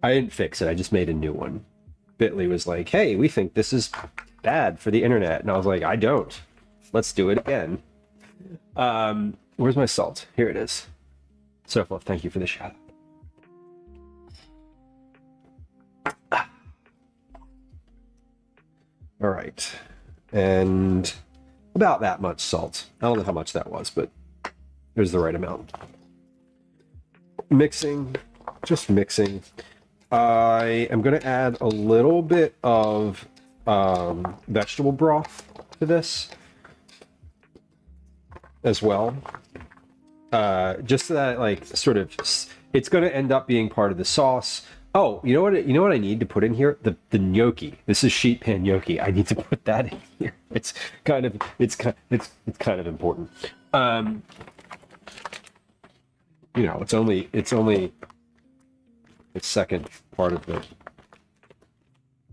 I didn't fix it. I just made a new one. Bitly was like, hey, we think this is bad for the internet. And I was like, I don't. Let's do it again. Where's my salt? Here it is. Soflove, thank you for the shout out. All right. And about that much salt. I don't know how much that was, but there's the right amount. Mixing, just mixing. I am going to add a little bit of vegetable broth to this as well. Just so that like sort of, it's going to end up being part of the sauce. Oh, you know what I need to put in here? The gnocchi. This is sheet pan gnocchi. I need to put that in here. It's kind of important. You know, it's only the second part of the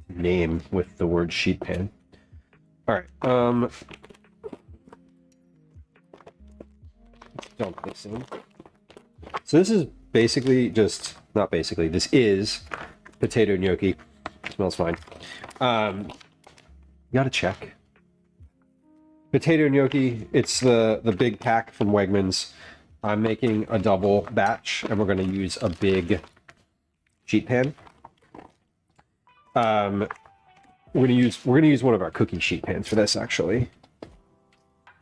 name with the word sheet pan. All right. Let's dump this in. So this is basically just, not basically, this is potato gnocchi. Smells fine. You gotta check. Potato gnocchi, it's the big pack from Wegmans. I'm making a double batch, and we're gonna use a big sheet pan. We're gonna use one of our cookie sheet pans for this, actually.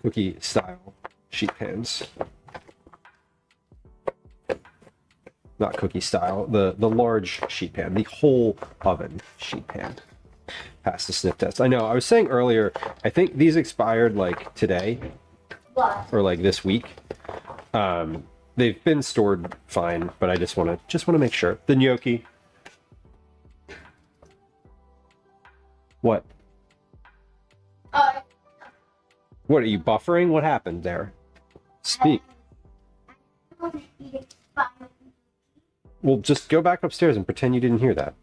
Cookie style sheet pans. Not cookie style, the large sheet pan, the whole oven sheet pan. Passed the sniff test. I know, I was saying earlier, I think these expired like today. What? Or like this week. They've been stored fine, but I just want to make sure. The gnocchi. What? What, are you buffering? What happened there? Speak. Well, just go back upstairs and pretend you didn't hear that.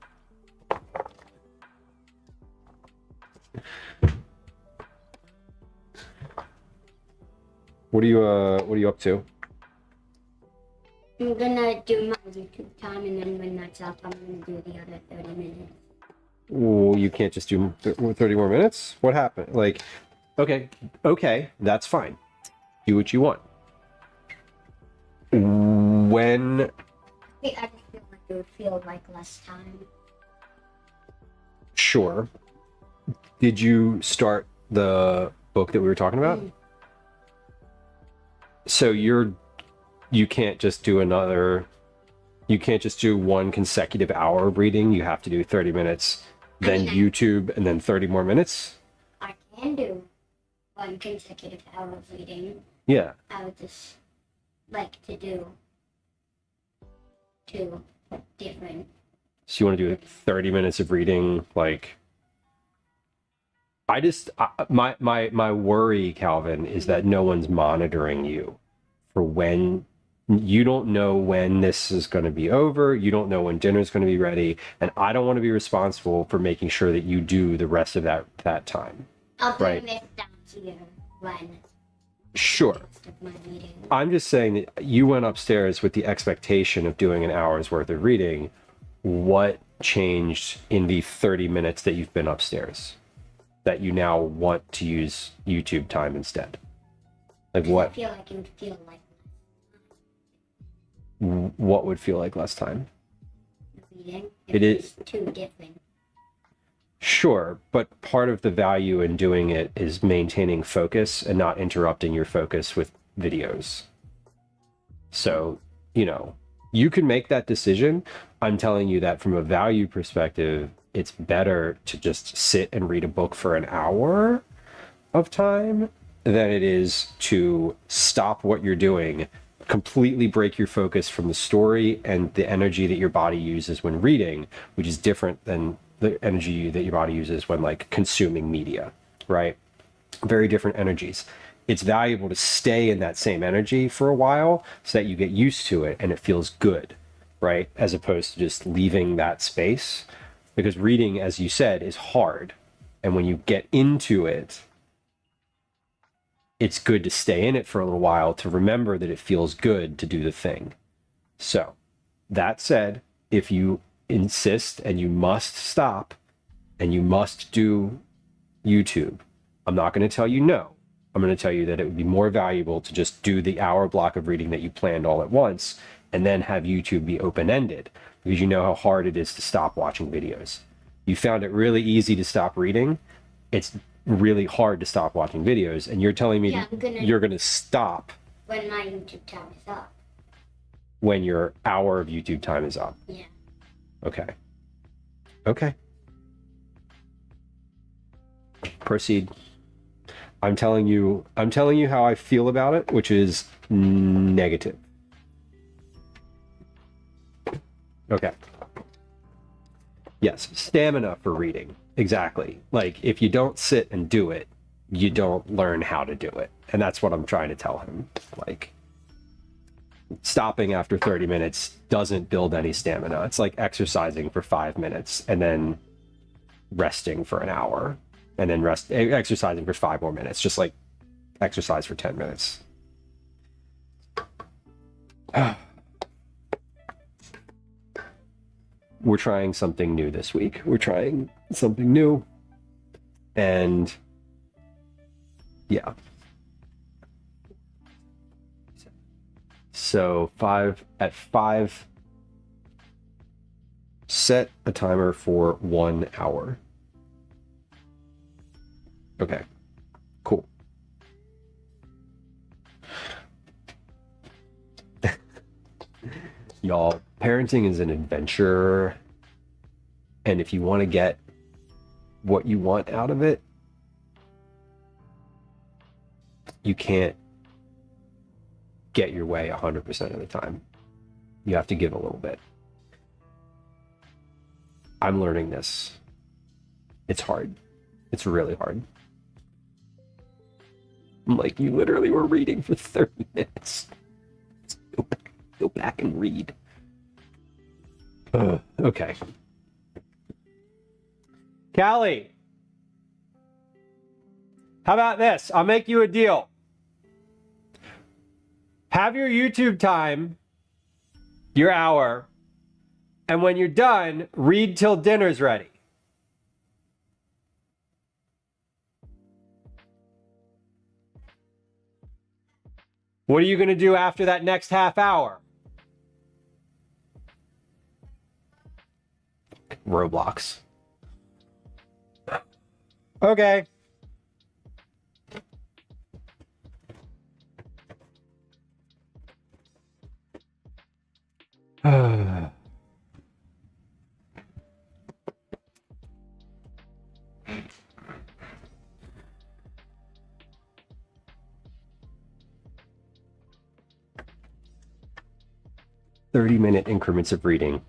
What are you up to? I'm gonna do my YouTube time, and then when that's up, I'm gonna do the other 30 minutes. Well, you can't just do 30 more minutes? What happened? Like, okay, that's fine. Do what you want. When... I just feel like it would feel like less time. Sure. Did you start the book that we were talking about? So you can't just do one consecutive hour of reading. You have to do 30 minutes, then YouTube, and then 30 more minutes? I can do one consecutive hour of reading. Yeah. I would just like to do 2 different. So you want to do 30 minutes of reading, like... my worry, Calvin, is that no one's monitoring you for when you don't know when this is going to be over. You don't know when dinner's going to be ready. And I don't want to be responsible for making sure that you do the rest of that time. I'll bring Right. this down here when Sure. the rest of my reading. I'm just saying that you went upstairs with the expectation of doing an hour's worth of reading. What changed in the 30 minutes that you've been upstairs that you now want to use YouTube time instead? Like I what? feel like it would feel like What would feel like less time? Reading. It is too different. Sure, but part of the value in doing it is maintaining focus and not interrupting your focus with videos. So, you know, you can make that decision. I'm telling you that from a value perspective, it's better to just sit and read a book for an hour of time than it is to stop what you're doing, completely break your focus from the story and the energy that your body uses when reading, which is different than the energy that your body uses when like consuming media, right? Very different energies. It's valuable to stay in that same energy for a while so that you get used to it and it feels good, right? As opposed to just leaving that space, because reading, as you said, is hard. And when you get into it, it's good to stay in it for a little while to remember that it feels good to do the thing. So that said, if you insist and you must stop and you must do YouTube, I'm not going to tell you no. I'm going to tell you that it would be more valuable to just do the hour block of reading that you planned all at once and then have YouTube be open-ended, because you know how hard it is to stop watching videos. You found it really easy to stop reading. It's really hard to stop watching videos, and you're telling me you're going to stop when my YouTube time is up. When your hour of YouTube time is up. Yeah. Okay. Okay. Proceed. I'm telling you how I feel about it, which is negative. Okay. Yes, stamina for reading. Exactly. Like, if you don't sit and do it, you don't learn how to do it. And that's what I'm trying to tell him. Like, stopping after 30 minutes doesn't build any stamina. It's like exercising for 5 minutes and then resting for an hour and then exercising for 5 more minutes, just like exercise for 10 minutes. We're trying something new this week. We're trying something new. And yeah. So 5, set a timer for 1 hour. Okay, cool. Y'all, parenting is an adventure. And if you want to get what you want out of it, you can't get your way 100% of the time. You have to give a little bit. I'm learning this. It's hard. It's really hard. I'm like, you literally were reading for 30 minutes. Go back and read. Okay. Callie, how about this? I'll make you a deal. Have your YouTube time, your hour, and when you're done, read till dinner's ready. What are you going to do after that next half hour? Roblox. Okay. Uh, 30-minute increments of reading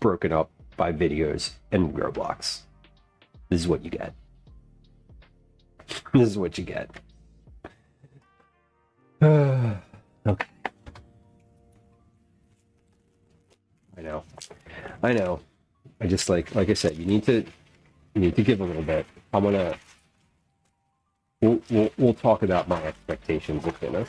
broken up by videos and Roblox. This is what you get. This is what you get. Okay. I know. I just like I said, you need to give a little bit. I'm gonna we'll talk about my expectations at dinner.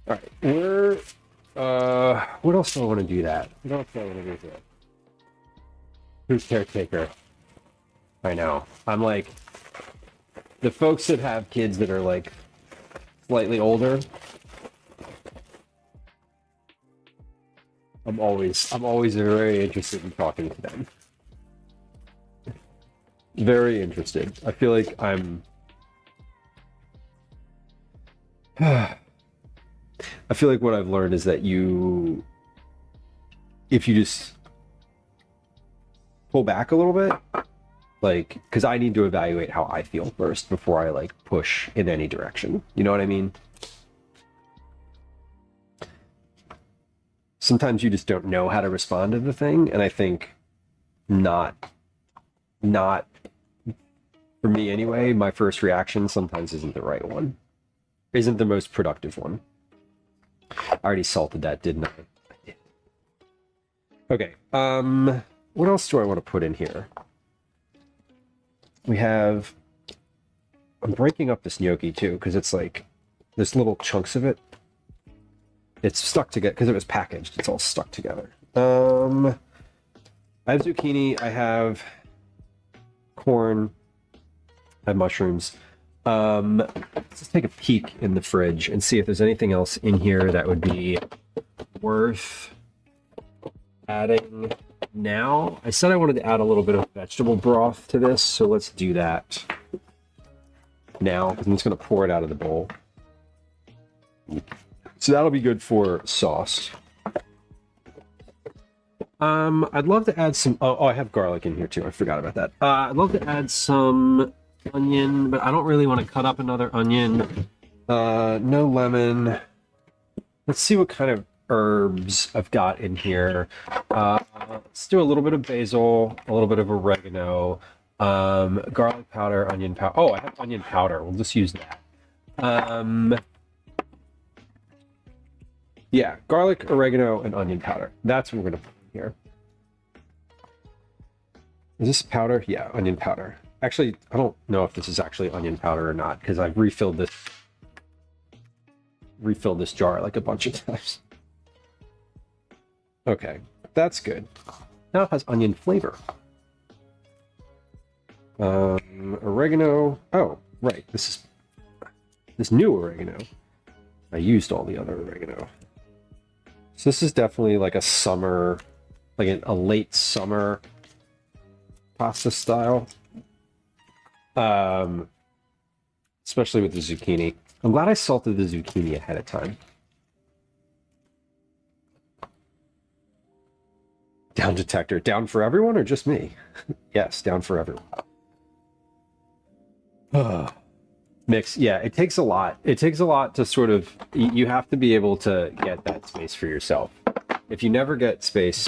All right, we're What else do I want to do that? What else do I want to do here? Who's caretaker? I know. I'm like, the folks that have kids that are like slightly older, I'm always very interested in talking to them. Very interested. I feel like I feel like what I've learned is that if you just pull back a little bit, like, because I need to evaluate how I feel first before I like push in any direction. You know what I mean? Sometimes you just don't know how to respond to the thing, and I think not for me anyway, my first reaction sometimes isn't the right one. Isn't the most productive one. I already salted that, didn't I? I did. Okay, what else do I want to put in here? We have, I'm breaking up this gnocchi too, because it's like, there's little chunks of it. It's stuck together, because it was packaged, it's all stuck together. I have zucchini, I have corn, I have mushrooms. Let's take a peek in the fridge and see if there's anything else in here that would be worth adding now. I said I wanted to add a little bit of vegetable broth to this, so let's do that now, because I'm just going to pour it out of the bowl. So that'll be good for sauce. I'd love to add some, oh, I have garlic in here too, I forgot about that. I'd love to add some onion, but I don't really want to cut up another onion. No lemon. Let's see what kind of herbs I've got in here. Let's do a little bit of basil, a little bit of oregano, garlic powder, onion powder. Oh, I have onion powder. We'll just use that. Yeah, garlic, oregano, and onion powder. That's what we're going to put in here. Is this powder? Yeah, onion powder. Actually, I don't know if this is actually onion powder or not, because I've refilled this jar like a bunch of times. Okay, that's good. Now it has onion flavor. Oregano. Oh, right. This new oregano. I used all the other oregano. So this is definitely like a summer, like a late summer pasta style. Especially with the zucchini. I'm glad I salted the zucchini ahead of time. Down detector. Down for everyone or just me? Yes, down for everyone. Mix. Yeah, it takes a lot. It takes a lot to sort of, you have to be able to get that space for yourself. If you never get space,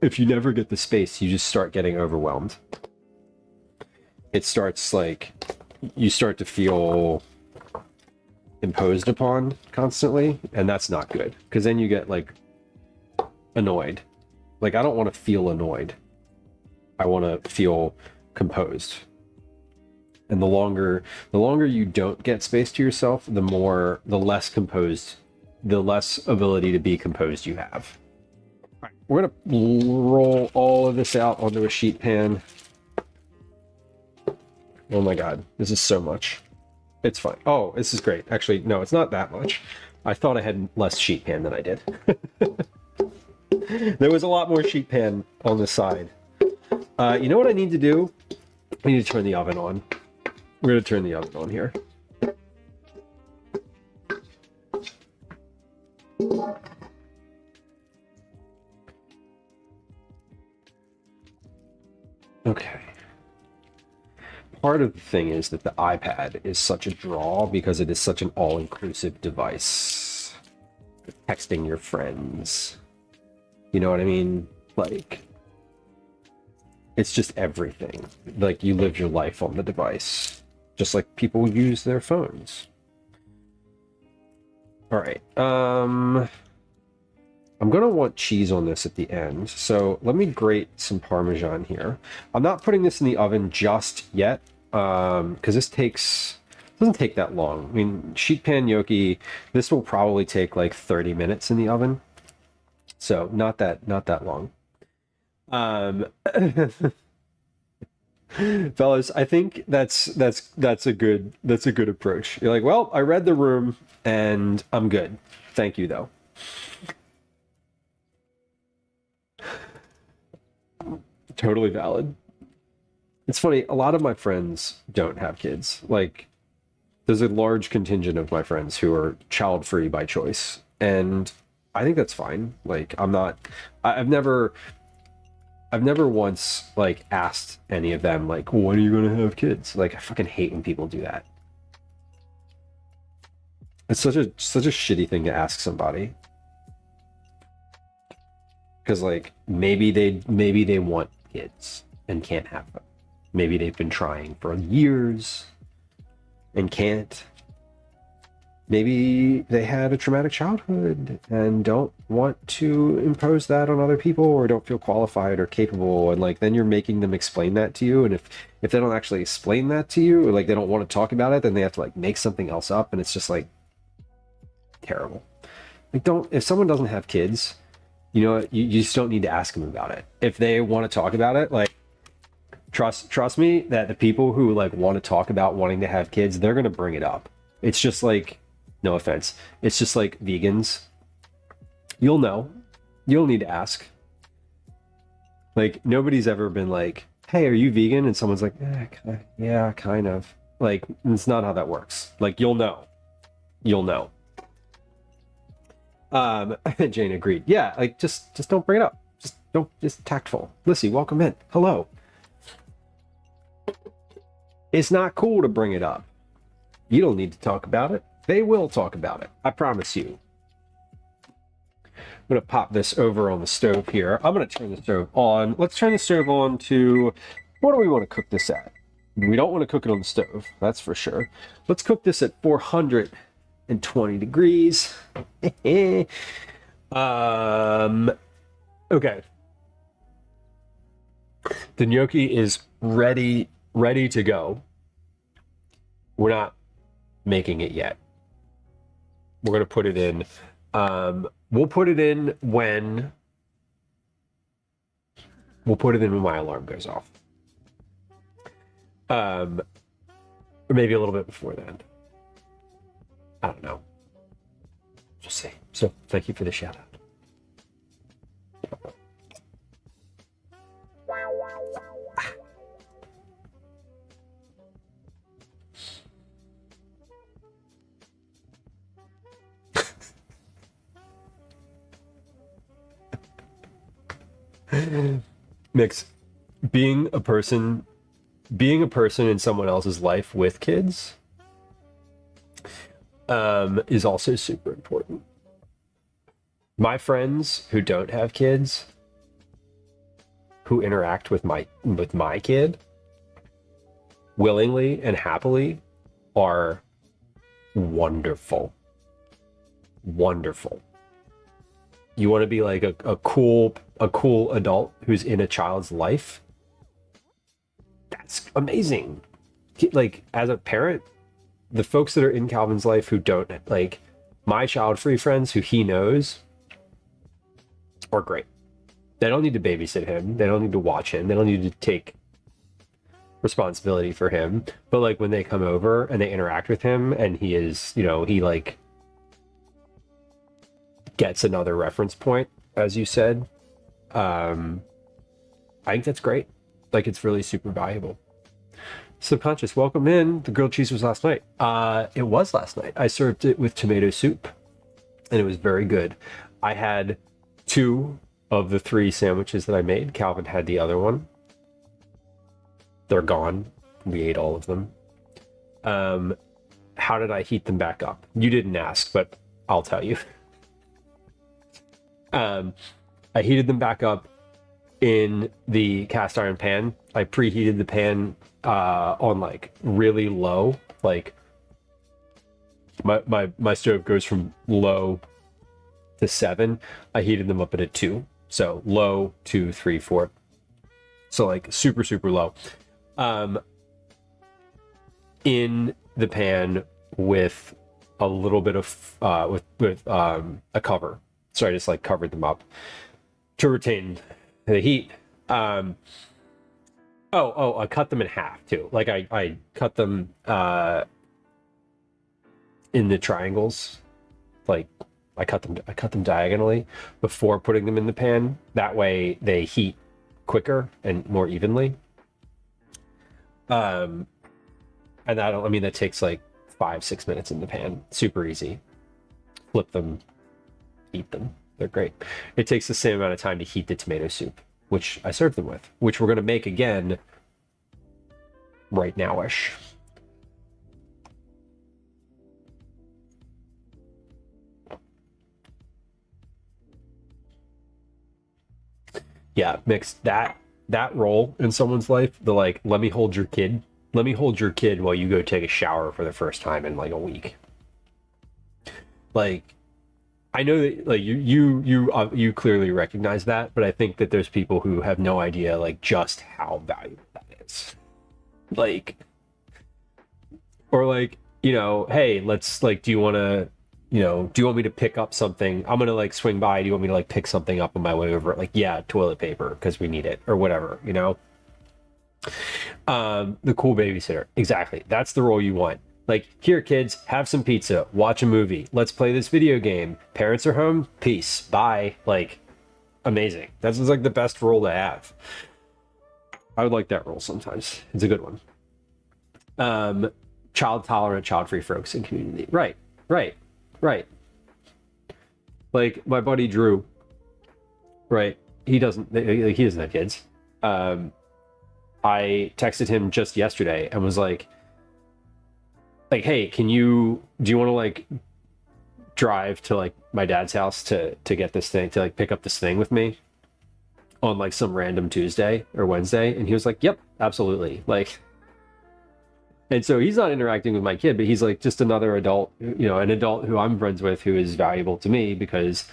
if you never get the space, you just start getting overwhelmed. It starts like, you start to feel imposed upon constantly, and that's not good, because then you get like annoyed. Like, I don't want to feel annoyed. I want to feel composed. And the longer you don't get space to yourself, the less composed, the less ability to be composed you have. All right, we're gonna roll all of this out onto a sheet pan. Oh my God, this is so much. It's fine. Oh, this is great. Actually, no, it's not that much. I thought I had less sheet pan than I did. There was a lot more sheet pan on the side. You know what I need to do? I need to turn the oven on. We're going to turn the oven on here. Okay. Part of the thing is that the iPad is such a draw because it is such an all-inclusive device. Texting your friends. You know what I mean? Like, it's just everything. Like, you live your life on the device. Just like people use their phones. All right. I'm gonna want cheese on this at the end. So let me grate some Parmesan here. I'm not putting this in the oven just yet, because this doesn't take that long. I mean, sheet pan gnocchi, this will probably take like 30 minutes in the oven. So not that long. Fellas, I think that's a good approach. You're like, well, I read the room and I'm good. Thank you though. Totally valid. It's funny, a lot of my friends don't have kids. Like, there's a large contingent of my friends who are child-free by choice. And I think that's fine. Like, I've never once, like, asked any of them, like, when are you gonna have kids? Like, I fucking hate when people do that. It's such a shitty thing to ask somebody. Because, like, maybe they want kids and can't have them. Maybe they've been trying for years and can't. Maybe they had a traumatic childhood and don't want to impose that on other people, or don't feel qualified or capable, and like then you're making them explain that to you. And if they don't actually explain that to you, or like they don't want to talk about it, then they have to like make something else up, and it's just like terrible. Like, if someone doesn't have kids, you know, you just don't need to ask them about it. If they want to talk about it, like, trust me that the people who like want to talk about wanting to have kids, they're going to bring it up. It's just like, no offense, it's just like vegans. You'll know. You'll need to ask. Like, nobody's ever been like, hey, are you vegan? And someone's like, yeah, kind of. Like, it's not how that works. Like, you'll know. Jane agreed. Yeah, like, just don't bring it up. Just tactful. Lissy, welcome in. Hello. It's not cool to bring it up. You don't need to talk about it. They will talk about it. I promise you. I'm going to pop this over on the stove here. I'm going to turn the stove on. Let's turn the stove on to, what do we want to cook this at? We don't want to cook it on the stove, that's for sure. Let's cook this at 420 degrees. Okay. The gnocchi is ready to go. We're not making it yet. We're going to put it in. We'll put it in when my alarm goes off. Or maybe a little bit before then. I don't know. We'll see. So thank you for the shout out. Mix, being a person in someone else's life with kids is also super important. My friends who don't have kids, who interact with my kid willingly and happily, are wonderful. You want to be like a cool adult who's in a child's life? That's amazing. Like, as a parent, the folks that are in Calvin's life who don't, like, my child-free friends who he knows are great. They don't need to babysit him. They don't need to watch him. They don't need to take responsibility for him. But like, when they come over and they interact with him and he is, you know, he like gets another reference point, as you said, I think that's great. Like, it's really super valuable. Subconscious, welcome in. The grilled cheese was last night. It was last night. I served it with tomato soup and it was very good. I had 2 of the 3 sandwiches that I made. Calvin had the other one. They're gone. We ate all of them. How did I heat them back up? You didn't ask, but I'll tell you. I heated them back up in the cast iron pan. I preheated the pan on like really low. Like, my stove goes from low to 7. I heated them up at a 2. So low, 2, 3, 4. So like super low. In the pan with a little bit of with a cover. So I just like covered them up to retain the heat. I cut them in half too. Like I cut them in the triangles. Like I cut them diagonally before putting them in the pan. That way they heat quicker and more evenly. And that takes like 5-6 minutes in the pan. Super easy. Flip them, eat them. They're great. It takes the same amount of time to heat the tomato soup, which I served them with, which we're going to make again right now-ish. Yeah, mix that role in someone's life, the like, let me hold your kid while you go take a shower for the first time in like a week. Like, I know that like you clearly recognize that, but I think that there's people who have no idea like just how valuable that is. Like, or like, you know, hey, let's like, do you want me to pick up something? I'm gonna like swing by. Do you want me to like pick something up on my way over? Like, yeah, toilet paper because we need it or whatever, you know. The cool babysitter, exactly. That's the role you want. Like, here, kids, have some pizza, watch a movie, let's play this video game. Parents are home, peace, bye. Like, amazing. That's like the best role to have. I would like that role sometimes. It's a good one. Child tolerant, child free folks in community. Right. Like my buddy Drew. Right. He doesn't have kids. I texted him just yesterday and was like, hey, do you want to like drive to like my dad's house to get this thing, to like pick up this thing with me on like some random Tuesday or Wednesday? And he was like, yep, absolutely. Like, and so he's not interacting with my kid, but he's like just another adult, you know, an adult who I'm friends with who is valuable to me because,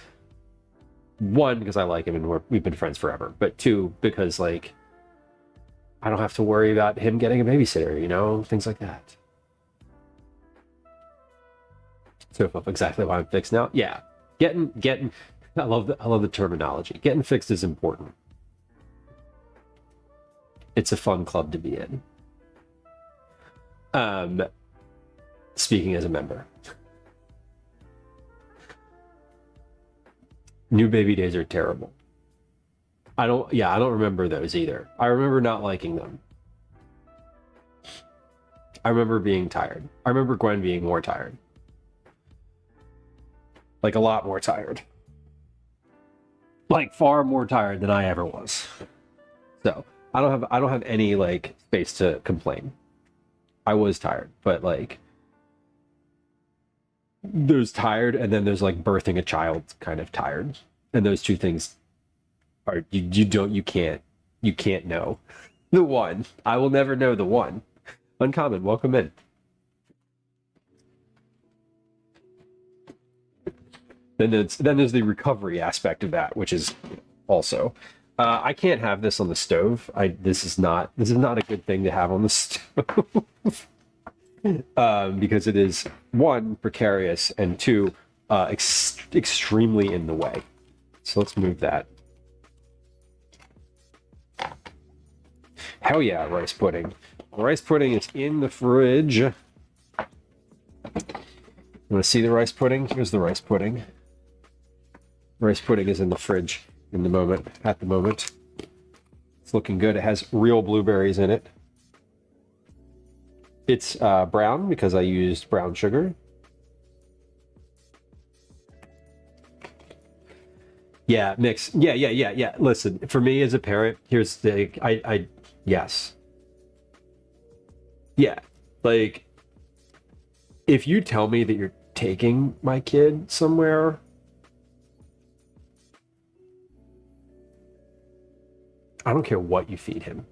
one, because I like him and we've been friends forever, but two, because like I don't have to worry about him getting a babysitter, you know, things like that. So exactly why I'm fixed now. Yeah, getting. I love the terminology. Getting fixed is important. It's a fun club to be in. Speaking as a member. New baby days are terrible. I don't remember those either. I remember not liking them. I remember being tired. I remember Gwen being more tired. Like a lot more tired. Like far more tired than I ever was. So I don't have any like space to complain. I was tired, but like there's tired and then there's like birthing a child kind of tired. And those two things are you can't know the one. I will never know the one. Uncommon, welcome in. Then there's the recovery aspect of that, which is also I can't have this on the stove. This is not a good thing to have on the stove. Because it is, one, precarious, and two, extremely in the way. So let's move that. Hell yeah, rice pudding. Rice pudding is in the fridge. You want to see the rice pudding? Here's the rice pudding. Rice pudding is in the fridge at the moment. It's looking good. It has real blueberries in it. It's brown because I used brown sugar. Yeah, mix. Yeah. Listen, for me as a parent, here's the yes. Yeah, like if you tell me that you're taking my kid somewhere, I don't care what you feed him.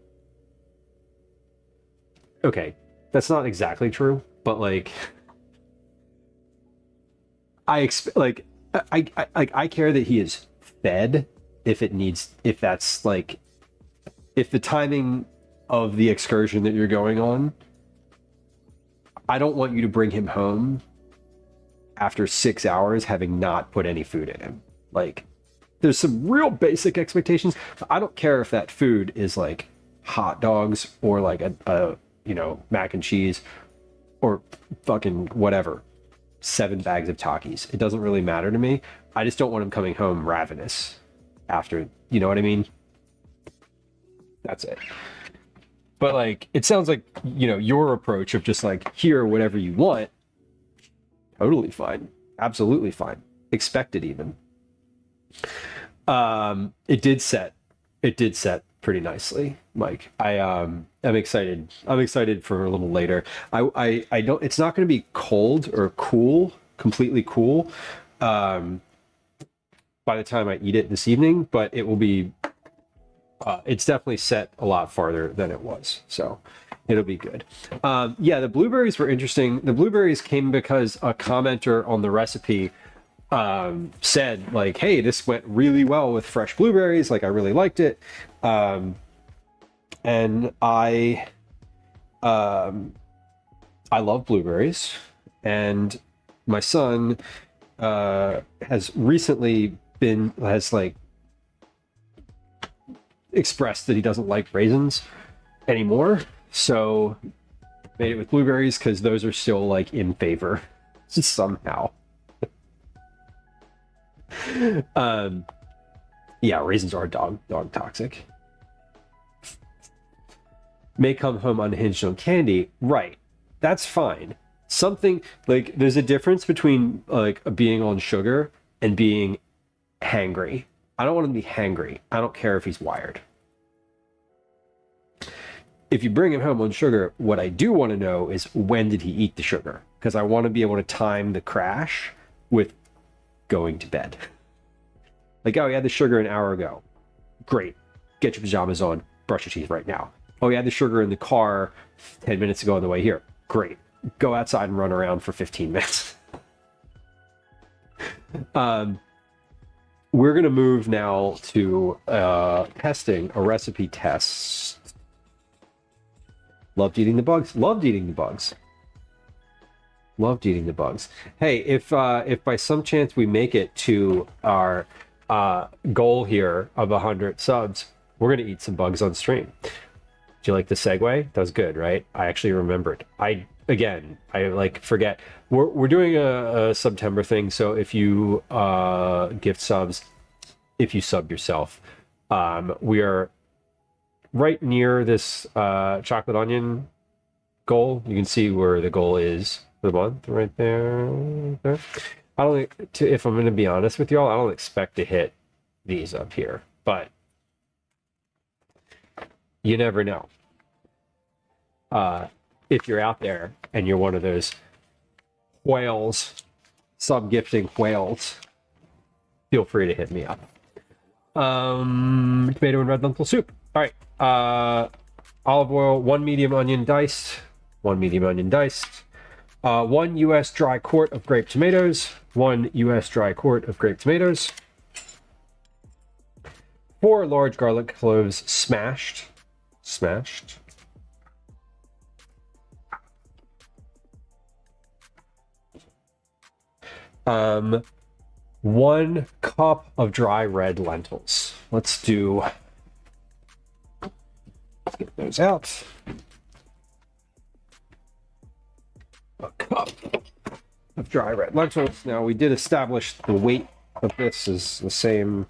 Okay, that's not exactly true, but like I care that he is fed if that's like if the timing of the excursion that you're going on, I don't want you to bring him home after 6 hours having not put any food in him. Like, there's some real basic expectations. I don't care if that food is like hot dogs or like a you know, mac and cheese or fucking whatever, 7 bags of Takis. It doesn't really matter to me. I just don't want him coming home ravenous after, you know what I mean? That's it. But like, it sounds like, you know, your approach of just like, here, whatever you want, totally fine. Absolutely fine. Expect it even. It did set pretty nicely, Mike. I'm excited. I'm excited for a little later. I don't, it's not going to be cold or cool, completely cool, by the time I eat it this evening, but it will be, it's definitely set a lot farther than it was. So it'll be good. Yeah, the blueberries were interesting. The blueberries came because a commenter on the recipe said like, hey, this went really well with fresh blueberries. Like, I really liked it. And I love blueberries, and my son has recently has like expressed that he doesn't like raisins anymore, so made it with blueberries because those are still like in favor somehow. Yeah, raisins are dog toxic. May come home unhinged on candy, right? That's fine. Something like, there's a difference between like being on sugar and being hangry. I don't want him to be hangry. I don't care if he's wired. If you bring him home on sugar, what I do want to know is, when did he eat the sugar? Because I want to be able to time the crash with going to bed. Like, oh, he had the sugar an hour ago. Great. Get your pajamas on. Brush your teeth right now. Oh, he had the sugar in the car 10 minutes ago on the way here. Great. Go outside and run around for 15 minutes. We're going to move now to testing a recipe test. Loved eating the bugs. Loved eating the bugs. Loved eating the bugs. Hey, if by some chance we make it to our goal here of 100 subs, we're going to eat some bugs on stream. Do you like the segue? That was good, right? I actually remembered. I like forget. We're doing a September thing, so if you gift subs, if you sub yourself, we are right near this chocolate onion goal. You can see where the goal is for the month, right there. I don't, if I'm going to be honest with y'all, I don't expect to hit these up here, but you never know. If you're out there and you're one of those whales, sub-gifting whales, feel free to hit me up. Tomato and red lentil soup. All right. Olive oil, 1 medium onion diced, 1 medium onion diced, 1 U.S. dry quart of grape tomatoes, 1 U.S. dry quart of grape tomatoes, 4 large garlic cloves smashed, 1 cup of dry red lentils. Let's get those out. A cup of dry red lentils. Now, we did establish the weight of this is the same,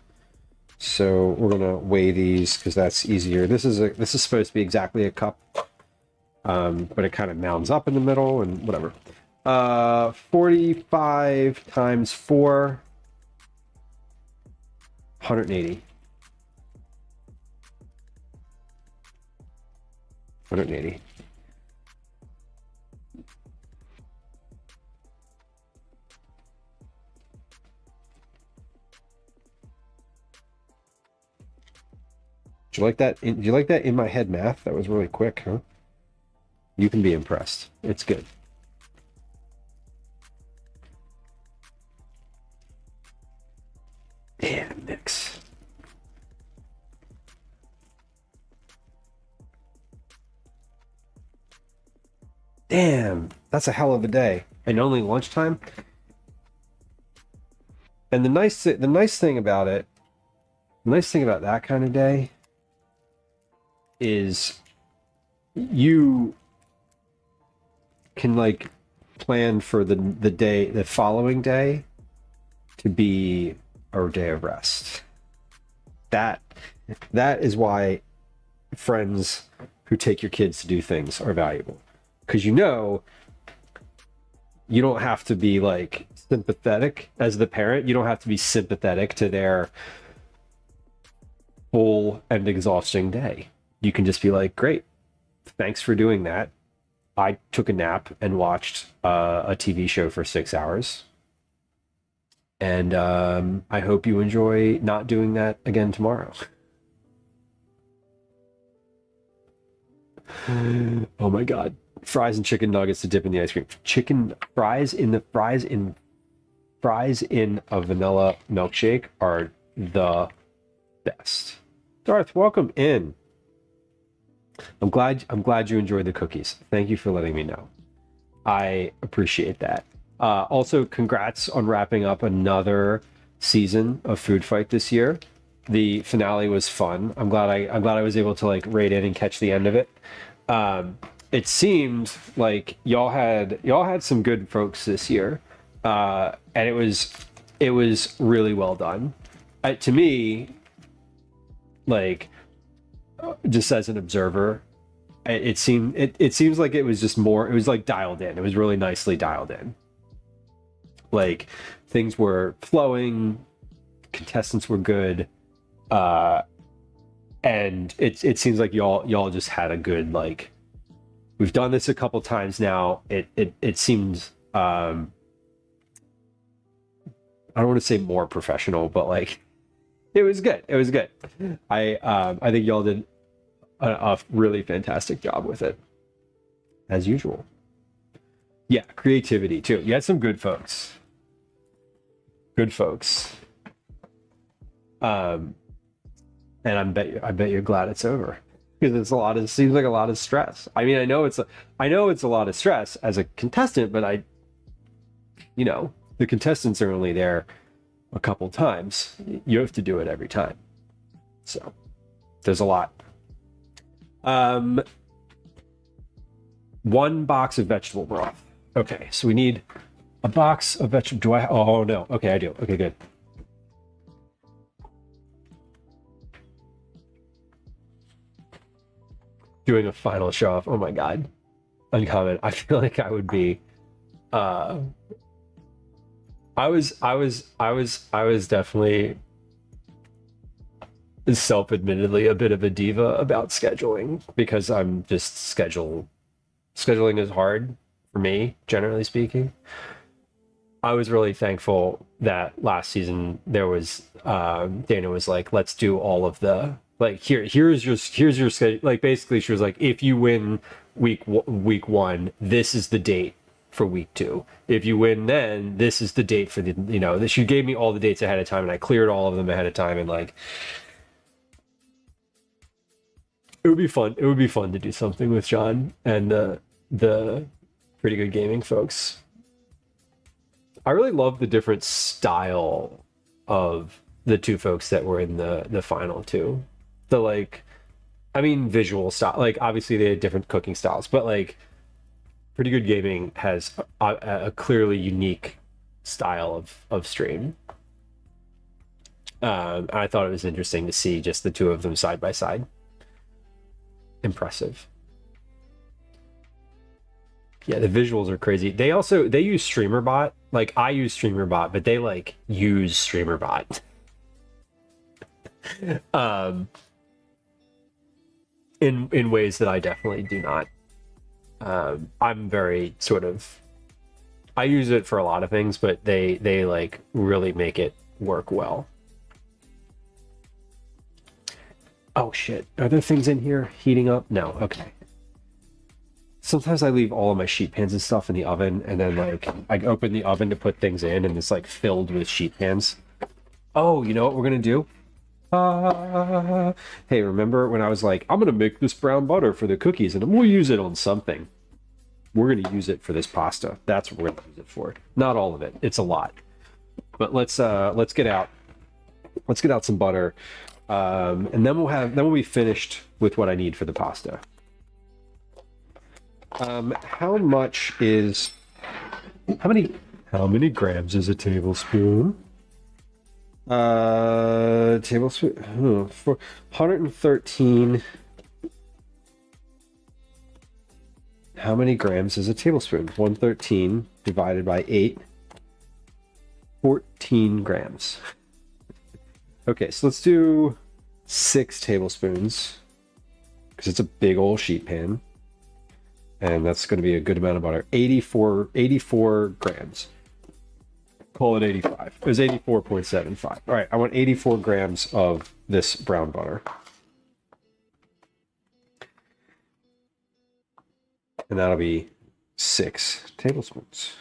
so we're gonna weigh these because that's easier. This is supposed to be exactly a cup, but it kind of mounds up in the middle and whatever. 45 times 4, 180. 180. Do you like that? Do you like that in my head math? That was really quick, huh? You can be impressed. It's good. Damn, mix. Damn, that's a hell of a day. And only lunchtime? And the nice thing about it, the nice thing about that kind of day is you can like plan for the following day to be a day of rest. That is why friends who take your kids to do things are valuable, because you don't have to be like sympathetic as the parent. You don't have to be sympathetic to their full and exhausting day. You can just be like, great, thanks for doing that. I took a nap and watched a TV show for 6 hours. And I hope you enjoy not doing that again tomorrow. Oh my God. Fries and chicken nuggets to dip in the ice cream. Fries in a vanilla milkshake are the best. Darth, welcome in. I'm glad you enjoyed the cookies. Thank you for letting me know. I appreciate that. Also, congrats on wrapping up another season of Food Fight this year. The finale was fun. I'm glad I was able to like raid in and catch the end of it. It seemed like y'all had some good folks this year, and it was really well done. To me, like, just as an observer, it seems like it was just more. It was like dialed in. It was really nicely dialed in. Like, things were flowing, contestants were good, and it seems like y'all just had a good, like, we've done this a couple times now. It seems I don't want to say more professional, but like it was good. It was good. I think y'all did a really fantastic job with it, as usual. Yeah, creativity too. You had some good folks. Good folks. And I bet you're glad it's over, because it seems like a lot of stress. I mean, I know it's a lot of stress as a contestant, but the contestants are only there a couple times. You have to do it every time. So there's a lot. 1 box of vegetable broth. Okay, so we need a box of vegetable. Oh no. Okay, I do. Okay, good. Doing a final show off. Oh my God. Uncommon. I feel like I would be I was definitely self-admittedly a bit of a diva about scheduling, because I'm just scheduling is hard for me, generally speaking. I was really thankful that last season there was Dana was like, let's do all of the, like, here's your schedule. Like, basically she was like, if you win week 1, this is the date for week 2. If you win, then this is the date for the, she gave me all the dates ahead of time, and I cleared all of them ahead of time, and like, it would be fun. It would be fun to do something with John and the Pretty Good Gaming folks. I really love the different style of the two folks that were in the final too. The, like, I mean, visual style. Like, obviously they had different cooking styles, but like, Pretty Good Gaming has a clearly unique style of stream. I thought it was interesting to see just the two of them side by side. Impressive. Yeah, the visuals are crazy. They use StreamerBot. Like, I use StreamerBot, but they like use StreamerBot. In ways that I definitely do not. I'm very sort of, I use it for a lot of things, but they like really make it work well. Oh shit, are there things in here heating up? No, okay. Sometimes I leave all of my sheet pans and stuff in the oven, and then like I open the oven to put things in, and it's like filled with sheet pans. Oh, you know what we're gonna do? Hey, remember when I was like, I'm gonna make this brown butter for the cookies, and we'll use it on something. We're gonna use it for this pasta. That's what we're gonna use it for. Not all of it. It's a lot. But let's get out some butter, and then we'll be finished with what I need for the pasta. How many grams is a tablespoon? Tablespoon, for 113. How many grams is a tablespoon? 113 divided by 8. 14 grams. Okay, so let's do 6 tablespoons because it's a big old sheet pan. And that's going to be a good amount of butter. 84 grams. Call it 85. It was 84.75. All right, I want 84 grams of this brown butter. And that'll be 6 tablespoons.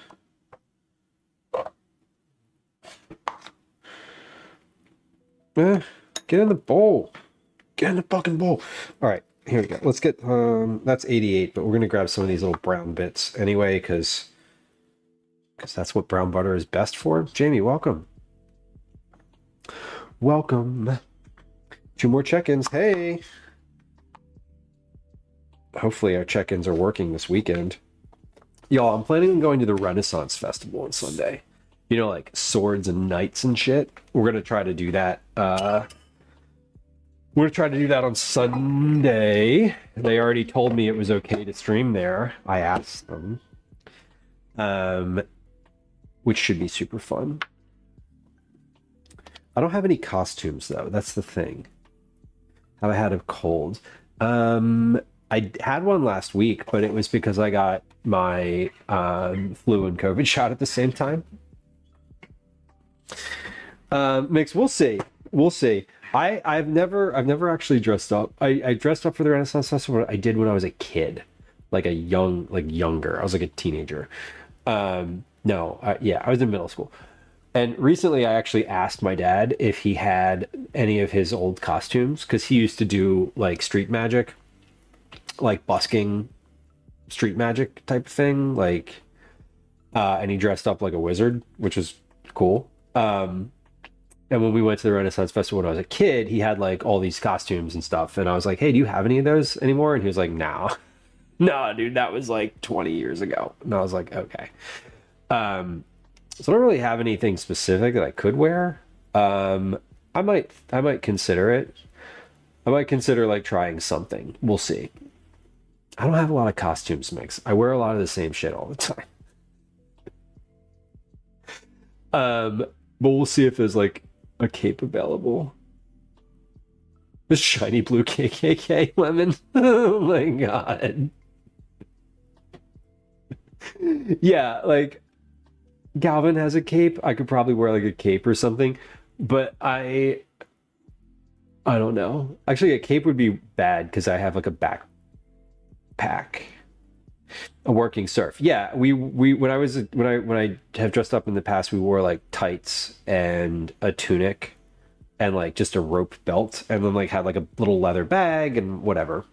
Get in the bowl. Get in the fucking bowl. All right, here we go. Let's get, that's 88, but we're going to grab some of these little brown bits anyway, because that's what brown butter is best for. Jamie, welcome. Welcome. 2 more check-ins. Hey. Hopefully our check-ins are working this weekend. Y'all, I'm planning on going to the Renaissance Festival on Sunday. You know, like swords and knights and shit. We're going to try to do that. We're going to try to do that on Sunday. They already told me it was okay to stream there. I asked them. Which should be super fun. I don't have any costumes, though. That's the thing. Have I had a cold? I had one last week, but it was because I got my flu and COVID shot at the same time. Mix, we'll see. We'll see. I've never actually dressed up. I dressed up for the Renaissance Festival. I did when I was a kid, like younger. I was like a teenager. Yeah, I was in middle school. And recently I actually asked my dad if he had any of his old costumes, because he used to do like street magic, like busking street magic type of thing, like and he dressed up like a wizard, which was cool. And when we went to the Renaissance Festival when I was a kid, he had like all these costumes and stuff, and I was like, hey, do you have any of those anymore? And he was like, no. No, dude, that was like 20 years ago. And I was like, okay. So I don't really have anything specific that I could wear. I might consider it. I might consider like trying something. We'll see. I don't have a lot of costumes, Mix. I wear a lot of the same shit all the time. But we'll see if there's like a cape available. The shiny blue KKK lemon. Oh my god. Yeah, like Galvin has a cape. I could probably wear like a cape or something, but I don't know. Actually, a cape would be bad because I have like a backpack, a working surf. Yeah, we when I have dressed up in the past, we wore like tights and a tunic and like just a rope belt, and then like had like a little leather bag and whatever.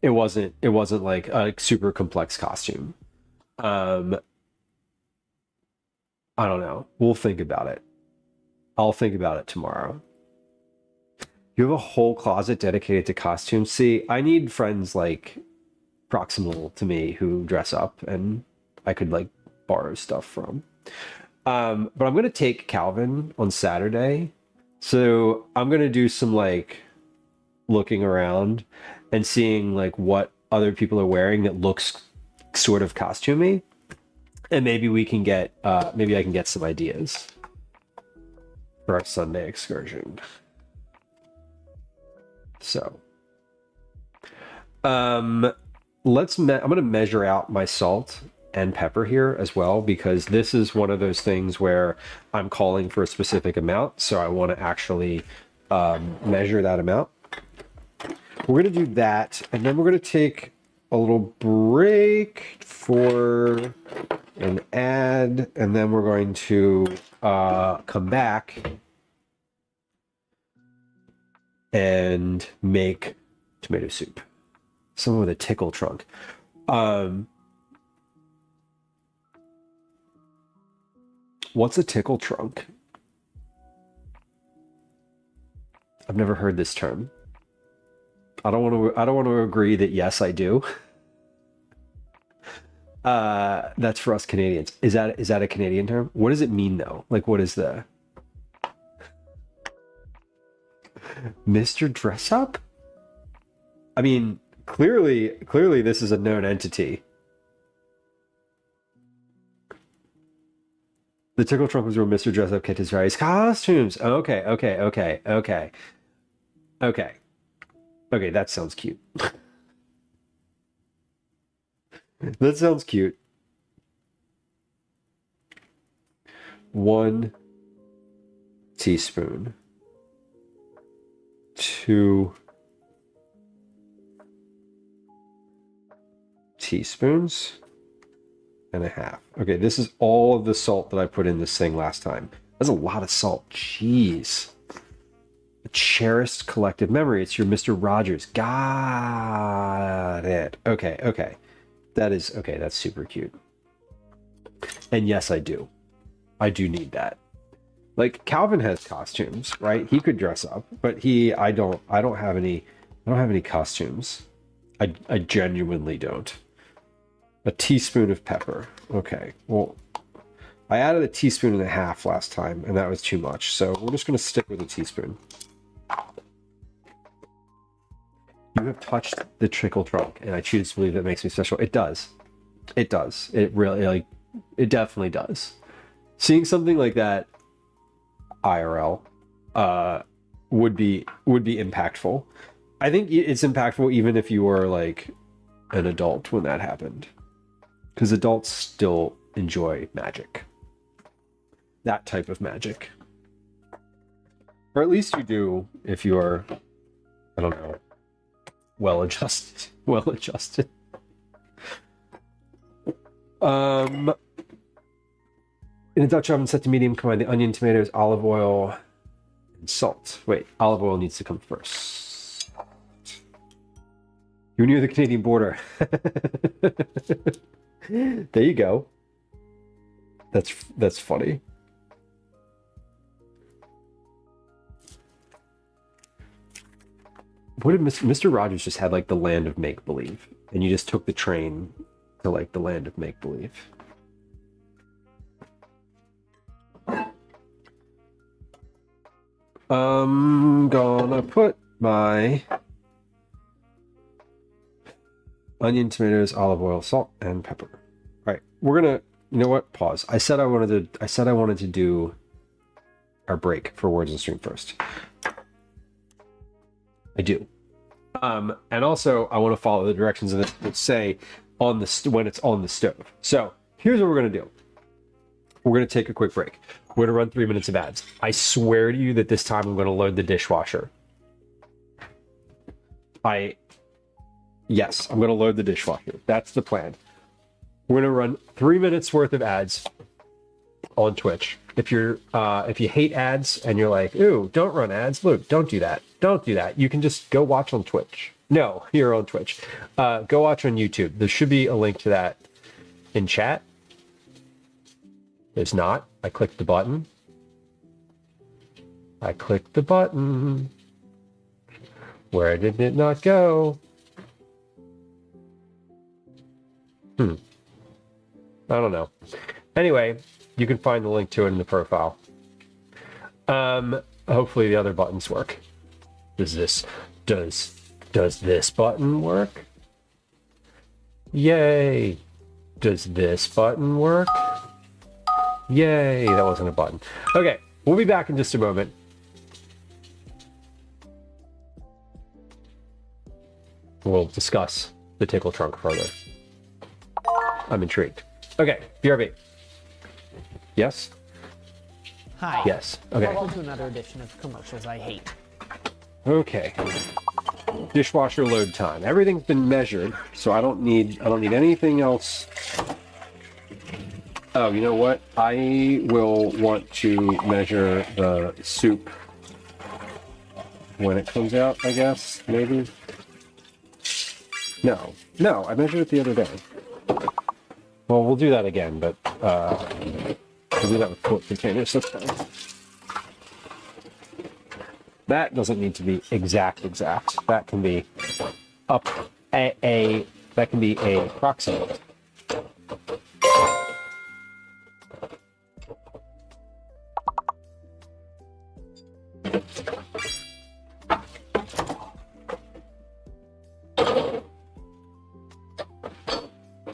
It wasn't like a super complex costume. I don't know. We'll think about it. I'll think about it tomorrow. You have a whole closet dedicated to costumes. See, I need friends like proximal to me who dress up and I could like borrow stuff from. But I'm going to take Calvin on Saturday. So I'm going to do some like looking around and seeing like what other people are wearing that looks sort of costumey. And maybe we can get, maybe I can get some ideas for our Sunday excursion. So, I'm going to measure out my salt and pepper here as well, because this is one of those things where I'm calling for a specific amount. So I want to actually measure that amount. We're going to do that. And then we're going to take a little break for an ad, and then we're going to come back and make tomato soup. Someone with a tickle trunk. What's a tickle trunk? I've never heard this term. I don't want to agree that yes, I do. That's for us Canadians. Is that a Canadian term? What does it mean though? Like, what is the Mr. Dress Up? I mean, clearly this is a known entity. The tickle trunk was where Mr. Dress Up kept his various costumes. Okay. Okay, that sounds cute. That sounds cute. 1 teaspoon. 2 teaspoons and a half. Okay, this is all of the salt that I put in this thing last time. That's a lot of salt. Jeez. A cherished collective memory. It's your Mr. Rogers. Got it. Okay. That's super cute. And yes, I do. I do need that. Like, Calvin has costumes, right? He could dress up, but I don't have any costumes. I genuinely don't. A teaspoon of pepper. Okay. Well, I added a teaspoon and a half last time, and that was too much. So we're just going to stick with a teaspoon. You have touched the trickle trunk, and I choose to believe that makes me special. It does. It does. It really, like, it definitely does. Seeing something like that IRL would be impactful. I think it's impactful even if you were like an adult when that happened, because adults still enjoy magic, that type of magic, or at least you do if you're, I don't know, well adjusted. In a Dutch oven set to medium, combine the onion, tomatoes, olive oil, and salt. Wait, olive oil needs to come first. You're near the Canadian border. There you go. That's funny. What if Mr. Rogers just had like the land of make-believe, and you just took the train to like the land of make-believe? I'm gonna put my onion, tomatoes, olive oil, salt, and pepper. All right, we're gonna, you know what? Pause. I said I wanted to do our break for words and stream first. I do. And also I want to follow the directions that it say on the when it's on the stove. So here's what we're gonna do. We're gonna take a quick break. We're gonna run 3 minutes of ads. I swear to you that this time I'm gonna load the dishwasher. Yes, I'm gonna load the dishwasher. That's the plan. We're gonna run 3 minutes worth of ads on Twitch. If you hate ads and you're like, ooh, don't run ads, Luke, don't do that. Don't do that. You can just go watch on Twitch. No, here on Twitch. Go watch on YouTube. There should be a link to that in chat. There's not. I clicked the button. Where did it not go? I don't know. Anyway, you can find the link to it in the profile. Hopefully the other buttons work. Does this button work? Yay! Does this button work? Yay! That wasn't a button. Okay, we'll be back in just a moment. We'll discuss the tickle trunk further. I'm intrigued. Okay, BRB. Yes? Hi. Yes. Okay. Welcome to another edition of Commercials I Hate. Okay. Dishwasher load time. Everything's been measured, so I don't need anything else. Oh, you know what? I will want to measure the soup when it comes out, I guess, maybe. No, I measured it the other day. Well, we'll do that again, but can do that with quart containers. That's fine. That doesn't need to be exact. That can be up that can be a approximate.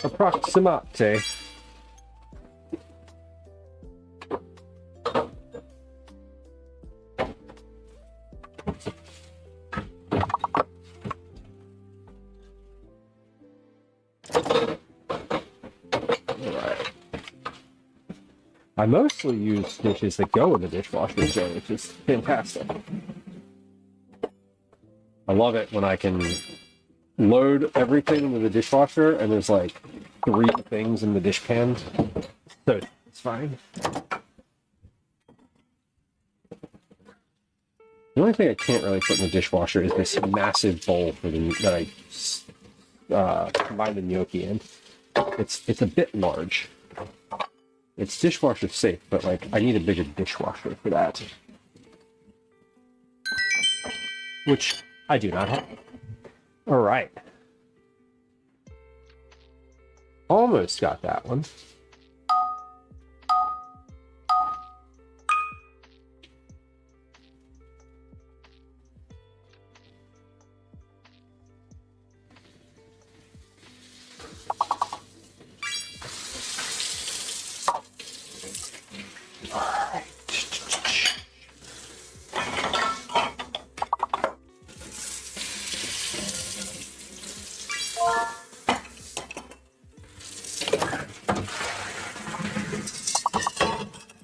Approximate. I mostly use dishes that go in the dishwasher, so which is fantastic. I love it when I can load everything into the dishwasher and there's like 3 things in the dishpan, so it's fine. The only thing I can't really put in the dishwasher is this massive bowl that I combine the gnocchi in. It's a bit large. It's dishwasher safe, but like I need a bigger dishwasher for that, which I do not have. All right, almost got that one.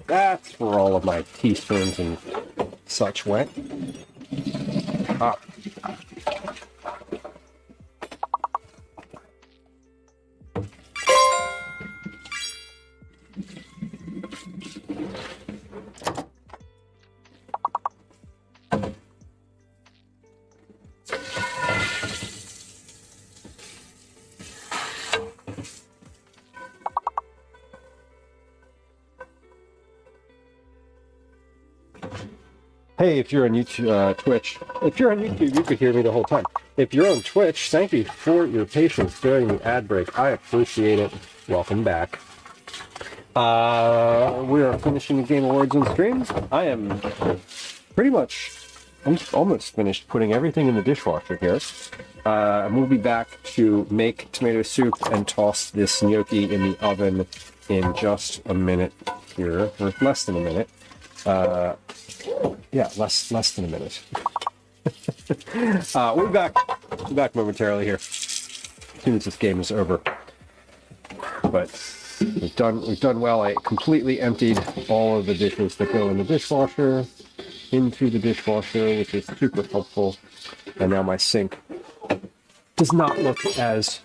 That's where all of my teaspoons and such went. Ah. Hey, if you're on YouTube, Twitch, if you're on YouTube, you could hear me the whole time. If you're on Twitch, thank you for your patience during the ad break. I appreciate it. Welcome back. We are finishing the Game Awards on stream. I am I'm almost finished putting everything in the dishwasher here. We'll be back to make tomato soup and toss this gnocchi in the oven in just a minute here, or less than a minute. Yeah, less than a minute. We'll be back momentarily here, as soon as this game is over. But we've done well. I completely emptied all of the dishes that go in the dishwasher into the dishwasher, which is super helpful. And now my sink does not look as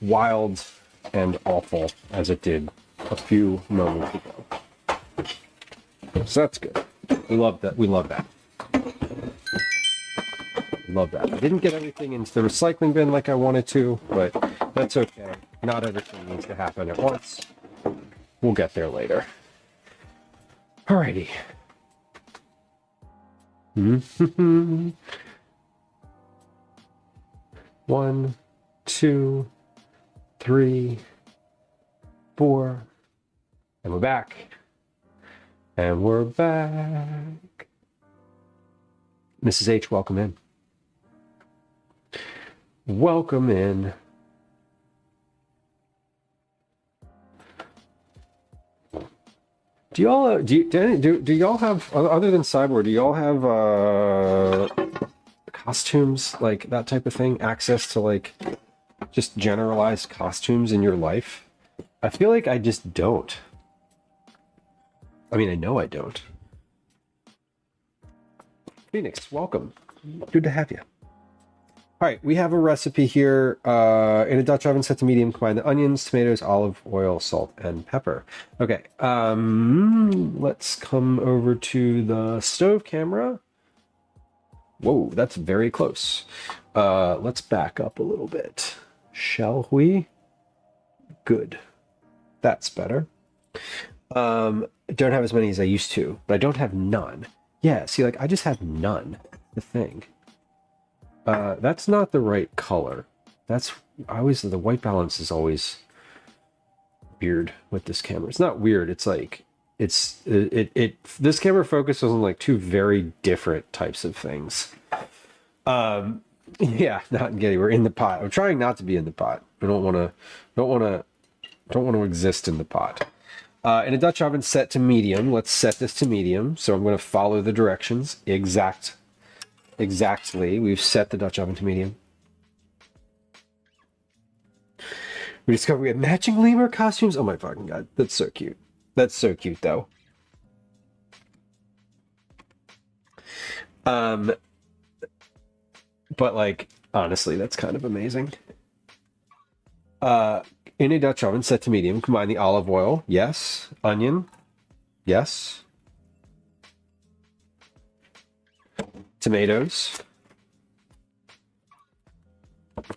wild and awful as it did a few moments ago. So that's good. We love that. We love that. Love that. I didn't get everything into the recycling bin like I wanted to, but that's okay. Not everything needs to happen at once. We'll get there later. Alrighty. 1, 2, 3, 4, and we're back. And we're back. Mrs. H, welcome in. Welcome in. Do y'all have, other than Cyborg, do y'all have costumes, like that type of thing? Access to like just generalized costumes in your life? I feel like I just don't. I mean, I know I don't. Phoenix, welcome. Good to have you. All right, we have a recipe here. In a Dutch oven set to medium, combine the onions, tomatoes, olive oil, salt, and pepper. Okay, let's come over to the stove camera. Whoa, that's very close. Let's back up a little bit, shall we? Good. That's better. Don't have as many as I used to, but I don't have none. Yeah, see, like, I just have none. The thing. That's not the right color. That's the white balance is always weird with this camera. It's not weird. It's like this camera focuses on like two very different types of things. Yeah, not Getty. We're in the pot. I'm trying not to be in the pot. I don't want to exist in the pot. In a Dutch oven set to medium, let's set this to medium. So I'm going to follow the directions exactly. We've set the Dutch oven to medium. We discovered we have matching lemur costumes. Oh my fucking god, that's so cute. That's so cute, though. But like, honestly, that's kind of amazing. In a Dutch oven set to medium, combine the olive oil, yes. Onion, yes. Tomatoes.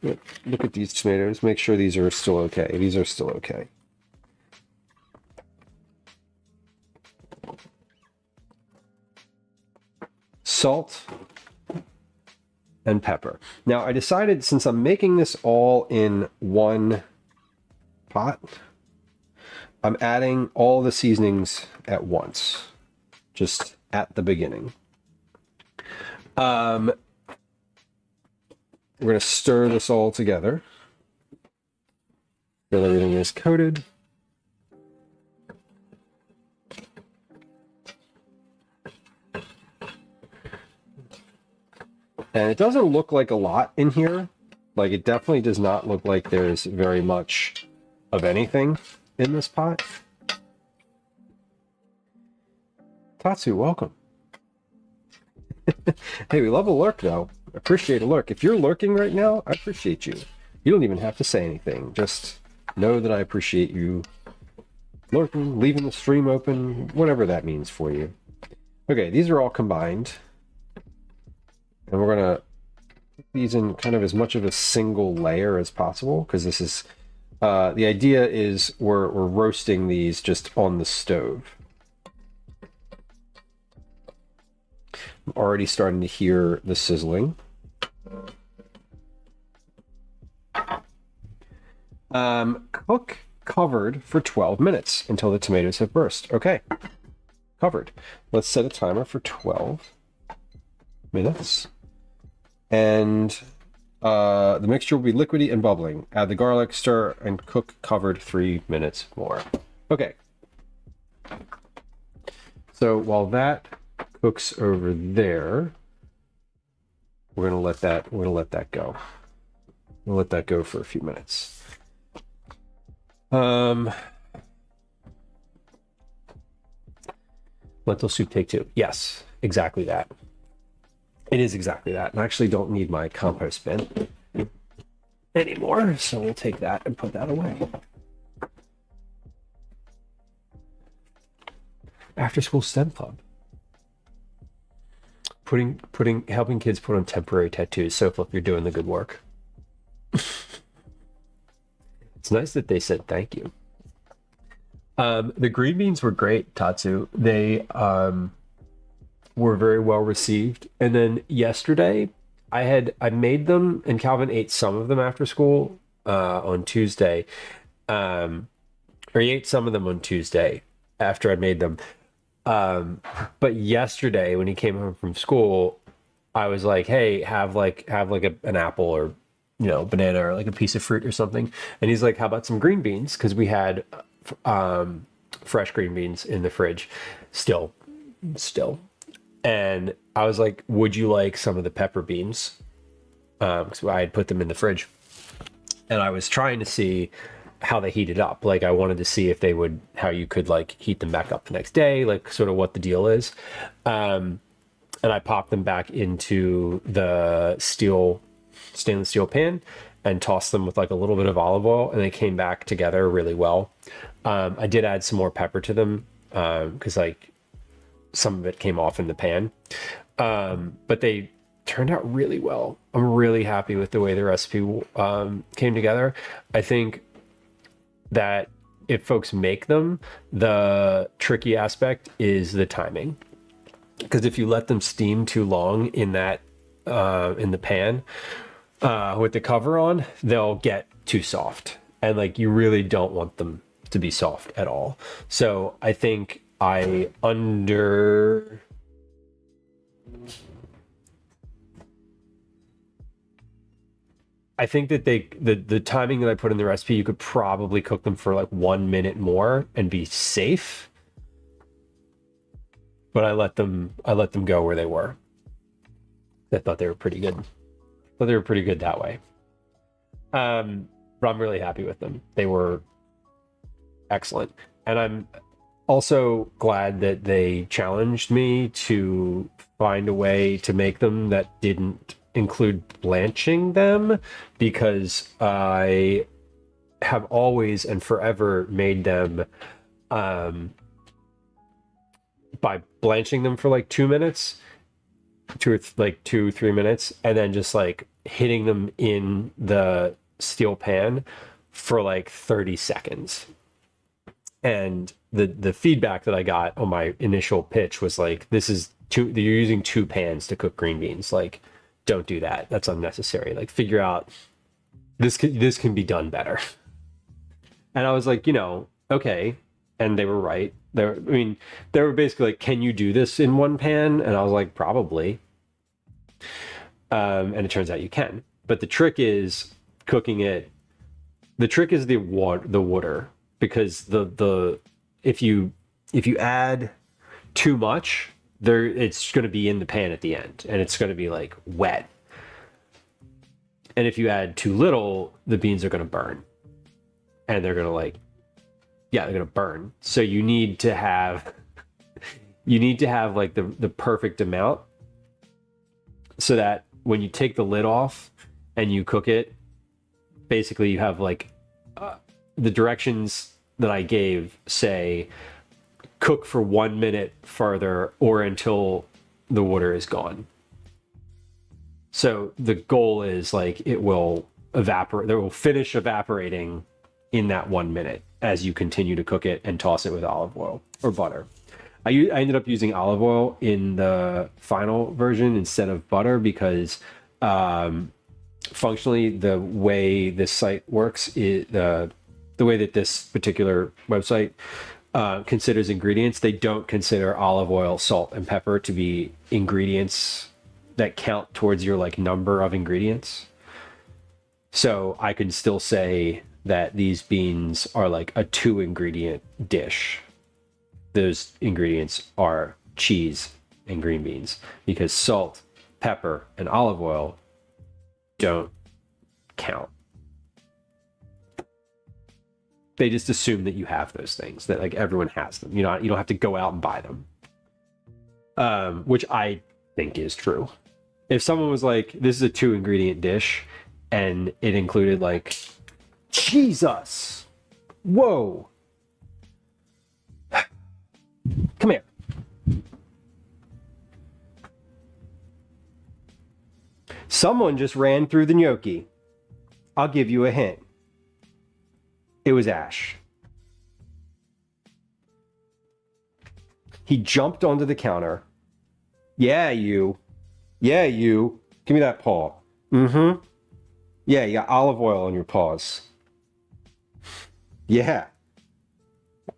Look at these tomatoes. Make sure these are still okay. These are still okay. Salt and pepper. Now I decided, since I'm making this all in one pot, I'm adding all the seasonings at once, just at the beginning. We're going to stir this all together until everything is coated. And it doesn't look like a lot in here. Like, it definitely does not look like there's very much of anything in this pot. Tatsu, welcome. Hey, we love a lurk, though. Appreciate a lurk. If you're lurking right now, I appreciate you. You don't even have to say anything. Just know that I appreciate you lurking, leaving the stream open, whatever that means for you. Okay, these are all combined. And we're going to put these in kind of as much of a single layer as possible, because this is, the idea is we're roasting these just on the stove. I'm already starting to hear the sizzling. Cook covered for 12 minutes until the tomatoes have burst. Okay, covered. Let's set a timer for 12 minutes. And the mixture will be liquidy and bubbling. Add the garlic, stir, and cook covered 3 minutes more. Okay. So while that cooks over there, we're gonna let that go. We'll let that go for a few minutes. Lentil soup take two. Yes, exactly that. It is exactly that. And I actually don't need my compost bin anymore, so we'll take that and put that away. After school STEM club. Helping kids put on temporary tattoos. So if you're doing the good work. It's nice that they said thank you. The green beans were great, Tatsu. They were very well received. And then yesterday, I made them, and Calvin ate some of them after school on Tuesday. Or he ate some of them on Tuesday after I made them. But yesterday, when he came home from school, I was like, "Hey, have an apple or banana or like a piece of fruit or something." And he's like, "How about some green beans?" Because we had fresh green beans in the fridge, still. And I was like, "Would you like some of the pepper beans?" Because I had put them in the fridge, and I was trying to see how they heated up. Like, I wanted to see if how you could like heat them back up the next day, like sort of what the deal is. And I popped them back into the stainless steel pan and tossed them with like a little bit of olive oil, and they came back together really well. I did add some more pepper to them because like some of it came off in the pan, but they turned out really well. I'm really happy with the way the recipe came together. I think that if folks make them, the tricky aspect is the timing. Because if you let them steam too long in that in the pan with the cover on, they'll get too soft, and like you really don't want them to be soft at all. So I think I think that the timing that I put in the recipe, you could probably cook them for like 1 minute more and be safe. But I let them go where they were. I thought they were pretty good. Thought they were pretty good that way. But I'm really happy with them. They were excellent. And I'm also glad that they challenged me to find a way to make them that didn't include blanching them, because I have always and forever made them by blanching them for like 2 minutes, 2-3 minutes, and then just like hitting them in the steel pan for like 30 seconds. And the feedback that I got on my initial pitch was like, you're using 2 pans to cook green beans. Like, don't do that. That's unnecessary. Like, figure out this can be done better. And I was like, okay. And they were right. They were basically like, can you do this in 1 pan? And I was like, probably. And it turns out you can. But the trick is cooking it. The trick is the water, because if you add too much, it's going to be in the pan at the end, and it's going to be like wet. And if you add too little, the beans are going to burn, and they're going to they're going to burn. So you need to have like the perfect amount, so that when you take the lid off and you cook it, basically you have like the directions that I gave say cook for 1 minute further or until the water is gone. So the goal is like it will evaporate, it will finish evaporating in that 1 minute as you continue to cook it and toss it with olive oil or butter. I ended up using olive oil in the final version instead of butter because functionally the way this site works is the way that this particular website considers ingredients. They don't consider olive oil, salt, and pepper to be ingredients that count towards your like number of ingredients. So I can still say that these beans are like a 2-ingredient dish. Those ingredients are cheese and green beans, because salt, pepper, and olive oil don't count. They just assume that you have those things, that like everyone has them. You don't have to go out and buy them, which I think is true. If someone was like, this is a 2-ingredient dish and it included like, Jesus, whoa, come here. Someone just ran through the gnocchi. I'll give you a hint. It was Ash. He jumped onto the counter. Yeah, you. Yeah, you. Give me that paw. Mm-hmm. Yeah, you got olive oil on your paws. Yeah.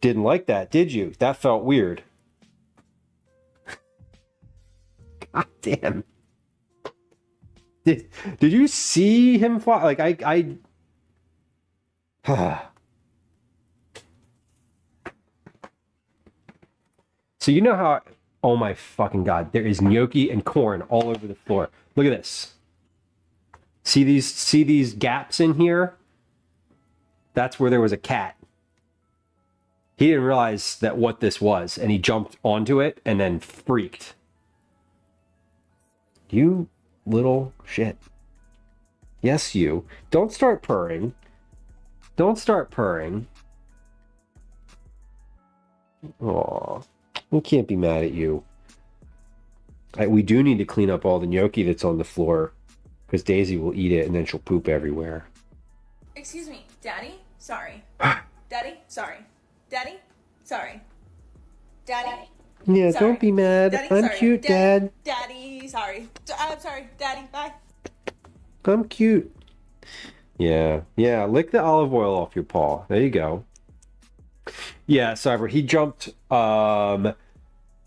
Didn't like that, did you? That felt weird. God damn. Did you see him fly? Like, I So you know how, oh my fucking God, there is gnocchi and corn all over the floor. Look at this. See these gaps in here? That's where there was a cat. He didn't realize that what this was, and he jumped onto it and then freaked. You little shit. Yes, you. Don't start purring. Don't start purring. Aw. We can't be mad at you. We do need to clean up all the gnocchi that's on the floor, because Daisy will eat it and then she'll poop everywhere. Excuse me, Daddy? Sorry. Daddy, sorry. Daddy, sorry. Daddy. Yeah, Sorry. don't be mad. Daddy, I'm sorry. cute, Dad. Daddy, sorry. I'm sorry. Daddy, bye. I'm cute. Yeah, yeah. Lick the olive oil off your paw. There you go. Yeah, Cyber. He jumped.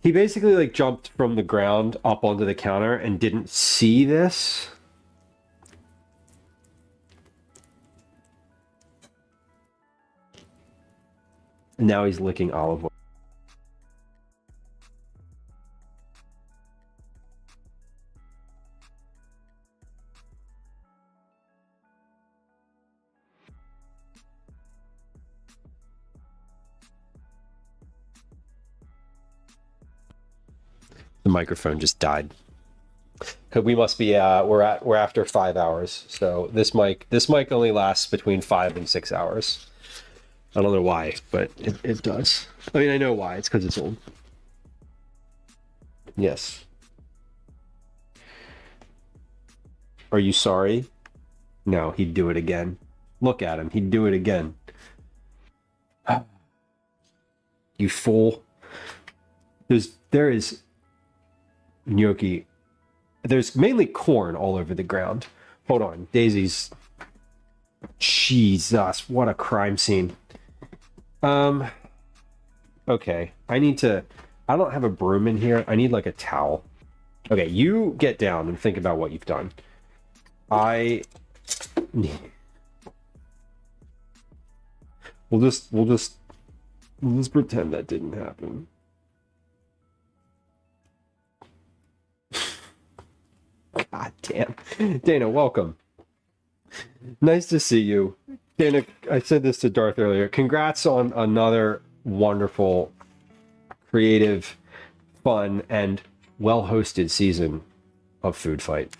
He basically like jumped from the ground up onto the counter and didn't see this. And now he's licking olive oil. The microphone just died. We must be we're after 5 hours. So this mic only lasts between 5 and 6 hours. I don't know why, but it does. I mean, I know why. It's because it's old. Yes. Are you sorry? No, he'd do it again. Look at him. He'd do it again. You fool. There is gnocchi. There's mainly corn all over the ground. Hold on. Daisy's... Jesus, what a crime scene. Okay. I don't have a broom in here. I need like a towel. Okay, you get down and think about what you've done. We'll just pretend that didn't happen. God damn. Dana, welcome. Nice to see you. Dana, I said this to Darth earlier. Congrats on another wonderful, creative, fun, and well-hosted season of Food Fight.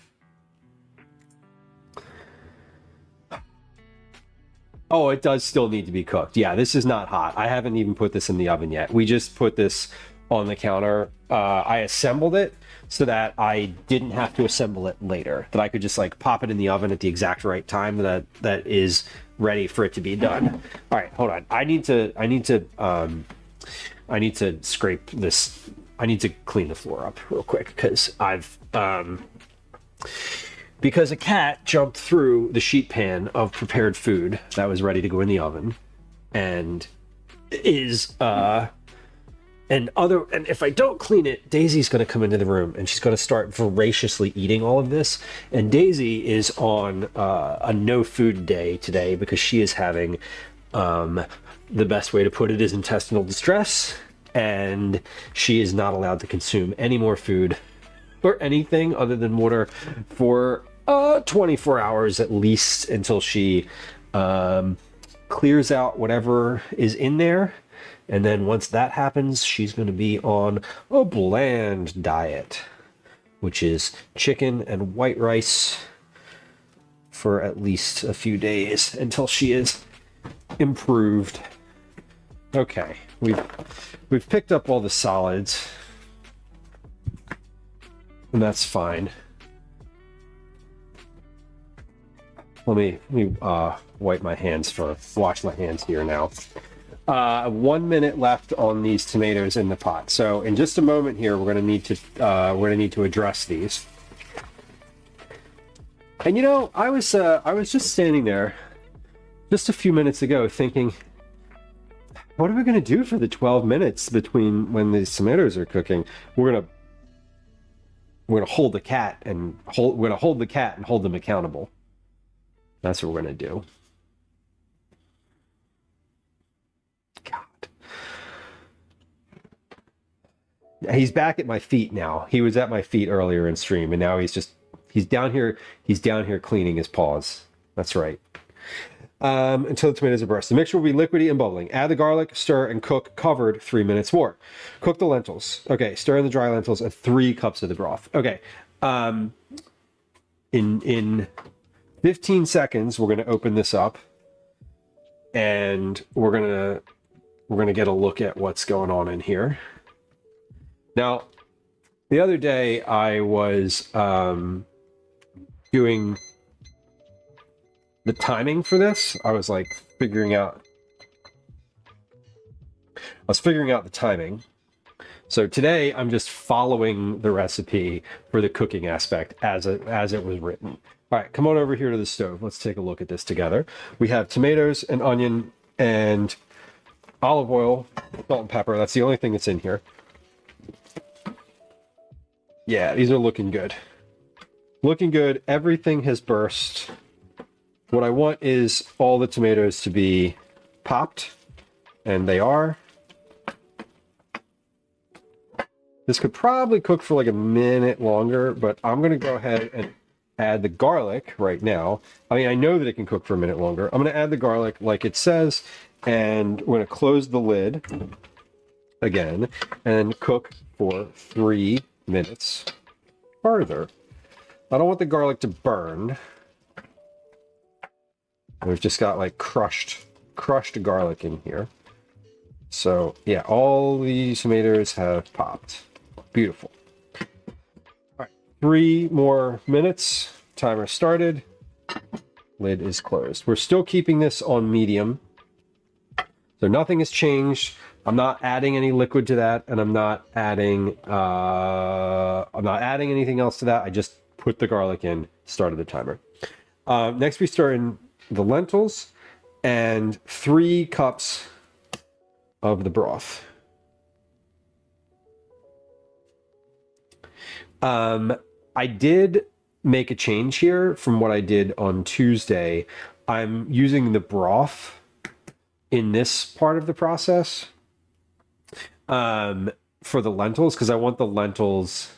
Oh, it does still need to be cooked. Yeah, this is not hot. I haven't even put this in the oven yet. We just put this on the counter. I assembled it so that I didn't have to assemble it later. That I could just like pop it in the oven at the exact right time that is ready for it to be done. All right, hold on. I need to scrape this. I need to clean the floor up real quick because because a cat jumped through the sheet pan of prepared food that was ready to go in the oven and and if I don't clean it, Daisy's going to come into the room and she's going to start voraciously eating all of this. And Daisy is on a no food day today because she is having the best way to put it is intestinal distress, and she is not allowed to consume any more food or anything other than water for 24 hours at least until she clears out whatever is in there. And then once that happens, she's going to be on a bland diet, which is chicken and white rice for at least a few days until she is improved. Okay, we've picked up all the solids, and that's fine. Let me wipe my hands wash my hands here now. 1 minute left on these tomatoes in the pot. So in just a moment here, we're going to need to address these. And you know, I was just standing there just a few minutes ago thinking, what are we going to do for the 12 minutes between when these tomatoes are cooking? We're going to hold the cat and hold them accountable. That's what we're going to do. God. He's back at my feet now. He was at my feet earlier in stream, and now he's down here cleaning his paws. That's right. Until the tomatoes are burst. The mixture will be liquidy and bubbling. Add the garlic, stir, and cook covered 3 minutes more. Cook the lentils. Okay, stir in the dry lentils and 3 cups of the broth. Okay. In 15 seconds, we're going to open this up, and we're going to get a look at what's going on in here. Now, the other day I was doing the timing for this. I was like figuring out was figuring out the timing. So today I'm just following the recipe for the cooking aspect as it was written. All right, come on over here to the stove. Let's take a look at this together. We have tomatoes and onion and olive oil, salt and pepper. That's the only thing that's in here. Yeah, these are looking good. Looking good. Everything has burst. What I want is all the tomatoes to be popped, and they are. This could probably cook for like a minute longer, but I'm going to go ahead and add the garlic right now. I mean, I know that it can cook for a minute longer. I'm going to add the garlic like it says, and we're going to close the lid again and cook for 3 minutes further. I don't want the garlic to burn. We've just got like crushed garlic in here. So yeah, all these tomatoes have popped. Beautiful. All right, 3 more minutes. Timer started. Lid is closed. We're still keeping this on medium. So nothing has changed. I'm not adding any liquid to that, and I'm not adding anything else to that. I just put the garlic in, started the timer. Next we start in the lentils and 3 cups of the broth. I did make a change here from what I did on Tuesday. I'm using the broth in this part of the process for the lentils because I want the lentils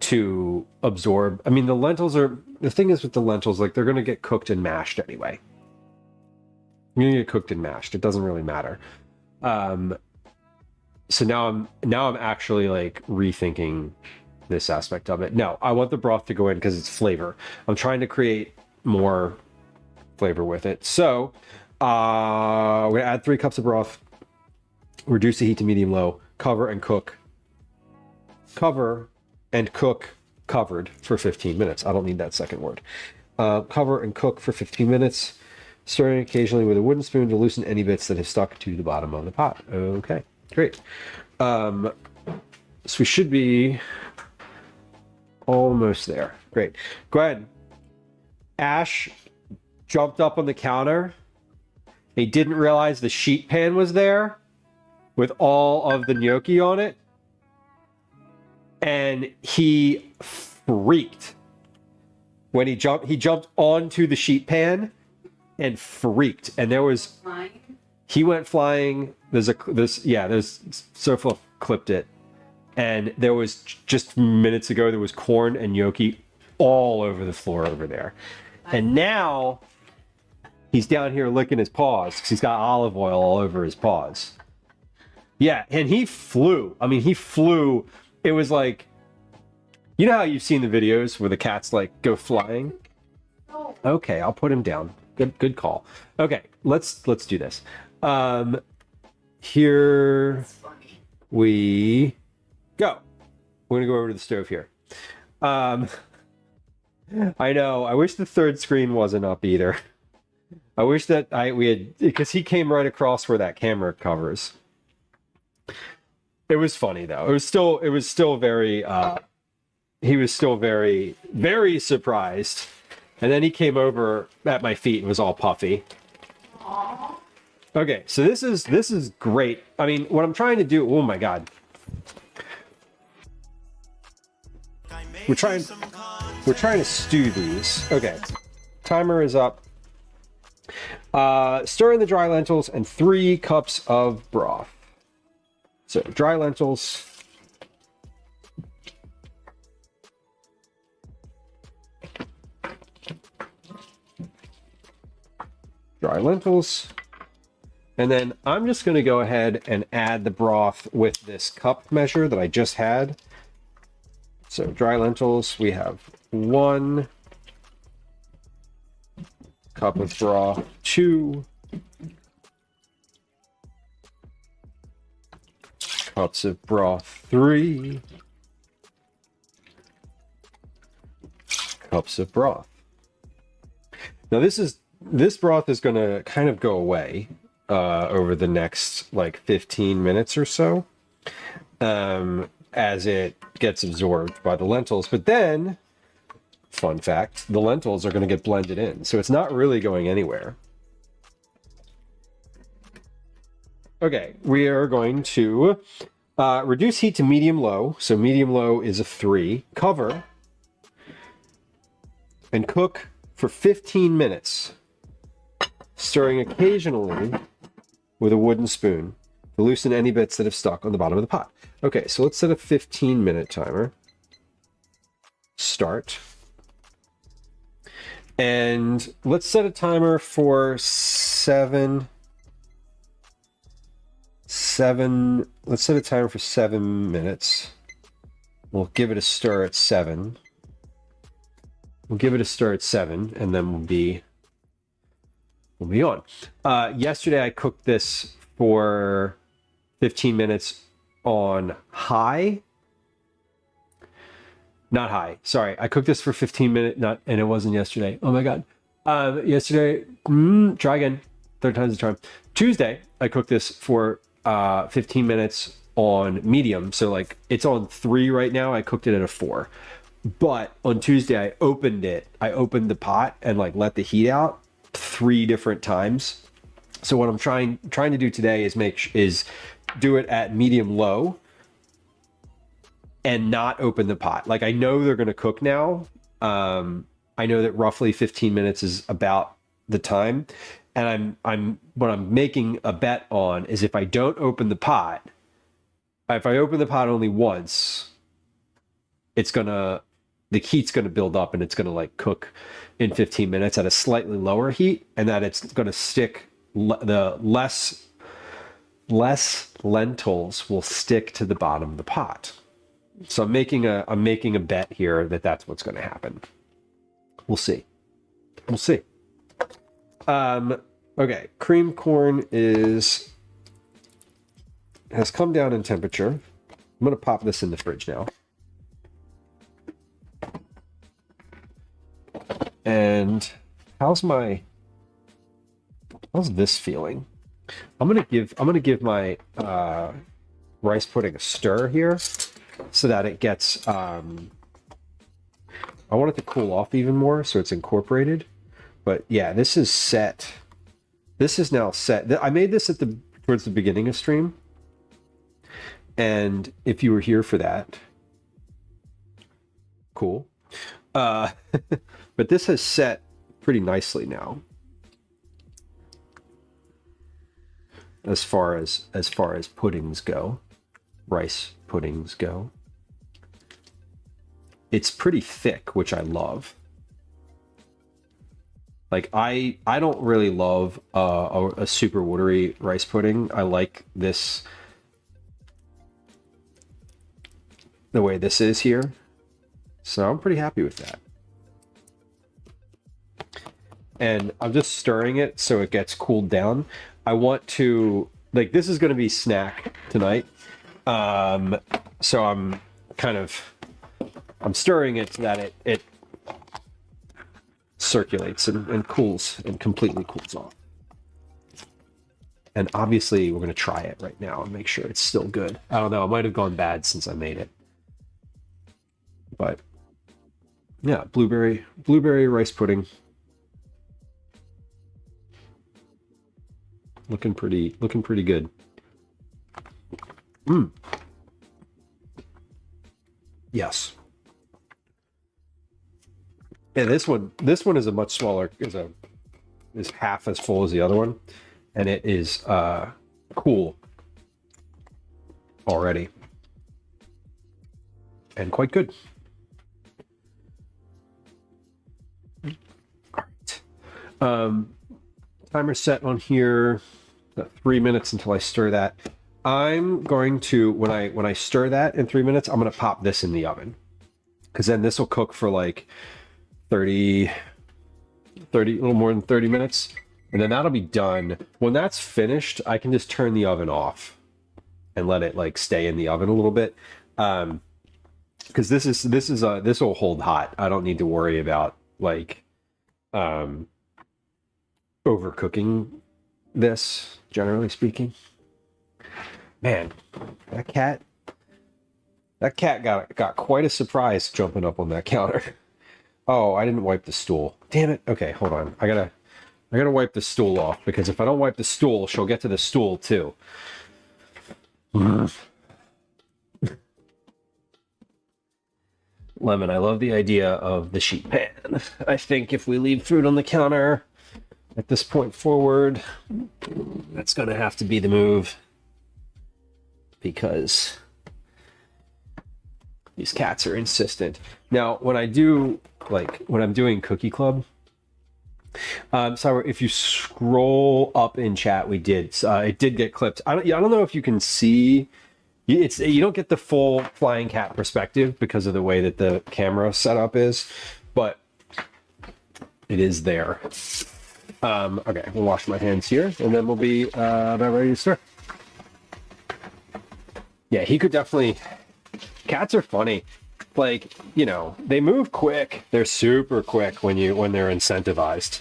to absorb. I mean, the thing is with the lentils, like they're going to get cooked and mashed anyway. You're going to get cooked and mashed. It doesn't really matter. So now I'm actually like rethinking this aspect of it. No, I want the broth to go in because it's flavor. I'm trying to create more flavor with it. So we're gonna add 3 cups of broth, reduce the heat to medium low, cover and cook covered for 15 minutes. I don't need that second word. Cover and cook for 15 minutes, stirring occasionally with a wooden spoon to loosen any bits that have stuck to the bottom of the pot. Okay, great. So we should be almost there. Great. Go ahead. Ash jumped up on the counter. He didn't realize the sheet pan was there with all of the gnocchi on it. And he freaked when he jumped onto the sheet pan and freaked. And there was, he went flying. There's Sophia clipped it. And there was just minutes ago, there was corn and gnocchi all over the floor over there. And now he's down here licking his paws because he's got olive oil all over his paws. Yeah, and he flew. I mean, he flew. It was like, you know how you've seen the videos where the cats like go flying? Okay, I'll put him down. Good call. Okay, let's do this. Here we go. We're gonna go over to the stove here. I know. I wish the third screen wasn't up either. I wish that we had, because he came right across where that camera covers. It was funny though. It was still very. He was still very, very surprised, and then he came over at my feet and was all puffy. Aww. Okay, so this is great. I mean, what I'm trying to do. Oh my god. We're trying to stew these. Okay, timer is up. Stir in the dry lentils and 3 cups of broth. So dry lentils. Dry lentils. And then I'm just going to go ahead and add the broth with this cup measure that I just had. So dry lentils, we have 1 cup of broth, 2 cups of broth, 3 cups of broth. Now this broth is going to kind of go away over the next like 15 minutes or so, as it gets absorbed by the lentils. But then, fun fact, the lentils are going to get blended in, so it's not really going anywhere. Okay, we are going to reduce heat to medium-low. So medium-low is a 3. Cover and cook for 15 minutes, stirring occasionally with a wooden spoon to loosen any bits that have stuck on the bottom of the pot. Okay, so let's set a 15-minute timer. Start. And let's set a timer for 7. Let's set a timer for 7 minutes. We'll give it a stir at 7. We'll give it a stir at 7, and then we'll be on. Yesterday I cooked this for 15 minutes on high. Not high. Sorry, I cooked this for 15 minutes. And it wasn't yesterday. Oh my god. Yesterday. Try again. Third time's the charm. Tuesday I cooked this for 15 minutes on medium. So like it's on 3 right now. I cooked it at a 4. But on Tuesday I opened the pot and like let the heat out 3 different times. So what I'm trying to do today is do it at medium low and not open the pot. Like I know they're going to cook now. I know that roughly 15 minutes is about the time. And what I'm making a bet on is if I don't open the pot, if I open the pot only once, the heat's gonna build up and it's gonna like cook in 15 minutes at a slightly lower heat, and that it's gonna stick. The less lentils will stick to the bottom of the pot. So I'm making a bet here that that's what's going to happen. We'll see. Okay, cream corn has come down in temperature. I'm going to pop this in the fridge now. And how's this feeling? I'm gonna give my rice pudding a stir here so that it gets I want it to cool off even more so it's incorporated. But yeah, this is set. This is now set. I made this towards the beginning of stream. And if you were here for that, cool. But this has set pretty nicely now. As far as puddings go, rice puddings go. It's pretty thick, which I love. Like I don't really love a super watery rice pudding. I like this the way this is here. So I'm pretty happy with that. And I'm just stirring it so it gets cooled down. I want to, like, this is going to be snack tonight. So I'm stirring it so that it circulates and cools and completely cools off. And obviously we're going to try it right now and make sure it's still good. I don't know, it might have gone bad since I made it. But yeah, blueberry rice pudding. Looking pretty good. Yes. Yeah, this one is a much smaller, is half as full as the other one, and it is cool already and quite good. All right. Timer set on here. 3 minutes until I stir that. I'm going to, when I stir that in 3 minutes, I'm going to pop this in the oven, because then this will cook for like 30, a little more than 30 minutes, and then that'll be done. When that's finished, I can just turn the oven off and let it like stay in the oven a little bit, because this will hold hot. I don't need to worry about like overcooking this, generally speaking. Man, that cat got quite a surprise jumping up on that counter. Oh, I didn't wipe the stool. Damn it. Okay, hold on. I gotta wipe the stool off, because if I don't wipe the stool, she'll get to the stool too. Lemon, I love the idea of the sheet pan. I think if we leave fruit on the counter at this point forward, that's gonna have to be the move, because these cats are insistent. Now, when I do, like, when I'm doing Cookie Club, so if you scroll up in chat, it did get clipped. I don't know if you can see. You don't get the full flying cat perspective because of the way that the camera setup is, but it is there. Okay, we'll wash my hands here, and then we'll be about ready to start. Yeah, he could definitely. Cats are funny. Like, you know, they move quick. They're super quick when they're incentivized.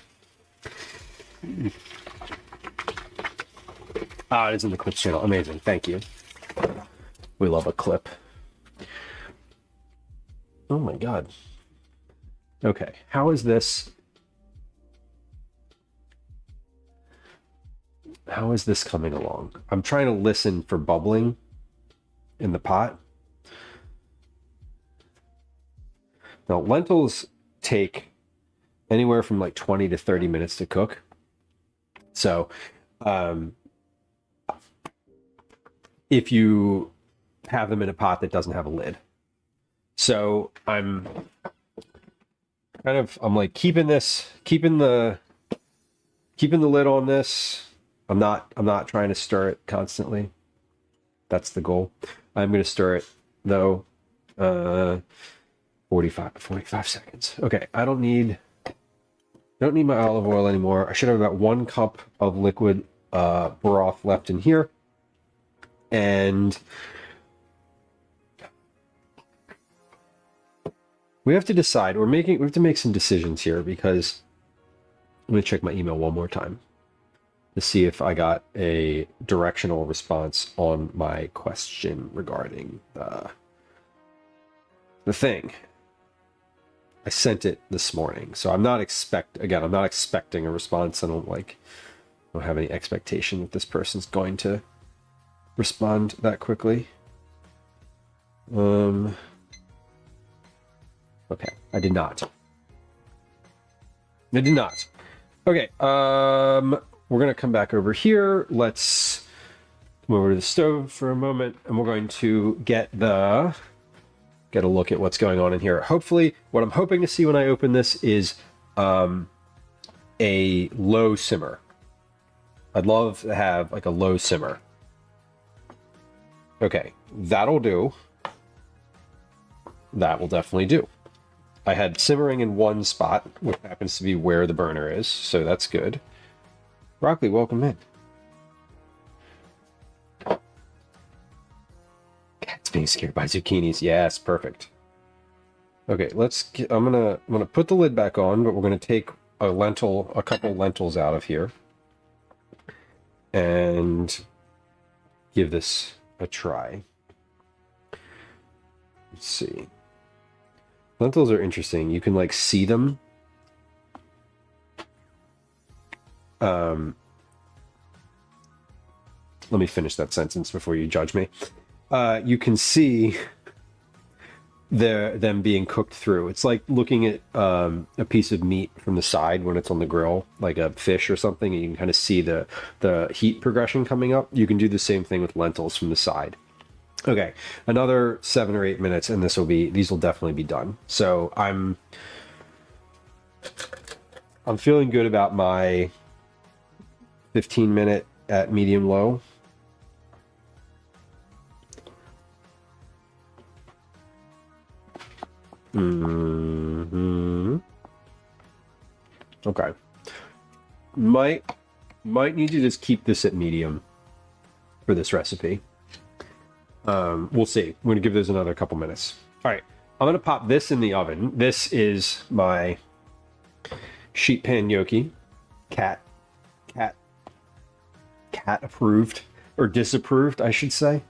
Ah, it is in the clips channel. Amazing. Thank you. We love a clip. Oh my god. Okay, how is this? How is this coming along? I'm trying to listen for bubbling in the pot. Now, lentils take anywhere from like 20 to 30 minutes to cook. So, if you have them in a pot that doesn't have a lid. So I'm like keeping the lid on this. I'm not trying to stir it constantly. That's the goal. I'm going to stir it though. 45 seconds. Okay, I don't need my olive oil anymore. I should have about 1 cup of liquid broth left in here. And we have to decide. We have to make some decisions here, because let me check my email one more time to see if I got a directional response on my question regarding the thing. I sent it this morning, so I'm not expecting a response. I don't have any expectation that this person's going to respond that quickly. Okay, I did not. Okay, we're gonna come back over here. Let's come over to the stove for a moment, and we're going to get a look at what's going on in here. Hopefully, what I'm hoping to see when I open this is a low simmer. I'd love to have like a low simmer. Okay, that'll do. That will definitely do. I had simmering in one spot, which happens to be where the burner is, so that's good. Broccoli, welcome in. Cat's being scared by zucchinis. Yes, perfect. Okay, I'm gonna put the lid back on, but we're gonna take a couple lentils out of here and give this a try. Let's see. Lentils are interesting. You can like see them. Let me finish that sentence before you judge me. You can see them being cooked through. It's like looking at a piece of meat from the side when it's on the grill, like a fish or something, and you can kind of see the heat progression coming up. You can do the same thing with lentils from the side. Okay, another 7 or 8 minutes, and these will definitely be done. So I'm feeling good about my 15-minute at medium low. Okay. Might need to just keep this at medium for this recipe. We'll see. I'm going to give this another couple minutes. All right. I'm going to pop this in the oven. This is my sheet pan gnocchi. Cat cat approved, or disapproved, I should say,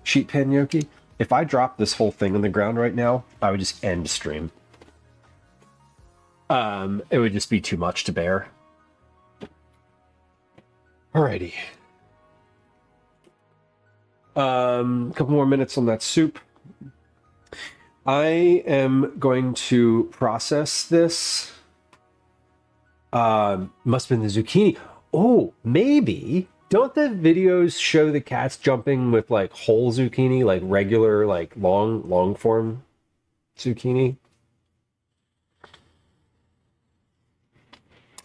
sheet pan gnocchi. If I dropped this whole thing on the ground right now, I would just end stream. It would just be too much to bear. Alrighty. A couple more minutes on that soup. I am going to process this. Must have been the zucchini. Oh, maybe. Don't the videos show the cats jumping with like whole zucchini, like regular, like long form zucchini?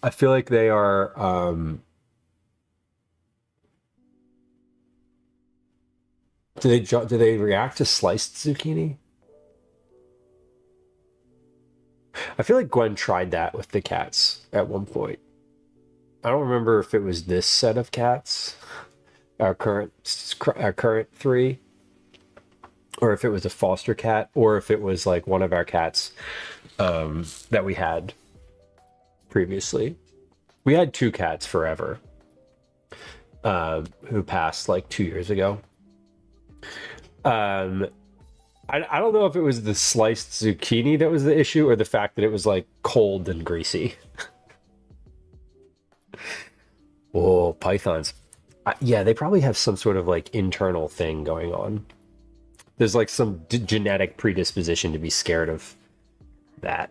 I feel like they are, do they react to sliced zucchini? I feel like Gwen tried that with the cats at one point. I don't remember if it was this set of cats, our current 3, or if it was a foster cat, or if it was like one of our cats that we had previously. We had 2 cats forever who passed like 2 years ago. I don't know if it was the sliced zucchini that was the issue or the fact that it was like cold and greasy. Oh, pythons. Yeah, they probably have some sort of like internal thing going on. There's like some genetic predisposition to be scared of that.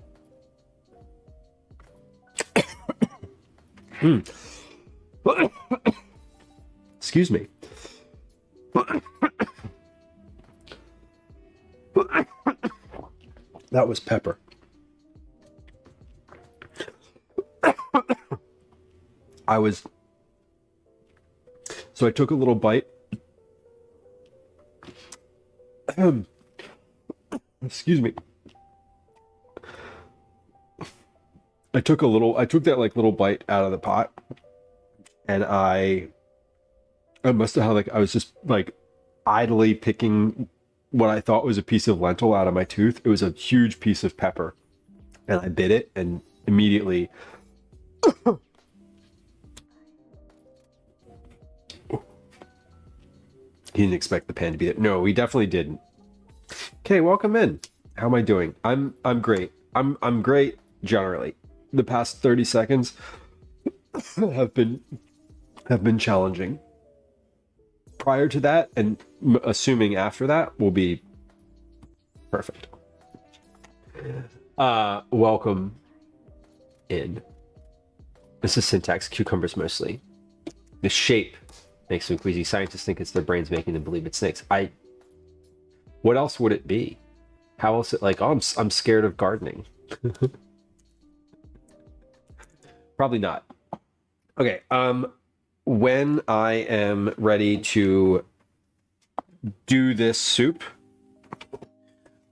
Excuse me. That was pepper. So I took a little bite. Excuse me. I took that like little bite out of the pot, and I must have had like, I was just like idly picking what I thought was a piece of lentil out of my tooth. It was a huge piece of pepper, and I bit it and immediately he didn't expect the pan to be there. No, we definitely didn't. Okay, welcome in. How am I doing? I'm great. I'm great generally. The past 30 seconds have been challenging. Prior to that, and assuming after that, will be perfect. Welcome in. This is syntax, cucumbers mostly. The shape makes them queasy. Scientists think it's their brains making them believe it's snakes. What else would it be? How else? Like, oh, I'm scared of gardening. Probably not. Okay. When I am ready to do this soup,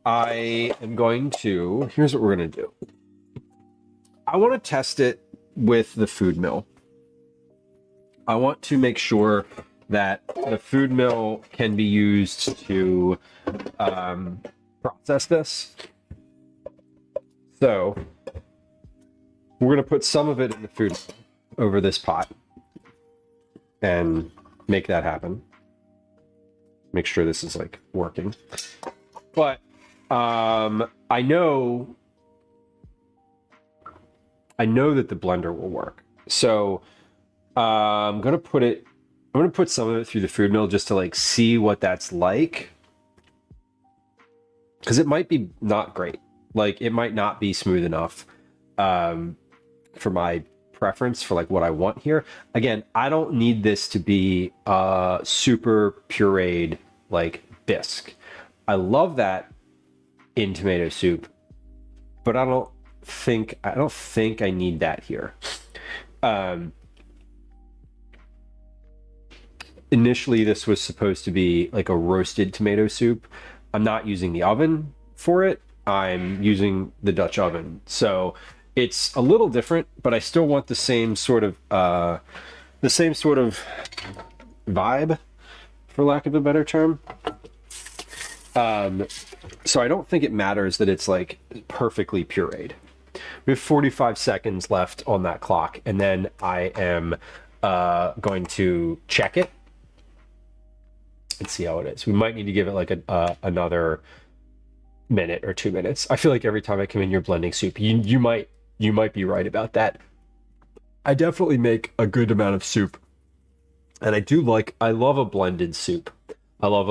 I am going to. Here's what we're going to do. I want to test it with the food mill. I want to make sure that the food mill can be used to process this. So we're going to put some of it in the food mill over this pot and make that happen. Make sure this is like working. But I know that the blender will work. So I'm gonna put some of it through the food mill just to like see what that's like. Because it might be not great. Like it might not be smooth enough for my preference for like what I want here. Again, I don't need this to be super pureed like bisque. I love that in tomato soup, but I don't think I need that here. Initially, this was supposed to be like a roasted tomato soup. I'm not using the oven for it. I'm using the Dutch oven. So it's a little different, but I still want the same sort of vibe, for lack of a better term. So I don't think it matters that it's like perfectly pureed. We have 45 seconds left on that clock, and then I am going to check it and see how it is. We might need to give it like another minute or 2 minutes. I feel like every time I come in here blending soup, you might be right about that. I definitely make a good amount of soup, and I love a blended soup. I love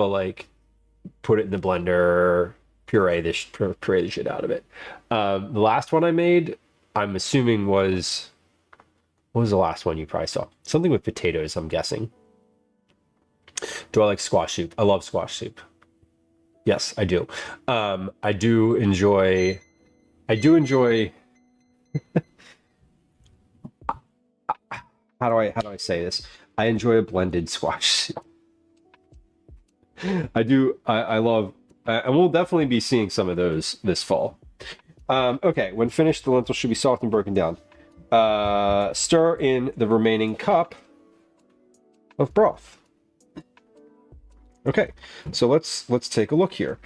put it in the blender, puree the shit out of it. The last one I made, I'm assuming what was the last one you probably saw? Something with potatoes, I'm guessing. Do I like squash soup? I love squash soup. Yes, I do. I do enjoy how do I say this? I enjoy a blended squash soup. I do. I love, and we'll definitely be seeing some of those this fall. Okay, when finished, the lentil should be soft and broken down. Stir in the remaining cup of broth. Okay, so let's take a look here.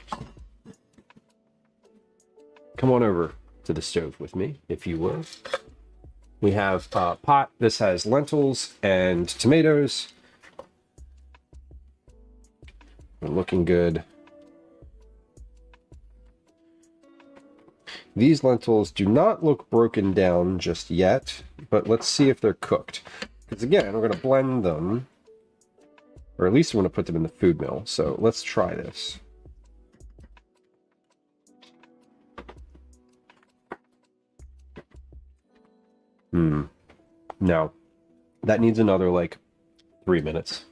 Come on over to the stove with me, if you will. We have a pot. This has lentils and tomatoes. They're looking good. These lentils do not look broken down just yet, but let's see if they're cooked. Because again, we're going to blend them, or at least we're going to put them in the food mill. So let's try this. No, that needs another like 3 minutes.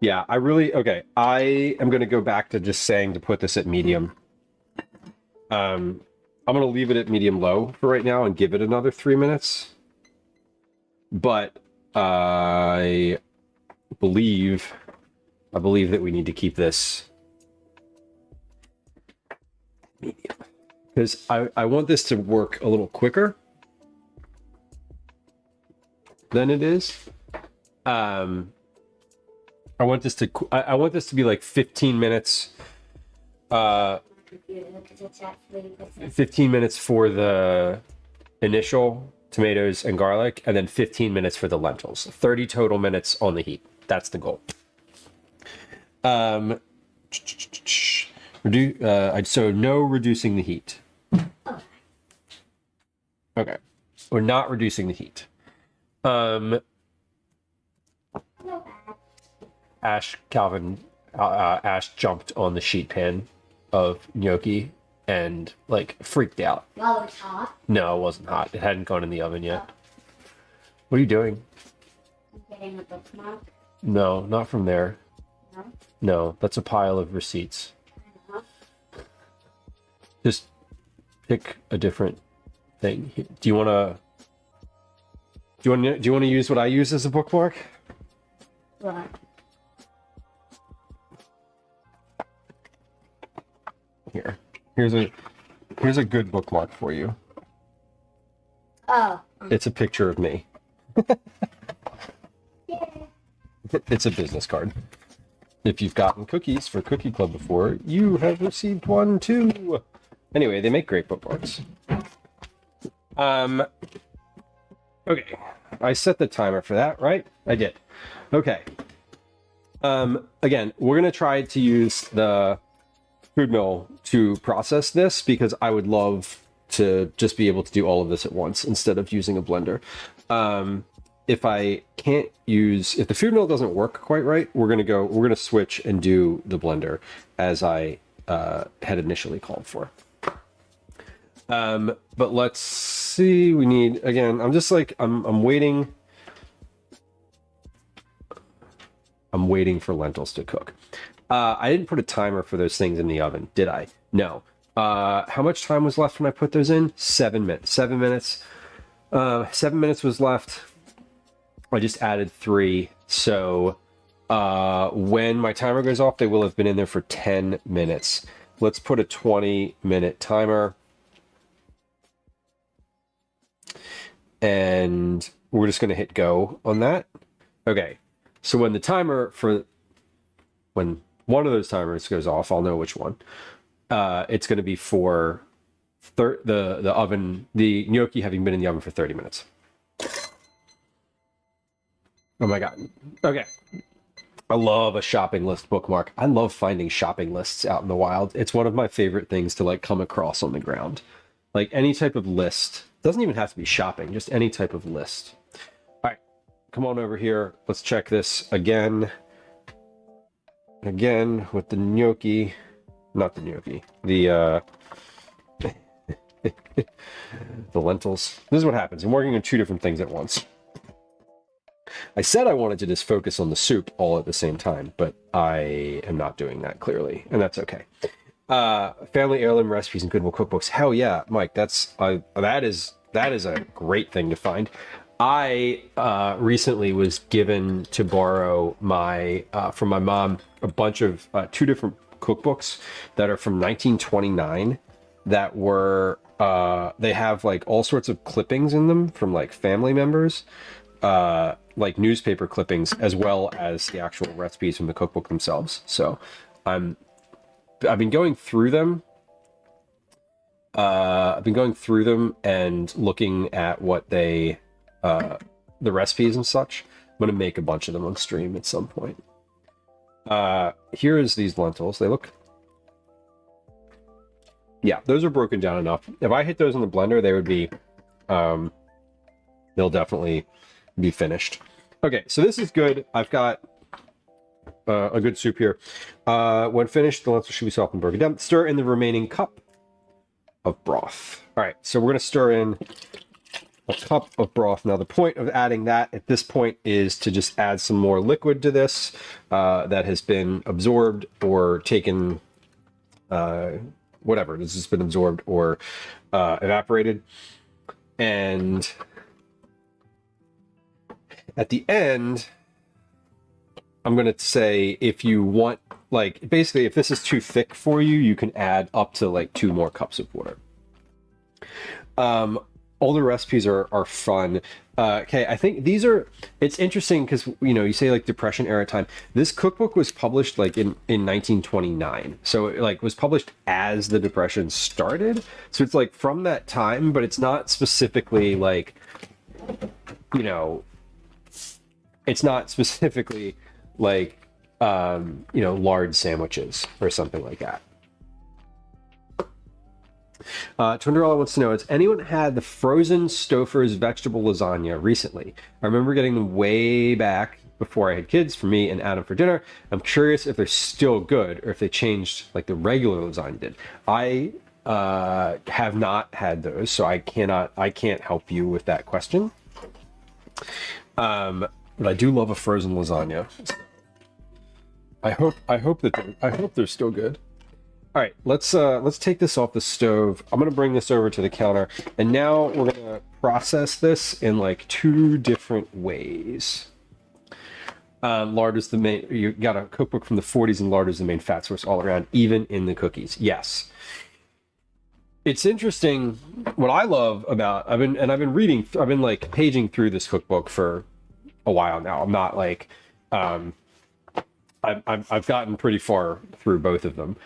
Yeah, okay. I am going to go back to just saying to put this at medium. I'm going to leave it at medium low for right now and give it another 3 minutes. But I believe that we need to keep this medium, because I want this to work a little quicker than it is. I want this to be like 15 minutes. 15 minutes for the initial tomatoes and garlic, and then 15 minutes for the lentils. 30 total minutes on the heat. That's the goal. So no reducing the heat. Okay. We're not reducing the heat. Ash jumped on the sheet pan of gnocchi and like freaked out. While it was hot? No, it wasn't hot. It hadn't gone in the oven yet. What are you doing? I'm getting a bookmark. No, not from there. No? No, that's a pile of receipts. No? Just pick a different thing. Do you want to use what I use as a bookmark? What? Here's a good bookmark for you. Oh. It's a picture of me. Yeah. It's a business card. If you've gotten cookies for Cookie Club before, you have received one too. Anyway, they make great bookmarks. Okay. I set the timer for that, right? I did. Okay. Again, we're going to try to use the food mill to process this, because I would love to just be able to do all of this at once instead of using a blender. If the food mill doesn't work quite right, we're gonna switch and do the blender as I had initially called for. But let's see. I'm waiting. I'm waiting for lentils to cook. I didn't put a timer for those things in the oven, did I? No. How much time was left when I put those in? 7 minutes. 7 minutes. 7 minutes was left. I just added 3. So when my timer goes off, they will have been in there for 10 minutes. Let's put a 20-minute timer. And we're just going to hit go on that. Okay. So when one of those timers goes off, I'll know which one. It's going to be for the gnocchi having been in the oven for 30 minutes. Oh my God. Okay. I love a shopping list bookmark. I love finding shopping lists out in the wild. It's one of my favorite things to like come across on the ground. Like any type of list. Doesn't even have to be shopping, just any type of list. All right, come on over here. Let's check this again. Again with the gnocchi. Not the gnocchi. The the lentils. This is what happens. I'm working on two different things at once. I said I wanted to just focus on the soup all at the same time, but I am not doing that clearly, and that's okay. Family heirloom recipes and Goodwill cookbooks. Hell yeah, Mike. That is a great thing to find. I recently was given to borrow from my mom a bunch of two different cookbooks that are from 1929 that were they have like all sorts of clippings in them from like family members. Like newspaper clippings as well as the actual recipes from the cookbook themselves. So I've been going through them. I've been going through them and looking at what the recipes and such. I'm going to make a bunch of them on stream at some point. Here is these lentils. They look, yeah, those are broken down enough. If I hit those in the blender, they would be, they'll definitely be finished. Okay, so this is good. I've got a good soup here. When finished, the lentils should be soft and broken down. Stir in the remaining cup of broth. All right, so we're going to stir in a cup of broth. Now, the point of adding that at this point is to just add some more liquid to this that has been absorbed or taken, whatever. This has been absorbed or evaporated. And at the end, I'm going to say if you want, like, basically, if this is too thick for you, you can add up to like 2 more cups of water. All the recipes are fun. Okay, I think these are, it's interesting because, you know, you say like Depression era time. This cookbook was published like in 1929. So it like was published as the Depression started. So it's like from that time, but it's not specifically like, you know, it's not specifically like, you know, lard sandwiches or something like that. Twinderella wants to know, has anyone had the frozen Stouffer's vegetable lasagna recently? I remember getting them way back before I had kids for me and Adam for dinner. I'm curious if they're still good or if they changed like the regular lasagna did. I have not had those, so I can't help you with that question. But I do love a frozen lasagna. I hope they're still good. All right, let's take this off the stove. I'm gonna bring this over to the counter, and now we're gonna process this in like 2 different ways. Lard is the main. You got a cookbook from the 40s, and lard is the main fat source all around, even in the cookies. Yes. It's interesting. What I love about I've been like paging through this cookbook for a while now. I'm not like I've gotten pretty far through both of them.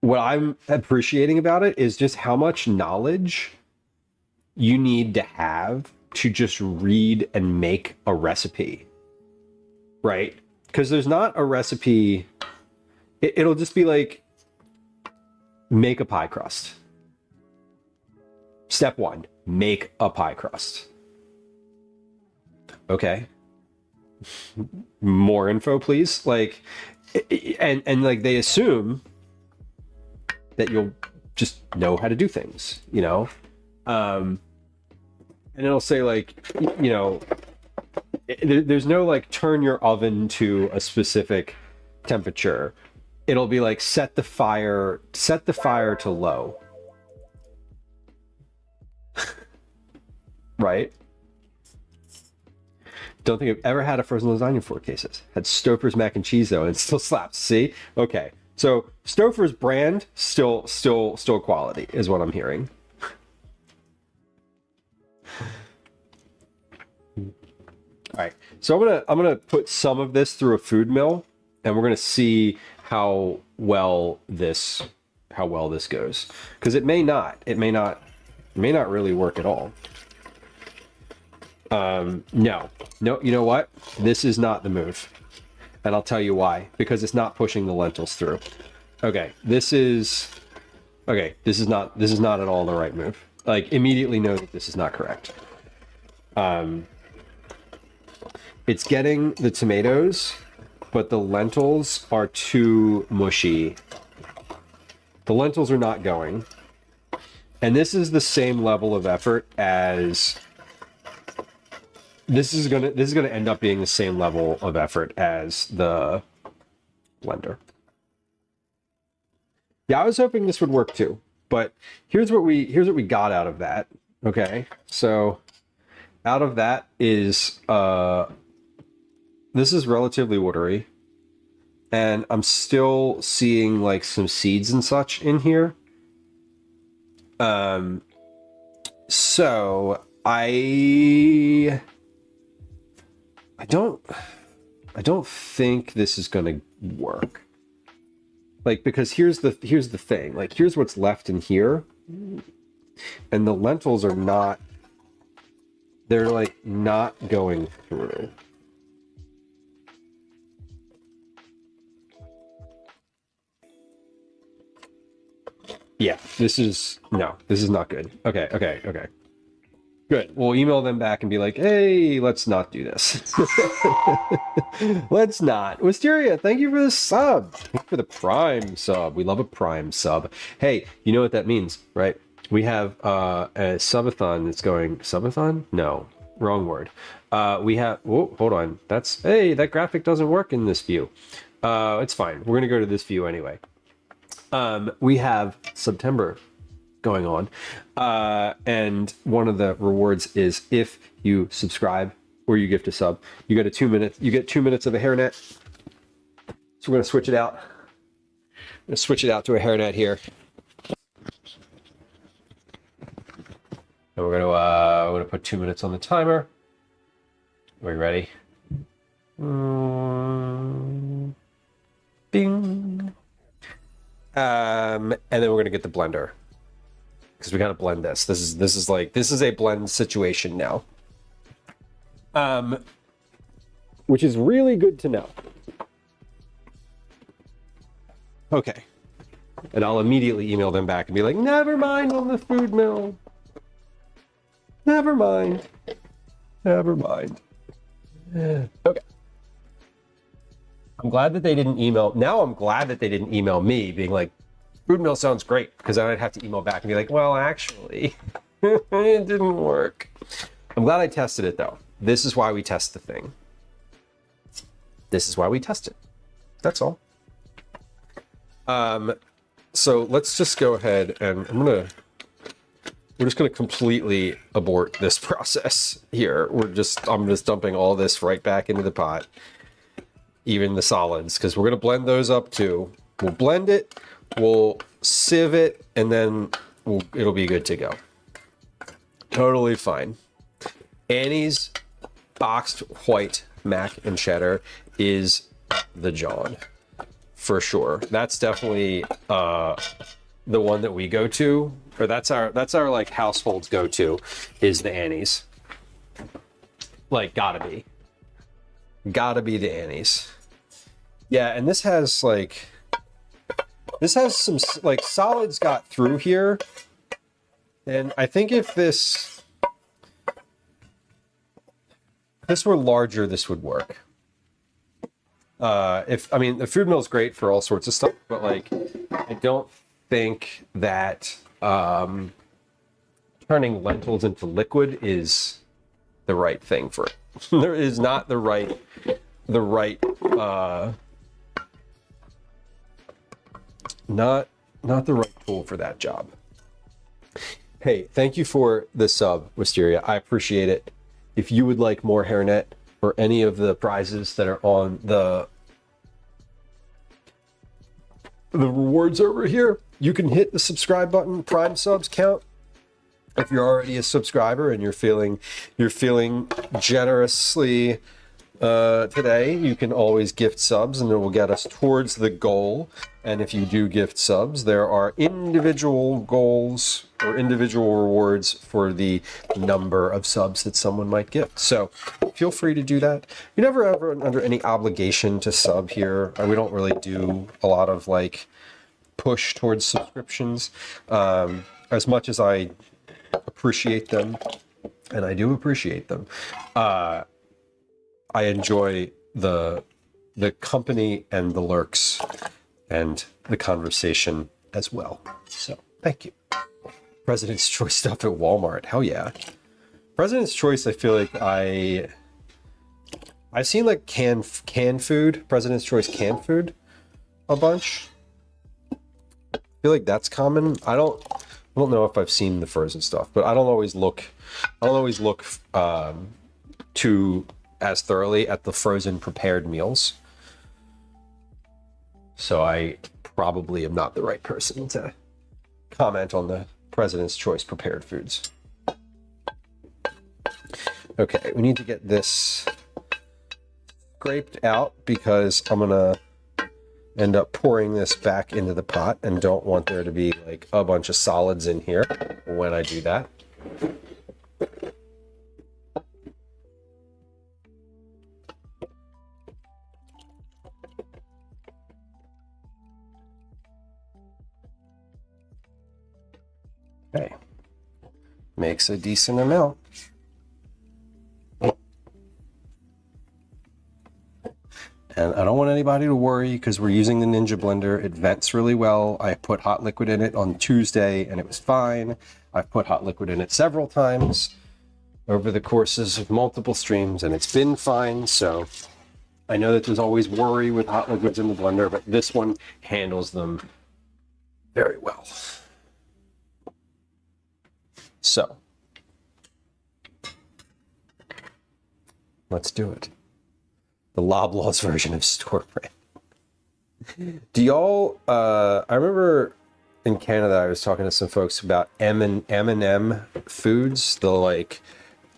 What I'm appreciating about it is just how much knowledge you need to have to just read and make a recipe, right? Because there's not a recipe. It'll just be like, make a pie crust. Step 1, make a pie crust. Okay. More info, please. Like, and like they assume that you'll just know how to do things, you know? And it'll say like, you know, there's no like turn your oven to a specific temperature. It'll be like set the fire to low. Right? Don't think I've ever had a frozen lasagna in 4 cases. Had Stouffer's mac and cheese though, and it still slaps. See? Okay. So Stouffer's brand still quality is what I'm hearing. All right. So I'm gonna put some of this through a food mill, and we're gonna see how well this goes. Because it may not really work at all. No, you know what? This is not the move. And I'll tell you why. Because it's not pushing the lentils through. Okay, this is not at all the right move. Like, immediately know that this is not correct. It's getting the tomatoes, but the lentils are too mushy. The lentils are not going. And this is the same level of effort as this is gonna end up being the same level of effort as the blender. Yeah, I was hoping this would work too, but here's what we got out of that. Okay, so out of that is this is relatively watery, and I'm still seeing like some seeds and such in here. So I don't think this is going to work. Like, because here's the thing. Like, here's what's left in here. And the lentils are not, they're like not going through. Yeah, this is not good. Okay. Good. We'll email them back and be like, hey, let's not do this. Let's not. Wisteria, thank you for the sub. Thank you for the Prime sub. We love a Prime sub. Hey, you know what that means, right? We have a subathon that's going... Subathon? No, wrong word. We have... Oh, hold on. Hey, that graphic doesn't work in this view. It's fine. We're going to go to this view anyway. We have September going on, and one of the rewards is if you subscribe or you gift a sub, you get 2 minutes. You get 2 minutes of a hairnet. So we're gonna switch it out. I'm gonna switch it out to a hairnet here, and we're gonna put 2 minutes on the timer. Are we ready? Bing. And then we're gonna get the blender, because we gotta blend this. This is a blend situation now. Which is really good to know. Okay. And I'll immediately email them back and be like, never mind on the food mill. Never mind. Okay. I'm glad that they didn't email. Now I'm glad that they didn't email me being like, food mill sounds great, because then I'd have to email back and be like, well, actually, it didn't work. I'm glad I tested it though. This is why we test the thing. This is why we test it. That's all. So let's just go ahead and we're just gonna completely abort this process here. I'm just dumping all this right back into the pot. Even the solids, because we're going to blend those up too. We'll blend it, we'll sieve it, and then it'll be good to go. Totally fine. Annie's boxed white mac and cheddar is the John, for sure. That's definitely the one that we go to, or that's our like household's go-to, is the Annie's. Like, gotta be the Annie's. Yeah, and this has some like solids got through here, and I think if this were larger, this would work. The food mill is great for all sorts of stuff, but like, I don't think that turning lentils into liquid is the right thing for it. There is not the right not the right tool for that job. Hey, thank you for the sub, Wisteria. I appreciate it. If you would like more hairnet or any of the prizes that are on the rewards over here, you can hit the subscribe button. Prime subs count. If you're already a subscriber and you're feeling generously today, you can always gift subs and it will get us towards the goal. And if you do gift subs, there are individual goals or individual rewards for the number of subs that someone might gift. So feel free to do that. You're never ever under any obligation to sub here. We don't really do a lot of like push towards subscriptions. As much as I appreciate them, and I do appreciate them, I enjoy the company and the lurks and the conversation as well. So thank you. President's Choice stuff at Walmart. Hell yeah. President's Choice, I feel like I've seen like canned food, President's Choice canned food a bunch. I feel like that's common. I don't know if I've seen the frozen stuff, but I don't always look too as thoroughly at the frozen prepared meals. So I probably am not the right person to comment on the President's Choice prepared foods. Okay, we need to get this scraped out because I'm gonna end up pouring this back into the pot and don't want there to be like a bunch of solids in here when I do that. Okay, makes a decent amount. And I don't want anybody to worry because we're using the Ninja blender. It vents really well. I put hot liquid in it on Tuesday and it was fine. I've put hot liquid in it several times over the courses of multiple streams and it's been fine. So I know that there's always worry with hot liquids in the blender, but this one handles them very well. So let's do it. The Loblaws version of store brand. Do y'all, I remember in Canada, I was talking to some folks about M&M foods. They'll like,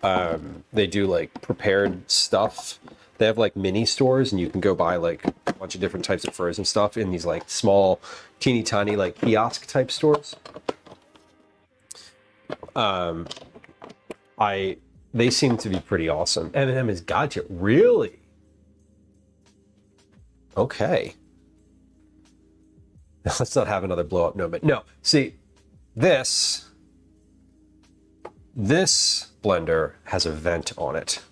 they do like prepared stuff. They have like mini stores and you can go buy like a bunch of different types of frozen stuff in these like small, teeny tiny, like kiosk type stores. They seem to be pretty awesome. M&M is god tier. Really? Okay. Let's not have another blow up moment. No, see, this blender has a vent on it.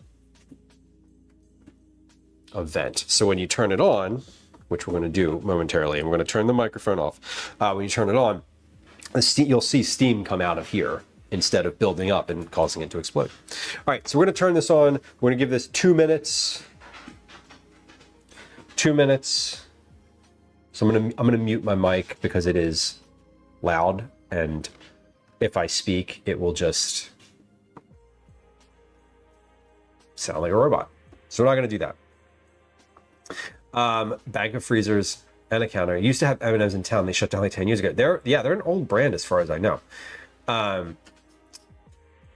A vent. So when you turn it on, which we're going to do momentarily, and we're going to turn the microphone off. When you turn it on, you'll see steam come out of here instead of building up and causing it to explode. All right, so we're going to turn this on. We're going to give this 2 minutes. 2 minutes. So I'm gonna mute my mic because it is loud, and if I speak, it will just sound like a robot. So we're not gonna do that. Bank of freezers and a counter. I used to have M&M's in town. They shut down like 10 years ago. They're an old brand as far as I know.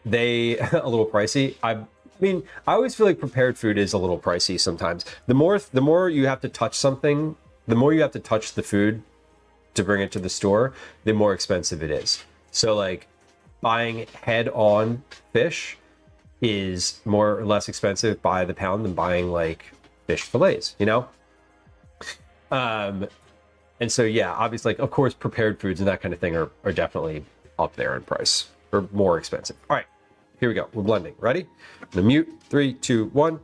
They a little pricey. I mean, I always feel like prepared food is a little pricey sometimes. The more you have to touch something, the more you have to touch the food to bring it to the store, the more expensive it is. So like buying head-on fish is more or less expensive by the pound than buying like fish fillets, you know? And so yeah, obviously, like, of course, prepared foods and that kind of thing are definitely up there in price or more expensive. All right. Here we go. We're blending. Ready? I'm gonna mute. 3, 2, 1.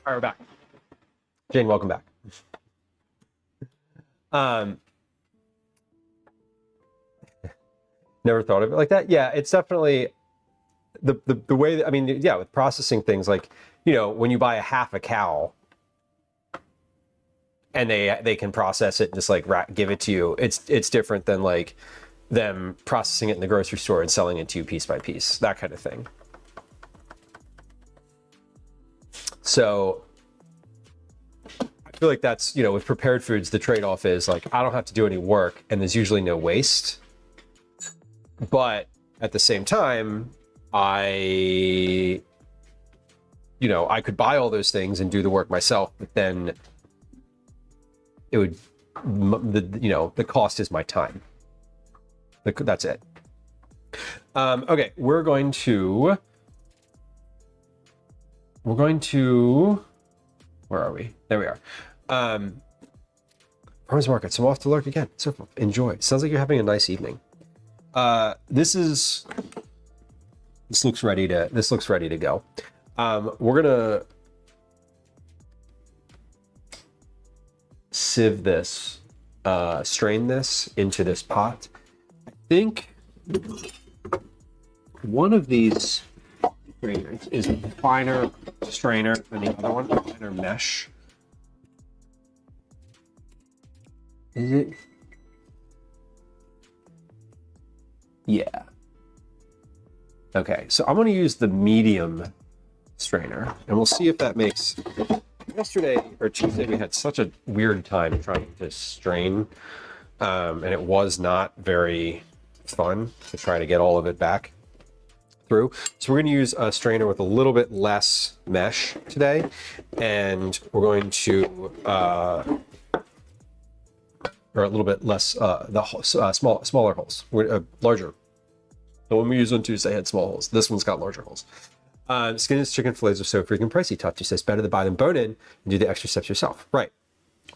All right, we're back. Jane, welcome back. Never thought of it like that. Yeah, it's definitely the way that, I mean, yeah, with processing things like, you know, when you buy a half a cow and they can process it and just like give it to you, it's different than like them processing it in the grocery store and selling it to you piece by piece, that kind of thing. So I feel like that's, you know, with prepared foods, the trade-off is like, I don't have to do any work and there's usually no waste. But at the same time, I could buy all those things and do the work myself, but then it would, the cost is my time. That's it. Okay, we're going to, where are we? There we are. Farmers market, so I'm off to lurk again. So enjoy. Sounds like you're having a nice evening. This looks ready to go. We're gonna sieve this, strain this into this pot. I think one of these strainers is a finer strainer than the other one, finer mesh. Is it? Yeah. Okay, so I'm going to use the medium strainer, and we'll see if that makes... Yesterday, or Tuesday, we had such a weird time trying to strain, and it was not very fun to try to get all of it back through. So we're going to use a strainer with a little bit less mesh today, and we're going to... or a little bit less, smaller holes, larger. The one we used on Tuesday had small holes. This one's got larger holes. Skinless chicken fillets are so freaking pricey. Tati says better to buy them bone in and do the extra steps yourself. Right.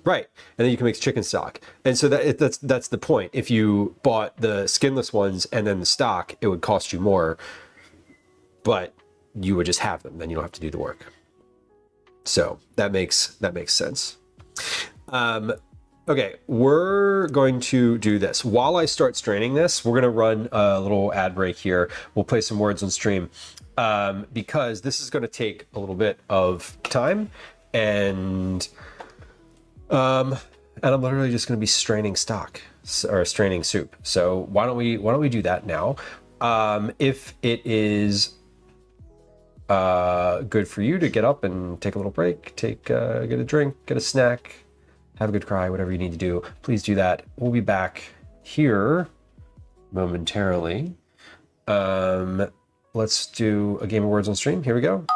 And then you can make chicken stock. And so that's the point. If you bought the skinless ones and then the stock, it would cost you more, but you would just have them. Then you don't have to do the work. So that makes sense. Okay, we're going to do this. While I start straining this, we're going to run a little ad break here. We'll play some words on stream because this is going to take a little bit of time, and I'm literally just going to be straining stock or straining soup. So why don't we do that now? If it is good for you to get up and take a little break, get a drink, get a snack, have a good cry, whatever you need to do, please do that. We'll be back here momentarily. Let's do a game of words on stream. Here we go.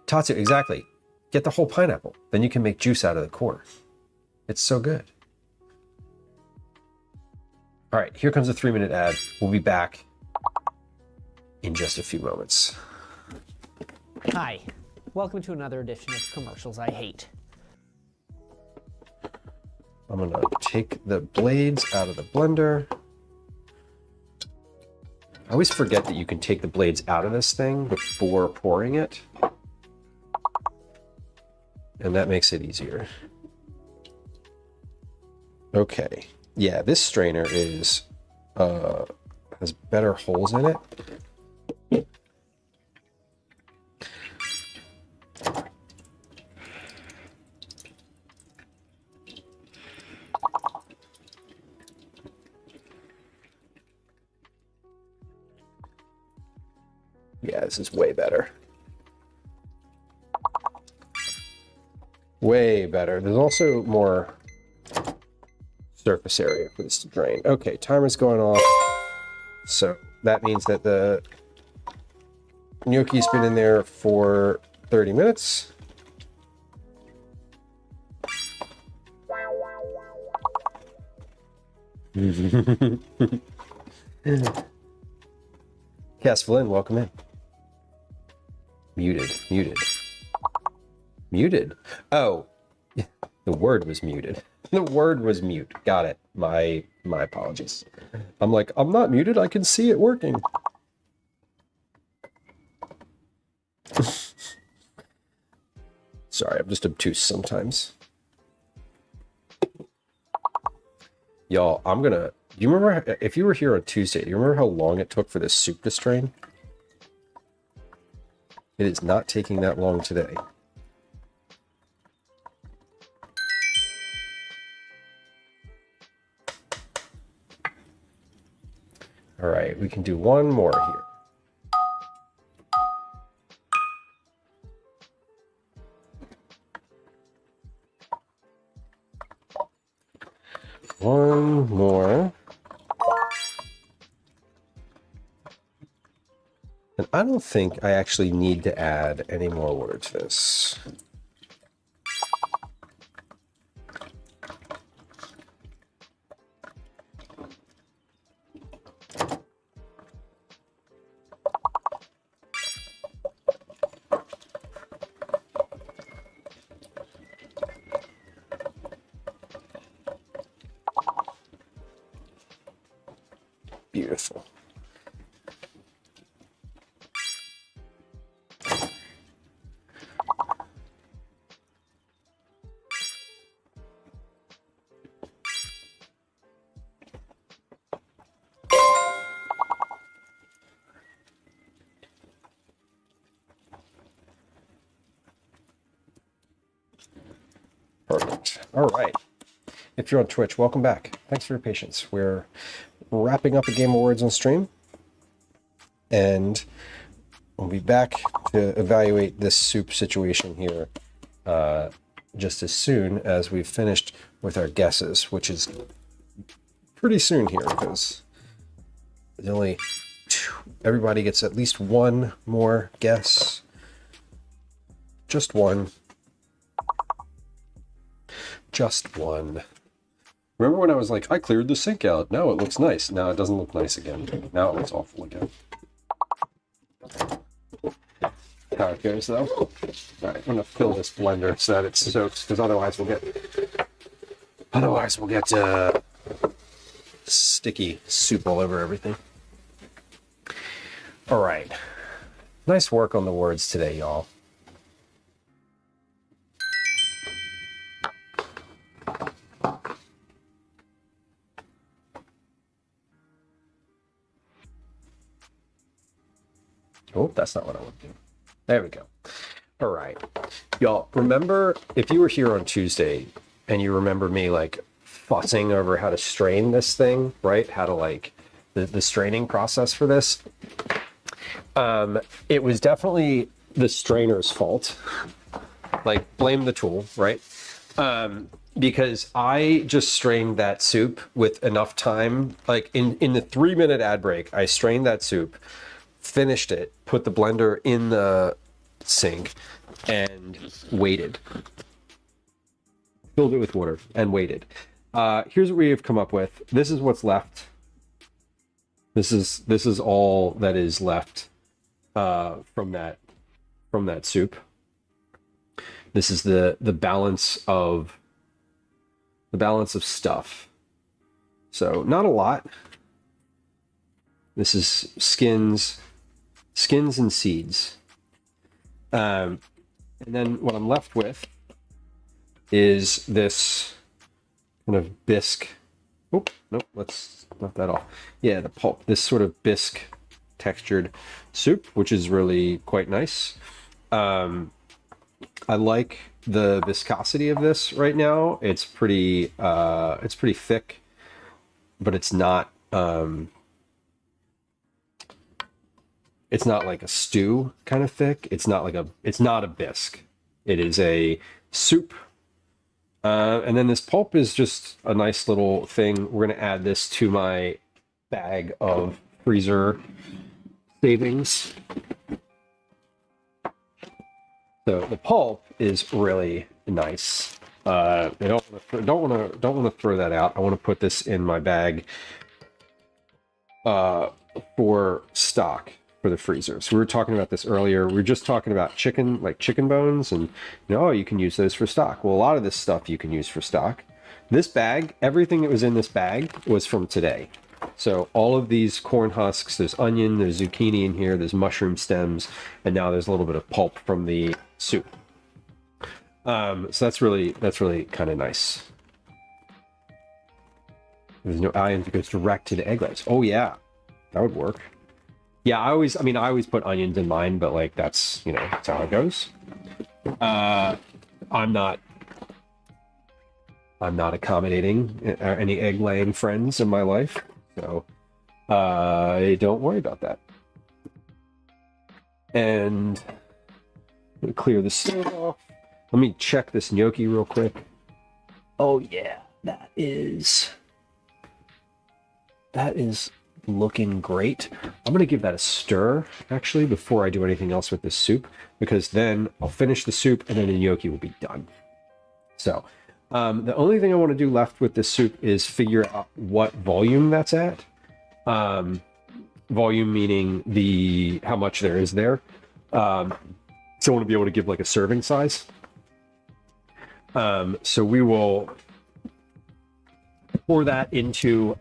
Tatsu, exactly. Get the whole pineapple. Then you can make juice out of the core. It's so good. All right, here comes a 3-minute ad. We'll be back in just a few moments. Hi, welcome to another edition of Commercials I Hate. I'm gonna take the blades out of the blender. I always forget that you can take the blades out of this thing before pouring it. And that makes it easier. Okay. Yeah, this strainer is has better holes in it. Yeah, this is way better. Way better. There's also more surface area for this to drain. Okay, timer's going off. So that means that the gnocchi's been in there for 30 minutes. Cass Flynn, welcome in. Muted. Oh, the word was muted. The word was mute. Got it. My apologies. I'm like, I'm not muted. I can see it working. Sorry, I'm just obtuse sometimes. Y'all, do you remember, if you were here on Tuesday, do you remember how long it took for this soup to strain? It is not taking that long today. All right, we can do one more here. One more. And I don't think I actually need to add any more water to this. Beautiful. Perfect. All right. If you're on Twitch, welcome back. Thanks for your patience. We're wrapping up a game of words on stream, and we'll be back to evaluate this soup situation here just as soon as we've finished with our guesses, which is pretty soon here because there's only everybody gets at least one more guess. Just one. Just one. Remember when I was like, I cleared the sink out. Now it looks nice. Now it doesn't look nice again. Now it looks awful again. How it goes though. All right, I'm gonna fill this blender so that it soaks, because otherwise we'll get sticky soup all over everything. All right. Nice work on the words today, y'all. Oh, that's not what I want to do. There we go. All right. Y'all, remember, if you were here on Tuesday and you remember me like fussing over how to strain this thing, right? How to like the straining process for this. It was definitely the strainer's fault. Like, blame the tool, right? Because I just strained that soup with enough time. Like in the 3-minute ad break, I strained that soup, finished it, put the blender in the sink, and waited. Filled it with water and waited. Here's what we have come up with. This is what's left. This is all that is left from that soup. This is the balance of stuff. So not a lot. This is skins and seeds. And then what I'm left with is this kind of bisque. Oh, nope, let's knock that off. Yeah, the pulp. This sort of bisque textured soup, which is really quite nice. I like the viscosity of this right now. It's pretty thick, but it's not like a stew kind of thick. It's not a bisque. It is a soup. And then this pulp is just a nice little thing. We're going to add this to my bag of freezer savings. So the pulp is really nice. I don't want to throw that out. I want to put this in my bag for stock for the freezer. So we were talking about this earlier. We were just talking about chicken bones, and you can use those for stock. Well, a lot of this stuff you can use for stock. This bag, everything that was in this bag was from today. So all of these corn husks, there's onion, there's zucchini in here, there's mushroom stems, and now there's a little bit of pulp from the soup. So that's really kind of nice. There's no onions, it goes direct to the egg whites. Oh yeah, that would work. Yeah, I always put onions in mine, but like that's, you know, that's how it goes. I'm not accommodating any egg laying friends in my life, so don't worry about that. And I'm gonna clear this off. Let me check this gnocchi real quick. Oh yeah, that is looking great. I'm gonna give that a stir actually before I do anything else with this soup, because then I'll finish the soup and then the gnocchi will be done. So the only thing I want to do left with this soup is figure out what volume that's at. Volume meaning how much there is there. So I want to be able to give like a serving size. So we will pour that into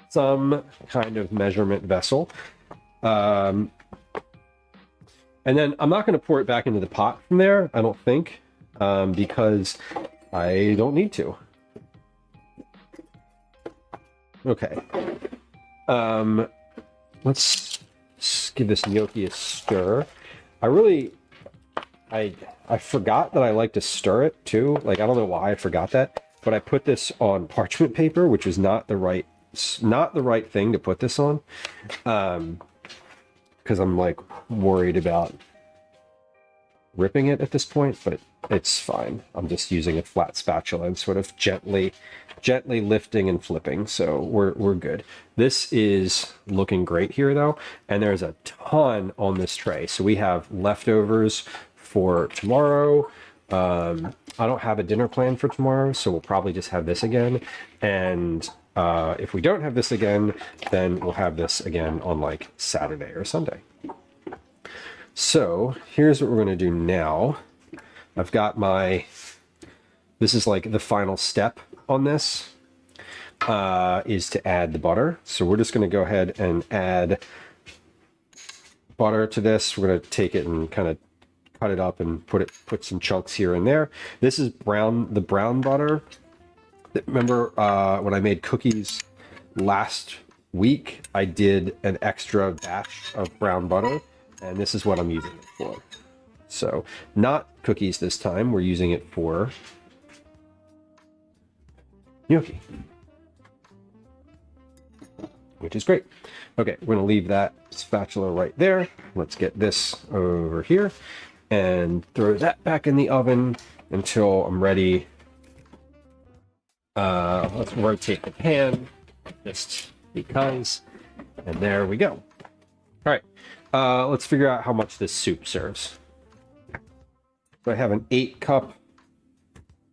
some kind of measurement vessel. And then I'm not going to pour it back into the pot from there, I don't think, because I don't need to. Okay. Let's give this gnocchi a stir. I forgot that I like to stir it too. Like, I don't know why I forgot that, but I put this on parchment paper, which is not the right thing to put this on, because I'm like worried about ripping it at this point, but it's fine. I'm just using a flat spatula and sort of gently lifting and flipping, so we're good. This is looking great here though, and there's a ton on this tray. So we have leftovers for tomorrow. I don't have a dinner plan for tomorrow, so we'll probably just have this again. And if we don't have this again, then we'll have this again on like Saturday or Sunday. So here's what we're going to do now. I've got this is like the final step on this, is to add the butter. So we're just going to go ahead and add butter to this. We're going to take it and kind of cut it up and put some chunks here and there. This is the brown butter. Remember when I made cookies last week, I did an extra batch of brown butter, and this is what I'm using it for. So not cookies this time, we're using it for gnocchi, which is great. Okay, we're gonna leave that spatula right there. Let's get this over here and throw that back in the oven until I'm ready. Let's rotate the pan just because, and there we go. All right, let's figure out how much this soup serves. So I have an 8-cup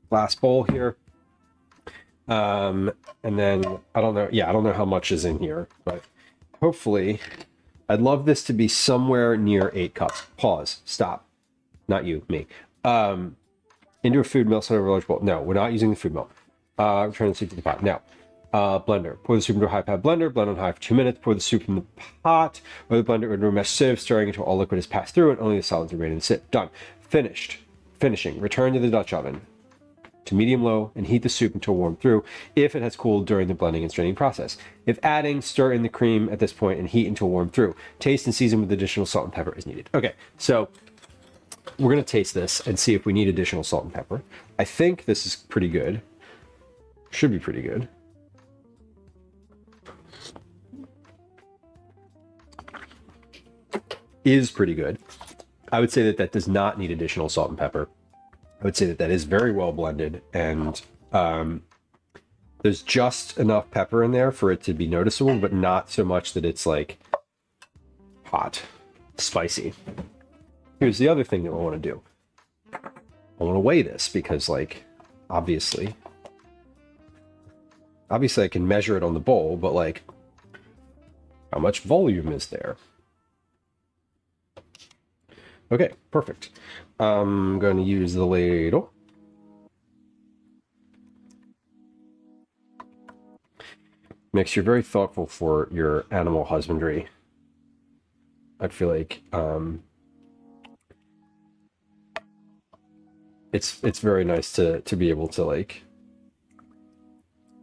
glass bowl here. And then I don't know how much is in here, but hopefully I'd love this to be somewhere near 8 cups. Pause, stop. Not you, me. Into a food mill, set over a large bowl. No, we're not using the food mill. I'm trying to soup to the pot. Now, blender. Pour the soup into a high pad blender. Blend on high for 2 minutes. Pour the soup in the pot or the blender into a mesh sieve, stirring until all liquid is passed through and only the solids remain in the sieve. Done. Finished. Finishing. Return to the Dutch oven to medium-low and heat the soup until warm through if it has cooled during the blending and straining process. If adding, stir in the cream at this point and heat until warm through. Taste and season with additional salt and pepper as needed. Okay, so we're going to taste this and see if we need additional salt and pepper. I think this is pretty good. Should be pretty good. Is pretty good. I would say that that does not need additional salt and pepper. I would say that that is very well blended, and there's just enough pepper in there for it to be noticeable, but not so much that it's like hot, spicy. Here's the other thing that I want to do. I want to weigh this because, like, obviously I can measure it on the bowl, but like, how much volume is there? Okay, perfect. I'm going to use the ladle. Mix, you're very thoughtful for your animal husbandry. I feel like it's very nice to be able to, like,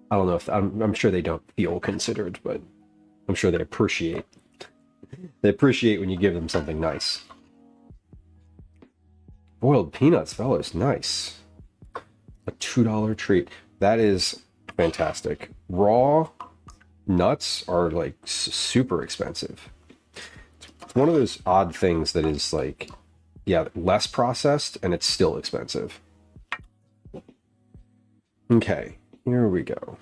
I don't know if I'm sure they don't feel considered, but I'm sure they appreciate when you give them something nice. Boiled peanuts, fellas, nice. A $2 treat. That is fantastic. Raw nuts are like super expensive. It's one of those odd things that is like, yeah, less processed and it's still expensive. Okay, here we go.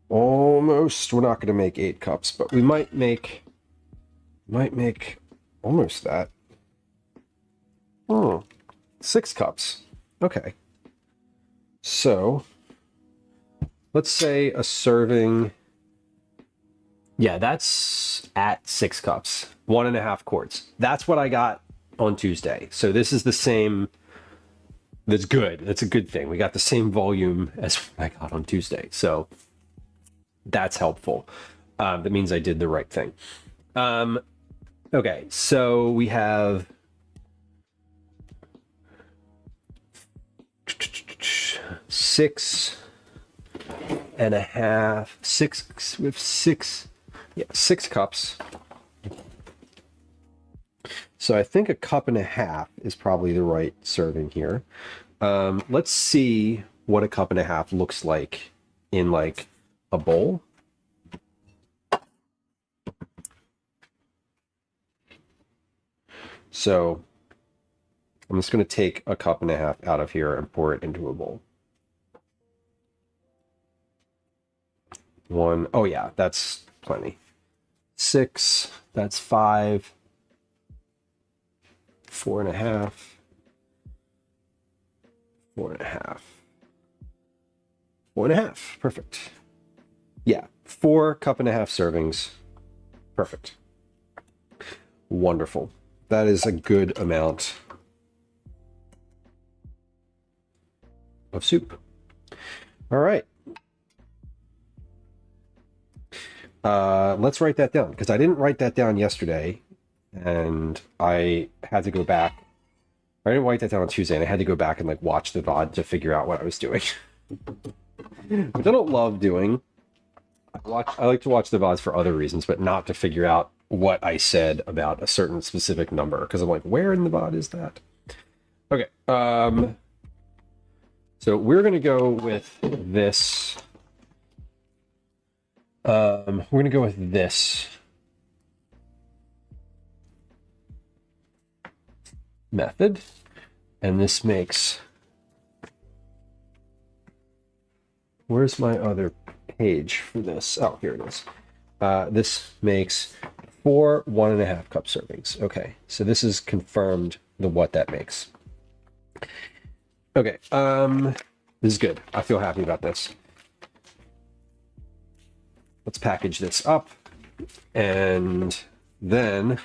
Almost, we're not going to make 8 cups, but we might make almost that. Oh, 6 cups. Okay. So, let's say a serving. Yeah, that's at 6 cups, 1.5 quarts. That's what I got on Tuesday. So this is the same. That's good. That's a good thing. We got the same volume as I got on Tuesday. So that's helpful. That means I did the right thing. Okay, so we have 6.5, 6 with 6, yeah, 6 cups. So I think 1.5 cups is probably the right serving here. Let's see what 1.5 cups looks like in like a bowl. So I'm just going to take 1.5 cups out of here and pour it into a bowl. One, oh yeah, that's plenty. 6, that's 5, 4.5, 4.5, 4.5, perfect. Yeah, 4.5 cup servings, perfect. Wonderful. That is a good amount of soup. All right. Let's write that down, because I didn't write that down yesterday and I had to go back. I didn't write that down on Tuesday and I had to go back and like watch the VOD to figure out what I was doing. Which I don't love doing. I like to watch the VODs for other reasons, but not to figure out what I said about a certain specific number, because I'm like, where in the VOD is that? Okay. So we're going to go with this. We're going to go with this method, and this makes, where's my other page for this? Oh, here it is. This makes 4 1.5 cup servings. Okay, so this is confirmed what that makes. Okay, this is good. I feel happy about this. Let's package this up, and then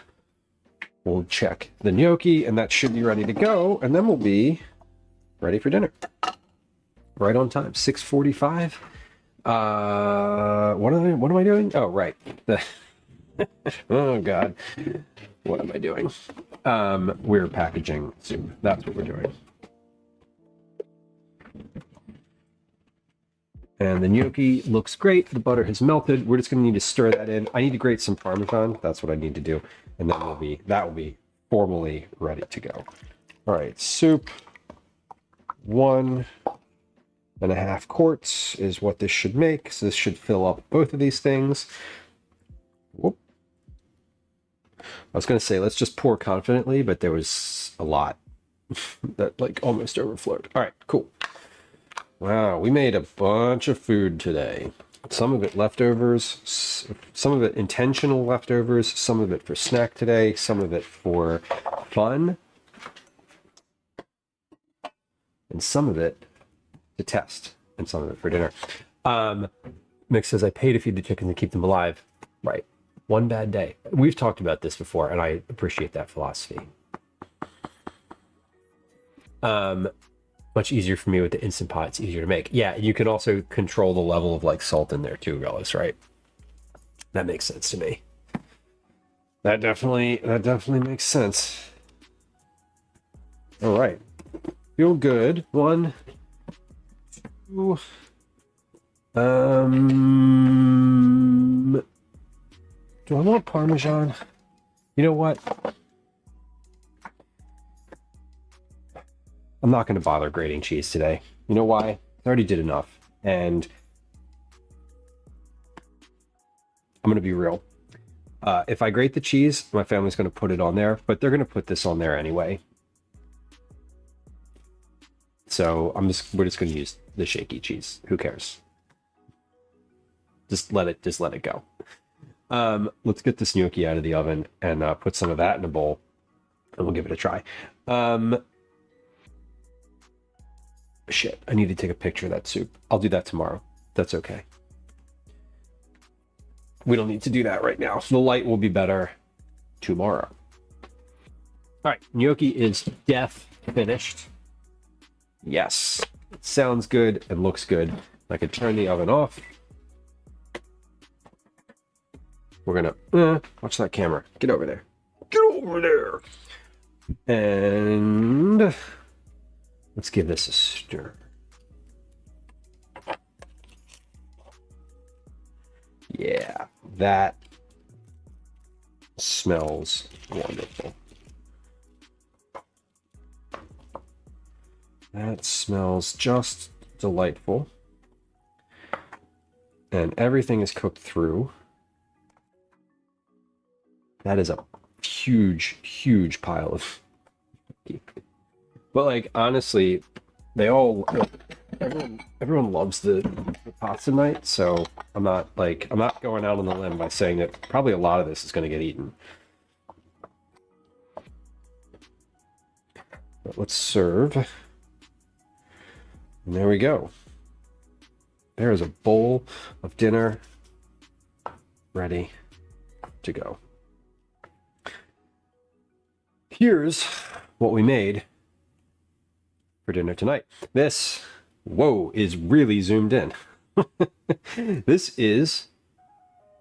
we'll check the gnocchi, and that should be ready to go, and then we'll be ready for dinner. Right on time, 6:45. What am I doing? Oh, right. Oh God, what am I doing? We're packaging soup. That's what we're doing. And the gnocchi looks great. The butter has melted. We're just going to need to stir that in. I need to grate some Parmesan. That's what I need to do. And then that will be formally ready to go. All right, soup. 1.5 quarts is what this should make. So this should fill up both of these things. Whoop. I was going to say, let's just pour confidently, but there was a lot that like almost overflowed. All right, cool. Wow, we made a bunch of food today. Some of it leftovers, some of it intentional leftovers, some of it for snack today, some of it for fun, and some of it to test, and some of it for dinner. Mick says, I paid to feed the chickens and keep them alive. Right. One bad day. We've talked about this before, and I appreciate that philosophy. Much easier for me with the Instant Pot. It's easier to make. Yeah, you can also control the level of like salt in there too, Rellis, right? That makes sense to me. That definitely makes sense. All right. Feel good. 1, 2. Do I want Parmesan? You know what? I'm not going to bother grating cheese today. You know why? I already did enough. And I'm going to be real. If I grate the cheese, my family's going to put it on there, but they're going to put this on there anyway. So we're just going to use the shaky cheese. Who cares? Just let it go. Let's get this gnocchi out of the oven and put some of that in a bowl, and we'll give it a try. Shit, I need to take a picture of that soup. I'll do that tomorrow. That's okay. We don't need to do that right now. The light will be better tomorrow. All right, gnocchi is finished. Yes, it sounds good and looks good. I can turn the oven off. We're gonna watch that camera. Get over there. Get over there. And let's give this a stir. Yeah, that smells wonderful. That smells just delightful. And everything is cooked through. That is a huge, huge pile of. But like honestly, everyone loves the pasta night, so I'm not going out on the limb by saying that probably a lot of this is going to get eaten. But let's serve. And there we go. There is a bowl of dinner ready to go. Here's what we made for dinner tonight. This, whoa, is really zoomed in. This is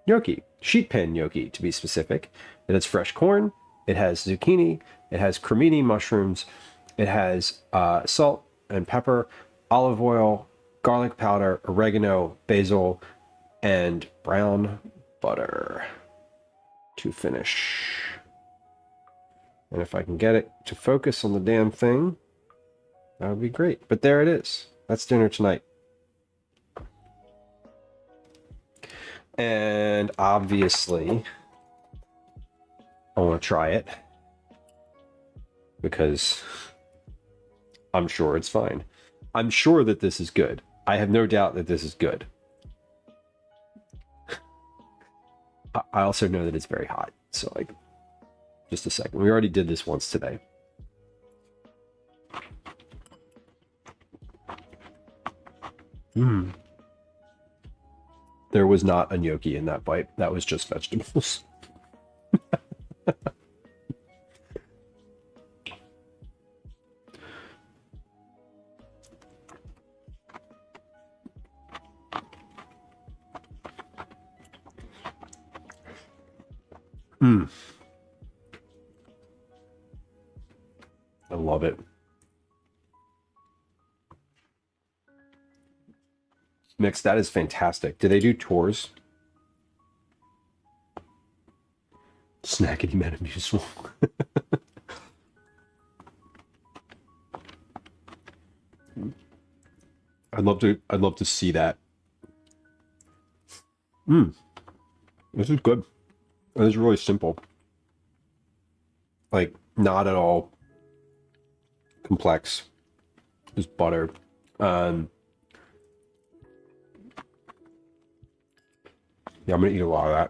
gnocchi, sheet pan gnocchi to be specific. It has fresh corn, it has zucchini, it has cremini mushrooms, it has salt and pepper, olive oil, garlic powder, oregano, basil, and brown butter to finish. And if I can get it to focus on the damn thing, that would be great. But there it is. That's dinner tonight. And obviously, I want to try it because I'm sure it's fine. I'm sure that this is good. I have no doubt that this is good. I also know that it's very hot. So like, just a second. We already did this once today. There was not a gnocchi in that bite. That was just vegetables. I love it. Mix, that is fantastic. Do they do tours? Snackety Metamucil. I'd love to see that. This is good. This is really simple. Like, not at all complex. Just butter. Yeah, I'm gonna eat a lot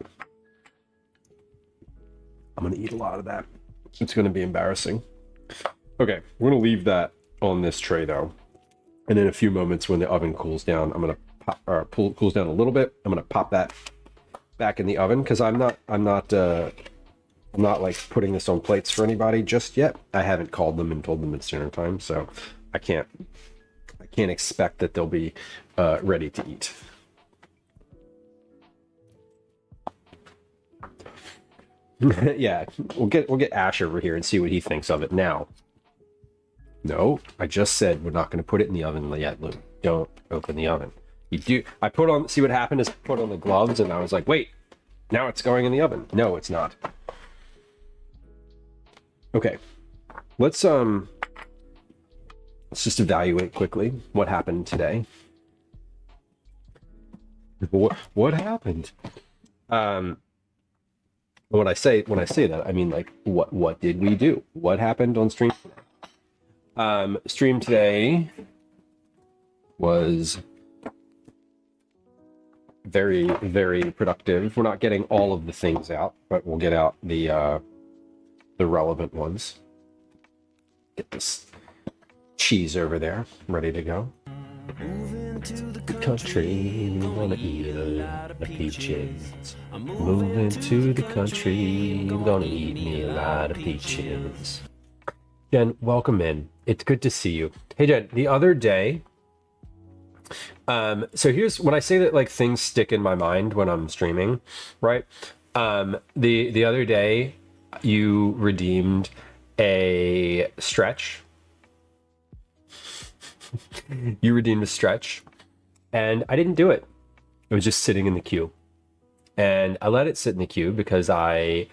of that. It's gonna be embarrassing. Okay, we're gonna leave that on this tray though. And in a few moments when the oven cools down, I'm gonna cools down a little bit. I'm gonna pop that back in the oven because I'm not like putting this on plates for anybody just yet. I haven't called them and told them it's dinner time, so I can't expect that they'll be ready to eat. Yeah, we'll get Ash over here and see what he thinks of it now. No, I just said we're not going to put it in the oven yet, Lou. Don't open the oven. You do. I put on, see what happened is I put on the gloves and I was like, wait, now it's going in the oven. No, it's not. Okay. Let's just evaluate quickly what happened today. What happened? When I say that, I mean like what did we do? What happened on stream today? Stream today was very, very productive. We're not getting all of the things out, but we'll get out the relevant ones. Get this cheese over there, ready to go. Country, gonna eat a lot of peaches. Moving to the country, gonna eat me a lot of peaches. Jen, welcome in. It's good to see you. Hey Jen, the other day, so here's when I say that like things stick in my mind when I'm streaming, right? The other day you redeemed a stretch. You redeemed a stretch and I didn't do it. It was just sitting in the queue. And I let it sit in the queue because I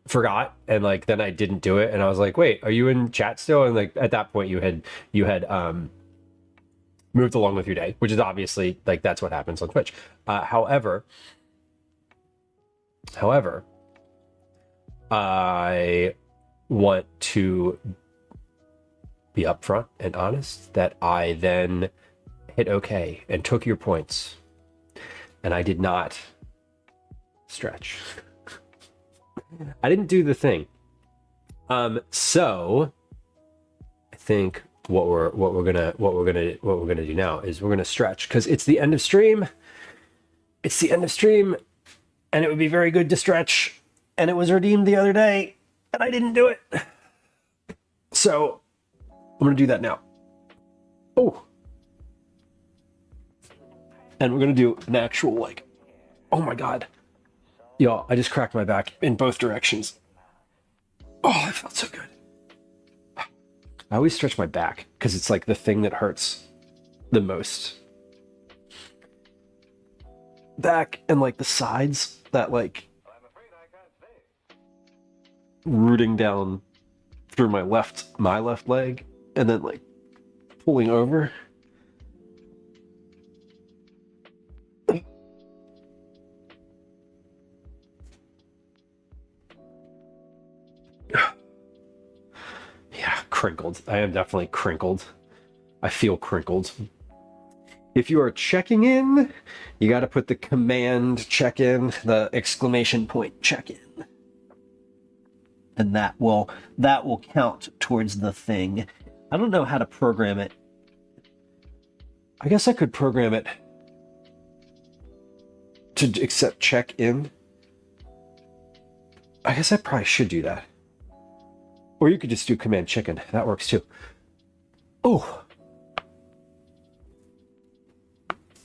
forgot, and like then I didn't do it, and I was like, wait, are you in chat still? And like at that point you had moved along with your day, which is obviously like that's what happens on Twitch. However, I want to be upfront and honest that I then hit OK and took your points, and I did not stretch. I didn't do the thing. So I think what we're gonna do now is we're gonna stretch because it's the end of stream. It's the end of stream, and it would be very good to stretch. And it was redeemed the other day, and I didn't do it. So I'm gonna do that now. Oh, and we're gonna do an actual like, oh my god, y'all! I just cracked my back in both directions. Oh, it felt so good. I always stretch my back because it's like the thing that hurts the most. Back and like the sides that like rooting down through my left leg and then like pulling over. Yeah, crinkled. I am definitely crinkled. I feel crinkled. If you are checking in, you got to put the command check in, the exclamation point check in. And that will count towards the thing. I don't know how to program it. I guess I could program it to accept check in. I guess I probably should do that. Or you could just do command chicken. That works too. Oh.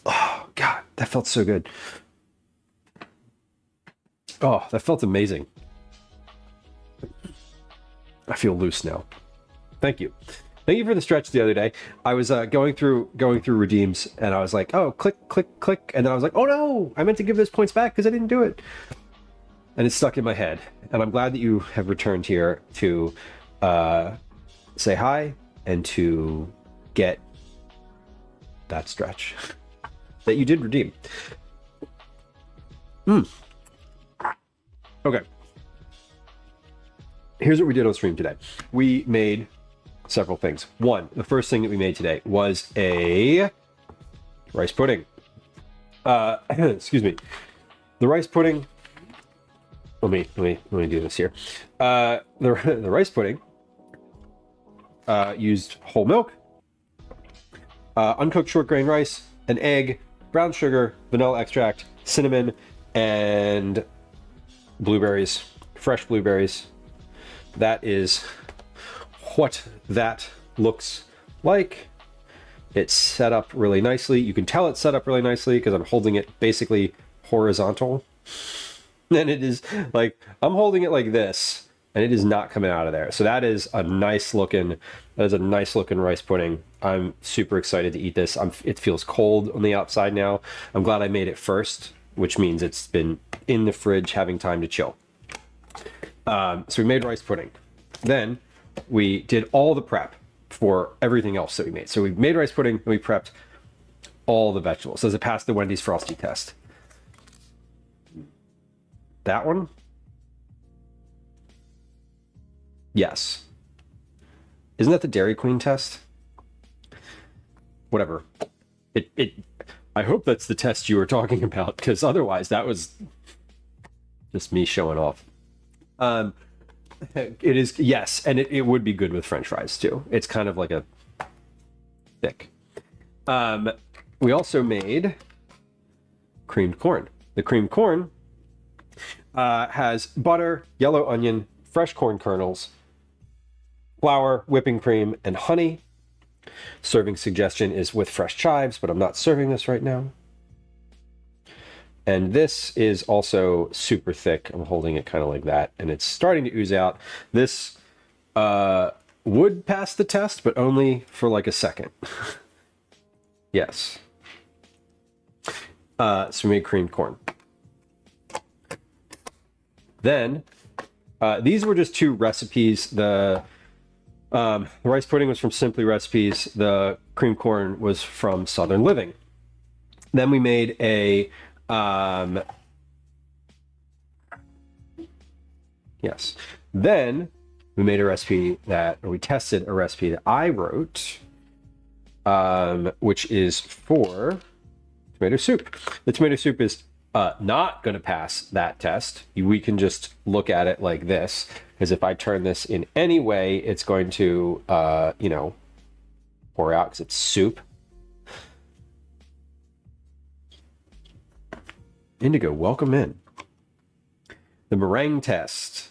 Oh, God, that felt so good. Oh, that felt amazing. I feel loose now. Thank you. Thank you for the stretch the other day. I was going through redeems, and I was like, oh, click, click, click. And then I was like, oh no, I meant to give those points back because I didn't do it. And it's stuck in my head. And I'm glad that you have returned here to say hi and to get that stretch that you did redeem. Okay. Here's what we did on stream today. We made several things. One, the first thing that we made today was a rice pudding. Excuse me. The rice pudding. Let me do this here. The rice pudding used whole milk, uncooked short grain rice, an egg, brown sugar, vanilla extract, cinnamon, and blueberries, fresh blueberries. That is what that looks like. It's set up really nicely. You can tell it's set up really nicely because I'm holding it basically horizontal. And it is like, I'm holding it like this, and it is not coming out of there. So that is a nice looking rice pudding. I'm super excited to eat this. It feels cold on the outside now. I'm glad I made it first, which means it's been in the fridge having time to chill. So we made rice pudding. Then we did all the prep for everything else that we made. So we made rice pudding and we prepped all the vegetables. Does it pass the Wendy's Frosty test? That one? Yes. Isn't that the Dairy Queen test? Whatever. I hope that's the test you were talking about, because otherwise that was just me showing off. It is, yes, and it would be good with French fries too. It's kind of like a thick. We also made creamed corn. The creamed corn has butter, yellow onion, fresh corn kernels, flour, whipping cream, and honey. Serving suggestion is with fresh chives, but I'm not serving this right now. And this is also super thick. I'm holding it kind of like that, and it's starting to ooze out. This would pass the test, but only for like a second. Yes. So we made creamed corn. Then, these were just 2 recipes. The rice pudding was from Simply Recipes. The creamed corn was from Southern Living. Then we made a yes. Then we made a recipe we tested a recipe that I wrote, which is for tomato soup. The tomato soup is not going to pass that test. We can just look at it like this, because if I turn this in any way, it's going to, pour out because it's soup. Indigo, welcome in. The meringue test.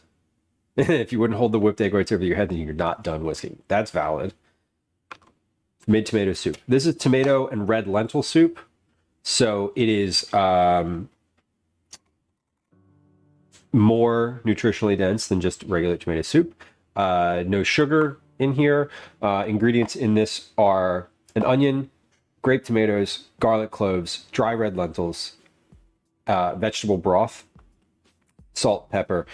If you wouldn't hold the whipped egg whites over your head, then you're not done whisking. That's valid. Made tomato soup. This is tomato and red lentil soup. So it is more nutritionally dense than just regular tomato soup. No sugar in here. Ingredients in this are an onion, grape tomatoes, garlic cloves, dry red lentils, vegetable broth, salt, pepper.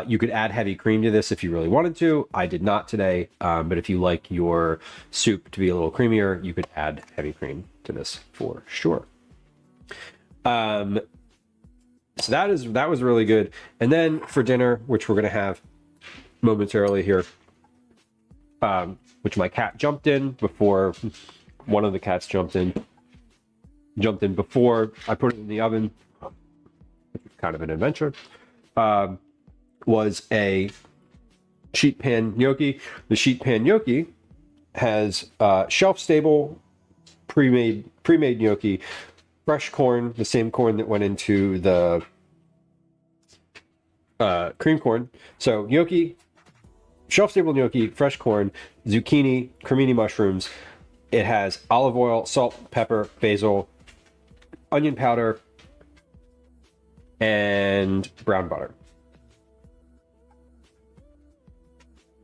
You could add heavy cream to this if you really wanted to. I did not today, but if you like your soup to be a little creamier, you could add heavy cream to this for sure. So that was really good. And then for dinner, which we're gonna have momentarily here, which my cat jumped in before. One of the cats jumped in before I put it in the oven. Kind of an adventure. Was a sheet pan gnocchi. The sheet pan gnocchi has shelf-stable, pre-made gnocchi, fresh corn, the same corn that went into the cream corn. So gnocchi, shelf-stable gnocchi, fresh corn, zucchini, cremini mushrooms. It has olive oil, salt, pepper, basil, onion powder, and brown butter.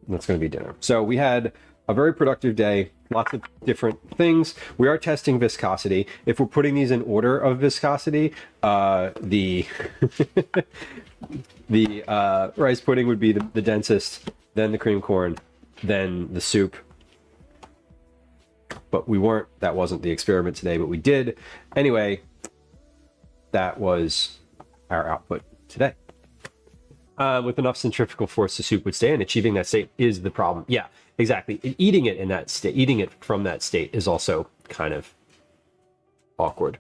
That's going to be dinner. So we had a very productive day, lots of different things. We are testing viscosity. If we're putting these in order of viscosity, the rice pudding would be the densest, then the cream corn, then the soup. But that wasn't the experiment today, but we did. Anyway, that was our output today. With enough centrifugal force, the soup would stay, and achieving that state is the problem. Yeah, exactly. Eating it in that state, eating it from that state is also kind of awkward.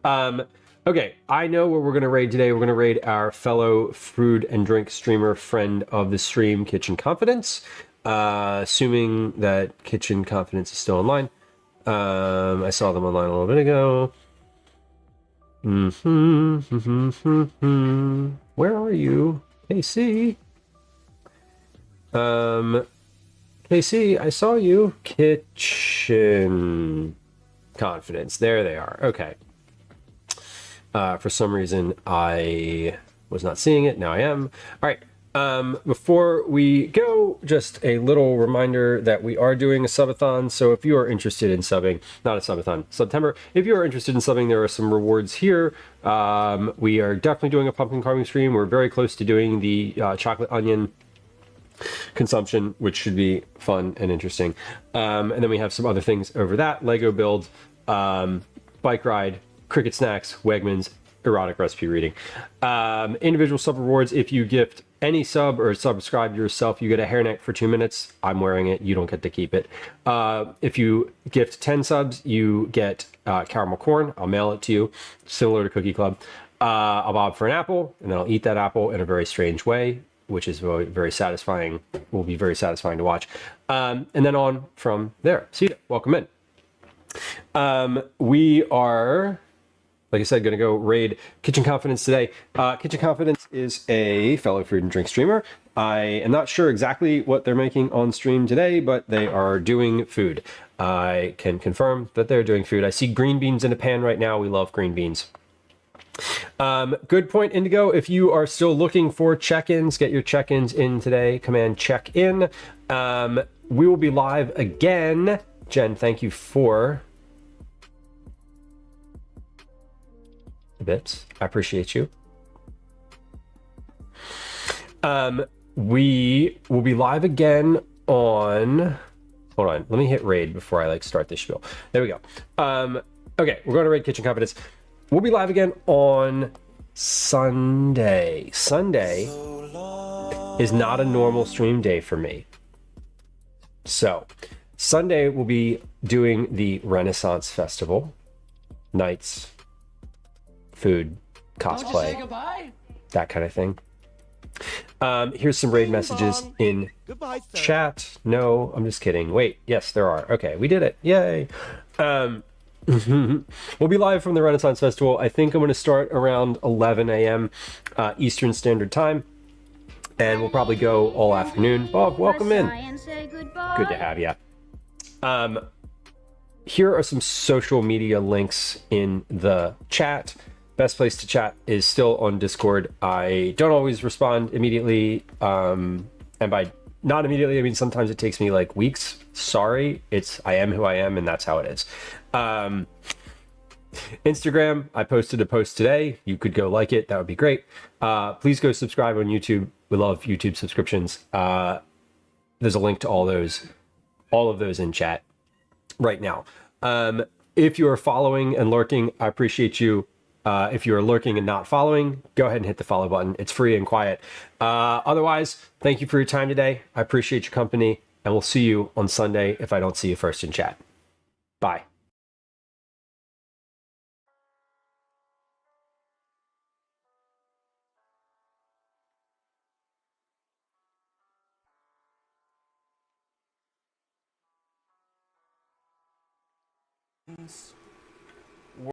Okay, I know what we're going to raid today. We're going to raid our fellow food and drink streamer, friend of the stream, Kitchen Confidence. Assuming that Kitchen Confidence is still online. I saw them online a little bit ago. Where are you? KC. KC, I saw you. Kitchen Confidence. There they are. Okay. For some reason, I was not seeing it. Now I am. All right. Before we go, just a little reminder that we are doing a subathon. So if you are interested in subbing, not a subathon, September, if you are interested in subbing, there are some rewards here. We are definitely doing a pumpkin carving stream. We're very close to doing the chocolate onion consumption, which should be fun and interesting. And then we have some other things over that: Lego build, bike ride, cricket snacks, Wegmans, erotic recipe reading. Individual sub rewards: if you gift any sub or subscribe yourself, you get a hairnet for 2 minutes. I'm wearing it. You don't get to keep it. If you gift 10 subs, you get caramel corn. I'll mail it to you, similar to Cookie Club. I'll bob for an apple, and then I'll eat that apple in a very strange way, which is very, very satisfying. Will be very satisfying to watch. And then on from there. See you. Welcome in. We are, like I said, going to go raid Kitchen Confidence today. Kitchen Confidence is a fellow food and drink streamer. I am not sure exactly what they're making on stream today, but they are doing food. I can confirm that they're doing food. I see green beans in a pan right now. We love green beans. Good point, Indigo. If you are still looking for check-ins, get your check-ins in today. Command check in. We will be live again. Jen, thank you for the bits. I appreciate you. We will be live again on, hold on, let me hit raid before I start this spiel. There we go. Okay, we're going to raid Kitchen Confidence. We'll be live again on Sunday. Sunday is not a normal stream day for me. So, Sunday we'll be doing the Renaissance Festival. Nights, food, cosplay, that kind of thing. Here's some raid messages in chat. No, I'm just kidding. Wait, yes, there are. Okay, we did it. Yay. We'll be live from the Renaissance Festival. I think I'm going to start around 11 a.m. Eastern Standard Time, and we'll probably go all afternoon. Bob, welcome in. Good to have you. Here are some social media links in the chat. Best place to chat is still on Discord. I don't always respond immediately, and by not immediately, I mean sometimes it takes me weeks. Sorry, I am who I am, and that's how it is. Instagram, I posted a post today. You could go like it. That would be great. Please go subscribe on YouTube. We love YouTube subscriptions. There's a link to all of those in chat right now. If you are following and lurking, I appreciate you. If you are lurking and not following, go ahead and hit the follow button. It's free and quiet. Otherwise, thank you for your time today. I appreciate your company, and we'll see you on Sunday if I don't see you first in chat. Bye. Yes.